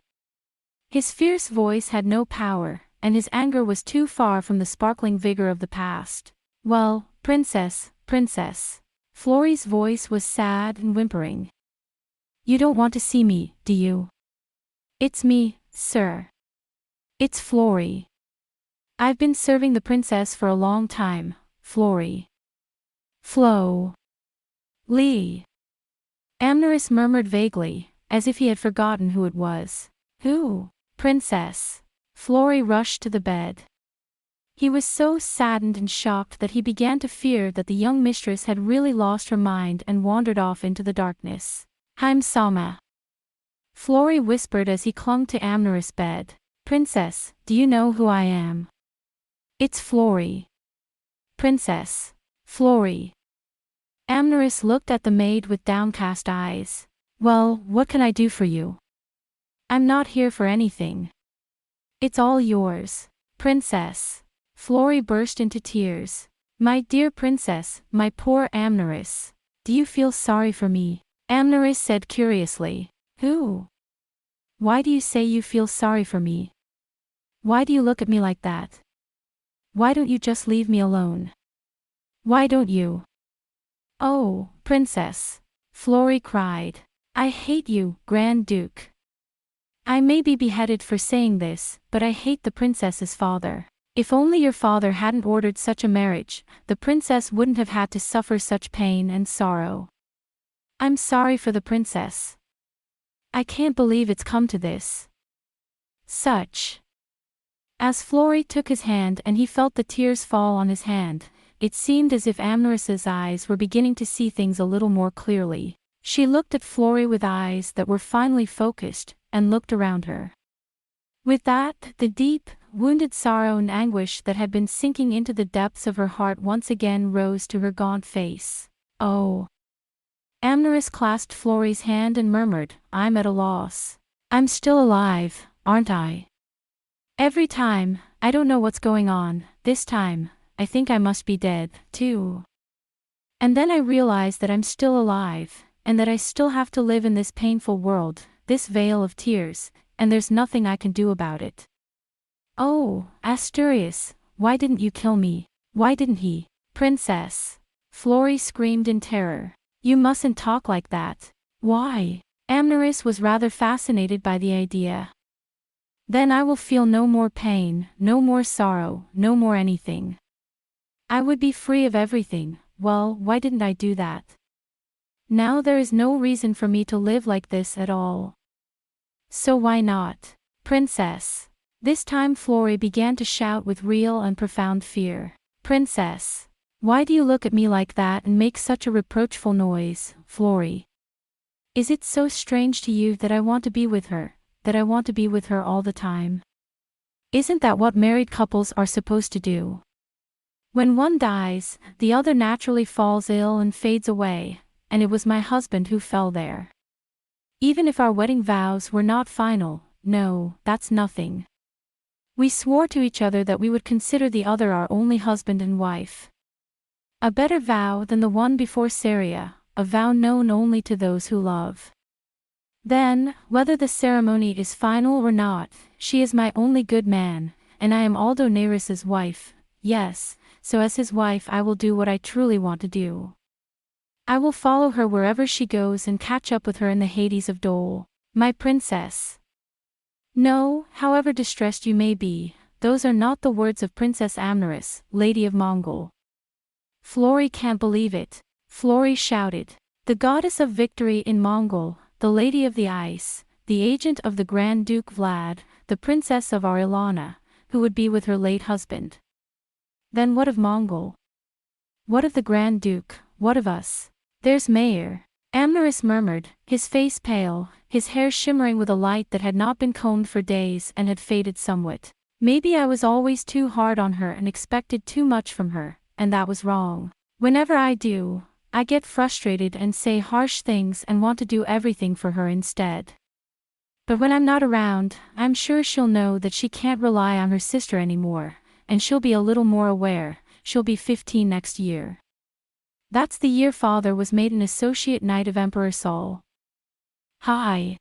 His fierce voice had no power, and his anger was too far from the sparkling vigor of the past. Well, princess, princess. Flory's voice was sad and whimpering. You don't want to see me, do you? It's me, sir. It's Flory. I've been serving the princess for a long time, Flory. Flo. Lee. Amneris murmured vaguely, as if he had forgotten who it was. Who? Princess. Flory rushed to the bed. He was so saddened and shocked that he began to fear that the young mistress had really lost her mind and wandered off into the darkness. Sama. Flory whispered as he clung to Amneris' bed. Princess, do you know who I am? It's Flory. Princess. Flory. Amneris looked at the maid with downcast eyes. Well, what can I do for you? I'm not here for anything. It's all yours. Princess. Flory burst into tears. My dear princess, my poor Amneris. Do you feel sorry for me? Amneris said curiously. Who? Why do you say you feel sorry for me? Why do you look at me like that? Why don't you just leave me alone? Why don't you? Oh, princess. Flory cried. I hate you, Grand Duke. I may be beheaded for saying this, but I hate the princess's father. If only your father hadn't ordered such a marriage, the princess wouldn't have had to suffer such pain and sorrow. I'm sorry for the princess. I can't believe it's come to this. As Flory took his hand and he felt the tears fall on his hand, it seemed as if Amneris's eyes were beginning to see things a little more clearly. She looked at Flory with eyes that were finally focused, and looked around her. With that, the deep, wounded sorrow and anguish that had been sinking into the depths of her heart once again rose to her gaunt face. Oh. Amneris clasped Flory's hand and murmured, I'm at a loss. I'm still alive, aren't I? Every time, I don't know what's going on, this time, I think I must be dead, too. And then I realize that I'm still alive, and that I still have to live in this painful world, this vale of tears, and there's nothing I can do about it. Oh, Asturias, why didn't you kill me? Why didn't he? Princess. Flory screamed in terror. You mustn't talk like that. Why? Amneris was rather fascinated by the idea. Then I will feel no more pain, no more sorrow, no more anything. I would be free of everything. Well, why didn't I do that? Now there is no reason for me to live like this at all. So why not? Princess. This time Flory began to shout with real and profound fear. Princess. Why do you look at me like that and make such a reproachful noise, Flory? Is it so strange to you that I want to be with her, that I want to be with her all the time? Isn't that what married couples are supposed to do? When one dies, the other naturally falls ill and fades away, and it was my husband who fell there. Even if our wedding vows were not final, no, that's nothing. We swore to each other that we would consider the other our only husband and wife. A better vow than the one before Saria, a vow known only to those who love. Then, whether the ceremony is final or not, she is my only good man, and I am Aldo Neris's wife, yes, so as his wife I will do what I truly want to do. I will follow her wherever she goes and catch up with her in the Hades of Dole, my princess. No, however distressed you may be, those are not the words of Princess Amneris, Lady of Mongol. Flory can't believe it. Flory shouted. The goddess of victory in Mongol, the Lady of the Ice, the agent of the Grand Duke Vlad, the Princess of Aurra, who would be with her late husband. Then what of Mongol? What of the Grand Duke, what of us? There's Mayor. Amneris murmured, his face pale, his hair shimmering with a light that had not been combed for days and had faded somewhat. Maybe I was always too hard on her and expected too much from her, and that was wrong. Whenever I do, I get frustrated and say harsh things and want to do everything for her instead. But when I'm not around, I'm sure she'll know that she can't rely on her sister anymore, and she'll be a little more aware. She'll be 15 next year. That's the year father was made an associate knight of Emperor Saul. Hi.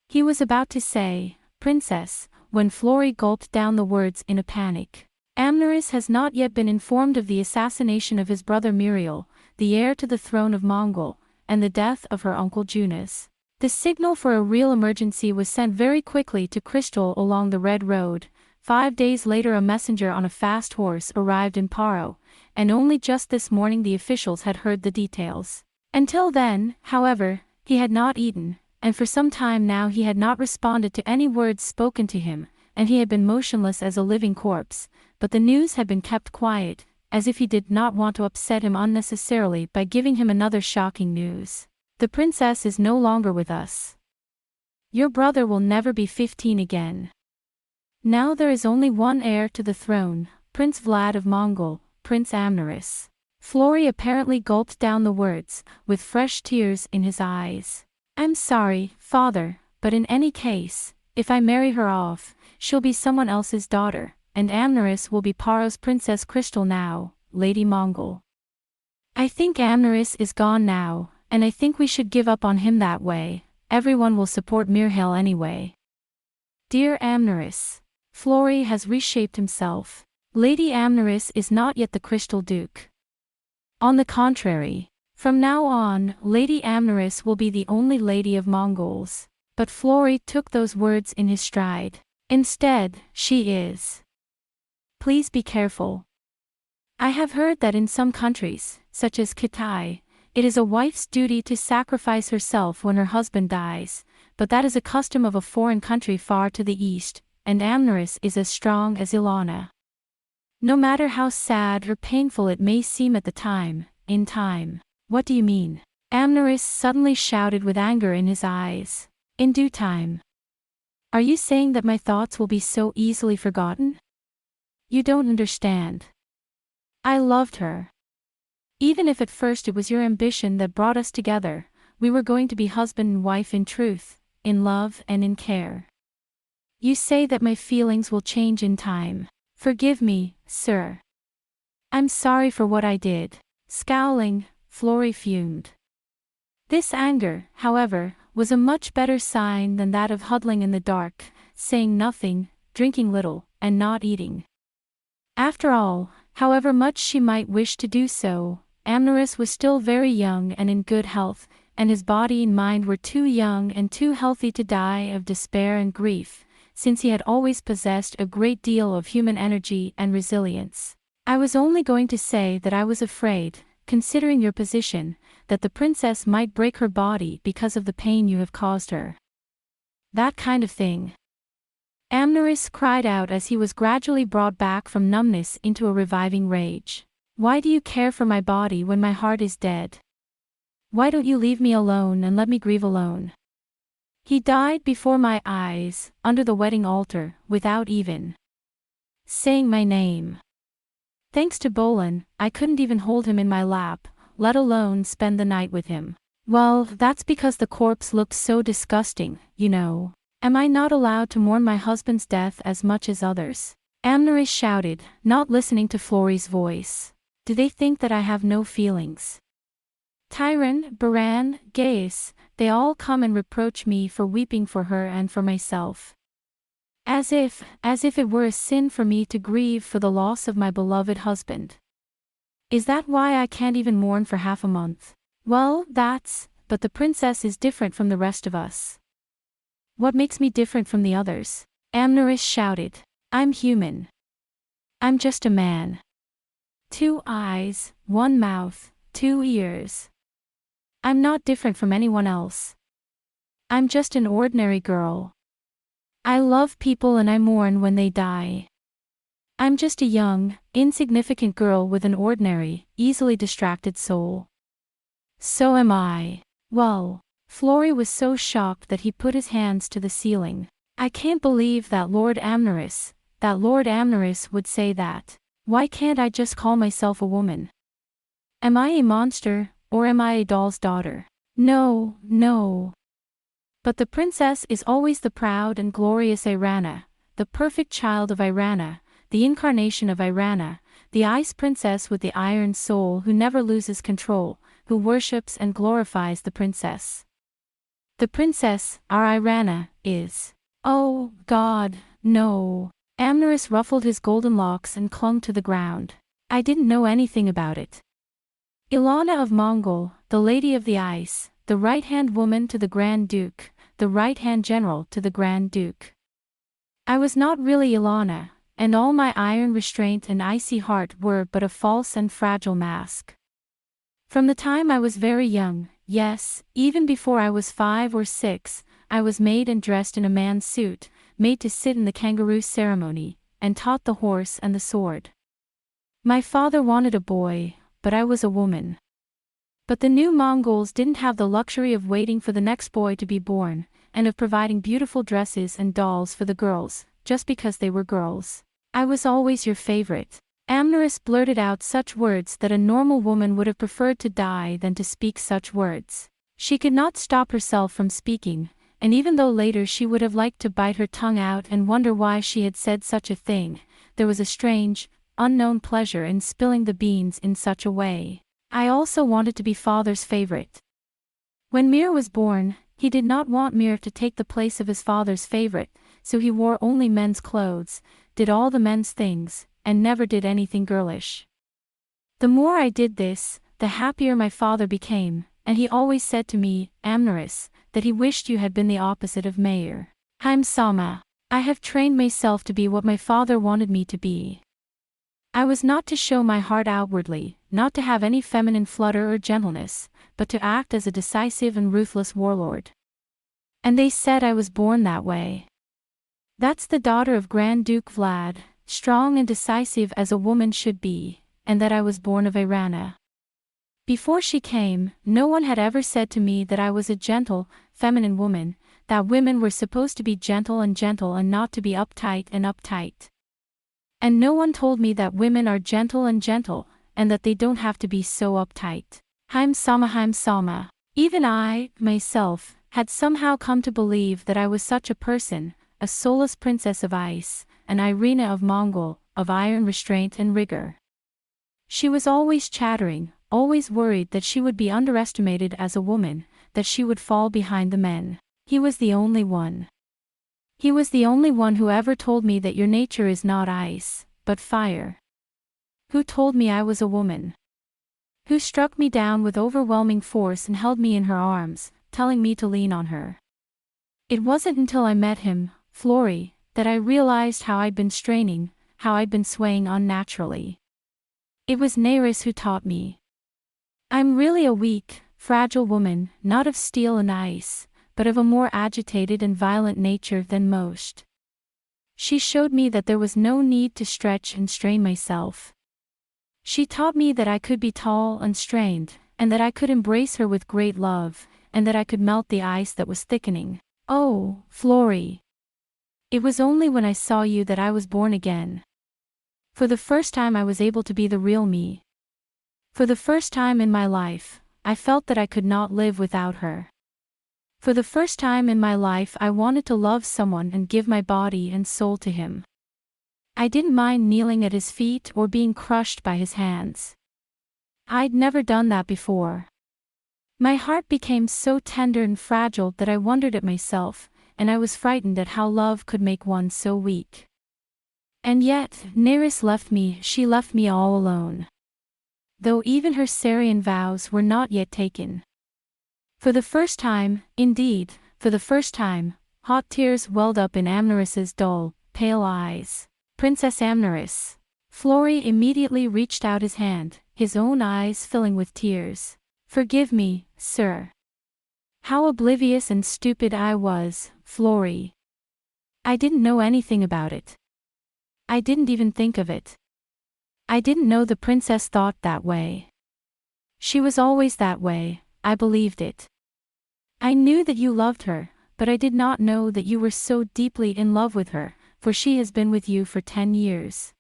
He was about to say, Princess, when Flory gulped down the words in a panic. Amneris has not yet been informed of the assassination of his brother Muriel, the heir to the throne of Mongol, and the death of her uncle Junas. The signal for a real emergency was sent very quickly to Crystal along the Red Road. 5 days later a messenger on a fast horse arrived in Paro, and only just this morning the officials had heard the details. Until then, however, he had not eaten, and for some time now he had not responded to any words spoken to him, and he had been motionless as a living corpse, but the news had been kept quiet, as if he did not want to upset him unnecessarily by giving him another shocking news. The princess is no longer with us. Your brother will never be 15 again. Now there is only one heir to the throne, Prince Vlad of Mongol, Prince Amneris. Flory apparently gulped down the words, with fresh tears in his eyes. I'm sorry, father, but in any case, if I marry her off, she'll be someone else's daughter, and Amneris will be Paro's Princess Crystal now, Lady Mongol. I think Amneris is gone now, and I think we should give up on him that way. Everyone will support Mirhail anyway. Dear Amneris. Flory has reshaped himself. Lady Amneris is not yet the Crystal Duke. On the contrary, from now on, Lady Amneris will be the only lady of Mongols. But Flory took those words in his stride. Instead, she is. Please be careful. I have heard that in some countries, such as Kitai, it is a wife's duty to sacrifice herself when her husband dies, but that is a custom of a foreign country far to the east, and Amneris is as strong as Ilana. No matter how sad or painful it may seem at the time, in time. What do you mean? Amneris suddenly shouted with anger in his eyes. In due time. Are you saying that my thoughts will be so easily forgotten? You don't understand. I loved her. Even if at first it was your ambition that brought us together, we were going to be husband and wife in truth, in love and in care. You say that my feelings will change in time. Forgive me, sir. I'm sorry for what I did. Scowling, Flory fumed. This anger, however, was a much better sign than that of huddling in the dark, saying nothing, drinking little, and not eating. After all, however much she might wish to do so, Amneris was still very young and in good health, and his body and mind were too young and too healthy to die of despair and grief, since he had always possessed a great deal of human energy and resilience. I was only going to say that I was afraid, considering your position, that the princess might break her body because of the pain you have caused her. That kind of thing. Amneris cried out as he was gradually brought back from numbness into a reviving rage. Why do you care for my body when my heart is dead? Why don't you leave me alone and let me grieve alone? He died before my eyes, under the wedding altar, without even saying my name. Thanks to Bolin, I couldn't even hold him in my lap, let alone spend the night with him. Well, that's because the corpse looked so disgusting, you know. Am I not allowed to mourn my husband's death as much as others? Amneris shouted, not listening to Flory's voice. Do they think that I have no feelings? Tyron, Baran, Gaius, they all come and reproach me for weeping for her and for myself. As if it were a sin for me to grieve for the loss of my beloved husband. Is that why I can't even mourn for half a month? Well, but the princess is different from the rest of us. What makes me different from the others? Amneris shouted. I'm human. I'm just a man. 2 eyes, 1 mouth, 2 ears. I'm not different from anyone else. I'm just an ordinary girl. I love people and I mourn when they die. I'm just a young, insignificant girl with an ordinary, easily distracted soul. So am I. Well, Flory was so shocked that he put his hands to the ceiling. I can't believe that Lord Amneris would say that. Why can't I just call myself a woman? Am I a monster, or am I a doll's daughter? No, no. But the princess is always the proud and glorious Aurra, the perfect child of Aurra, the incarnation of Aurra, the ice princess with the iron soul who never loses control, who worships and glorifies the princess. The princess, our Aurra, is. Oh, God, no. Amneris ruffled his golden locks and clung to the ground. I didn't know anything about it. Ilana of Mongol, the Lady of the Ice, the right-hand woman to the Grand Duke, the right-hand general to the Grand Duke. I was not really Ilana, and all my iron restraint and icy heart were but a false and fragile mask. From the time I was very young, yes, even before I was 5 or 6, I was made and dressed in a man's suit, made to sit in the kangaroo ceremony, and taught the horse and the sword. My father wanted a boy, but I was a woman. But the new Mongols didn't have the luxury of waiting for the next boy to be born, and of providing beautiful dresses and dolls for the girls, just because they were girls. I was always your favorite. Amneris blurted out such words that a normal woman would have preferred to die than to speak such words. She could not stop herself from speaking, and even though later she would have liked to bite her tongue out and wonder why she had said such a thing, there was a strange, unknown pleasure in spilling the beans in such a way. I also wanted to be father's favorite. When Mir was born, he did not want Mir to take the place of his father's favorite, so he wore only men's clothes, did all the men's things, and never did anything girlish. The more I did this, the happier my father became, and he always said to me, Amneris, that he wished you had been the opposite of Mayer. Sama. I have trained myself to be what my father wanted me to be. I was not to show my heart outwardly, not to have any feminine flutter or gentleness, but to act as a decisive and ruthless warlord. And they said I was born that way. That's the daughter of Grand Duke Vlad, strong and decisive as a woman should be, and that I was born of Aurra. Before she came, no one had ever said to me that I was a gentle, feminine woman, that women were supposed to be gentle and not to be uptight and uptight. And no one told me that women are gentle, and that they don't have to be so uptight. Sama. Even I, myself, had somehow come to believe that I was such a person, a soulless princess of ice, an Aurra of Mongol, of iron restraint and rigor. She was always chattering, always worried that she would be underestimated as a woman, that she would fall behind the men. He was the only one. He was the only one who ever told me that your nature is not ice, but fire. Who told me I was a woman. Who struck me down with overwhelming force and held me in her arms, telling me to lean on her. It wasn't until I met him, Flory, that I realized how I'd been straining, how I'd been swaying unnaturally. It was Neris who taught me. I'm really a weak, fragile woman, not of steel and ice, but of a more agitated and violent nature than most. She showed me that there was no need to stretch and strain myself. She taught me that I could be tall and strained, and that I could embrace her with great love, and that I could melt the ice that was thickening. Oh, Flory! It was only when I saw you that I was born again. For the first time I was able to be the real me. For the first time in my life, I felt that I could not live without her. For the first time in my life I wanted to love someone and give my body and soul to him. I didn't mind kneeling at his feet or being crushed by his hands. I'd never done that before. My heart became so tender and fragile that I wondered at myself, and I was frightened at how love could make one so weak. And yet, Neris left me, she left me all alone. Though even her Sarian vows were not yet taken. For the first time, indeed, for the first time, hot tears welled up in Amneris's dull, pale eyes. Princess Amneris. Flory immediately reached out his hand, his own eyes filling with tears. Forgive me, sir. How oblivious and stupid I was, Flory. I didn't know anything about it. I didn't even think of it. I didn't know the princess thought that way. She was always that way, I believed it. I knew that you loved her, but I did not know that you were so deeply in love with her, for she has been with you for 10 years.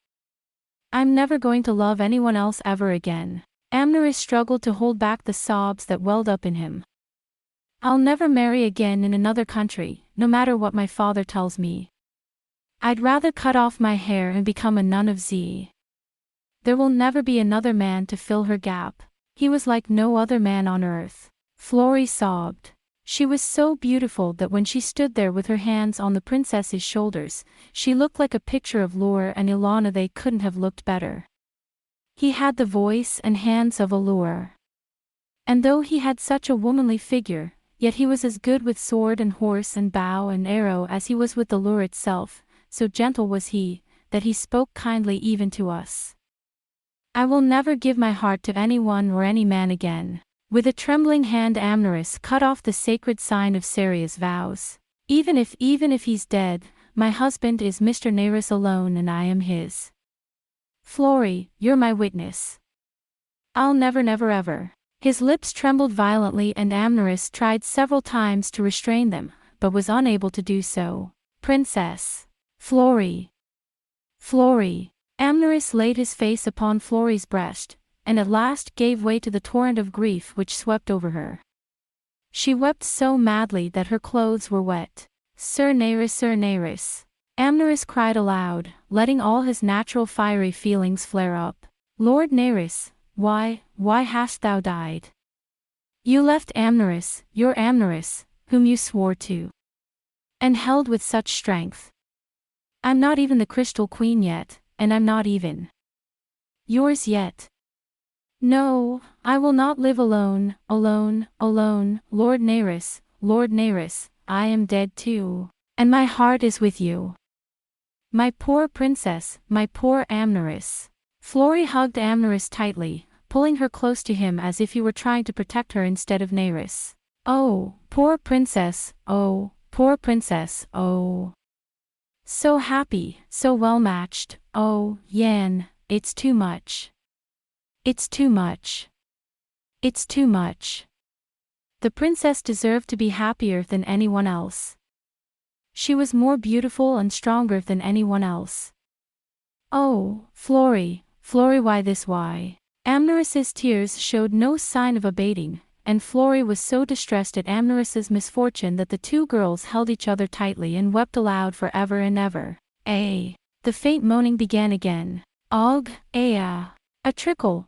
I'm never going to love anyone else ever again. Amneris struggled to hold back the sobs that welled up in him. I'll never marry again in another country, no matter what my father tells me. I'd rather cut off my hair and become a nun of Z. There will never be another man to fill her gap. He was like no other man on earth. Flori sobbed. She was so beautiful that when she stood there with her hands on the princess's shoulders, she looked like a picture of lure, and Ilana. They couldn't have looked better. He had the voice and hands of a lure. And though he had such a womanly figure, yet he was as good with sword and horse and bow and arrow as he was with the lure itself, so gentle was he, that he spoke kindly even to us. I will never give my heart to anyone or any man again. With a trembling hand Amneris cut off the sacred sign of Seria's vows. Even if he's dead, my husband is Mr. Neris alone and I am his. Flori, you're my witness. I'll never ever. His lips trembled violently and Amneris tried several times to restrain them, but was unable to do so. Princess. Flori. Flori. Amneris laid his face upon Flori's breast, and at last gave way to the torrent of grief which swept over her. She wept so madly that her clothes were wet. Sir Neris, Sir Neris. Amneris cried aloud, letting all his natural fiery feelings flare up. Lord Neris, why hast thou died? You left Amneris, your Amneris, whom you swore to and held with such strength. I'm not even the Crystal Queen yet, and I'm not even yours yet. No, I will not live alone, Lord Neris, I am dead too, and my heart is with you. My poor princess, my poor Amneris. Flori hugged Amneris tightly, pulling her close to him as if he were trying to protect her instead of Neris. Oh, poor princess, oh, poor princess, oh. So happy, so well matched, oh, Yan, it's too much. It's too much. It's too much. The princess deserved to be happier than anyone else. She was more beautiful and stronger than anyone else. Oh, Flori, why this why? Amneris's tears showed no sign of abating, and Flori was so distressed at Amneris's misfortune that the two girls held each other tightly and wept aloud for ever and ever. The faint moaning began again. Og, a trickle,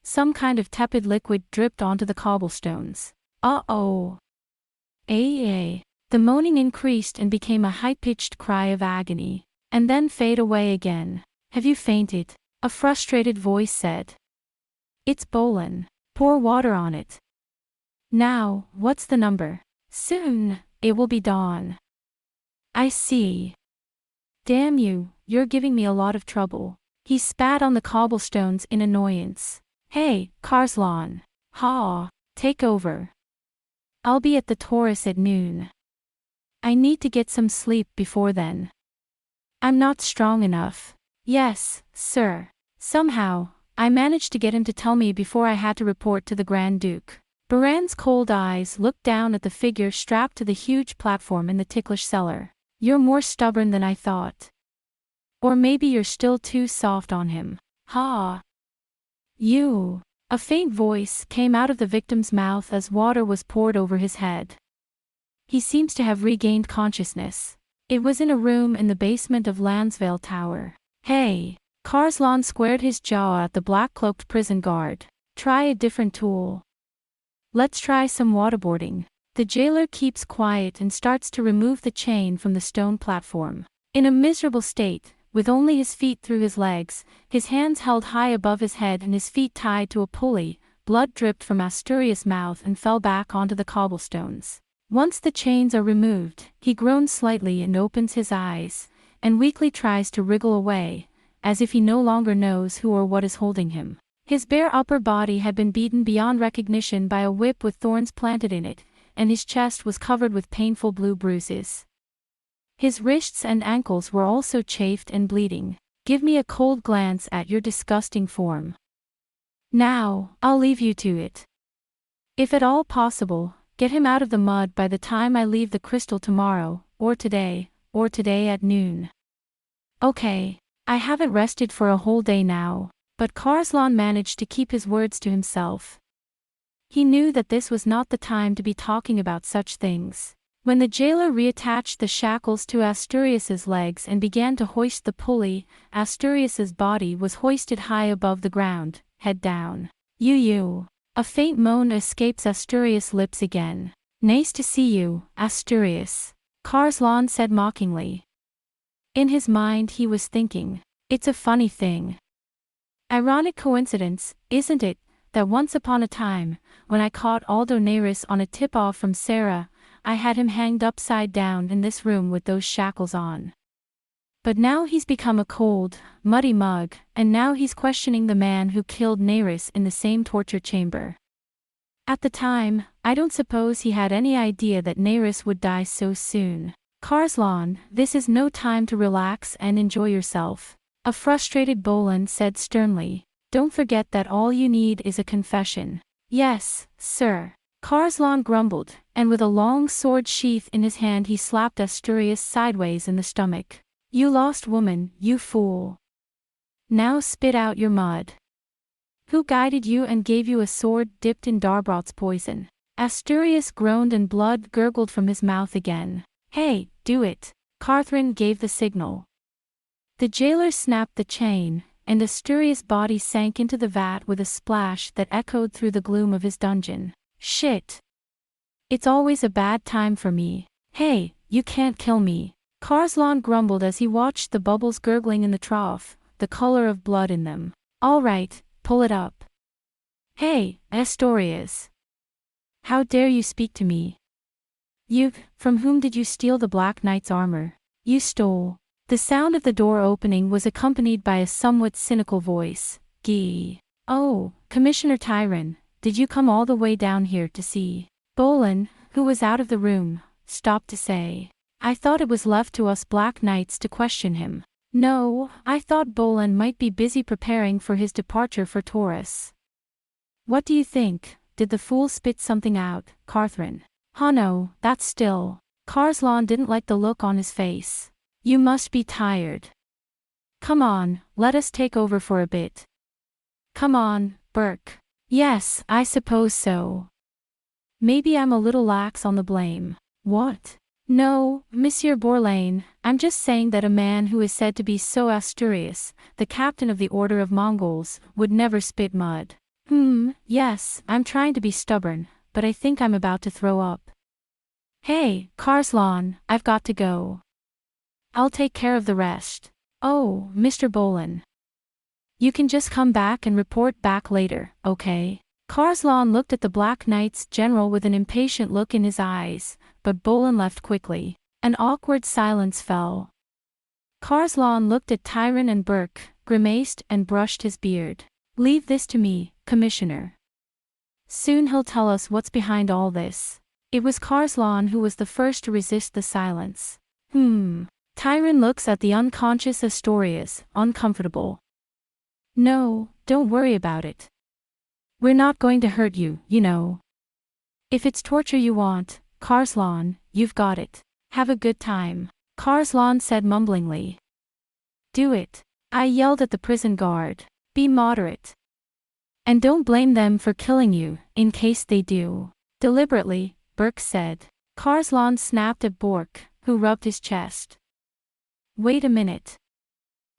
some kind of tepid liquid dripped onto the cobblestones. Uh-oh. The moaning increased and became a high-pitched cry of agony, and then fade away again. Have you fainted? A frustrated voice said. It's Bolin. Pour water on it. Now, what's the number? Soon, it will be dawn. I see. Damn you, you're giving me a lot of trouble. He spat on the cobblestones in annoyance. Hey, Karslan. Take over. I'll be at the Taurus at noon. I need to get some sleep before then. I'm not strong enough. Yes, sir. Somehow, I managed to get him to tell me before I had to report to the Grand Duke. Baran's cold eyes looked down at the figure strapped to the huge platform in the ticklish cellar. You're more stubborn than I thought. Or maybe you're still too soft on him. You. A faint voice came out of the victim's mouth as water was poured over his head. He seems to have regained consciousness. It was in a room in the basement of Lansvale Tower. Hey. Karslan squared his jaw at the black-cloaked prison guard. Try a different tool. Let's try some waterboarding. The jailer keeps quiet and starts to remove the chain from the stone platform. In a miserable state, with only his feet through his legs, his hands held high above his head and his feet tied to a pulley, blood dripped from Asturia's mouth and fell back onto the cobblestones. Once the chains are removed, he groans slightly and opens his eyes, and weakly tries to wriggle away, as if he no longer knows who or what is holding him. His bare upper body had been beaten beyond recognition by a whip with thorns planted in it, and his chest was covered with painful blue bruises. His wrists and ankles were also chafed and bleeding. Give me a cold glance at your disgusting form. Now, I'll leave you to it. If at all possible, Get him out of the mud by the time I leave the crystal tomorrow, or today at noon. Okay. I haven't rested for a whole day now. But Karslan managed to keep his words to himself. He knew that this was not the time to be talking about such things. When the jailer reattached the shackles to Asturias's legs and began to hoist the pulley, Asturias's body was hoisted high above the ground, head down. You. A faint moan escapes Asturias' lips again. Nice to see you, Asturias, Karslan said mockingly. In his mind he was thinking, it's a funny thing. Ironic coincidence, isn't it, that once upon a time, when I caught Aldo Neyris on a tip-off from Sarah, I had him hanged upside down in this room with those shackles on. But now he's become a cold, muddy mug, and now he's questioning the man who killed Neyris in the same torture chamber. At the time, I don't suppose he had any idea that Neyris would die so soon. Karslan, this is no time to relax and enjoy yourself. A frustrated Bolan said sternly. Don't forget that all you need is a confession. Yes, sir. Karslan grumbled, and with a long sword sheath in his hand he slapped Asturias sideways in the stomach. You lost woman, you fool. Now spit out your mud. Who guided you and gave you a sword dipped in Darbrot's poison? Asturias groaned and blood gurgled from his mouth again. Hey, do it. Carthrin gave the signal. The jailer snapped the chain, and Asturias' body sank into the vat with a splash that echoed through the gloom of his dungeon. Shit. It's always a bad time for me. Hey, you can't kill me. Karslan grumbled as he watched the bubbles gurgling in the trough, the color of blood in them. All right, pull it up. Hey, Asturias. How dare you speak to me? From whom did you steal the Black Knight's armor? You stole. The sound of the door opening was accompanied by a somewhat cynical voice. Gee. Oh, Commissioner Tyron, did you come all the way down here to see? Bolan, who was out of the room, stopped to say. I thought it was left to us Black Knights to question him. No, I thought Bolan might be busy preparing for his departure for Taurus. What do you think? Did the fool spit something out, Carthrin? No, that's still. Karslan didn't like the look on his face. You must be tired. Come on, let us take over for a bit. Come on, Burke. Yes, I suppose so. Maybe I'm a little lax on the blame. What? No, Monsieur Bourlain, I'm just saying that a man who is said to be so Asturias, the captain of the Order of Mongols, would never spit mud. Yes, I'm trying to be stubborn, but I think I'm about to throw up. Hey, Karslan, I've got to go. I'll take care of the rest. Oh, Mr. Bolan. You can just come back and report back later, okay? Karslan looked at the Black Knight's general with an impatient look in his eyes, but Bolan left quickly. An awkward silence fell. Karslan looked at Tyron and Burke, grimaced and brushed his beard. Leave this to me, Commissioner. Soon he'll tell us what's behind all this. It was Karslan who was the first to resist the silence. Tyron looks at the unconscious Asturias, uncomfortable. No, don't worry about it. We're not going to hurt you, you know. If it's torture you want, Karslan, you've got it. Have a good time. Karslan said mumblingly. Do it. I yelled at the prison guard. Be moderate. And don't blame them for killing you, in case they do. Deliberately, Burke said. Karslan snapped at Bork, who rubbed his chest. Wait a minute.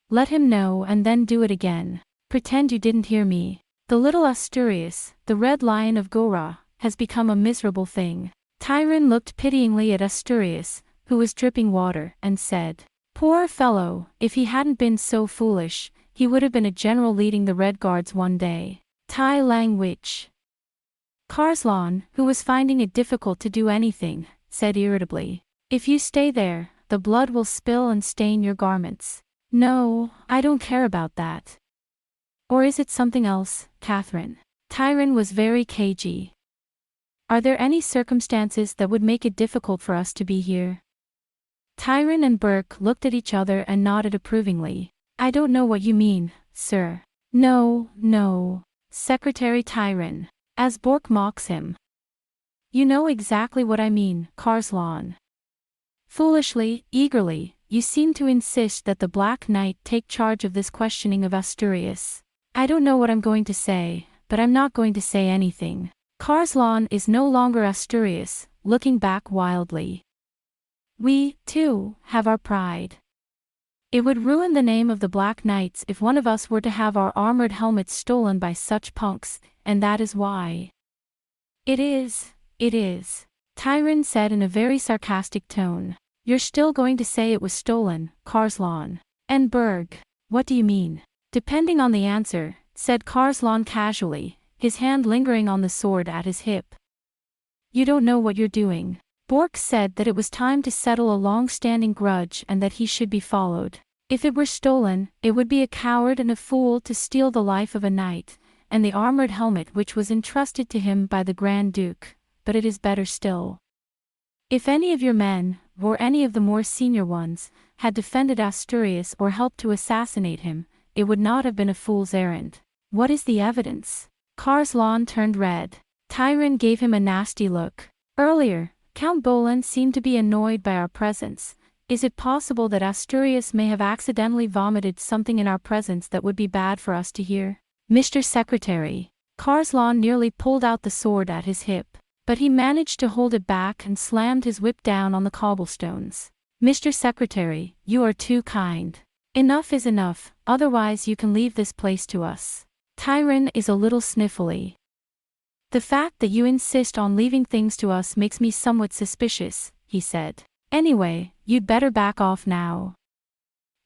Let him know and then do it again. Pretend you didn't hear me. The little Asturias, the Red Lion of Aurra, has become a miserable thing. Tyron looked pityingly at Asturias, who was dripping water, and said, Poor fellow, if he hadn't been so foolish, he would have been a general leading the Red Guards one day. Tai Lang Witch. Karslan, who was finding it difficult to do anything, said irritably, If you stay there, the blood will spill and stain your garments. No, I don't care about that. Or is it something else, Catherine? Tyron was very cagey. Are there any circumstances that would make it difficult for us to be here? Tyron and Burke looked at each other and nodded approvingly. I don't know what you mean, sir. No. Secretary Tyron. As Bork mocks him. You know exactly what I mean, Karslan. Foolishly, eagerly, you seem to insist that the Black Knight take charge of this questioning of Asturias. I don't know what I'm going to say, but I'm not going to say anything. Karslan is no longer Asturias, looking back wildly. We, too, have our pride. It would ruin the name of the Black Knights if one of us were to have our armored helmets stolen by such punks, and that is why. It is, Tyron said in a very sarcastic tone. You're still going to say it was stolen, Karslan. And Berg, what do you mean? Depending on the answer, said Karslan casually, his hand lingering on the sword at his hip. You don't know what you're doing. Bork said that it was time to settle a long-standing grudge and that he should be followed. If it were stolen, it would be a coward and a fool to steal the life of a knight, and the armored helmet which was entrusted to him by the Grand Duke, but it is better still. If any of your men, or any of the more senior ones, had defended Asturias or helped to assassinate him, it would not have been a fool's errand. What is the evidence? Karslan turned red. Tyron gave him a nasty look. Earlier, Count Bolan seemed to be annoyed by our presence. Is it possible that Asturias may have accidentally vomited something in our presence that would be bad for us to hear? Mr. Secretary. Karslan nearly pulled out the sword at his hip, but he managed to hold it back and slammed his whip down on the cobblestones. Mr. Secretary, you are too kind. Enough is enough, otherwise you can leave this place to us. Tyron is a little sniffly. The fact that you insist on leaving things to us makes me somewhat suspicious, he said. Anyway, you'd better back off now.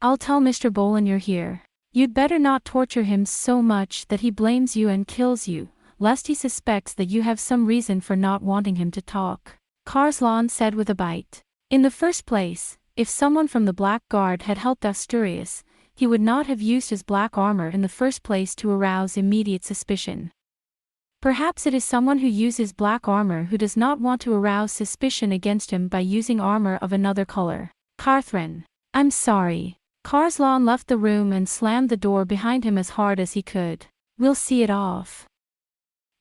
I'll tell Mr. Bolan you're here. You'd better not torture him so much that he blames you and kills you, lest he suspects that you have some reason for not wanting him to talk. Karslan said with a bite. In the first place, if someone from the Black Guard had helped Asturias, he would not have used his black armor in the first place to arouse immediate suspicion. Perhaps it is someone who uses black armor who does not want to arouse suspicion against him by using armor of another color. Carthrin. I'm sorry. Karslan left the room and slammed the door behind him as hard as he could. We'll see it off.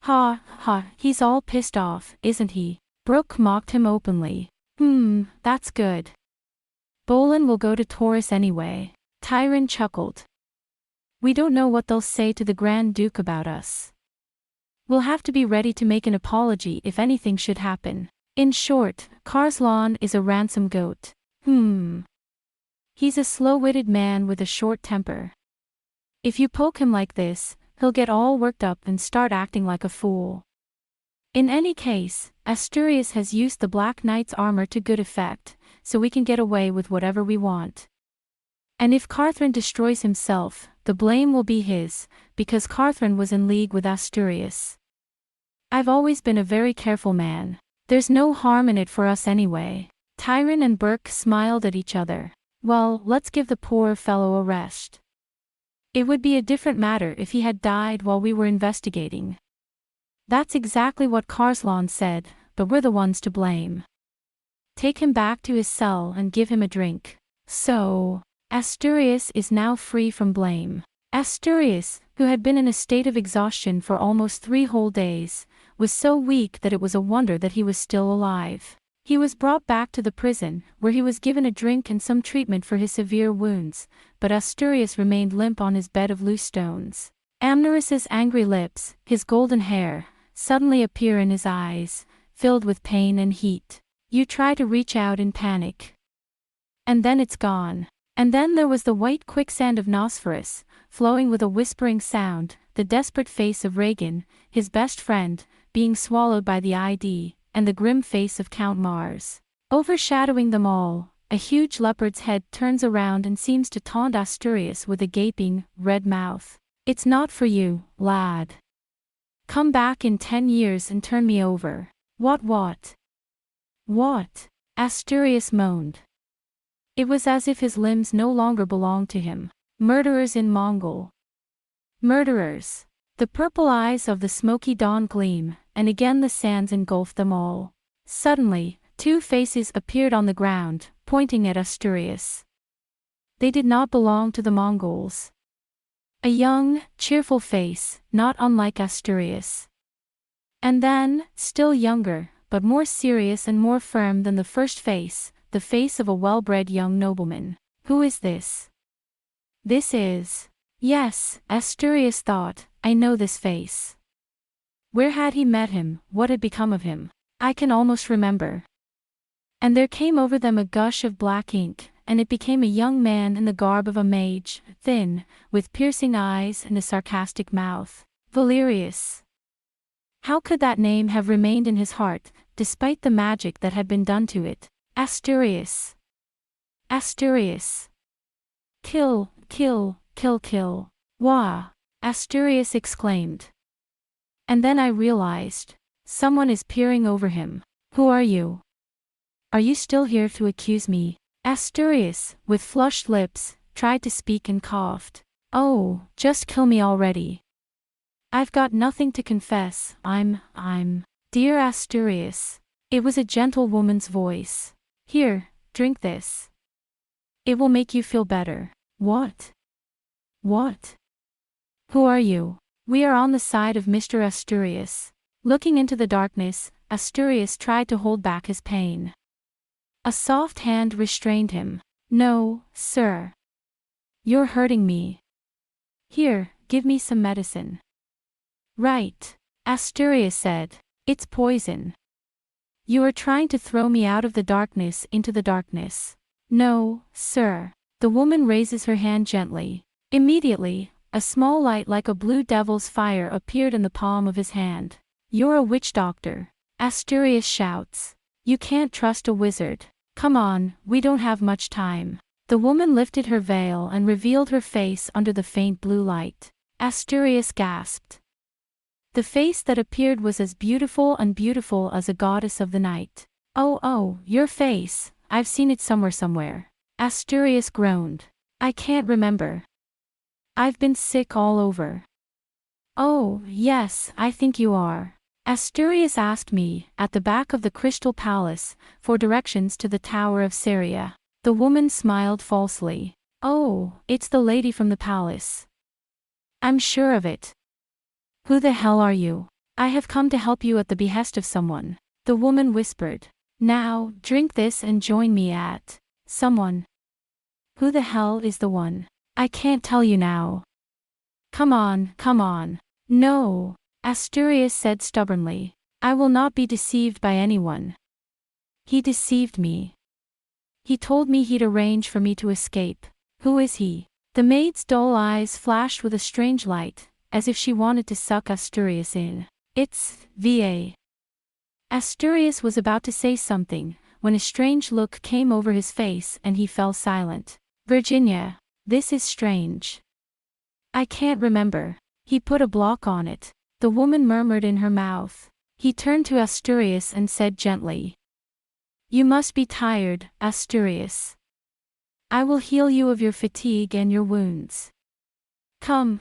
Ha, he's all pissed off, isn't he? Brooke mocked him openly. That's good. Bolan will go to Taurus anyway. Tyron chuckled. We don't know what they'll say to the Grand Duke about us. We'll have to be ready to make an apology if anything should happen. In short, Karslan is a ransom goat. He's a slow-witted man with a short temper. If you poke him like this, he'll get all worked up and start acting like a fool. In any case, Asturias has used the Black Knight's armor to good effect, so we can get away with whatever we want. And if Carthrin destroys himself, the blame will be his, because Carthrin was in league with Asturias. I've always been a very careful man. There's no harm in it for us anyway. Tyron and Burke smiled at each other. Well, let's give the poor fellow a rest. It would be a different matter if he had died while we were investigating. That's exactly what Karslan said, but we're the ones to blame. Take him back to his cell and give him a drink. So, Asturias is now free from blame. Asturias, who had been in a state of exhaustion for almost 3 whole days, was so weak that it was a wonder that he was still alive. He was brought back to the prison, where he was given a drink and some treatment for his severe wounds, but Asturias remained limp on his bed of loose stones. Amneris's angry lips, his golden hair, suddenly appear in his eyes, filled with pain and heat. You try to reach out in panic. And then it's gone. And then there was the white quicksand of Nosferus, flowing with a whispering sound, the desperate face of Regan, his best friend, being swallowed by the ID, and the grim face of Count Mars. Overshadowing them all, a huge leopard's head turns around and seems to taunt Asturias with a gaping, red mouth. It's not for you, lad. Come back in 10 years and turn me over. What? Asturias moaned. It was as if his limbs no longer belonged to him. Murderers in Mongol. Murderers. The purple eyes of the smoky dawn gleam, and again the sands engulfed them all. Suddenly, 2 faces appeared on the ground, pointing at Asturias. They did not belong to the Mongols. A young, cheerful face, not unlike Asturias. And then, still younger, but more serious and more firm than the first face, the face of a well-bred young nobleman. Who is this? This is... Yes, Asturias thought, I know this face. Where had he met him, what had become of him? I can almost remember. And there came over them a gush of black ink, and it became a young man in the garb of a mage, thin, with piercing eyes and a sarcastic mouth. Valerius. How could that name have remained in his heart, despite the magic that had been done to it? Asturias. Asturias. Kill, kill, kill, kill. Wah! Asturias exclaimed. And then I realized. Someone is peering over him. Who are you? Are you still here to accuse me? Asturias, with flushed lips, tried to speak and coughed. Oh, just kill me already. I've got nothing to confess, I'm... Dear Asturias. It was a gentle woman's voice. Here, drink this. It will make you feel better. What? What? Who are you? We are on the side of Mr. Asturias. Looking into the darkness, Asturias tried to hold back his pain. A soft hand restrained him. No, sir. You're hurting me. Here, give me some medicine. Right, Asturias said. It's poison. You are trying to throw me out of the darkness into the darkness. No, sir. The woman raises her hand gently. Immediately, a small light like a blue devil's fire appeared in the palm of his hand. You're a witch doctor. Asturias shouts. You can't trust a wizard. Come on, we don't have much time. The woman lifted her veil and revealed her face under the faint blue light. Asturias gasped. The face that appeared was as beautiful as a goddess of the night. Oh, your face, I've seen it somewhere. Asturias groaned. I can't remember. I've been sick all over. Oh, yes, I think you are. Asturias asked me, at the back of the Crystal Palace, for directions to the Tower of Seria. The woman smiled falsely. Oh, it's the lady from the palace. I'm sure of it. Who the hell are you? I have come to help you at the behest of someone. The woman whispered. Now, drink this and join me at... Someone. Who the hell is the one? I can't tell you now. Come on. No. Asturias said stubbornly. I will not be deceived by anyone. He deceived me. He told me he'd arrange for me to escape. Who is he? The maid's dull eyes flashed with a strange light, as if she wanted to suck Asturias in. It's Va. Asturias was about to say something, when a strange look came over his face and he fell silent. Virginia, this is strange. I can't remember. He put a block on it. The woman murmured in her mouth. He turned to Asturias and said gently. You must be tired, Asturias. I will heal you of your fatigue and your wounds. Come.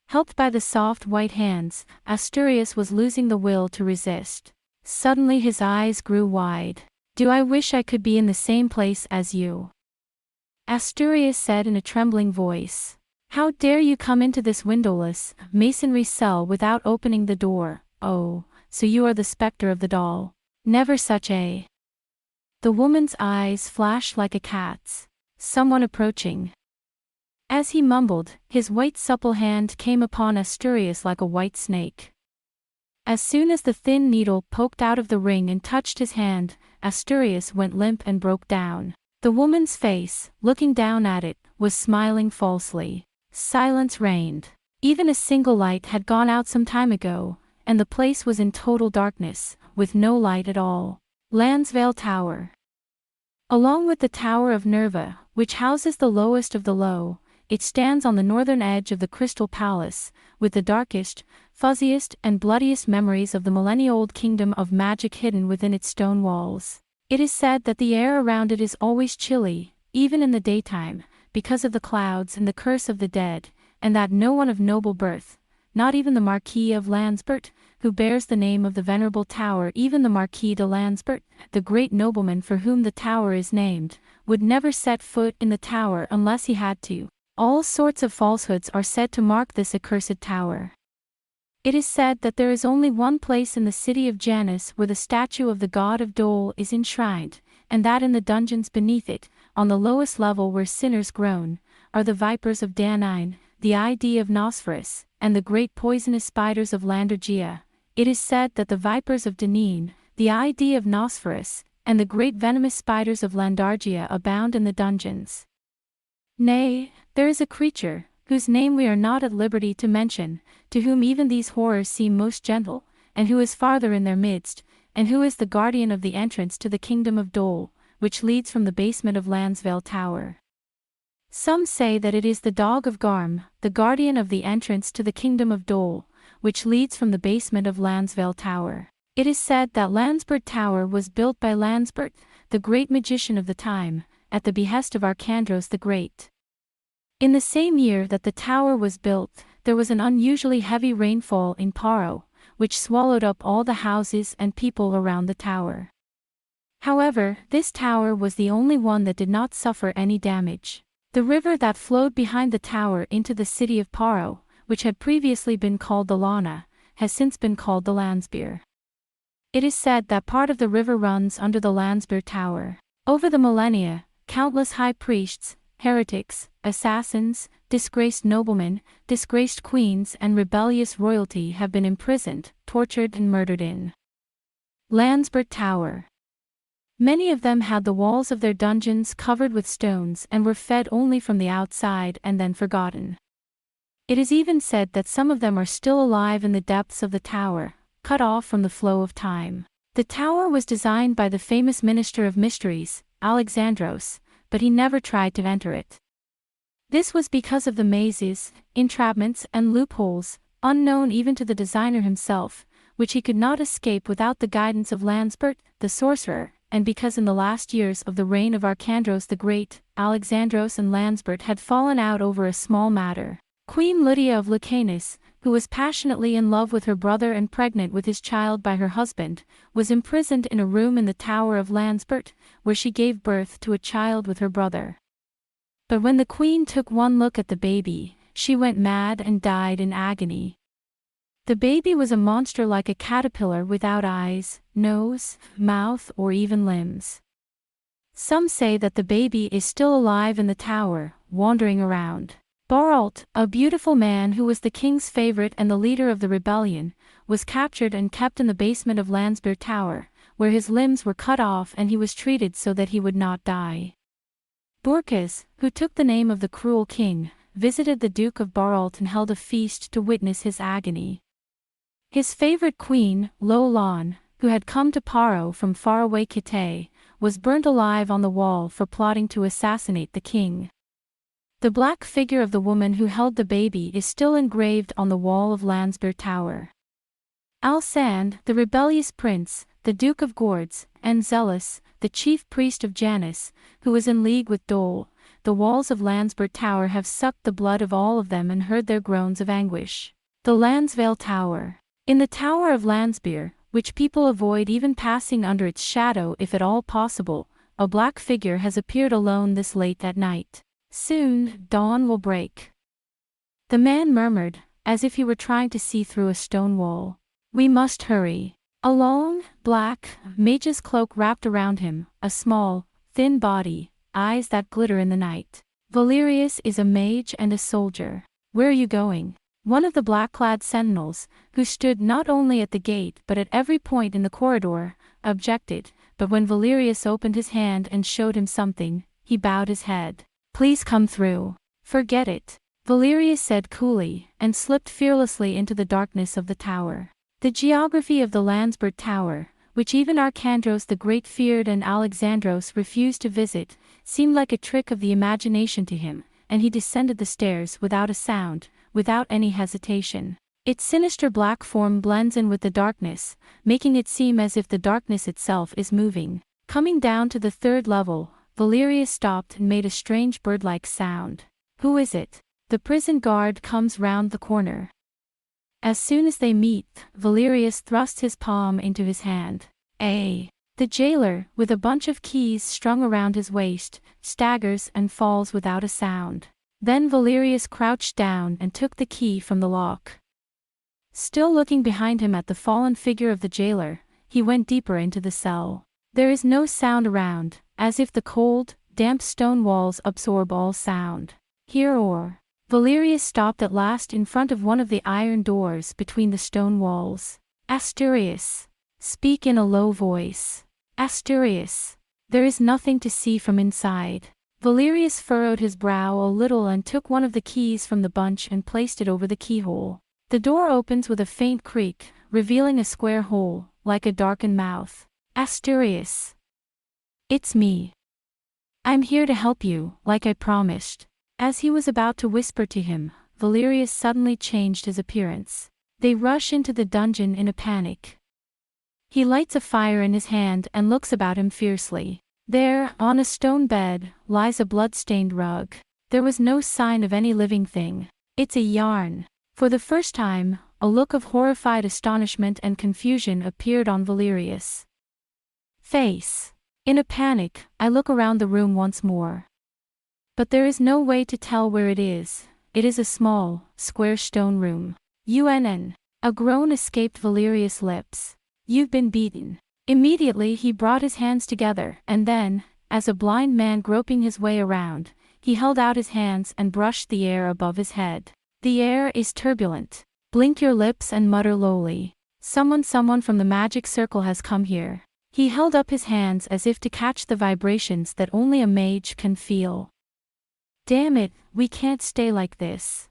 Helped by the soft white hands, Asturias was losing the will to resist. Suddenly his eyes grew wide. Do I wish I could be in the same place as you? Asturias said in a trembling voice. How dare you come into this windowless, masonry cell without opening the door? Oh, so you are the specter of the doll. Never such a... The woman's eyes flashed like a cat's. Someone approaching. As he mumbled, his white supple hand came upon Asturias like a white snake. As soon as the thin needle poked out of the ring and touched his hand, Asturias went limp and broke down. The woman's face, looking down at it, was smiling falsely. Silence reigned. Even a single light had gone out some time ago, and the place was in total darkness, with no light at all. Lansvale Tower. Along with the Tower of Nerva, which houses the lowest of the low, it stands on the northern edge of the Crystal Palace, with the darkest, fuzziest and bloodiest memories of the millennia-old kingdom of magic hidden within its stone walls. It is said that the air around it is always chilly, even in the daytime, because of the clouds and the curse of the dead, and that no one of noble birth, not even the Marquis of Lansbert, who bears the name of the venerable tower, even the Marquis de Lansbert, the great nobleman for whom the tower is named, would never set foot in the tower unless he had to. All sorts of falsehoods are said to mark this accursed tower. It is said that there is only one place in the city of Janus where the statue of the god of Dole is enshrined, and that in the dungeons beneath it, on the lowest level where sinners groan, are the vipers of Danine, the ID of Nosferus, and the great poisonous spiders of Landergia. It is said that the vipers of Danine, the ID of Nosferus, and the great venomous spiders of Landargia abound in the dungeons. Nay, there is a creature, whose name we are not at liberty to mention, to whom even these horrors seem most gentle, and who is farther in their midst, and who is the guardian of the entrance to the kingdom of Dole, which leads from the basement of Lansvale Tower. Some say that it is the dog of Garm, the guardian of the entrance to the kingdom of Dole, which leads from the basement of Lansvale Tower. It is said that Lansbert Tower was built by Lansbert, the great magician of the time, at the behest of Arcandros the Great. In the same year that the tower was built, there was an unusually heavy rainfall in Paro, which swallowed up all the houses and people around the tower. However, this tower was the only one that did not suffer any damage. The river that flowed behind the tower into the city of Paro, which had previously been called the Lana, has since been called the Landsbeer. It is said that part of the river runs under the Landsbeer Tower. Over the millennia, countless high priests, heretics, assassins, disgraced noblemen, disgraced queens and rebellious royalty have been imprisoned, tortured and murdered in Landsbert Tower. Many of them had the walls of their dungeons covered with stones and were fed only from the outside and then forgotten. It is even said that some of them are still alive in the depths of the tower, cut off from the flow of time. The tower was designed by the famous Minister of Mysteries, Alexandros, but he never tried to enter it. This was because of the mazes, entrapments and loopholes, unknown even to the designer himself, which he could not escape without the guidance of Lansbert, the sorcerer, and because in the last years of the reign of Arcandros the Great, Alexandros and Lansbert had fallen out over a small matter. Queen Lydia of Lucanus, who was passionately in love with her brother and pregnant with his child by her husband, was imprisoned in a room in the tower of Lansbert, where she gave birth to a child with her brother. But when the queen took one look at the baby, she went mad and died in agony. The baby was a monster like a caterpillar without eyes, nose, mouth or even limbs. Some say that the baby is still alive in the tower, wandering around. Baralt, a beautiful man who was the king's favorite and the leader of the rebellion, was captured and kept in the basement of Lansbeer Tower, where his limbs were cut off and he was treated so that he would not die. Burkas, who took the name of the cruel king, visited the Duke of Baralt and held a feast to witness his agony. His favorite queen, Lolan, who had come to Paro from faraway Kitay, was burnt alive on the wall for plotting to assassinate the king. The black figure of the woman who held the baby is still engraved on the wall of Lansbeer Tower. Alsand, the rebellious prince, the Duke of Gordes, and Zealous, the chief priest of Janus, who was in league with Dole, the walls of Lansbeer Tower have sucked the blood of all of them and heard their groans of anguish. The Lansvale Tower. In the Tower of Lansbeer, which people avoid even passing under its shadow if at all possible, a black figure has appeared alone this late at night. Soon, dawn will break. The man murmured, as if he were trying to see through a stone wall. We must hurry. A long, black, mage's cloak wrapped around him, a small, thin body, eyes that glitter in the night. Valerius is a mage and a soldier. Where are you going? One of the black-clad sentinels, who stood not only at the gate but at every point in the corridor, objected, but when Valerius opened his hand and showed him something, he bowed his head. Please come through. Forget it, Valerius said coolly, and slipped fearlessly into the darkness of the tower. The geography of the Lansbert Tower, which even Arcandros the Great feared and Alexandros refused to visit, seemed like a trick of the imagination to him, and he descended the stairs without a sound, without any hesitation. Its sinister black form blends in with the darkness, making it seem as if the darkness itself is moving. Coming down to the third level, Valerius stopped and made a strange bird-like sound. Who is it? The prison guard comes round the corner. As soon as they meet, Valerius thrusts his palm into his hand. The jailer, with a bunch of keys strung around his waist, staggers and falls without a sound. Then Valerius crouched down and took the key from the lock. Still looking behind him at the fallen figure of the jailer, he went deeper into the cell. There is no sound around, as if the cold, damp stone walls absorb all sound. Here or. Valerius stopped at last in front of one of the iron doors between the stone walls. Asturias. Speak in a low voice. Asturias. There is nothing to see from inside. Valerius furrowed his brow a little and took one of the keys from the bunch and placed it over the keyhole. The door opens with a faint creak, revealing a square hole, like a darkened mouth. Asturias. It's me. I'm here to help you, like I promised. As he was about to whisper to him, Valerius suddenly changed his appearance. They rush into the dungeon in a panic. He lights a fire in his hand and looks about him fiercely. There, on a stone bed, lies a blood-stained rug. There was no sign of any living thing. It's a yarn. For the first time, a look of horrified astonishment and confusion appeared on Valerius' face. In a panic, I look around the room once more. But there is no way to tell where it is. It is a small, square stone room. UNN. A groan escaped Valerius' lips. You've been beaten. Immediately he brought his hands together, and then, as a blind man groping his way around, he held out his hands and brushed the air above his head. The air is turbulent. Blink your lips and mutter lowly. Someone from the magic circle has come here. He held up his hands as if to catch the vibrations that only a mage can feel. Damn it, we can't stay like this.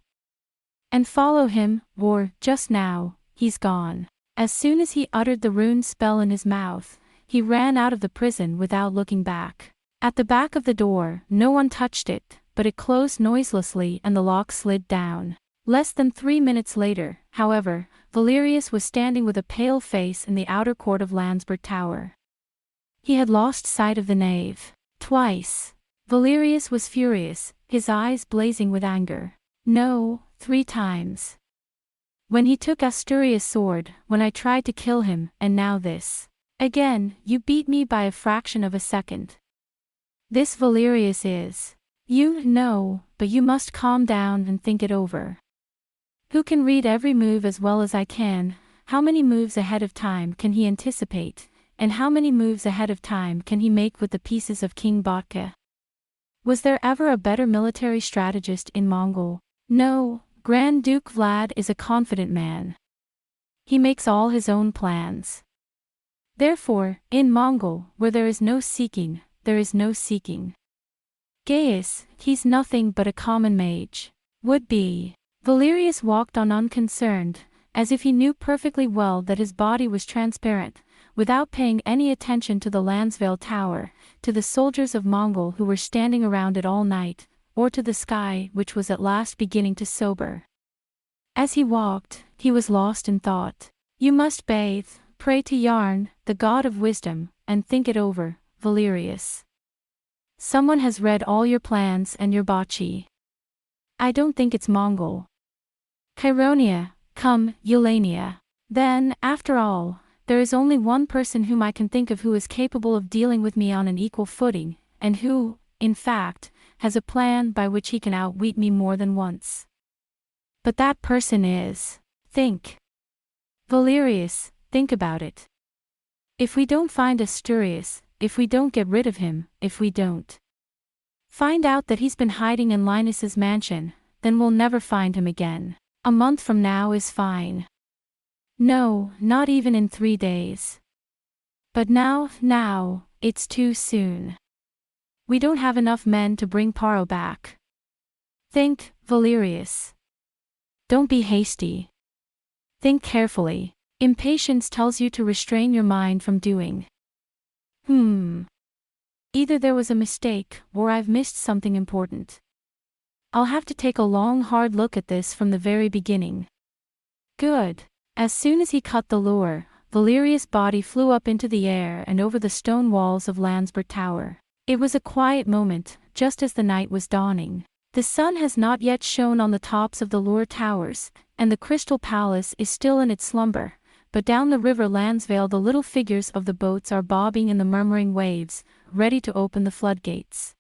And follow him, or, just now, he's gone. As soon as he uttered the rune spell in his mouth, he ran out of the prison without looking back. At the back of the door, no one touched it, but it closed noiselessly and the lock slid down. Less than 3 minutes later, however, Valerius was standing with a pale face in the outer court of Landsberg Tower. He had lost sight of the knave. Twice. Valerius was furious, his eyes blazing with anger. No, 3 times. When he took Asturias' sword, when I tried to kill him, and now this. Again, you beat me by a fraction of a second. This Valerius is. You know, but you must calm down and think it over. Who can read every move as well as I can? How many moves ahead of time can he anticipate, and how many moves ahead of time can he make with the pieces of King Botka? Was there ever a better military strategist in Mongol? No, Grand Duke Vlad is a confident man. He makes all his own plans. Therefore, in Mongol, where there is no seeking, there is no seeking. Gaius, he's nothing but a common mage. Would be. Valerius walked on unconcerned, as if he knew perfectly well that his body was transparent, without paying any attention to the Landsvale Tower, to the soldiers of Mongol who were standing around it all night, or to the sky which was at last beginning to sober. As he walked, he was lost in thought. You must bathe, pray to Yarn, the god of wisdom, and think it over, Valerius. Someone has read all your plans and your bocce. I don't think it's Mongol. Chironia, come, Eulania. Then, after all, there is only one person whom I can think of who is capable of dealing with me on an equal footing, and who, in fact, has a plan by which he can outwit me more than once. But that person is. Think. Valerius, think about it. If we don't find Asturias, if we don't get rid of him, if we don't find out that he's been hiding in Linus's mansion, then we'll never find him again. A month from now is fine. No, not even in 3 days. But now, it's too soon. We don't have enough men to bring Paro back. Think, Valerius. Don't be hasty. Think carefully. Impatience tells you to restrain your mind from doing. Either there was a mistake, or I've missed something important. I'll have to take a long hard look at this from the very beginning. Good. As soon as he cut the lure, Valerius' body flew up into the air and over the stone walls of Landsberg Tower. It was a quiet moment, just as the night was dawning. The sun has not yet shone on the tops of the lure towers, and the Crystal Palace is still in its slumber, but down the river Landsvale the little figures of the boats are bobbing in the murmuring waves, ready to open the floodgates.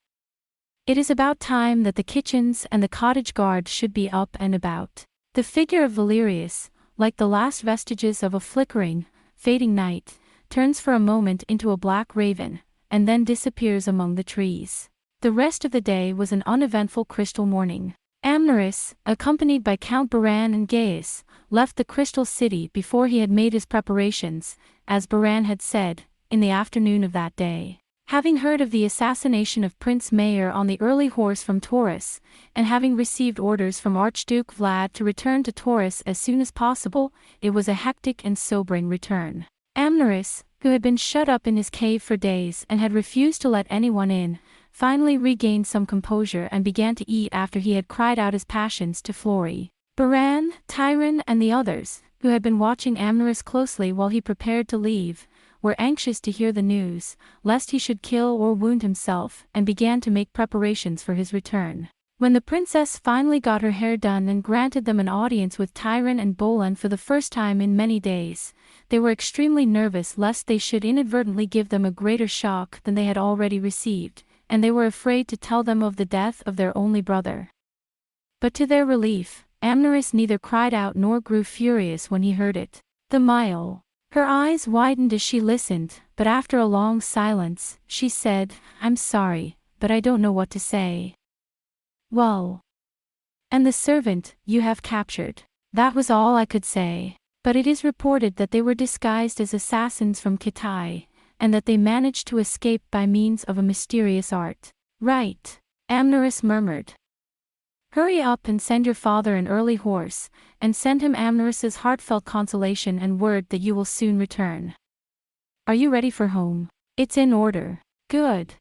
It is about time that the kitchens and the cottage guard should be up and about. The figure of Valerius, like the last vestiges of a flickering, fading night, turns for a moment into a black raven, and then disappears among the trees. The rest of the day was an uneventful crystal morning. Amneris, accompanied by Count Baran and Gaius, left the Crystal City before he had made his preparations, as Baran had said, in the afternoon of that day. Having heard of the assassination of Prince Mayer on the early horse from Taurus, and having received orders from Archduke Vlad to return to Taurus as soon as possible, it was a hectic and sobering return. Amneris, who had been shut up in his cave for days and had refused to let anyone in, finally regained some composure and began to eat after he had cried out his passions to Flori. Baran, Tyron and the others, who had been watching Amneris closely while he prepared to leave, were anxious to hear the news, lest he should kill or wound himself, and began to make preparations for his return. When the princess finally got her hair done and granted them an audience with Tyron and Bolan for the first time in many days, they were extremely nervous lest they should inadvertently give them a greater shock than they had already received, and they were afraid to tell them of the death of their only brother. But to their relief, Amneris neither cried out nor grew furious when he heard it. The Mile. Her eyes widened as she listened, but after a long silence, she said, "I'm sorry, but I don't know what to say." "Well. And the servant you have captured?" "That was all I could say. But it is reported that they were disguised as assassins from Kitai, and that they managed to escape by means of a mysterious art." "Right," Amneris murmured. "Hurry up and send your father an early horse, and send him Amneris's heartfelt consolation and word that you will soon return. Are you ready for home?" "It's in order." "Good.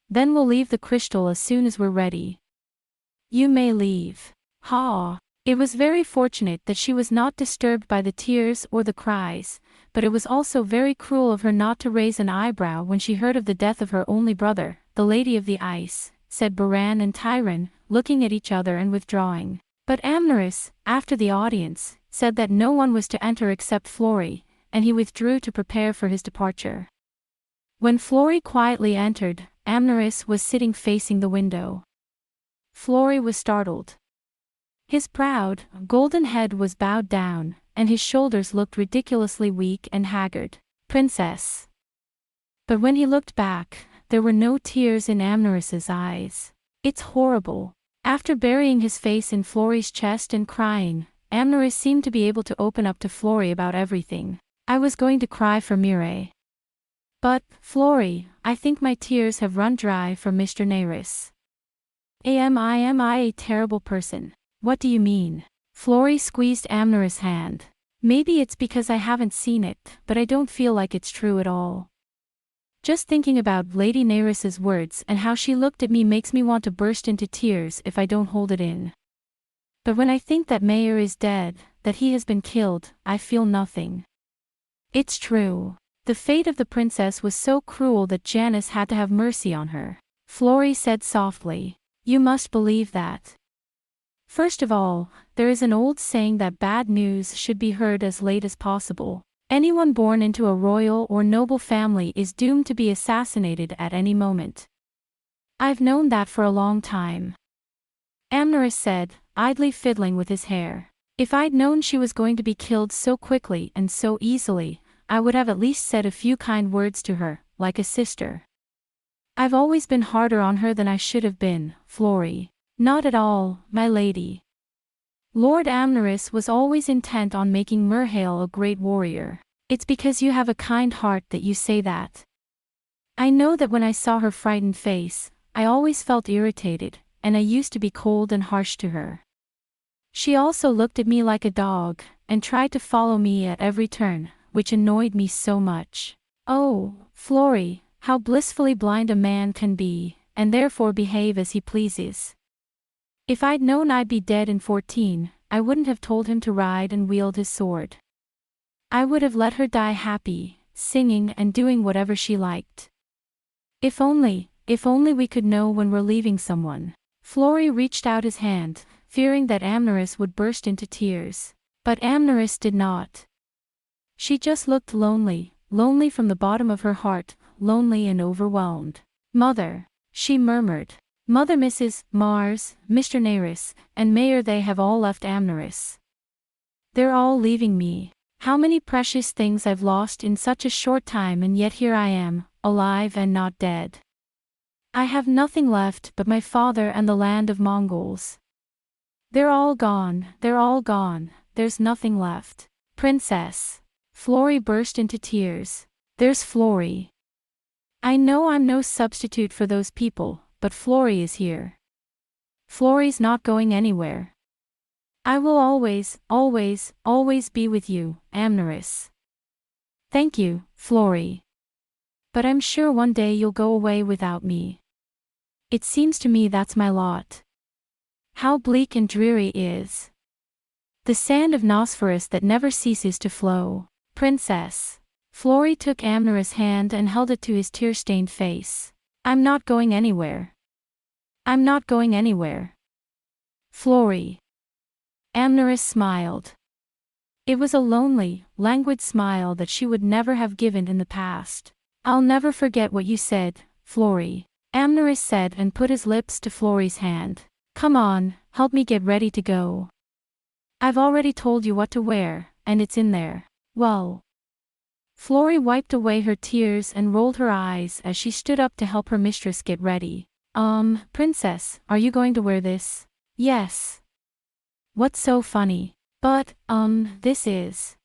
Then we'll leave the crystal as soon as we're ready." "You may leave." "Ha." It was very fortunate that she was not disturbed by the tears or the cries, but it was also very cruel of her not to raise an eyebrow when she heard of the death of her only brother, the Lady of the Ice, said Baran and Tyron, looking at each other and withdrawing. But Amneris, after the audience, said that no one was to enter except Flori, and he withdrew to prepare for his departure. When Flori quietly entered, Amneris was sitting facing the window. Flori was startled. His proud, golden head was bowed down, and his shoulders looked ridiculously weak and haggard. "Princess." But when he looked back, there were no tears in Amneris's eyes. "It's horrible." After burying his face in Flori's chest and crying, Amneris seemed to be able to open up to Flori about everything. "I was going to cry for Mireille. But, Flori, I think my tears have run dry for Mr. Neyris. Am I a terrible person?" "What do you mean?" Flori squeezed Amneris' hand. "Maybe it's because I haven't seen it, but I don't feel like it's true at all. Just thinking about Lady Neyris's words and how she looked at me makes me want to burst into tears if I don't hold it in. But when I think that Mayer is dead, that he has been killed, I feel nothing. It's true. The fate of the princess was so cruel that Janice had to have mercy on her." Flori said softly. "You must believe that. First of all, there is an old saying that bad news should be heard as late as possible. Anyone born into a royal or noble family is doomed to be assassinated at any moment. I've known that for a long time." Amneris said, idly fiddling with his hair. "If I'd known she was going to be killed so quickly and so easily, I would have at least said a few kind words to her, like a sister. I've always been harder on her than I should have been, Flori." "Not at all, my lady. Lord Amneris was always intent on making Mirhail a great warrior. It's because you have a kind heart that you say that. I know that when I saw her frightened face, I always felt irritated, and I used to be cold and harsh to her. She also looked at me like a dog, and tried to follow me at every turn, which annoyed me so much. Oh, Flori, how blissfully blind a man can be, and therefore behave as he pleases. If I'd known I'd be dead in 14, I wouldn't have told him to ride and wield his sword. I would have let her die happy, singing and doing whatever she liked. If only we could know when we're leaving someone." Flori reached out his hand, fearing that Amneris would burst into tears. But Amneris did not. She just looked lonely, lonely from the bottom of her heart, lonely and overwhelmed. "Mother," she murmured. "Mother, Mrs. Mars, Mr. Neyris, and Mayer, they have all left Amneris. They're all leaving me. How many precious things I've lost in such a short time, and yet here I am, alive and not dead. I have nothing left but my father and the land of Mongols. They're all gone, there's nothing left. Princess. Florrie burst into tears. There's Florrie. I know I'm no substitute for those people, but Florrie is here. Florrie's not going anywhere. I will always be with you, Amneris. Thank you, Florrie. But I'm sure one day you'll go away without me. It seems to me that's my lot. How bleak and dreary is the sand of Nosferus that never ceases to flow. Princess. Florrie took Amneris' hand and held it to his tear-stained face. I'm not going anywhere. I'm not going anywhere. Florrie. Amneris smiled. It was a lonely, languid smile that she would never have given in the past. I'll never forget what you said, Florrie. Amneris said and put his lips to Florrie's hand. Come on, help me get ready to go. I've already told you what to wear, and it's in there. Well. Florrie wiped away her tears and rolled her eyes as she stood up to help her mistress get ready. Princess, are you going to wear this? Yes. What's so funny? But, this is.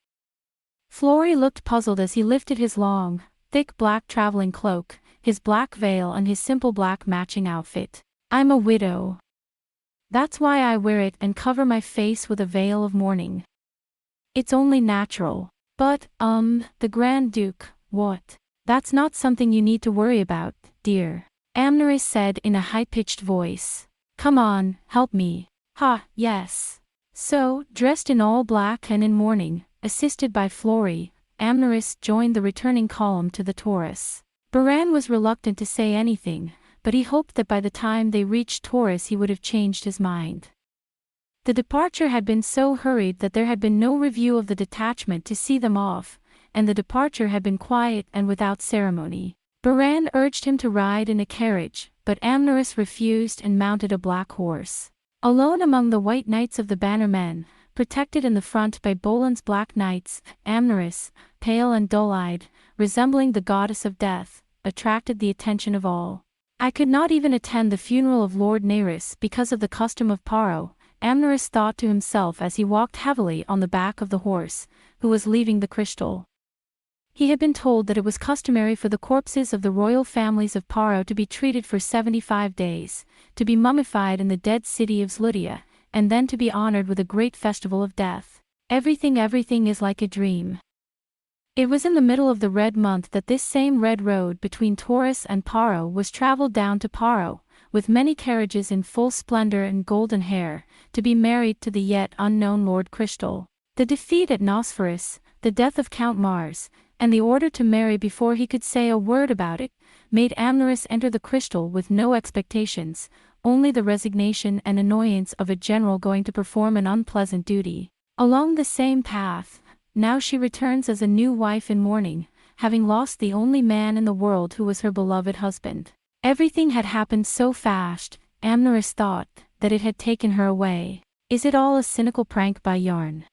Florrie looked puzzled as he lifted his long, thick black traveling cloak, his black veil and his simple black matching outfit. I'm a widow. That's why I wear it and cover my face with a veil of mourning. It's only natural. But, the Grand Duke, what? That's not something you need to worry about, dear. Amneris said in a high-pitched voice. Come on, help me. Ha, yes. So, dressed in all black and in mourning, assisted by Florrie, Amneris joined the returning column to the Taurus. Baran was reluctant to say anything, but he hoped that by the time they reached Taurus he would have changed his mind. The departure had been so hurried that there had been no review of the detachment to see them off, and the departure had been quiet and without ceremony. Baran urged him to ride in a carriage, but Amneris refused and mounted a black horse. Alone among the white knights of the bannermen, protected in the front by Bolan's black knights, Amneris, pale and dull-eyed, resembling the goddess of death, attracted the attention of all. I could not even attend the funeral of Lord Naeris because of the custom of Paro, Amneris thought to himself as he walked heavily on the back of the horse, who was leaving the crystal. He had been told that it was customary for the corpses of the royal families of Paro to be treated for 75 days, to be mummified in the dead city of Zludia, and then to be honored with a great festival of death. Everything is like a dream. It was in the middle of the red month that this same red road between Taurus and Paro was traveled down to Paro, with many carriages in full splendor and golden hair, to be married to the yet unknown Lord Crystal. The defeat at Nosferus, the death of Count Mars, and the order to marry before he could say a word about it, made Amneris enter the crystal with no expectations, only the resignation and annoyance of a general going to perform an unpleasant duty. Along the same path, now she returns as a new wife in mourning, having lost the only man in the world who was her beloved husband. Everything had happened so fast, Amneris thought, that it had taken her away. Is it all a cynical prank by Yarn?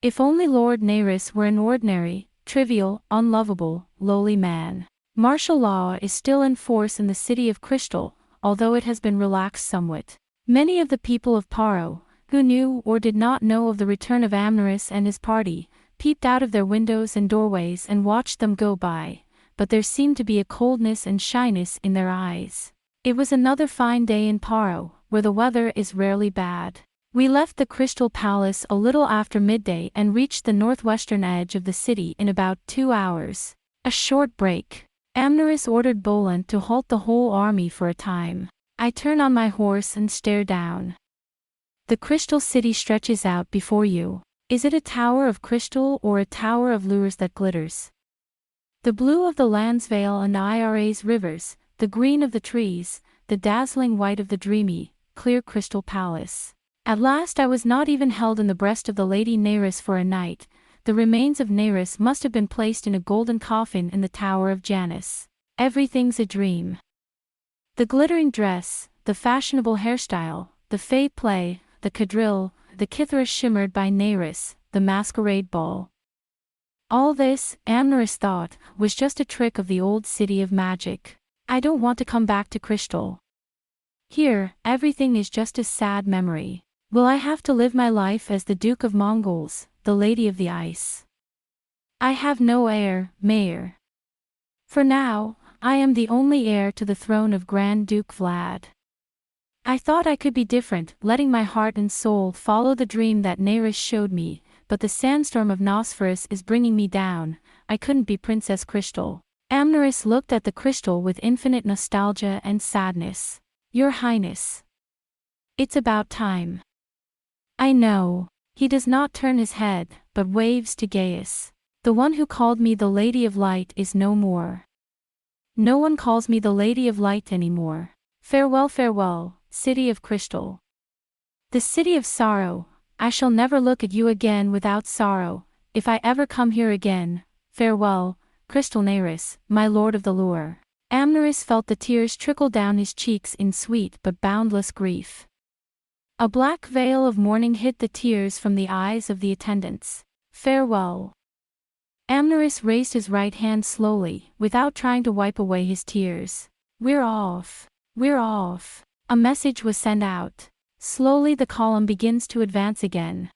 If only Lord Naeris were an ordinary, trivial, unlovable, lowly man. Martial law is still in force in the city of Crystal, although it has been relaxed somewhat. Many of the people of Paro, who knew or did not know of the return of Amneris and his party, peeped out of their windows and doorways and watched them go by, but there seemed to be a coldness and shyness in their eyes. It was another fine day in Paro, where the weather is rarely bad. We left the Crystal Palace a little after midday and reached the northwestern edge of the city in about 2 hours. A short break. Amneris ordered Bolan to halt the whole army for a time. I turn on my horse and stare down. The Crystal City stretches out before you. Is it a tower of crystal or a tower of lures that glitters? The blue of the Landsvale and Ira's rivers, the green of the trees, the dazzling white of the dreamy, clear Crystal Palace. At last I was not even held in the breast of the Lady Naeris for a night. The remains of Naeris must have been placed in a golden coffin in the Tower of Janus. Everything's a dream. The glittering dress, the fashionable hairstyle, the fey play, the quadrille, the kithara shimmered by Naeris, the masquerade ball. All this, Amneris thought, was just a trick of the old city of magic. I don't want to come back to Crystal. Here, everything is just a sad memory. Will I have to live my life as the Duke of Mongols, the Lady of the Ice? I have no heir, Mayor. For now, I am the only heir to the throne of Grand Duke Vlad. I thought I could be different, letting my heart and soul follow the dream that Neris showed me, but the sandstorm of Nosferus is bringing me down. I couldn't be Princess Crystal. Amneris looked at the crystal with infinite nostalgia and sadness. Your Highness. It's about time. I know. He does not turn his head, but waves to Gaius. The one who called me the Lady of Light is no more. No one calls me the Lady of Light anymore. Farewell, farewell, City of Crystal. The City of Sorrow. I shall never look at you again without sorrow, if I ever come here again. Farewell, Crystal Neris, my Lord of the Lure. Amneris felt the tears trickle down his cheeks in sweet but boundless grief. A black veil of mourning hid the tears from the eyes of the attendants. Farewell. Amneris raised his right hand slowly, without trying to wipe away his tears. We're off. We're off. A message was sent out. Slowly the column begins to advance again.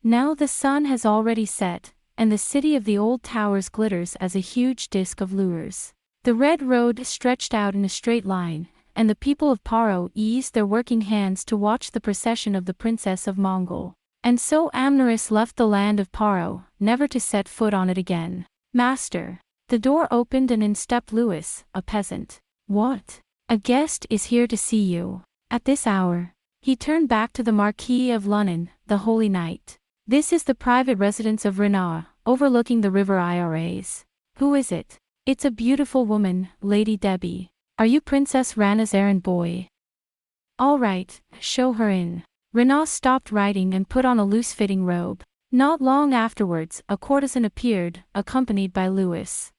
Now the sun has already set, and the city of the old towers glitters as a huge disk of lures. The red road stretched out in a straight line, and the people of Paro eased their working hands to watch the procession of the Princess of Mongol. And so Amneris left the land of Paro, never to set foot on it again. Master. The door opened and in stepped Louis, a peasant. What? A guest is here to see you. At this hour. He turned back to the Marquis of Lunnon, the Holy Knight. This is the private residence of Renaud, overlooking the river Iras. Who is it? It's a beautiful woman, Lady Debbie. Are you Princess Rana's errand boy? All right, show her in. Renaud stopped writing and put on a loose-fitting robe. Not long afterwards, a courtesan appeared, accompanied by Louis.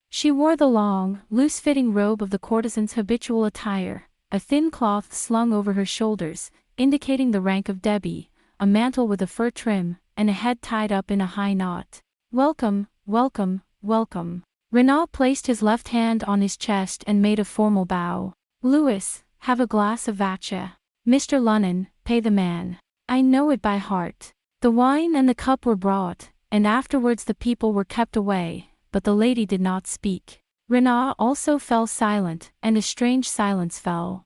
She wore the long, loose-fitting robe of the courtesan's habitual attire, a thin cloth slung over her shoulders, indicating the rank of Debbie, a mantle with a fur trim, and a head tied up in a high knot. Welcome, welcome, welcome. Renaud placed his left hand on his chest and made a formal bow. Louis, have a glass of vatcha. Mr. Lunnon, pay the man. I know it by heart. The wine and the cup were brought, and afterwards the people were kept away, but the lady did not speak. Renaud also fell silent, and a strange silence fell.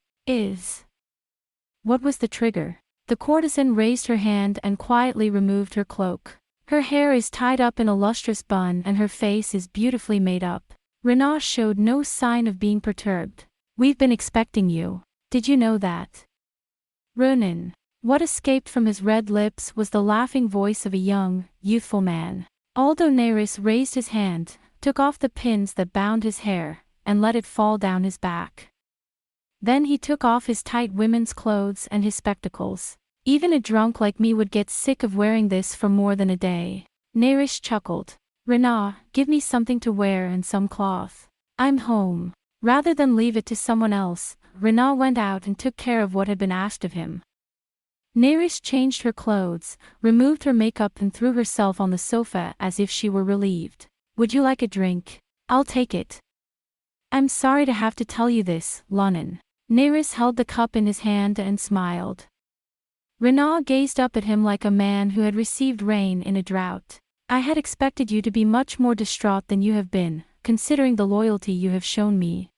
What was the trigger? The courtesan raised her hand and quietly removed her cloak. Her hair is tied up in a lustrous bun and her face is beautifully made up. Renaud showed no sign of being perturbed. We've been expecting you. Did you know that? Ronan. What escaped from his red lips was the laughing voice of a young, youthful man. Aldo Neris raised his hand, took off the pins that bound his hair, and let it fall down his back. Then he took off his tight women's clothes and his spectacles. Even a drunk like me would get sick of wearing this for more than a day. Neris chuckled. Renaud, give me something to wear and some cloth. I'm home. Rather than leave it to someone else, Renaud went out and took care of what had been asked of him. Neris changed her clothes, removed her makeup and threw herself on the sofa as if she were relieved. Would you like a drink? I'll take it. I'm sorry to have to tell you this, Lunnon. Neris held the cup in his hand and smiled. Renaud gazed up at him like a man who had received rain in a drought. I had expected you to be much more distraught than you have been, considering the loyalty you have shown me.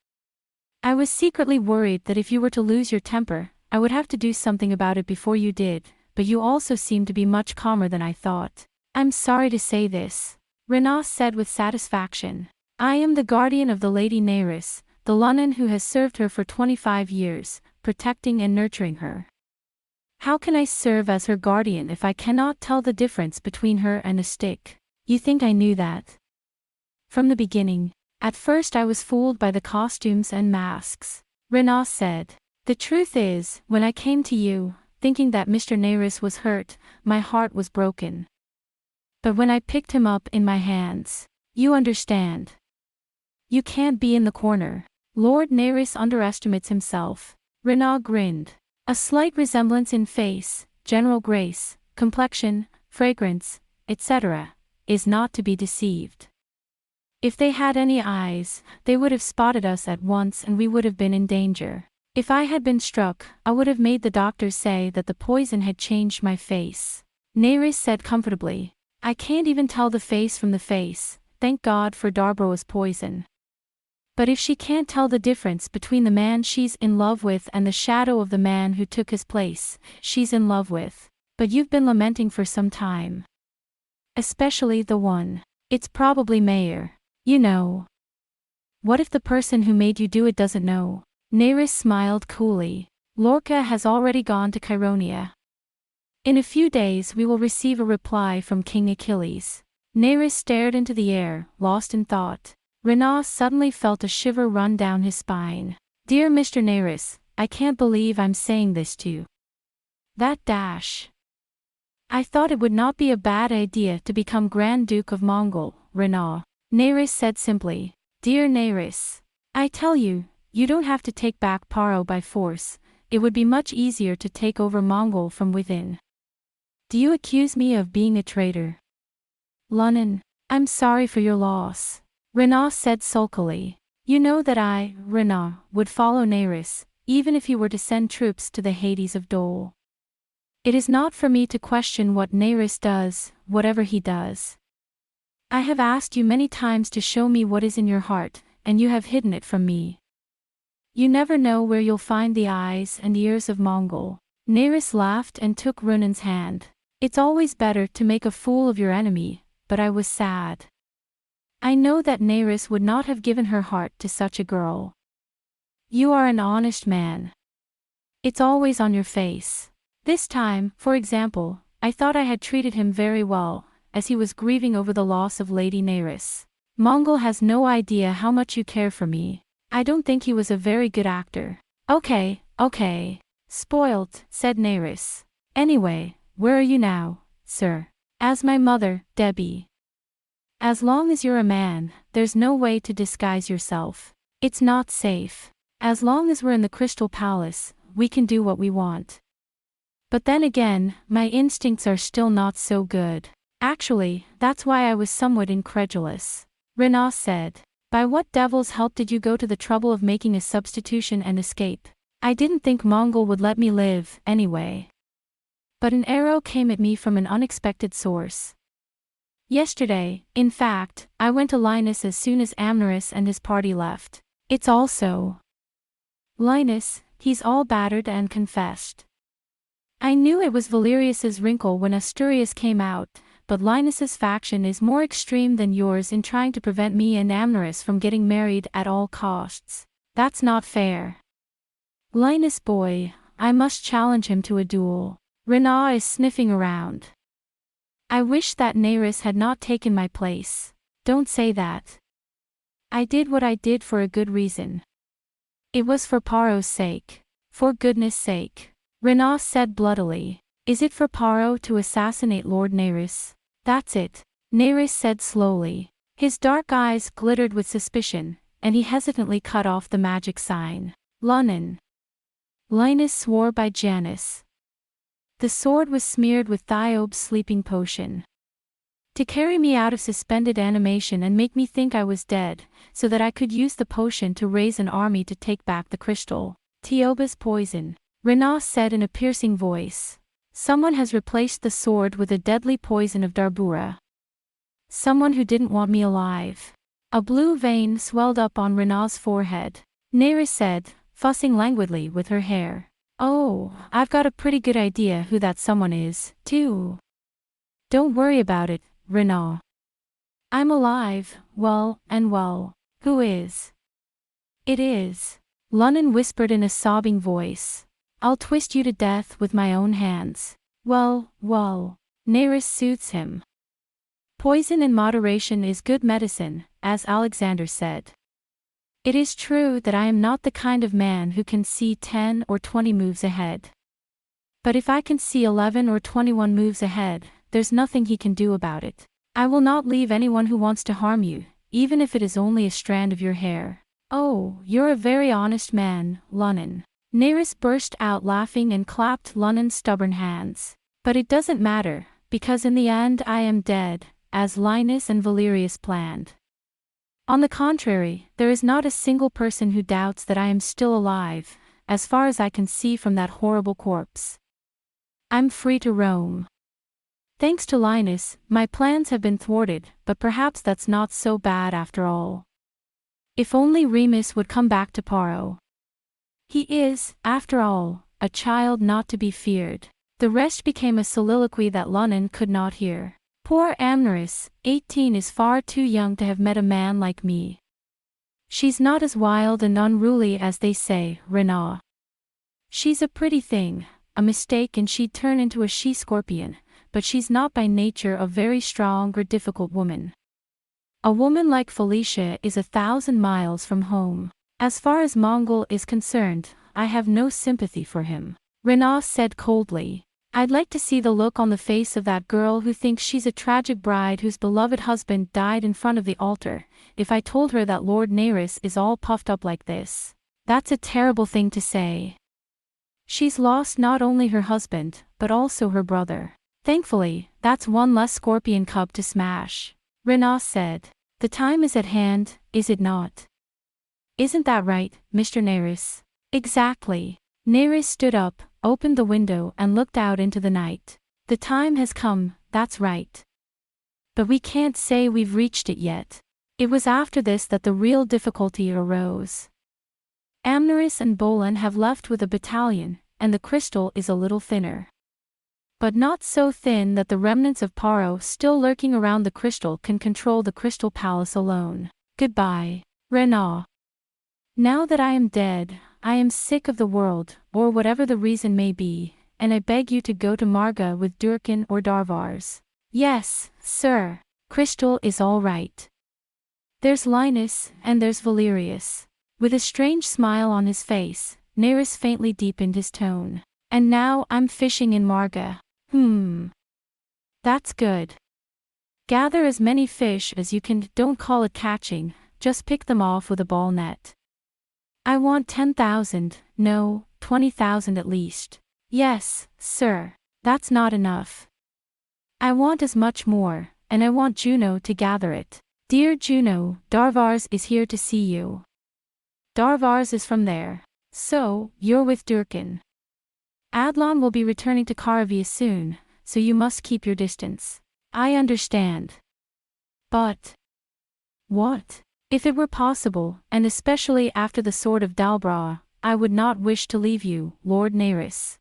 I was secretly worried that if you were to lose your temper, I would have to do something about it before you did, but you also seem to be much calmer than I thought. I'm sorry to say this, Renaud said with satisfaction. I am the guardian of the Lady Neris, the Lunnon who has served her for 25 years, protecting and nurturing her. How can I serve as her guardian if I cannot tell the difference between her and a stick? You think I knew that? From the beginning. At first I was fooled by the costumes and masks. Renaud said. The truth is, when I came to you, thinking that Mr. Neris was hurt, my heart was broken. But when I picked him up in my hands, you understand. You can't be in the corner. Lord Neris underestimates himself. Renaud grinned. A slight resemblance in face, general grace, complexion, fragrance, etc., is not to be deceived. If they had any eyes, they would have spotted us at once and we would have been in danger. If I had been struck, I would have made the doctors say that the poison had changed my face. Nerys said comfortably. I can't even tell the face from the face, thank God for Darbroa's poison. But if she can't tell the difference between the man she's in love with and the shadow of the man who took his place, she's in love with. But you've been lamenting for some time. Especially the one. It's probably Mayor. You know. What if the person who made you do it doesn't know? Nerys smiled coolly. Lorca has already gone to Chironia. In a few days we will receive a reply from King Achilles. Nerys stared into the air, lost in thought. Renaud suddenly felt a shiver run down his spine. Dear Mr. Nerys, I can't believe I'm saying this to you. That dash. I thought it would not be a bad idea to become Grand Duke of Mongol, Renaud. Nerys said simply. Dear Nerys, I tell you, you don't have to take back Paro by force, it would be much easier to take over Mongol from within. Do you accuse me of being a traitor? Lunnan, I'm sorry for your loss. Renaud said sulkily. You know that I, Renaud, would follow Nerys, even if he were to send troops to the Hades of Dole. It is not for me to question what Nerys does, whatever he does. I have asked you many times to show me what is in your heart, and you have hidden it from me. You never know where you'll find the eyes and ears of Mongol. Nerys laughed and took Runan's hand. It's always better to make a fool of your enemy, but I was sad. I know that Nerys would not have given her heart to such a girl. You are an honest man. It's always on your face. This time, for example, I thought I had treated him very well, as he was grieving over the loss of Lady Nerys. Mongol has no idea how much you care for me. I don't think he was a very good actor. Okay. Spoilt, said Nerys. Anyway, where are you now, sir? As my mother, Debbie. As long as you're a man, there's no way to disguise yourself. It's not safe. As long as we're in the Crystal Palace, we can do what we want. But then again, my instincts are still not so good. Actually, that's why I was somewhat incredulous. Renaud said. By what devil's help did you go to the trouble of making a substitution and escape? I didn't think Mongol would let me live, anyway. But an arrow came at me from an unexpected source. Yesterday, in fact, I went to Linus as soon as Amneris and his party left. It's also Linus, he's all battered and confessed. I knew it was Valerius's wrinkle when Asturias came out, but Linus's faction is more extreme than yours in trying to prevent me and Amneris from getting married at all costs. That's not fair. Linus boy, I must challenge him to a duel. Renaud is sniffing around. I wish that Nerys had not taken my place. Don't say that. I did what I did for a good reason. It was for Paro's sake. For goodness sake. Renaud said bloodily. Is it for Paro to assassinate Lord Nerys? That's it. Nerys said slowly. His dark eyes glittered with suspicion, and he hesitantly cut off the magic sign. Lunnan. Linus swore by Janus. The sword was smeared with Thiobe's sleeping potion. To carry me out of suspended animation and make me think I was dead, so that I could use the potion to raise an army to take back the crystal. Thiobe's poison. Renaud said in a piercing voice. Someone has replaced the sword with a deadly poison of Darbura. Someone who didn't want me alive. A blue vein swelled up on Renaud's forehead. Nerys said, fussing languidly with her hair. Oh, I've got a pretty good idea who that someone is, too. Don't worry about it, Renaud. I'm alive, well. Who is? It is. Lunnan whispered in a sobbing voice. I'll twist you to death with my own hands. Well. Nerys soothes him. Poison in moderation is good medicine, as Alexander said. It is true that I am not the kind of man who can see 10 or 20 moves ahead. But if I can see 11 or 21 moves ahead, there's nothing he can do about it. I will not leave anyone who wants to harm you, even if it is only a strand of your hair. Oh, you're a very honest man, Lunnan. Nerys burst out laughing and clapped Lunnan's stubborn hands. But it doesn't matter, because in the end I am dead, as Linus and Valerius planned. On the contrary, there is not a single person who doubts that I am still alive, as far as I can see from that horrible corpse. I'm free to roam. Thanks to Linus, my plans have been thwarted, but perhaps that's not so bad after all. If only Remus would come back to Paro. He is, after all, a child not to be feared. The rest became a soliloquy that Lunnon could not hear. Poor Amneris, 18, is far too young to have met a man like me. She's not as wild and unruly as they say, Renaud. She's a pretty thing, a mistake and she'd turn into a she-scorpion, but she's not by nature a very strong or difficult woman. A woman like Felicia is 1,000 miles from home. As far as Mongol is concerned, I have no sympathy for him, Renaud said coldly. I'd like to see the look on the face of that girl who thinks she's a tragic bride whose beloved husband died in front of the altar, if I told her that Lord Nerys is all puffed up like this. That's a terrible thing to say. She's lost not only her husband, but also her brother. Thankfully, that's one less scorpion cub to smash, Renaud said. The time is at hand, is it not? Isn't that right, Mr. Nerys? Exactly. Nerys stood up, opened the window and looked out into the night. The time has come, that's right. But we can't say we've reached it yet. It was after this that the real difficulty arose. Amneris and Bolin have left with a battalion, and the crystal is a little thinner. But not so thin that the remnants of Paro still lurking around the crystal can control the Crystal Palace alone. Goodbye, Renaud. Now that I am dead, I am sick of the world, or whatever the reason may be, and I beg you to go to Marga with Durkin or Darvars. Yes, sir. Crystal is all right. There's Linus, and there's Valerius. With a strange smile on his face, Nerys faintly deepened his tone. And now I'm fishing in Marga. That's good. Gather as many fish as you can, don't call it catching, just pick them off with a ball net. I want 10,000, no, 20,000 at least. Yes, sir. That's not enough. I want as much more, and I want Juno to gather it. Dear Juno, Darvars is here to see you. Darvars is from there. So, you're with Durkin. Adlon will be returning to Karavia soon, so you must keep your distance. I understand. But... what? If it were possible, and especially after the sword of Dalbra, I would not wish to leave you, Lord Nerys.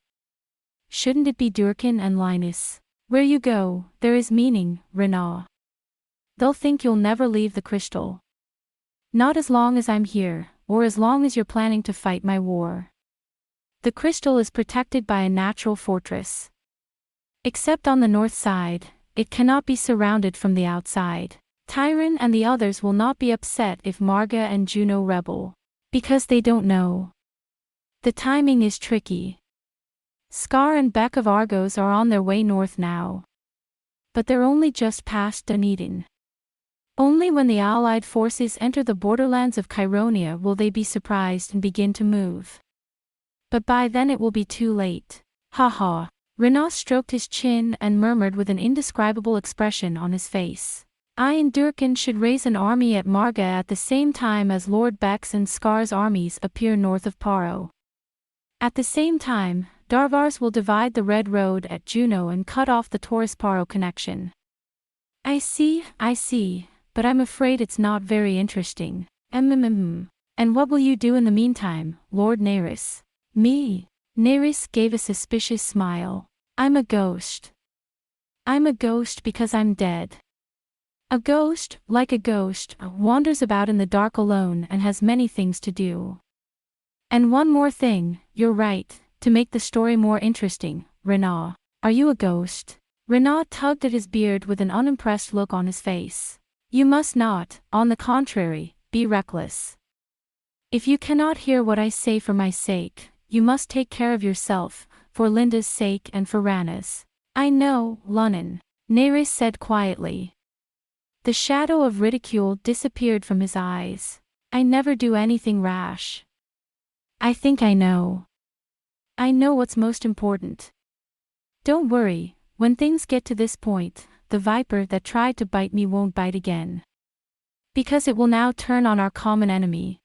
Shouldn't it be Durkin and Linus? Where you go, there is meaning, Renaud. They'll think you'll never leave the crystal. Not as long as I'm here, or as long as you're planning to fight my war. The crystal is protected by a natural fortress. Except on the north side, it cannot be surrounded from the outside. Tyron and the others will not be upset if Marga and Juno rebel. Because they don't know. The timing is tricky. Scar and Beck of Argos are on their way north now. But they're only just past Dunedin. Only when the Allied forces enter the borderlands of Chironia will they be surprised and begin to move. But by then it will be too late. Ha ha. Renaud stroked his chin and murmured with an indescribable expression on his face. I and Durkin should raise an army at Marga at the same time as Lord Beck's and Scar's armies appear north of Paro. At the same time, Darvars will divide the Red Road at Juno and cut off the Taurus-Paro connection. I see, but I'm afraid it's not very interesting. And what will you do in the meantime, Lord Nerys? Me? Nerys gave a suspicious smile. I'm a ghost. I'm a ghost because I'm dead. A ghost, like a ghost, wanders about in the dark alone and has many things to do. And one more thing, you're right, to make the story more interesting, Renaud. Are you a ghost? Renaud tugged at his beard with an unimpressed look on his face. You must not, on the contrary, be reckless. If you cannot hear what I say for my sake, you must take care of yourself, for Linda's sake and for Rana's. I know, Lunnon, Nerys said quietly. The shadow of ridicule disappeared from his eyes. I never do anything rash. I think I know. I know what's most important. Don't worry, When things get to this point, the viper that tried to bite me won't bite again. Because it will now turn on our common enemy.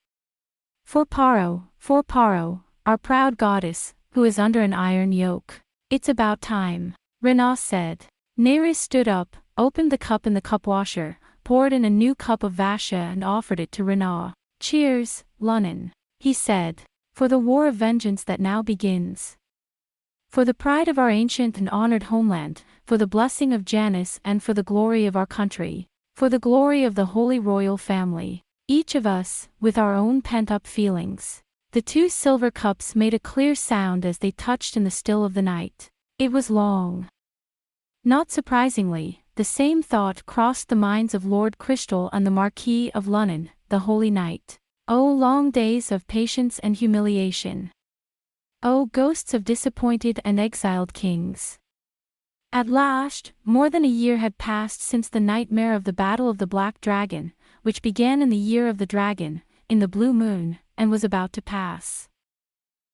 For Paro, our proud goddess, who is under an iron yoke. It's about time, Rena said. Neris stood up, opened the cup in the cup washer, poured in a new cup of Vasha and offered it to Rena. Cheers, Lunnan, he said, for the war of vengeance that now begins. For the pride of our ancient and honored homeland, for the blessing of Janus and for the glory of our country, for the glory of the holy royal family. Each of us, with our own pent-up feelings. The two silver cups made a clear sound as they touched in the still of the night. It was long. Not surprisingly, the same thought crossed the minds of Lord Crystal and the Marquis of Lunnan, the Holy Knight. Oh, long days of patience and humiliation. Oh, ghosts of disappointed and exiled kings. At last, more than a year had passed since the nightmare of the Battle of the Black Dragon, which began in the year of the dragon, in the blue moon, and was about to pass.